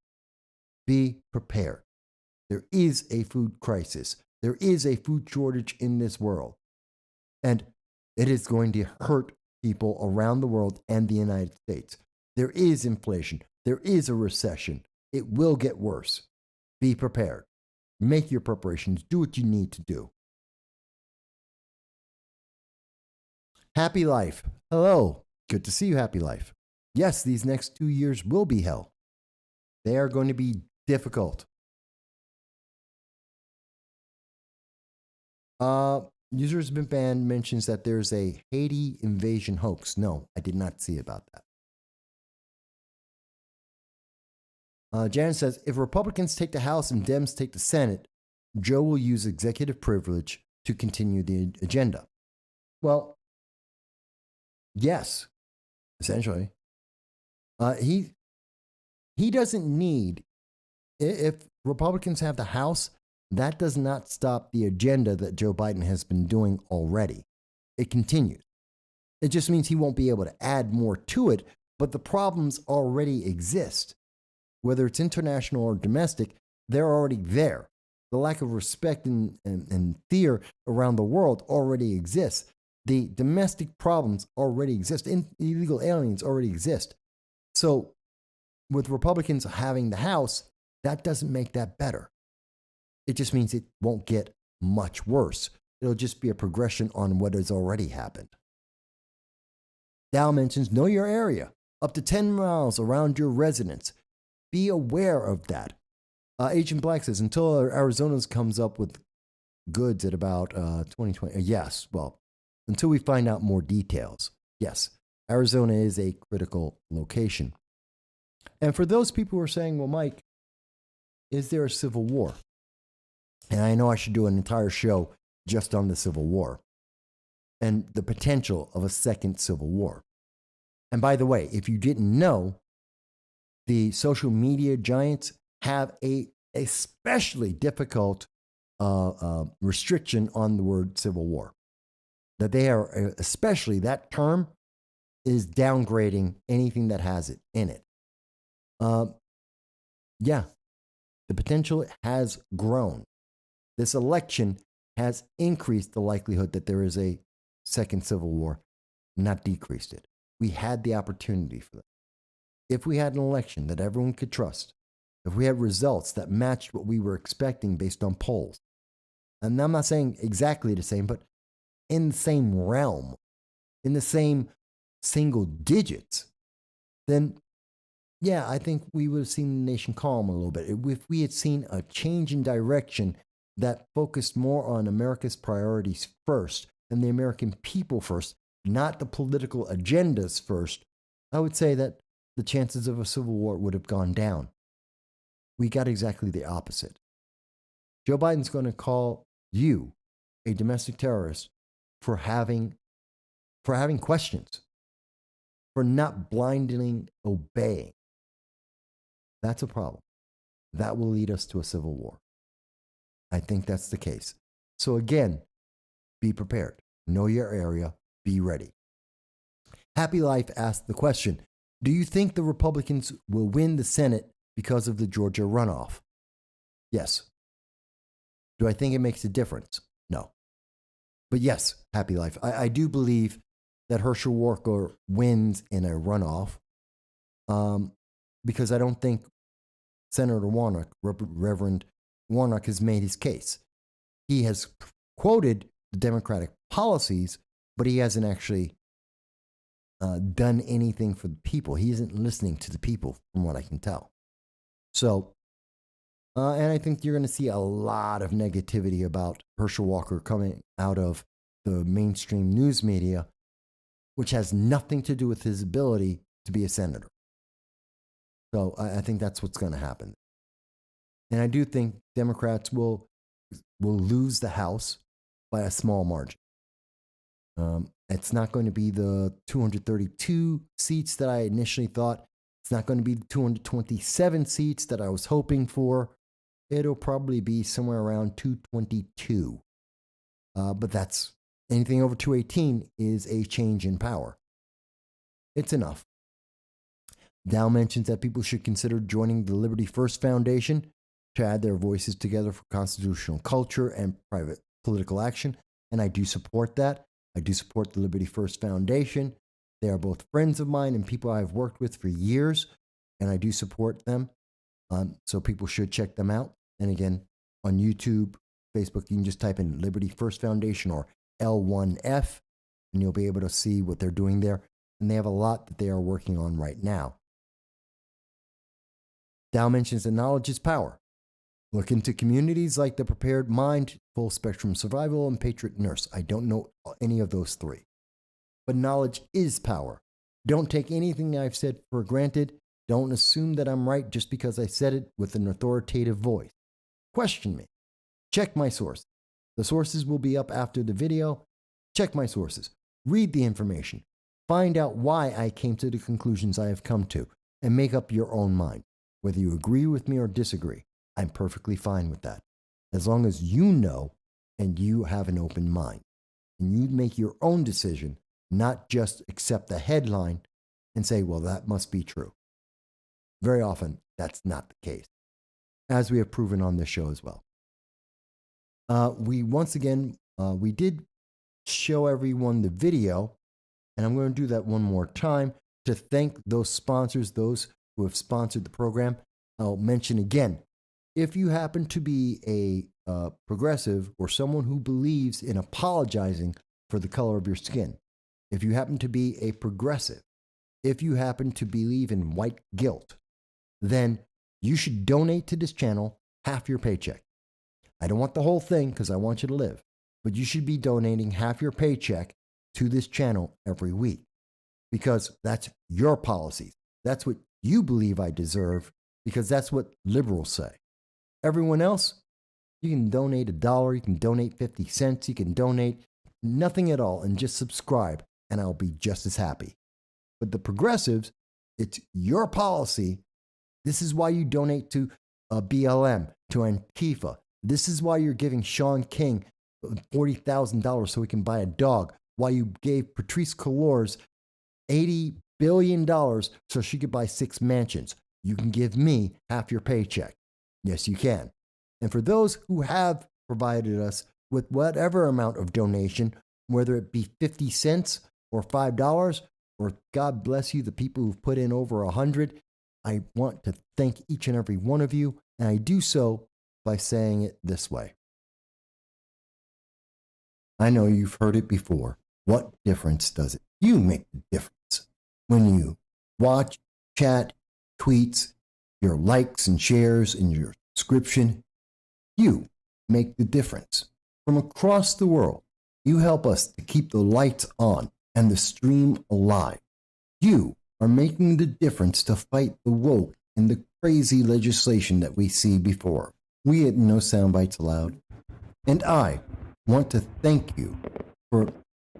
Be prepared. There is a food crisis. There is a food shortage in this world. And it is going to hurt people around the world and the United States. There is inflation. There is a recession. It will get worse. Be prepared. Make your preparations. Do what you need to do. Happy Life. Hello. Good to see you, Happy Life. Yes, these next 2 years will be hell. They are going to be difficult. Users been banned mentions that there's a Haiti invasion hoax. No, I did not see about that. Jan says, if Republicans take the House and Dems take the Senate, Joe will use executive privilege to continue the agenda. Well, yes, essentially. He doesn't need, if Republicans have the House, that does not stop the agenda that Joe Biden has been doing already. It continues. It just means he won't be able to add more to it, but the problems already exist. Whether it's international or domestic, they're already there. The lack of respect and fear around the world already exists. The domestic problems already exist. Illegal aliens already exist. So with Republicans having the House, that doesn't make that better. It just means it won't get much worse. It'll just be a progression on what has already happened. Dow mentions, know your area. Up to 10 miles around your residence. Be aware of that. Agent Black says, until Arizona comes up with goods at about 2020. Yes, well, until we find out more details. Yes, Arizona is a critical location. And for those people who are saying, well, Mike, is there a civil war? And I know I should do an entire show just on the Civil War and the potential of a second Civil War. And by the way, if you didn't know, the social media giants have a especially difficult restriction on the word Civil War. That they are, especially that term, is downgrading anything that has it in it. Yeah, the potential has grown. This election has increased the likelihood that there is a second civil war, not decreased it. We had the opportunity for that. If we had an election that everyone could trust, if we had results that matched what we were expecting based on polls, and I'm not saying exactly the same, but in the same realm, in the same single digits, then yeah, I think we would have seen the nation calm a little bit. If we had seen a change in direction that focused more on America's priorities first and the American people first, not the political agendas first, I would say that the chances of a civil war would have gone down. We got exactly the opposite. Joe Biden's going to call you a domestic terrorist for having questions, for not blindly obeying. That's a problem. That will lead us to a civil war. I think that's the case. So again, be prepared. Know your area. Be ready. Happy Life asked the question, do you think the Republicans will win the Senate because of the Georgia runoff? Yes. Do I think it makes a difference? No. But yes, Happy Life. I do believe that Herschel Walker wins in a runoff because I don't think Senator Warnock, Reverend Warnock, has made his case. He has quoted the Democratic policies, but he hasn't actually done anything for the people. He isn't listening to the people, from what I can tell. So, and I think you're going to see a lot of negativity about Herschel Walker coming out of the mainstream news media, which has nothing to do with his ability to be a senator. So I think that's what's going to happen. And I do think Democrats will lose the House by a small margin. It's not going to be the 232 seats that I initially thought. It's not going to be the 227 seats that I was hoping for. It'll probably be somewhere around 222. But that's anything over 218 is a change in power. It's enough. Dow mentions that people should consider joining the Liberty First Foundation to add their voices together for constitutional culture and private political action. And I do support that. I do support the Liberty First Foundation. They are both friends of mine and people I've worked with for years, and I do support them. So people should check them out. And again, on YouTube, Facebook, you can just type in Liberty First Foundation or L1F, and you'll be able to see what they're doing there. And they have a lot that they are working on right now. Dow mentions that knowledge is power. Look into communities like the Prepared Mind, Full Spectrum Survival, and Patriot Nurse. I don't know any of those three. But knowledge is power. Don't take anything I've said for granted. Don't assume that I'm right just because I said it with an authoritative voice. Question me. Check my sources. The sources will be up after the video. Check my sources. Read the information. Find out why I came to the conclusions I have come to, and make up your own mind. Whether you agree with me or disagree, I'm perfectly fine with that. As long as you know and you have an open mind. And you make your own decision, not just accept the headline and say, well, that must be true. Very often, that's not the case, as we have proven on this show as well. We did show everyone the video, and I'm going to do that one more time to thank those sponsors, those who have sponsored the program. I'll mention again, if you happen to be a progressive or someone who believes in apologizing for the color of your skin, if you happen to be a progressive, if you happen to believe in white guilt, then you should donate to this channel half your paycheck. I don't want the whole thing because I want you to live, but you should be donating half your paycheck to this channel every week because that's your policies. That's what you believe I deserve because that's what liberals say. Everyone else, you can donate $1, you can donate 50 cents, you can donate nothing at all and just subscribe and I'll be just as happy. But the progressives, it's your policy. This is why you donate to BLM, to Antifa. This is why you're giving Sean King $40,000 so he can buy a dog. Why you gave Patrice Cullors $80 billion so she could buy 6 mansions. You can give me half your paycheck. Yes, you can. And for those who have provided us with whatever amount of donation, whether it be 50 cents or $5, or God bless you, the people who've put in over 100, I want to thank each and every one of you. And I do so by saying it this way. I know you've heard it before. What difference does it? You make the difference. When you watch, chat, tweets, your likes and shares, and your subscription, you make the difference. From across the world, you help us to keep the lights on and the stream alive. You are making the difference to fight the woke and the crazy legislation that we see before. We at No Soundbites Allowed, and I want to thank you for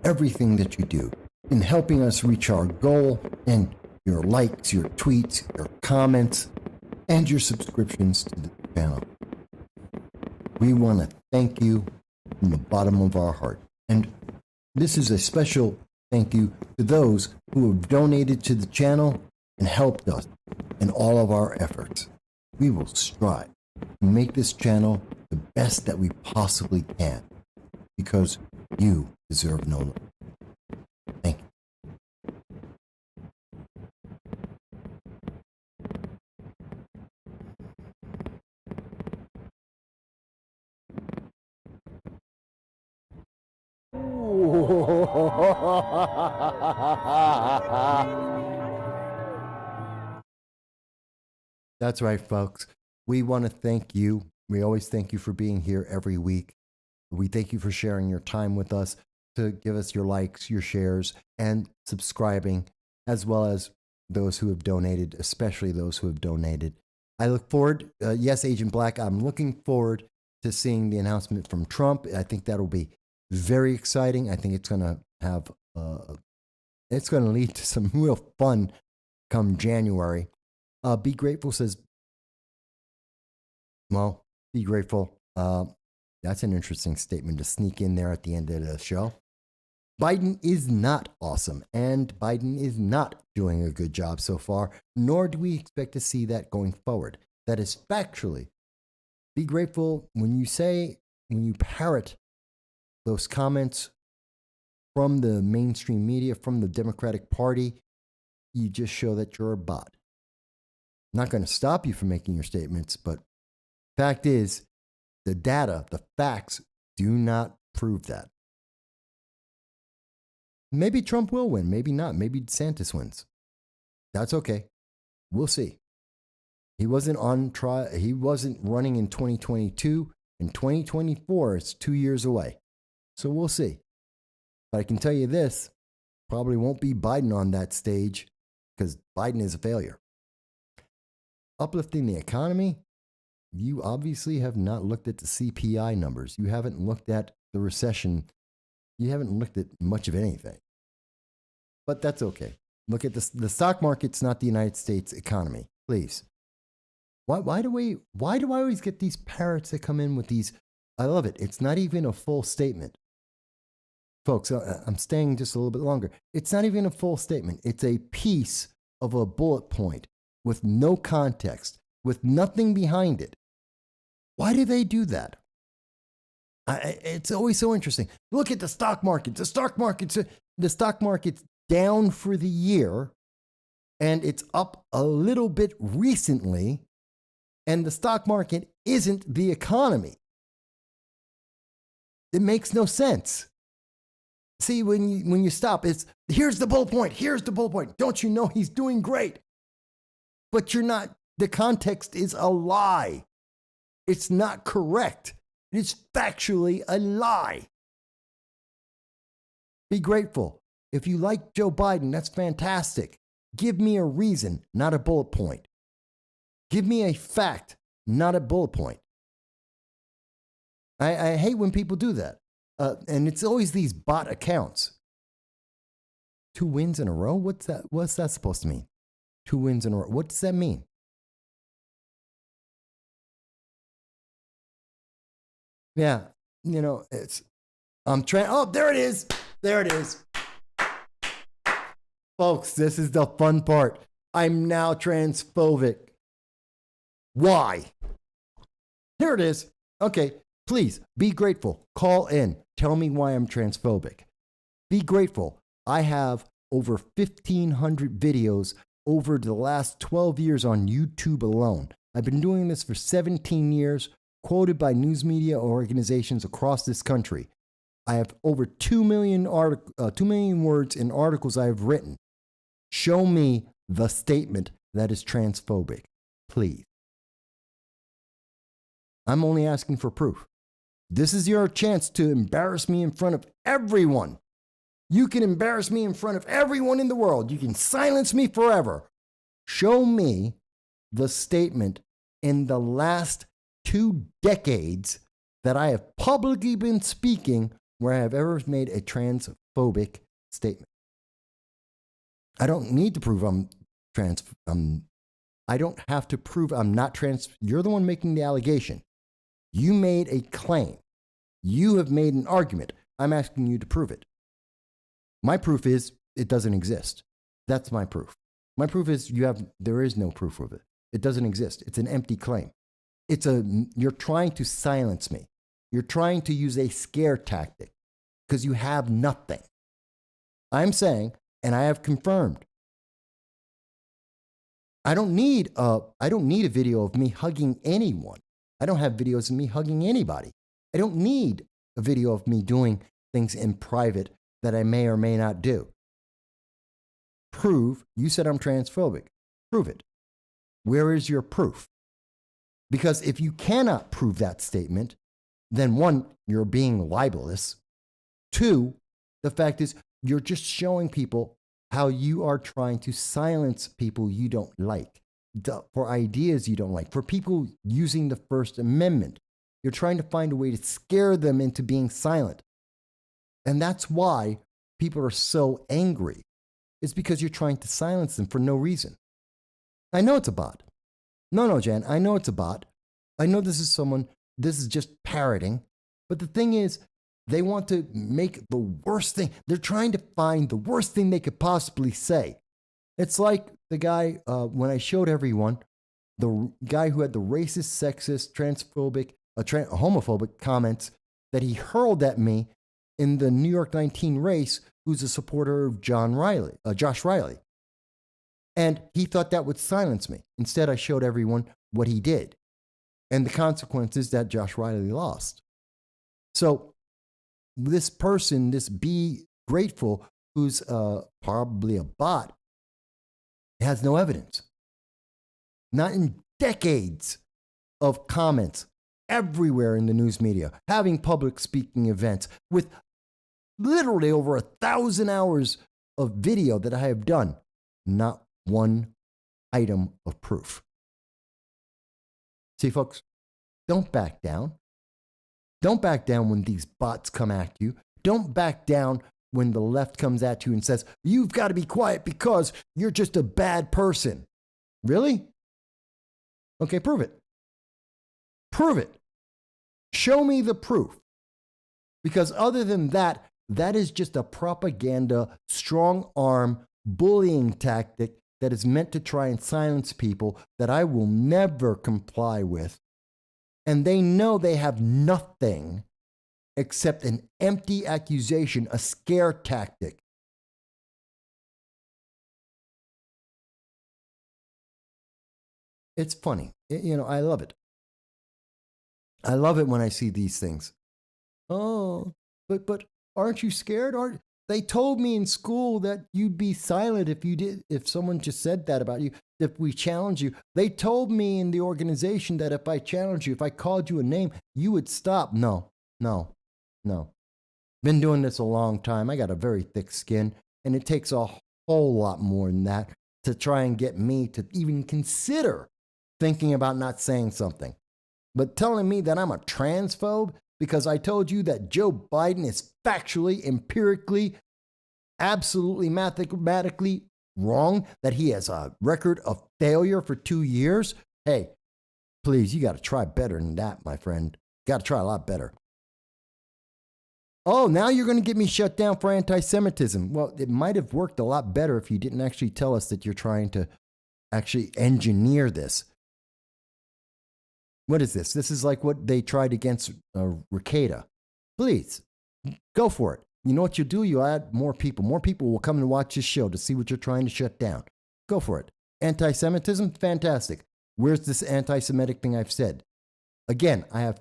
everything that you do in helping us reach our goal, and your likes, your tweets, your comments, and your subscriptions to the channel. We want to thank you from the bottom of our heart. And this is a special thank you to those who have donated to the channel and helped us in all of our efforts. We will strive to make this channel the best that we possibly can, because you deserve no less. Thank you. That's right, folks. We want to thank you. We always thank you for being here every week. We thank you for sharing your time with us, to give us your likes, your shares, and subscribing, as well as those who have donated, especially those who have donated. I look forward, yes, Agent Black, I'm looking forward to seeing the announcement from Trump. I think that'll be very exciting. I think it's going to have, it's going to lead to some real fun come January. Be Grateful says, well, be grateful. That's an interesting statement to sneak in there at the end of the show. Biden is not awesome, and Biden is not doing a good job so far, nor do we expect to see that going forward. That is factually. Be grateful when you parrot those comments from the mainstream media, from the Democratic Party, you just show that you're a bot. I'm not going to stop you from making your statements, but fact is, the data, the facts do not prove that. Maybe Trump will win, maybe not. Maybe DeSantis wins. That's okay. We'll see. He wasn't on trial. He wasn't running in 2022. In 2024, it's 2 years away. So we'll see. But I can tell you this, probably won't be Biden on that stage, because Biden is a failure. Uplifting the economy, you obviously have not looked at the CPI numbers. You haven't looked at the recession. You haven't looked at much of anything. But that's okay. Look at the stock market's not the United States economy. Please. Why do I always get these parrots that come in with these? I love it. It's not even a full statement. Folks, I'm staying just a little bit longer. It's not even a full statement. It's a piece of a bullet point with no context, with nothing behind it. Why do they do that? It's always so interesting. Look at the stock market. The stock market's down for the year, and it's up a little bit recently, and the stock market isn't the economy. It makes no sense. See, when you stop, here's the bullet point. Here's the bullet point. Don't you know he's doing great? But you're not. The context is a lie. It's not correct. It's factually a lie. Be grateful. If you like Joe Biden, that's fantastic. Give me a reason, not a bullet point. Give me a fact, not a bullet point. I hate when people do that. And it's always these bot accounts. 2 wins in a row? What's that supposed to mean? 2 wins in a row. What does that mean? Yeah, I'm trying. Oh, there it is. There it is. Folks, this is the fun part. I'm now transphobic. Why? Here it is. Okay, please be grateful. Call in. Tell me why I'm transphobic. Be grateful. I have over 1,500 videos over the last 12 years on YouTube alone. I've been doing this for 17 years, quoted by news media organizations across this country. I have over 2 million words in articles I have written. Show me the statement that is transphobic, please. I'm only asking for proof. This is your chance to embarrass me in front of everyone. You can embarrass me in front of everyone in the world. You can silence me forever. Show me the statement in the last 2 decades that I have publicly been speaking where I have ever made a transphobic statement. I don't need to prove I'm trans. I don't have to prove I'm not trans. You're the one making the allegation. You made a claim. You have made an argument. I'm asking you to prove it. My proof is it doesn't exist. That's my proof. My proof is there is no proof of it. It doesn't exist. It's an empty claim. You're trying to silence me. You're trying to use a scare tactic because you have nothing. I'm saying, and I have confirmed, I don't need a video of me hugging anyone. I don't have videos of me hugging anybody. I don't need a video of me doing things in private that I may or may not do. Prove, you said I'm transphobic. Prove it. Where is your proof? Because if you cannot prove that statement, then one, you're being libelous. Two, the fact is you're just showing people how you are trying to silence people you don't like, for ideas you don't like, for people using the First Amendment. You're trying to find a way to scare them into being silent. And that's why people are so angry. It's because you're trying to silence them for no reason. I know it's a bot. No, Jan, I know it's a bot. I know this is just parroting. But the thing is, they want to make the worst thing. They're trying to find the worst thing they could possibly say. It's like the guy, when I showed everyone, the guy who had the racist, sexist, transphobic, homophobic comments that he hurled at me in the New York 19 race, who's a supporter of Josh Riley. And he thought that would silence me. Instead, I showed everyone what he did and the consequences that Josh Riley lost. So this person, this Be Grateful, who's probably a bot, has no evidence. Not in decades of comments everywhere in the news media, having public speaking events with literally over 1,000 hours of video that I have done. Not one item of proof. See, folks, don't back down. Don't back down when these bots come at you. Don't back down when the left comes at you and says, you've got to be quiet because you're just a bad person. Really? Okay, prove it. Prove it. Show me the proof. Because other than that, that is just a propaganda, strong arm, bullying tactic that is meant to try and silence people that I will never comply with. And they know they have nothing except an empty accusation, a scare tactic. It's funny. I love it. I love it when I see these things. Oh, but aren't you scared? They told me in school that you'd be silent if someone just said that about you, if we challenge you. They told me in the organization that if I challenged you, if I called you a name, you would stop. No. Been doing this a long time. I got a very thick skin, and it takes a whole lot more than that to try and get me to even consider thinking about not saying something. But telling me that I'm a transphobe because I told you that Joe Biden is factually, empirically, absolutely mathematically wrong, that he has a record of failure for 2 years. Hey, please, you got to try better than that, my friend. Got to try a lot better. Oh, now you're going to get me shut down for anti-Semitism. Well, it might have worked a lot better if you didn't actually tell us that you're trying to actually engineer this. What is this? This is like what they tried against Ricada. Please, go for it. You know what you do? You add more people. More people will come and watch this show to see what you're trying to shut down. Go for it. Anti-Semitism? Fantastic. Where's this anti-Semitic thing I've said? Again, I have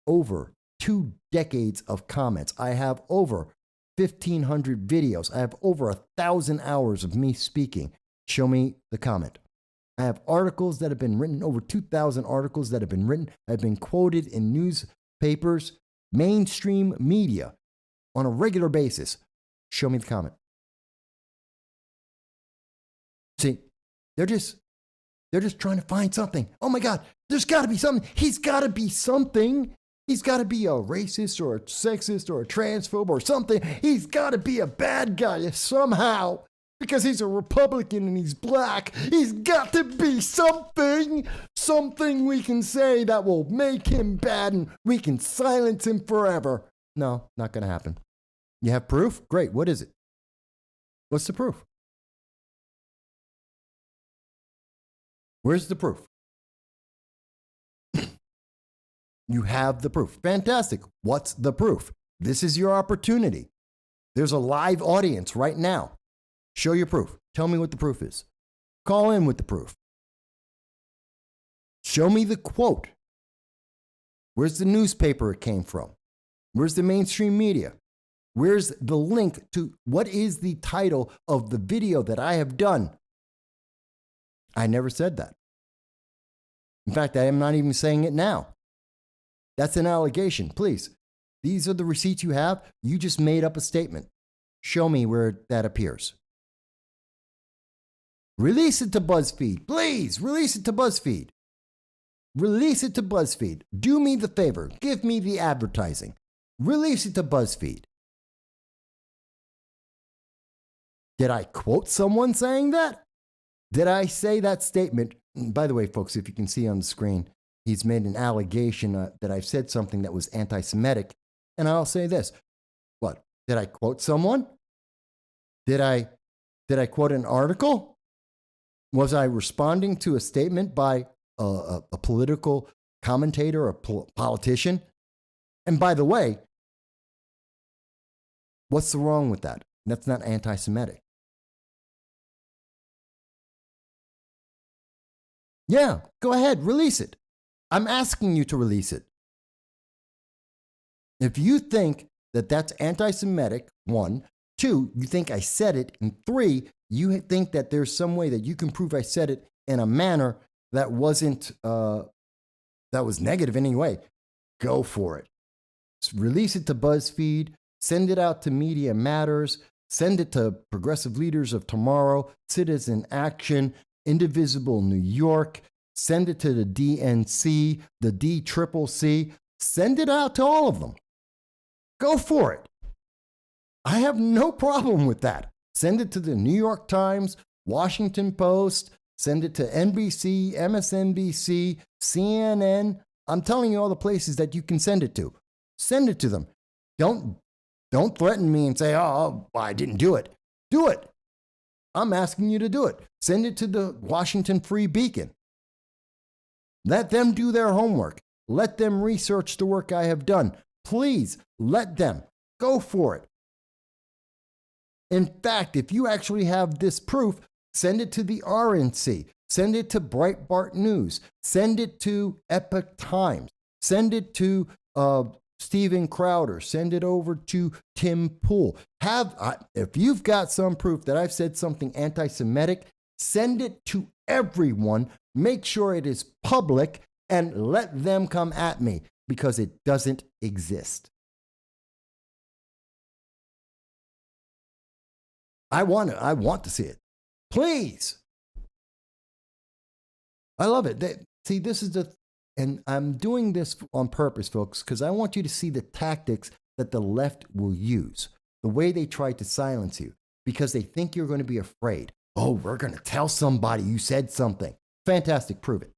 over 2 decades of comments. I have over 1,500 videos. I have over 1,000 hours of me speaking. Show me the comment. I have articles that have been written, over 2,000 articles that have been written. I've been quoted in newspapers, mainstream media on a regular basis. Show me the comment. See, they're just trying to find something. Oh my God, there's got to be something. He's got to be something. He's got to be a racist or a sexist or a transphobe or something. He's got to be a bad guy somehow because he's a Republican and he's black. He's got to be something we can say that will make him bad and we can silence him forever. No, not going to happen. You have proof? Great. What is it? What's the proof? Where's the proof? You have the proof. Fantastic. What's the proof? This is your opportunity. There's a live audience right now. Show your proof. Tell me what the proof is. Call in with the proof. Show me the quote. Where's the newspaper it came from? Where's the mainstream media? Where's the link to what is the title of the video that I have done? I never said that. In fact, I am not even saying it now. That's an allegation. Please, these are the receipts you have. You just made up a statement. Show me where that appears. Release it to BuzzFeed. Please, release it to BuzzFeed. Release it to BuzzFeed. Do me the favor. Give me the advertising. Release it to BuzzFeed. Did I quote someone saying that? Did I say that statement? By the way, folks, if you can see on the screen, he's made an allegation that I've said something that was anti-Semitic. And I'll say this. What? Did I quote someone? Did I quote an article? Was I responding to a statement by a political commentator, a politician? And by the way, what's wrong with that? That's not anti-Semitic. Yeah, go ahead, release it. I'm asking you to release it. If you think that that's anti-Semitic, 1, 2, you think I said it, and 3, you think that there's some way that you can prove I said it in a manner that wasn't, that was negative in any way, go for it. Release it to BuzzFeed, send it out to Media Matters, send it to Progressive Leaders of Tomorrow, Citizen Action, Indivisible New York, send it to the DNC, the DCCC, send it out to all of them. Go for it. I have no problem with that. Send it to the New York Times, Washington Post, send it to NBC, MSNBC, CNN. I'm telling you all the places that you can send it to. Send it to them. Don't threaten me and say, oh, I didn't do it. Do it. I'm asking you to do it. Send it to the Washington Free Beacon. Let them do their homework. Let them research the work I have done. Please let them. Go for it. In fact, if you actually have this proof, send it to the RNC. Send it to Breitbart News. Send it to Epoch Times. Send it to Steven Crowder. Send it over to Tim Pool. If you've got some proof that I've said something anti-Semitic, send it to everyone. Make sure it is public and let them come at me because it doesn't exist. I want to see it. Please. I love it. See, this is and I'm doing this on purpose, folks, because I want you to see the tactics that the left will use, the way they try to silence you, because they think you're going to be afraid. Oh, we're going to tell somebody you said something. Fantastic, prove it.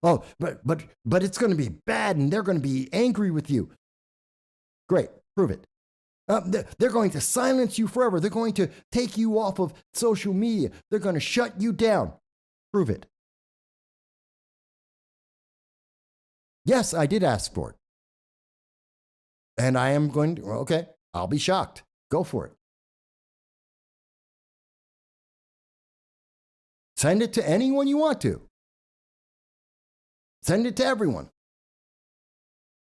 Oh, but it's going to be bad and they're going to be angry with you. Great. Prove it. They're going to silence you forever. They're going to take you off of social media. They're going to shut you down. Prove it. Yes, I did ask for it. And I am going to, okay, I'll be shocked. Go for it. Send it to anyone you want to. Send it to everyone.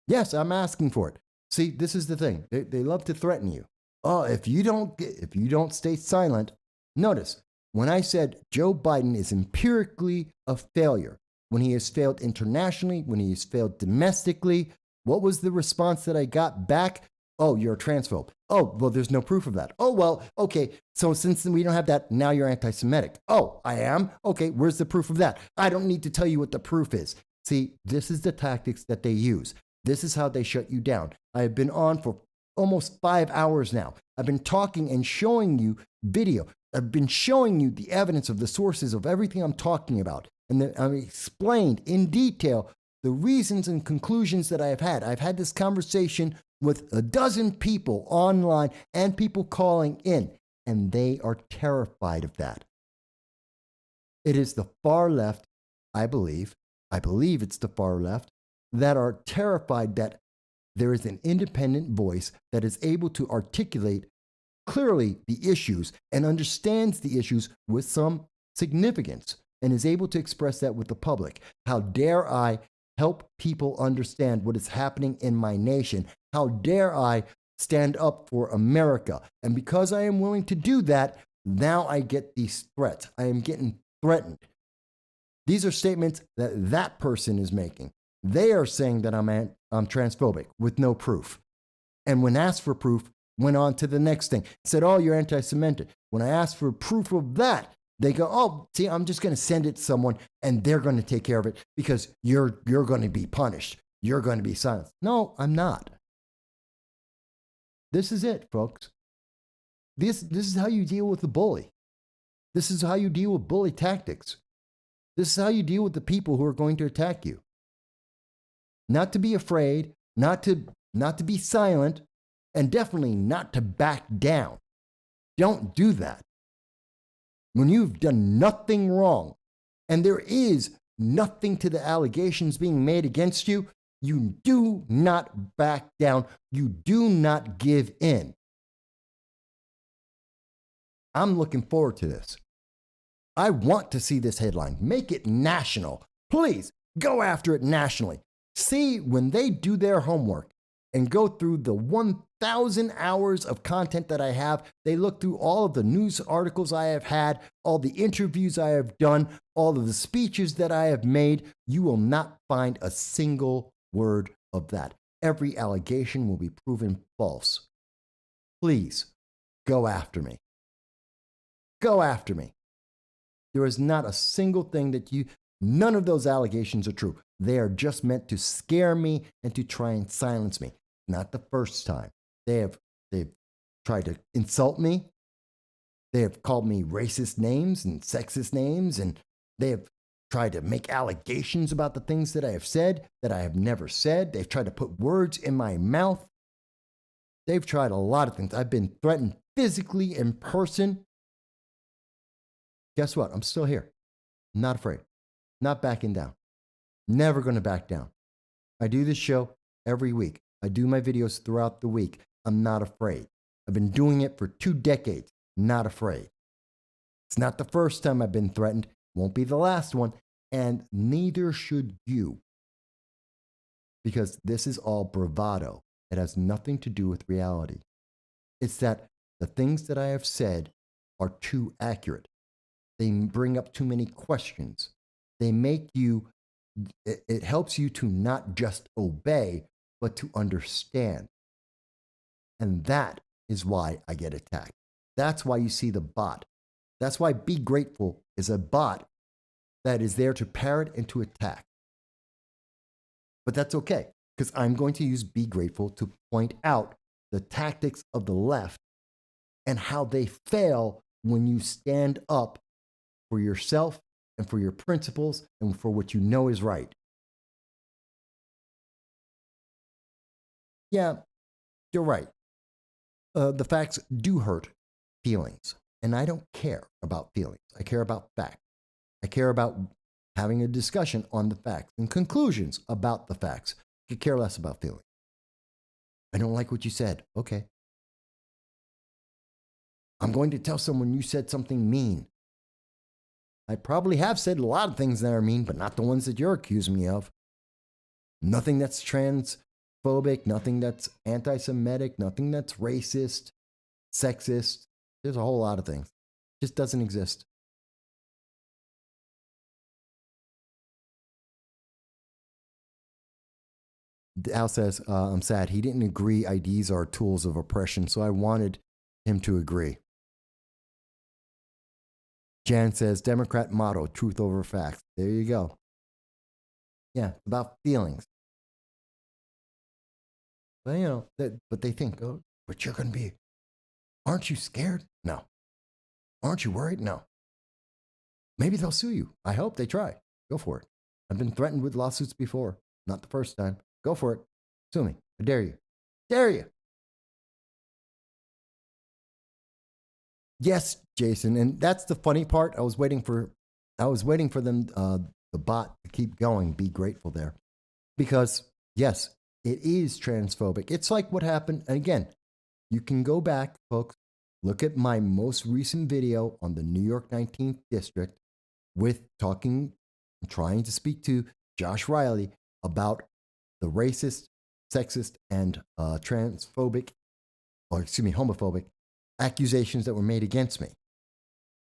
Yes, I'm asking for it. See, this is the thing. They love to threaten you. Oh, if you don't stay silent. Notice, when I said Joe Biden is empirically a failure, when he has failed internationally, when he has failed domestically, what was the response that I got back? Oh, you're a transphobe. Oh, well, there's no proof of that. Oh, well, okay. So since we don't have that, now you're anti-Semitic. Oh, I am? Okay, where's the proof of that? I don't need to tell you what the proof is. See, this is the tactics that they use. This is how they shut you down. I have been on for almost 5 hours now. I've been talking and showing you video. I've been showing you the evidence of the sources of everything I'm talking about. And I've explained in detail the reasons and conclusions that I have had. I've had this conversation with a dozen people online and people calling in, and they are terrified of that. It is the far left, I believe it's the far left, that are terrified that there is an independent voice that is able to articulate clearly the issues and understands the issues with some significance and is able to express that with the public. How dare I help people understand what is happening in my nation? How dare I stand up for America? And because I am willing to do that, now I get these threats. I am getting threatened. These are statements that that person is making. They are saying that I'm transphobic with no proof. And when asked for proof, went on to the next thing. Said, oh, you're anti-Semitic. When I asked for proof of that, they go, oh, see, I'm just going to send it to someone and they're going to take care of it because you're going to be punished. You're going to be silenced. No, I'm not. This is it, folks. This is how you deal with the bully. This is how you deal with bully tactics. This is how you deal with the people who are going to attack you. Not to be afraid, not to be silent, and definitely not to back down. Don't do that. When you've done nothing wrong, and there is nothing to the allegations being made against you, you do not back down. You do not give in. I'm looking forward to this. I want to see this headline. Make it national. Please go after it nationally. See, when they do their homework and go through the 1,000 hours of content that I have, they look through all of the news articles I have had, all the interviews I have done, all of the speeches that I have made, you will not find a single word of that. Every allegation will be proven false. Please go after me. Go after me. There is not a single thing that none of those allegations are true. They are just meant to scare me and to try and silence me. Not the first time. They've tried to insult me. They have called me racist names and sexist names, and they have tried to make allegations about the things that I have said that I have never said. They've tried to put words in my mouth. They've tried a lot of things. I've been threatened physically in person. Guess what? I'm still here. Not afraid. Not backing down. Never going to back down. I do this show every week. I do my videos throughout the week. I'm not afraid. I've been doing it for 2 decades. Not afraid. It's not the first time I've been threatened. Won't be the last one. And neither should you. Because this is all bravado. It has nothing to do with reality. It's that the things that I have said are too accurate. They bring up too many questions. They make you, it helps you to not just obey, but to understand. And that is why I get attacked. That's why you see the bot. That's why Be Grateful is a bot that is there to parrot and to attack. But that's okay, because I'm going to use Be Grateful to point out the tactics of the left and how they fail when you stand up for yourself and for your principles and for what you know is right. Yeah, you're right. The facts do hurt feelings. And I don't care about feelings. I care about facts. I care about having a discussion on the facts and conclusions about the facts. I could care less about feelings. I don't like what you said. Okay. I'm going to tell someone you said something mean. I probably have said a lot of things that are mean, but not the ones that you're accusing me of. Nothing that's transphobic, nothing that's anti-Semitic, nothing that's racist, sexist. There's a whole lot of things. It just doesn't exist. Al says, I'm sad. He didn't agree IDs are tools of oppression, so I wanted him to agree. Jan says, Democrat motto, truth over facts. There you go. Yeah, about feelings. Well, you know, but they think, oh, but you're going to be, aren't you scared? No. Aren't you worried? No. Maybe they'll sue you. I hope they try. Go for it. I've been threatened with lawsuits before. Not the first time. Go for it. Sue me. I dare you. Dare you. Yes, Jason. And that's the funny part. I was waiting for them, the bot, to keep going. Be grateful there. Because, yes, it is transphobic. It's like what happened. And again, you can go back, folks. Look at my most recent video on the New York 19th District with trying to speak to Josh Riley about the racist, sexist, and homophobic accusations that were made against me.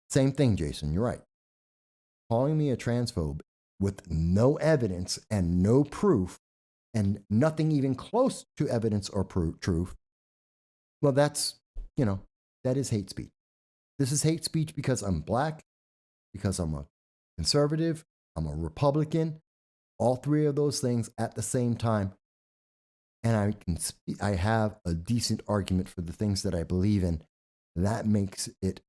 Same thing, Jason, you're right. Calling me a transphobe with no evidence and no proof and nothing even close to evidence or truth, well, that's, that is hate speech. This is hate speech because I'm black, because I'm a conservative, I'm a Republican, all three of those things at the same time. And I have a decent argument for the things that I believe in. That makes it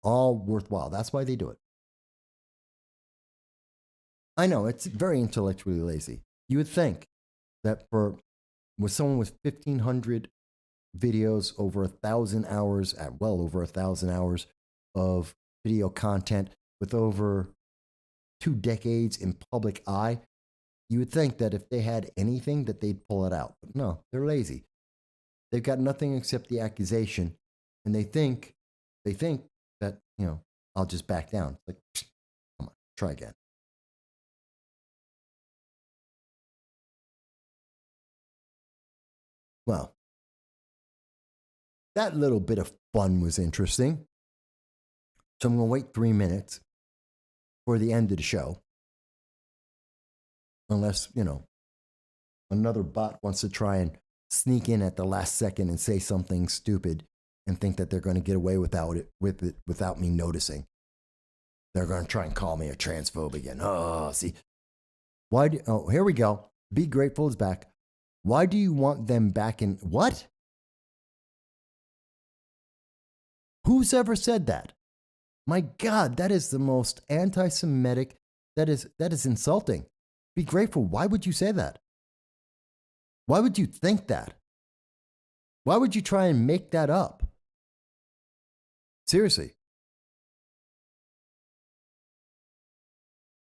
all worthwhile. That's why they do it. I know it's very intellectually lazy. You would think that with someone with 1,500 videos, over 1,000 hours, well over 1,000 hours of video content, with over 2 decades in public eye, you would think that if they had anything that they'd pull it out. But no, they're lazy. They've got nothing except the accusation, and they think that, I'll just back down. It's like, come on, try again. Well, that little bit of fun was interesting. So I'm going to wait 3 minutes for the end of the show. Unless, another bot wants to try and sneak in at the last second and say something stupid and think that they're going to get away without me noticing. They're going to try and call me a transphobe again. Oh, see. Here we go. Be Grateful is back. Why do you want them back in what? Who's ever said that? My God, that is the most anti-Semitic. That is insulting. Be grateful. Why would you say that? Why would you think that? Why would you try and make that up? Seriously.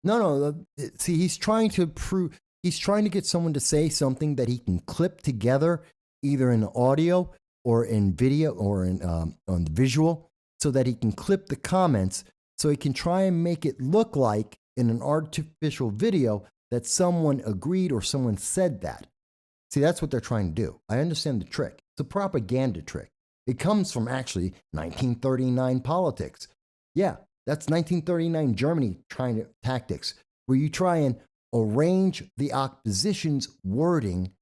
No. See, he's trying to get someone to say something that he can clip together, either in audio or in video or on visual, so that he can clip the comments, so he can try and make it look like in an artificial video that someone agreed or someone said that. See, that's what they're trying to do. I understand the trick. It's a propaganda trick. It comes from actually 1939 politics. Yeah, that's 1939 Germany tactics, where you try and arrange the opposition's wording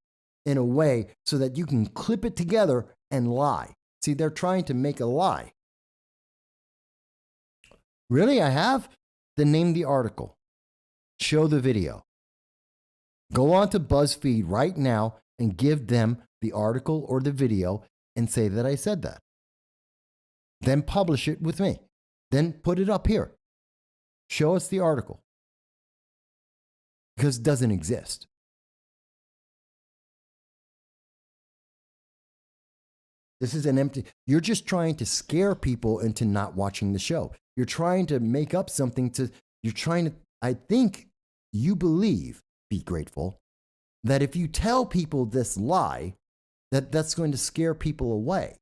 in a way so that you can clip it together and lie. See, they're trying to make a lie. Really, I have? Then name the article. Show the video. Go on to BuzzFeed right now and give them the article or the video and say that I said that. Then publish it with me. Then put it up here. Show us the article. Because it doesn't exist. This is an empty. You're just trying to scare people into not watching the show. You're trying to make up something to, you're trying to, I think you believe, be grateful, that if you tell people this lie, that's going to scare people away.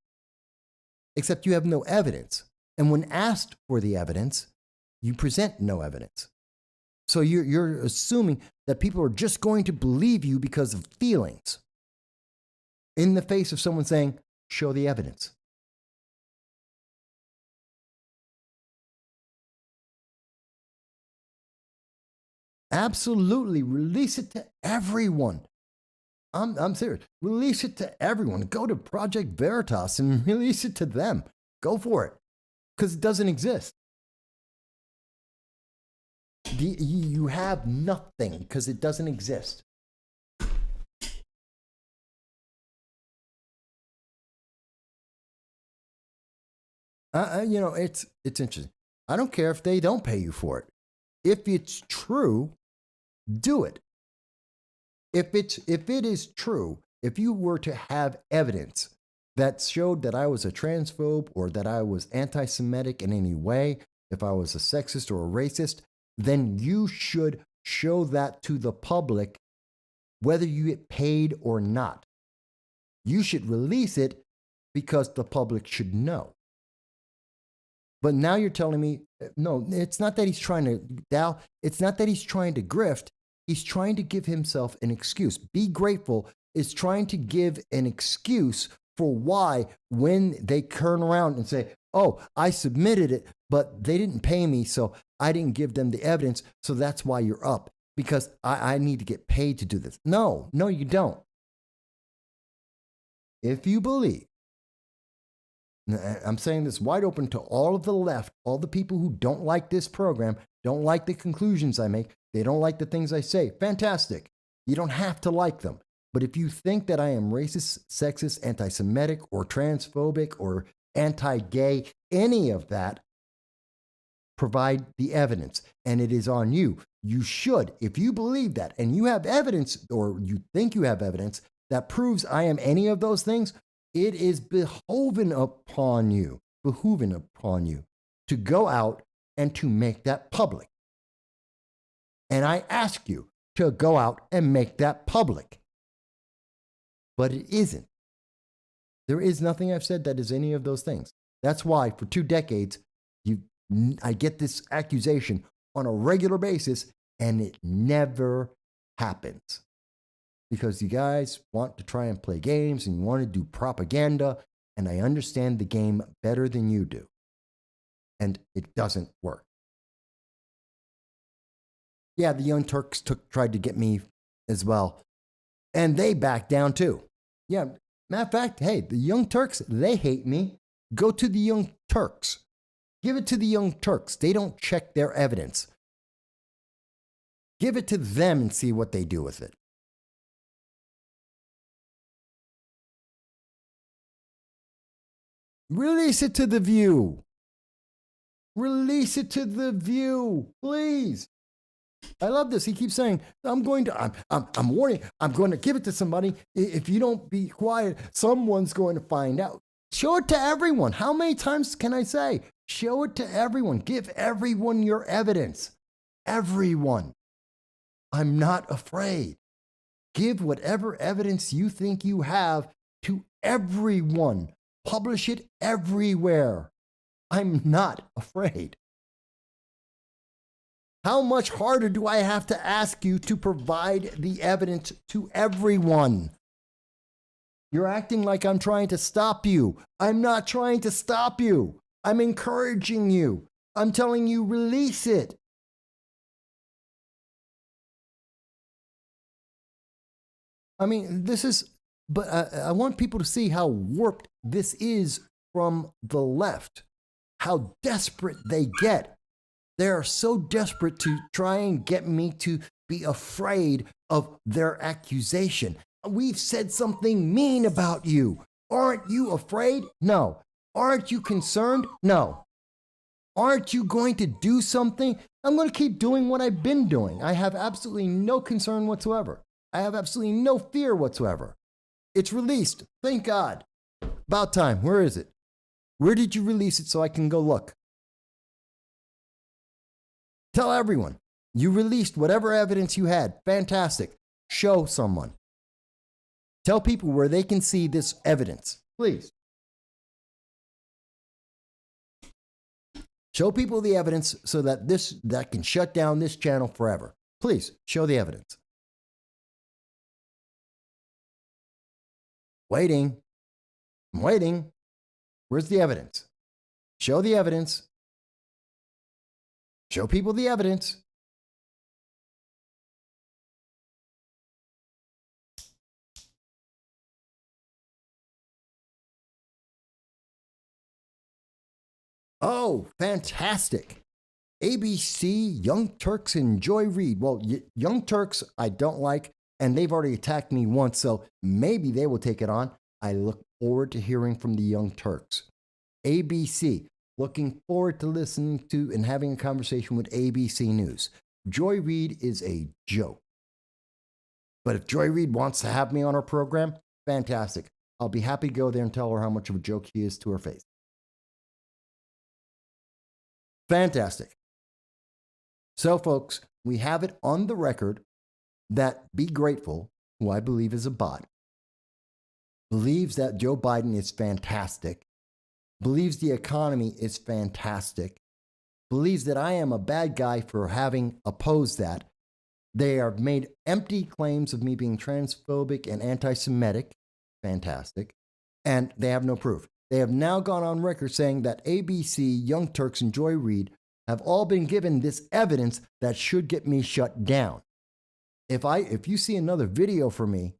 Except you have no evidence. And when asked for the evidence, you present no evidence. So you're assuming that people are just going to believe you because of feelings in the face of someone saying, show the evidence. Absolutely. Release it to everyone. I'm serious. Release it to everyone. Go to Project Veritas and release it to them. Go for it. Because it doesn't exist. You have nothing because it doesn't exist. It's interesting. I don't care if they don't pay you for it. If it's true, do it. If it is true, if you were to have evidence that showed that I was a transphobe or that I was anti-Semitic in any way, if I was a sexist or a racist, then you should show that to the public, whether you get paid or not. You should release it because the public should know. But now you're telling me, no, it's not that he's trying to, it's not that he's trying to grift. He's trying to give himself an excuse. Be grateful is trying to give an excuse for why when they turn around and say, oh, I submitted it, but they didn't pay me, so I didn't give them the evidence, so that's why you're up, because I need to get paid to do this. No, you don't. If you believe, I'm saying this wide open to all of the left, all the people who don't like this program, don't like the conclusions I make, they don't like the things I say. Fantastic. You don't have to like them. But if you think that I am racist, sexist, anti-Semitic, or transphobic, or anti-gay, any of that, provide the evidence. And it is on you. You should, if you believe that, and you have evidence, or you think you have evidence that proves I am any of those things, it is behoven upon you to go out and to make that public. And I ask you to go out and make that public. But it isn't. There is nothing I've said that is any of those things. That's why for 2 decades, I get this accusation on a regular basis, and it never happens. Because you guys want to try and play games and you want to do propaganda, and I understand the game better than you do. And it doesn't work. Yeah, the Young Turks tried to get me as well. And they backed down too. Yeah, matter of fact, hey, the Young Turks, they hate me. Go to the Young Turks. Give it to the Young Turks. They don't check their evidence. Give it to them and see what they do with it. Release it to the View. Release it to the View, please. I love this. He keeps saying, I'm warning, I'm going to give it to somebody. If you don't be quiet, someone's going to find out. Show it to everyone. How many times can I say? Show it to everyone. Give everyone your evidence. Everyone. I'm not afraid. Give whatever evidence you think you have to everyone. Publish it everywhere. I'm not afraid. How much harder do I have to ask you to provide the evidence to everyone? You're acting like I'm trying to stop you. I'm not trying to stop you. I'm encouraging you. I'm telling you, release it. I mean, but I want people to see how warped this is from the left, how desperate they get. They are so desperate to try and get me to be afraid of their accusation. We've said something mean about you. Aren't you afraid? No. Aren't you concerned? No. Aren't you going to do something? I'm going to keep doing what I've been doing. I have absolutely no concern whatsoever. I have absolutely no fear whatsoever. It's released. Thank God. About time. Where is it? Where did you release it so I can go look? Tell everyone. You released whatever evidence you had. Fantastic. Show someone. Tell people where they can see this evidence. Please. Show people the evidence so that that can shut down this channel forever. Please, show the evidence. Waiting. I'm waiting. Where's the evidence? Show the evidence. Show people the evidence. Oh, fantastic. ABC, Young Turks, and Joy Reid. Well, Young Turks, I don't like, and they've already attacked me once, so maybe they will take it on. I look forward to hearing from the Young Turks. ABC, looking forward to listening to and having a conversation with ABC News. Joy Reid is a joke. But if Joy Reid wants to have me on her program, fantastic. I'll be happy to go there and tell her how much of a joke she is to her face. Fantastic. So, folks, we have it on the record that Be Grateful, who I believe is a bot, believes that Joe Biden is fantastic, believes the economy is fantastic, believes that I am a bad guy for having opposed that. They have made empty claims of me being transphobic and anti-Semitic. Fantastic. And they have no proof. They have now gone on record saying that ABC, Young Turks, and Joy Reid have all been given this evidence that should get me shut down. If you see another video from me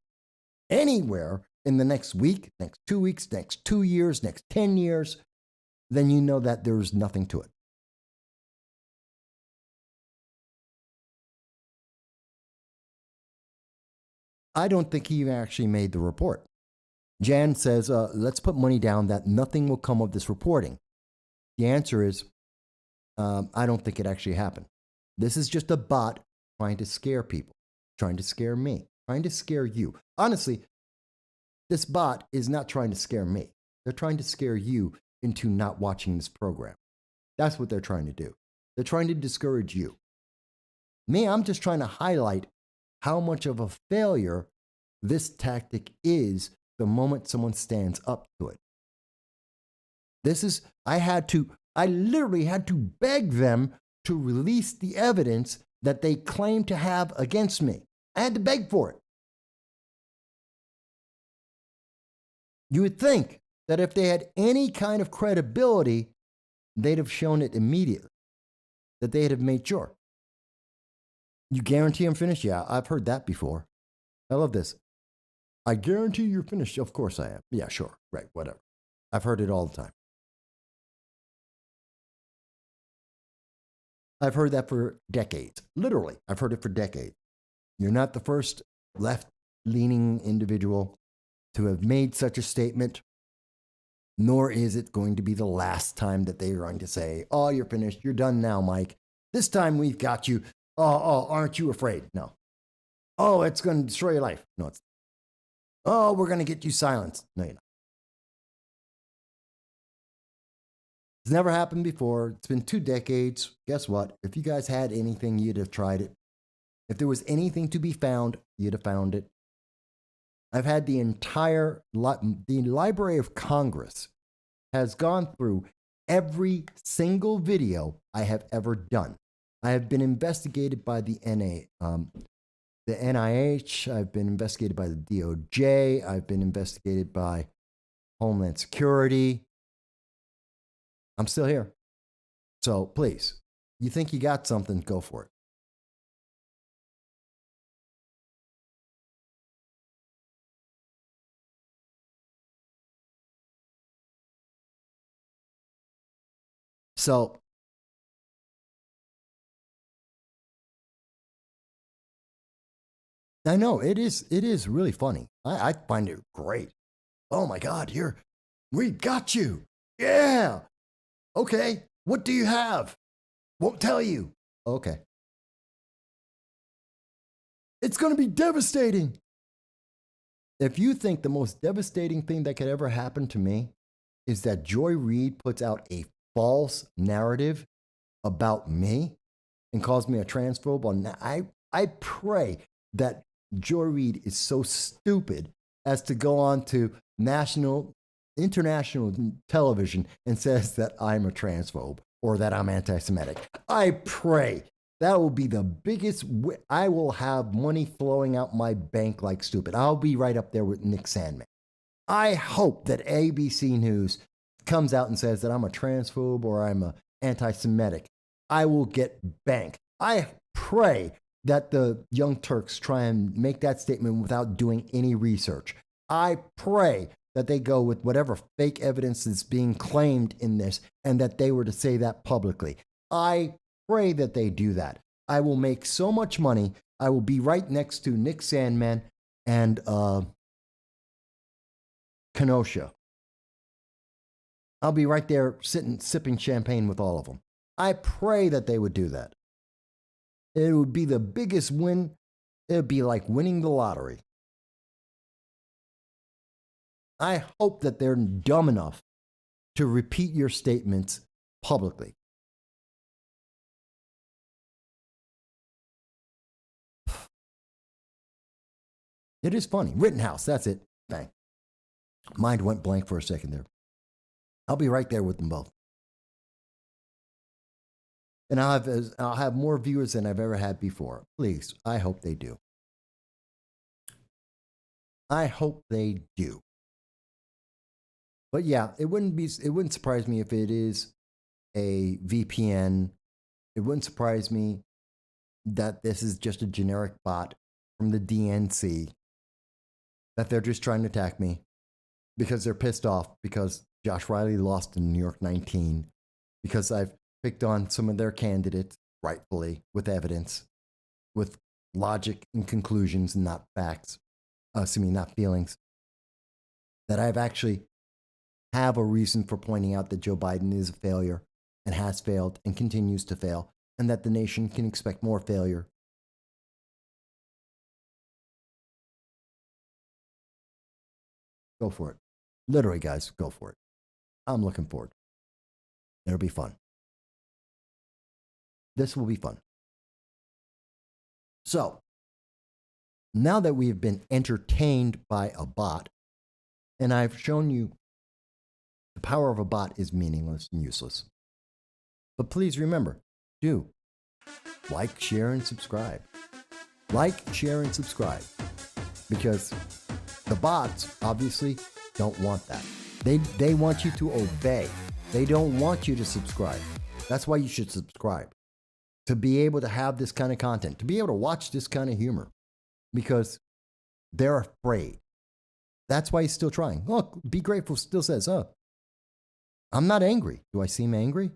anywhere in the next week, next 2 weeks, next 2 years, next 10 years, then you know that there's nothing to it. I don't think he actually made the report. Jan says, let's put money down that nothing will come of this reporting. The answer is, I don't think it actually happened. This is just a bot trying to scare people, trying to scare me, trying to scare you. Honestly, this bot is not trying to scare me. They're trying to scare you into not watching this program. That's what they're trying to do. They're trying to discourage you. Me, I'm just trying to highlight how much of a failure this tactic is the moment someone stands up to it. I literally had to beg them to release the evidence that they claim to have against me. I had to beg for it. You would think that if they had any kind of credibility, they'd have shown it immediately, that they'd have made sure. You guarantee I'm finished? Yeah, I've heard that before. I love this. I guarantee you're finished. Of course I am. Yeah, sure. Right, whatever. I've heard it all the time. I've heard that for decades. Literally, I've heard it for decades. You're not the first left-leaning individual to have made such a statement, nor is it going to be the last time that they are going to say, oh, you're finished. You're done now, Mike. This time we've got you. Oh, aren't you afraid? No. Oh, it's going to destroy your life. No, it's not. Oh, we're going to get you silenced. No, you're not. It's never happened before. It's been 2 decades. Guess what? If you guys had anything, you'd have tried it. If there was anything to be found, you'd have found it. I've had the Library of Congress has gone through every single video I have ever done. I have been investigated by the NIH. I've been investigated by the DOJ. I've been investigated by Homeland Security. I'm still here. So please, you think you got something, go for it. So I know it is really funny. I find it great. Oh my God, we got you. Yeah. Okay. What do you have? Won't tell you. Okay. It's going to be devastating. If you think the most devastating thing that could ever happen to me is that Joy Reid puts out a false narrative about me and calls me a transphobe, I pray that Joy Reid is so stupid as to go on to international television and says that I'm a transphobe or that I'm anti-Semitic. I pray that will be the biggest. I will have money flowing out my bank like stupid. I'll be right up there with Nick Sandman. I hope that ABC News comes out and says that I'm a transphobe or I'm a anti-Semitic. I will get bank. I pray that the Young Turks try and make that statement without doing any research. I pray that they go with whatever fake evidence is being claimed in this and that they were to say that publicly. I pray that they do that. I will make so much money. I will be right next to Nick Sandman and Kenosha. I'll be right there sitting, sipping champagne with all of them. I pray that they would do that. It would be the biggest win. It would be like winning the lottery. I hope that they're dumb enough to repeat your statements publicly. It is funny. Rittenhouse, that's it. Bang. Mind went blank for a second there. I'll be right there with them both. And I'll have more viewers than I've ever had before. Please, I hope they do. I hope they do. But yeah, it wouldn't surprise me if it is a VPN. It wouldn't surprise me that this is just a generic bot from the DNC, that they're just trying to attack me because they're pissed off because Josh Riley lost in New York 19, because I've picked on some of their candidates, rightfully, with evidence, with logic and conclusions and not facts, not feelings, that I've actually have a reason for pointing out that Joe Biden is a failure and has failed and continues to fail, and that the nation can expect more failure. Go for it. Literally, guys, go for it. I'm looking forward. It'll be fun. This will be fun. So, now that we've been entertained by a bot, and I've shown you the power of a bot is meaningless and useless. But please remember, do like, share, and subscribe. Like, share, and subscribe. Because the bots obviously don't want that. They want you to obey. They don't want you to subscribe. That's why you should subscribe. To be able to have this kind of content, to be able to watch this kind of humor. Because they're afraid. That's why he's still trying. Look, Be Grateful still says, I'm not angry. Do I seem angry?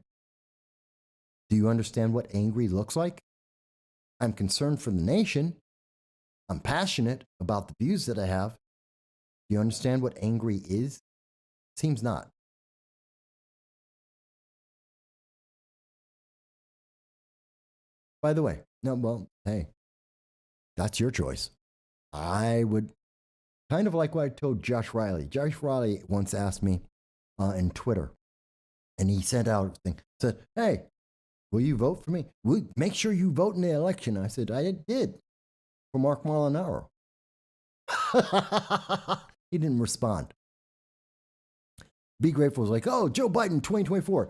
Do you understand what angry looks like? I'm concerned for the nation. I'm passionate about the views that I have. Do you understand what angry is? Seems not. By the way, no, well, hey, that's your choice. I would kind of like what I told Josh Riley. Josh Riley once asked me in Twitter, and he sent out a thing, said, hey, will you vote for me? Make sure you vote in the election. I said, I did for Mark Molinaro. He didn't respond. Be Grateful was like, oh, Joe Biden 2024.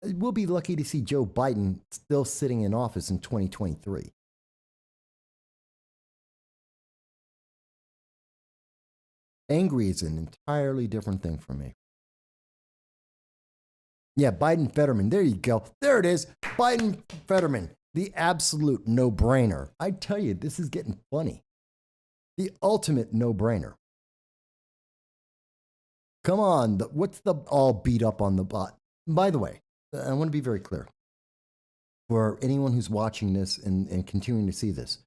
We'll be lucky to see Joe Biden still sitting in office in 2023. Angry is an entirely different thing for me. Yeah, Biden Fetterman. There you go. There it is. Biden Fetterman. The absolute no-brainer. I tell you, this is getting funny. The ultimate no-brainer. Come on. What's the all beat up on the bot? By the way, I want to be very clear. For anyone who's watching this and continuing to see this,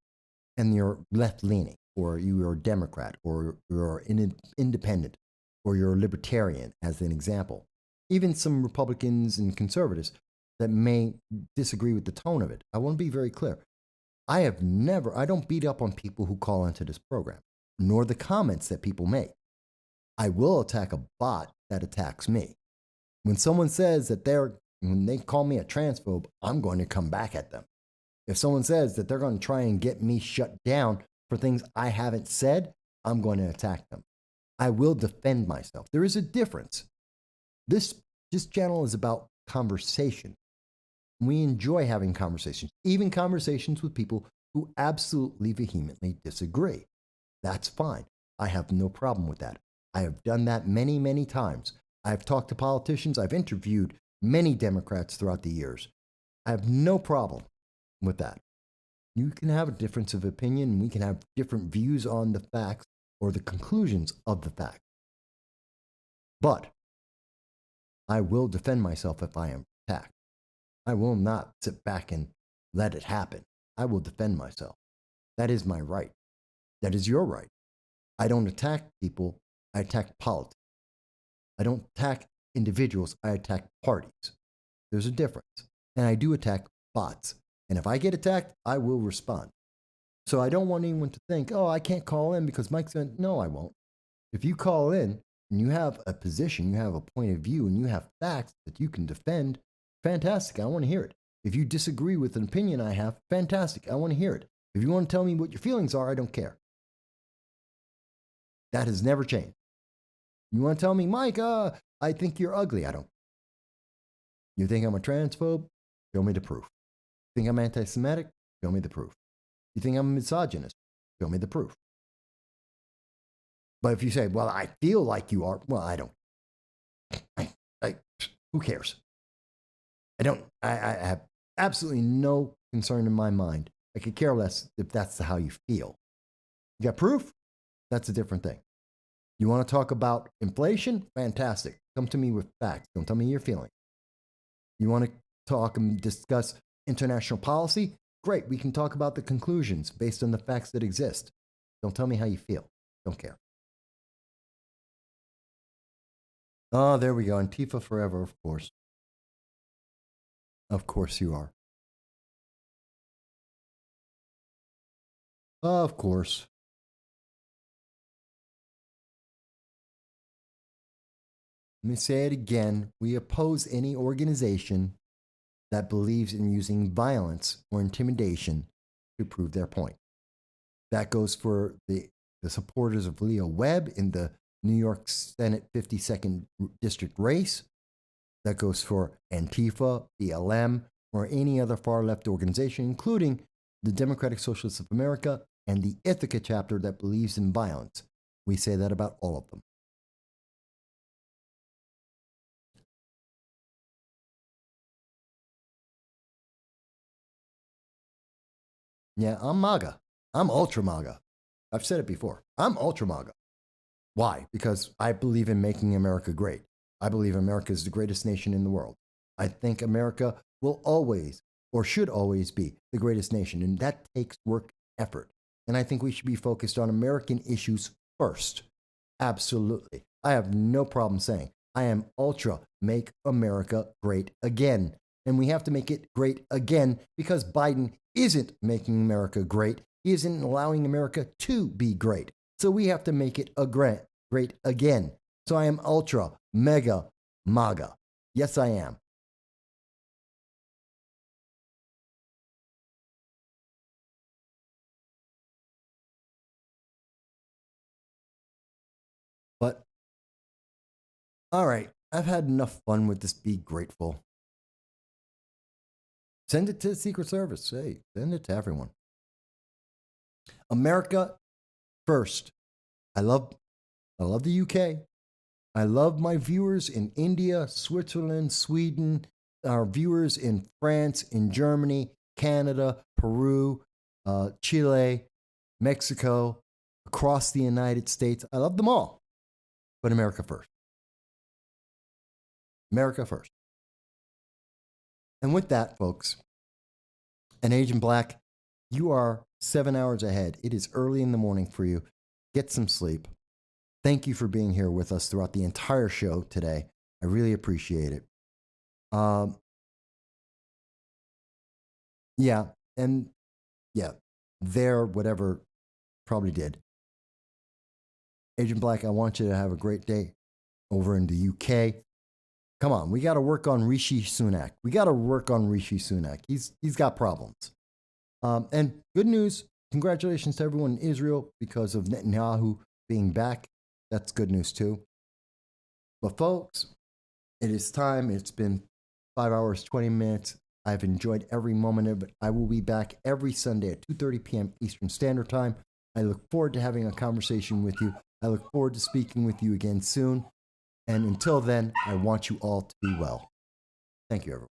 and you're left-leaning, or you're a Democrat, or you're an independent, or you're a libertarian, as an example. Even some Republicans and conservatives that may disagree with the tone of it. I want to be very clear. I don't beat up on people who call into this program. nor the comments that people make. I will attack a bot that attacks me. When someone says that when they call me a transphobe, I'm going to come back at them. If someone says that they're going to try and get me shut down for things I haven't said, I'm going to attack them. I will defend myself. There is a difference. This channel is about conversation. We enjoy having conversations, even conversations with people who absolutely vehemently disagree. That's fine. I have no problem with that. I have done that many, many times. I've talked to politicians. I've interviewed many Democrats throughout the years. I have no problem with that. You can have a difference of opinion, and we can have different views on the facts or the conclusions of the facts. But I will defend myself if I am attacked. I will not sit back and let it happen. I will defend myself. That is my right. That is your right. I don't attack people. I attack politics. I don't attack individuals. I attack parties. There's a difference. And I do attack bots. And if I get attacked, I will respond. So I don't want anyone to think, oh, I can't call in because Mike's going to. No, I won't. If you call in and you have a position, you have a point of view, and you have facts that you can defend, fantastic. I want to hear it. If you disagree with an opinion I have, fantastic. I want to hear it. If you want to tell me what your feelings are, I don't care. That has never changed. You want to tell me, Mike, I think you're ugly. I don't. You think I'm a transphobe? Show me the proof. Think I'm anti-Semitic? Show me the proof. You think I'm a misogynist? Show me the proof. But if you say, well, I feel like you are, well, I don't. Who cares? I have absolutely no concern in my mind. I could care less if that's how you feel. You got proof? That's a different thing. You want to talk about inflation? Fantastic. Come to me with facts. Don't tell me your feelings. You want to talk and discuss international policy? Great. We can talk about the conclusions based on the facts that exist. Don't tell me how you feel. Don't care. Oh, there we go. Antifa forever, of course. Of course you are. Of course. Let me say it again. We oppose any organization that believes in using violence or intimidation to prove their point. That goes for the supporters of Leo Webb in the New York Senate 52nd District race. That goes for Antifa, BLM, or any other far-left organization, including the Democratic Socialists of America and the Ithaca chapter that believes in violence. We say that about all of them. Yeah, I'm MAGA. I'm ultra MAGA. I've said it before. I'm ultra MAGA. Why? Because I believe in making America great. I believe America is the greatest nation in the world. I think America will always, or should always be, the greatest nation, and that takes work and effort. And I think we should be focused on American issues first. Absolutely. I have no problem saying I am ultra make America great again. And we have to make it great again because Biden isn't making America great. He isn't allowing America to be great. So we have to make it great again. So I am ultra, mega, MAGA. Yes, I am. But, all right, I've had enough fun with this Be Grateful. Send it to the Secret Service. Hey, send it to everyone. America first. I love the UK. I love my viewers in India, Switzerland, Sweden, our viewers in France, in Germany, Canada, Peru, Chile, Mexico, across the United States. I love them all. But America first. America first. And with that, folks, and Agent Black, you are 7 hours ahead. It is early in the morning for you. Get some sleep. Thank you for being here with us throughout the entire show today. I really appreciate it. Whatever probably did. Agent Black, I want you to have a great day over in the UK. Come on, we got to work on Rishi Sunak. He's got problems. And good news, congratulations to everyone in Israel because of Netanyahu being back. That's good news too. But folks, it is time. It's been 5 hours, 20 minutes. I've enjoyed every moment of it. I will be back every Sunday at 2:30 p.m. Eastern Standard Time. I look forward to having a conversation with you. I look forward to speaking with you again soon. And until then, I want you all to be well. Thank you, everyone.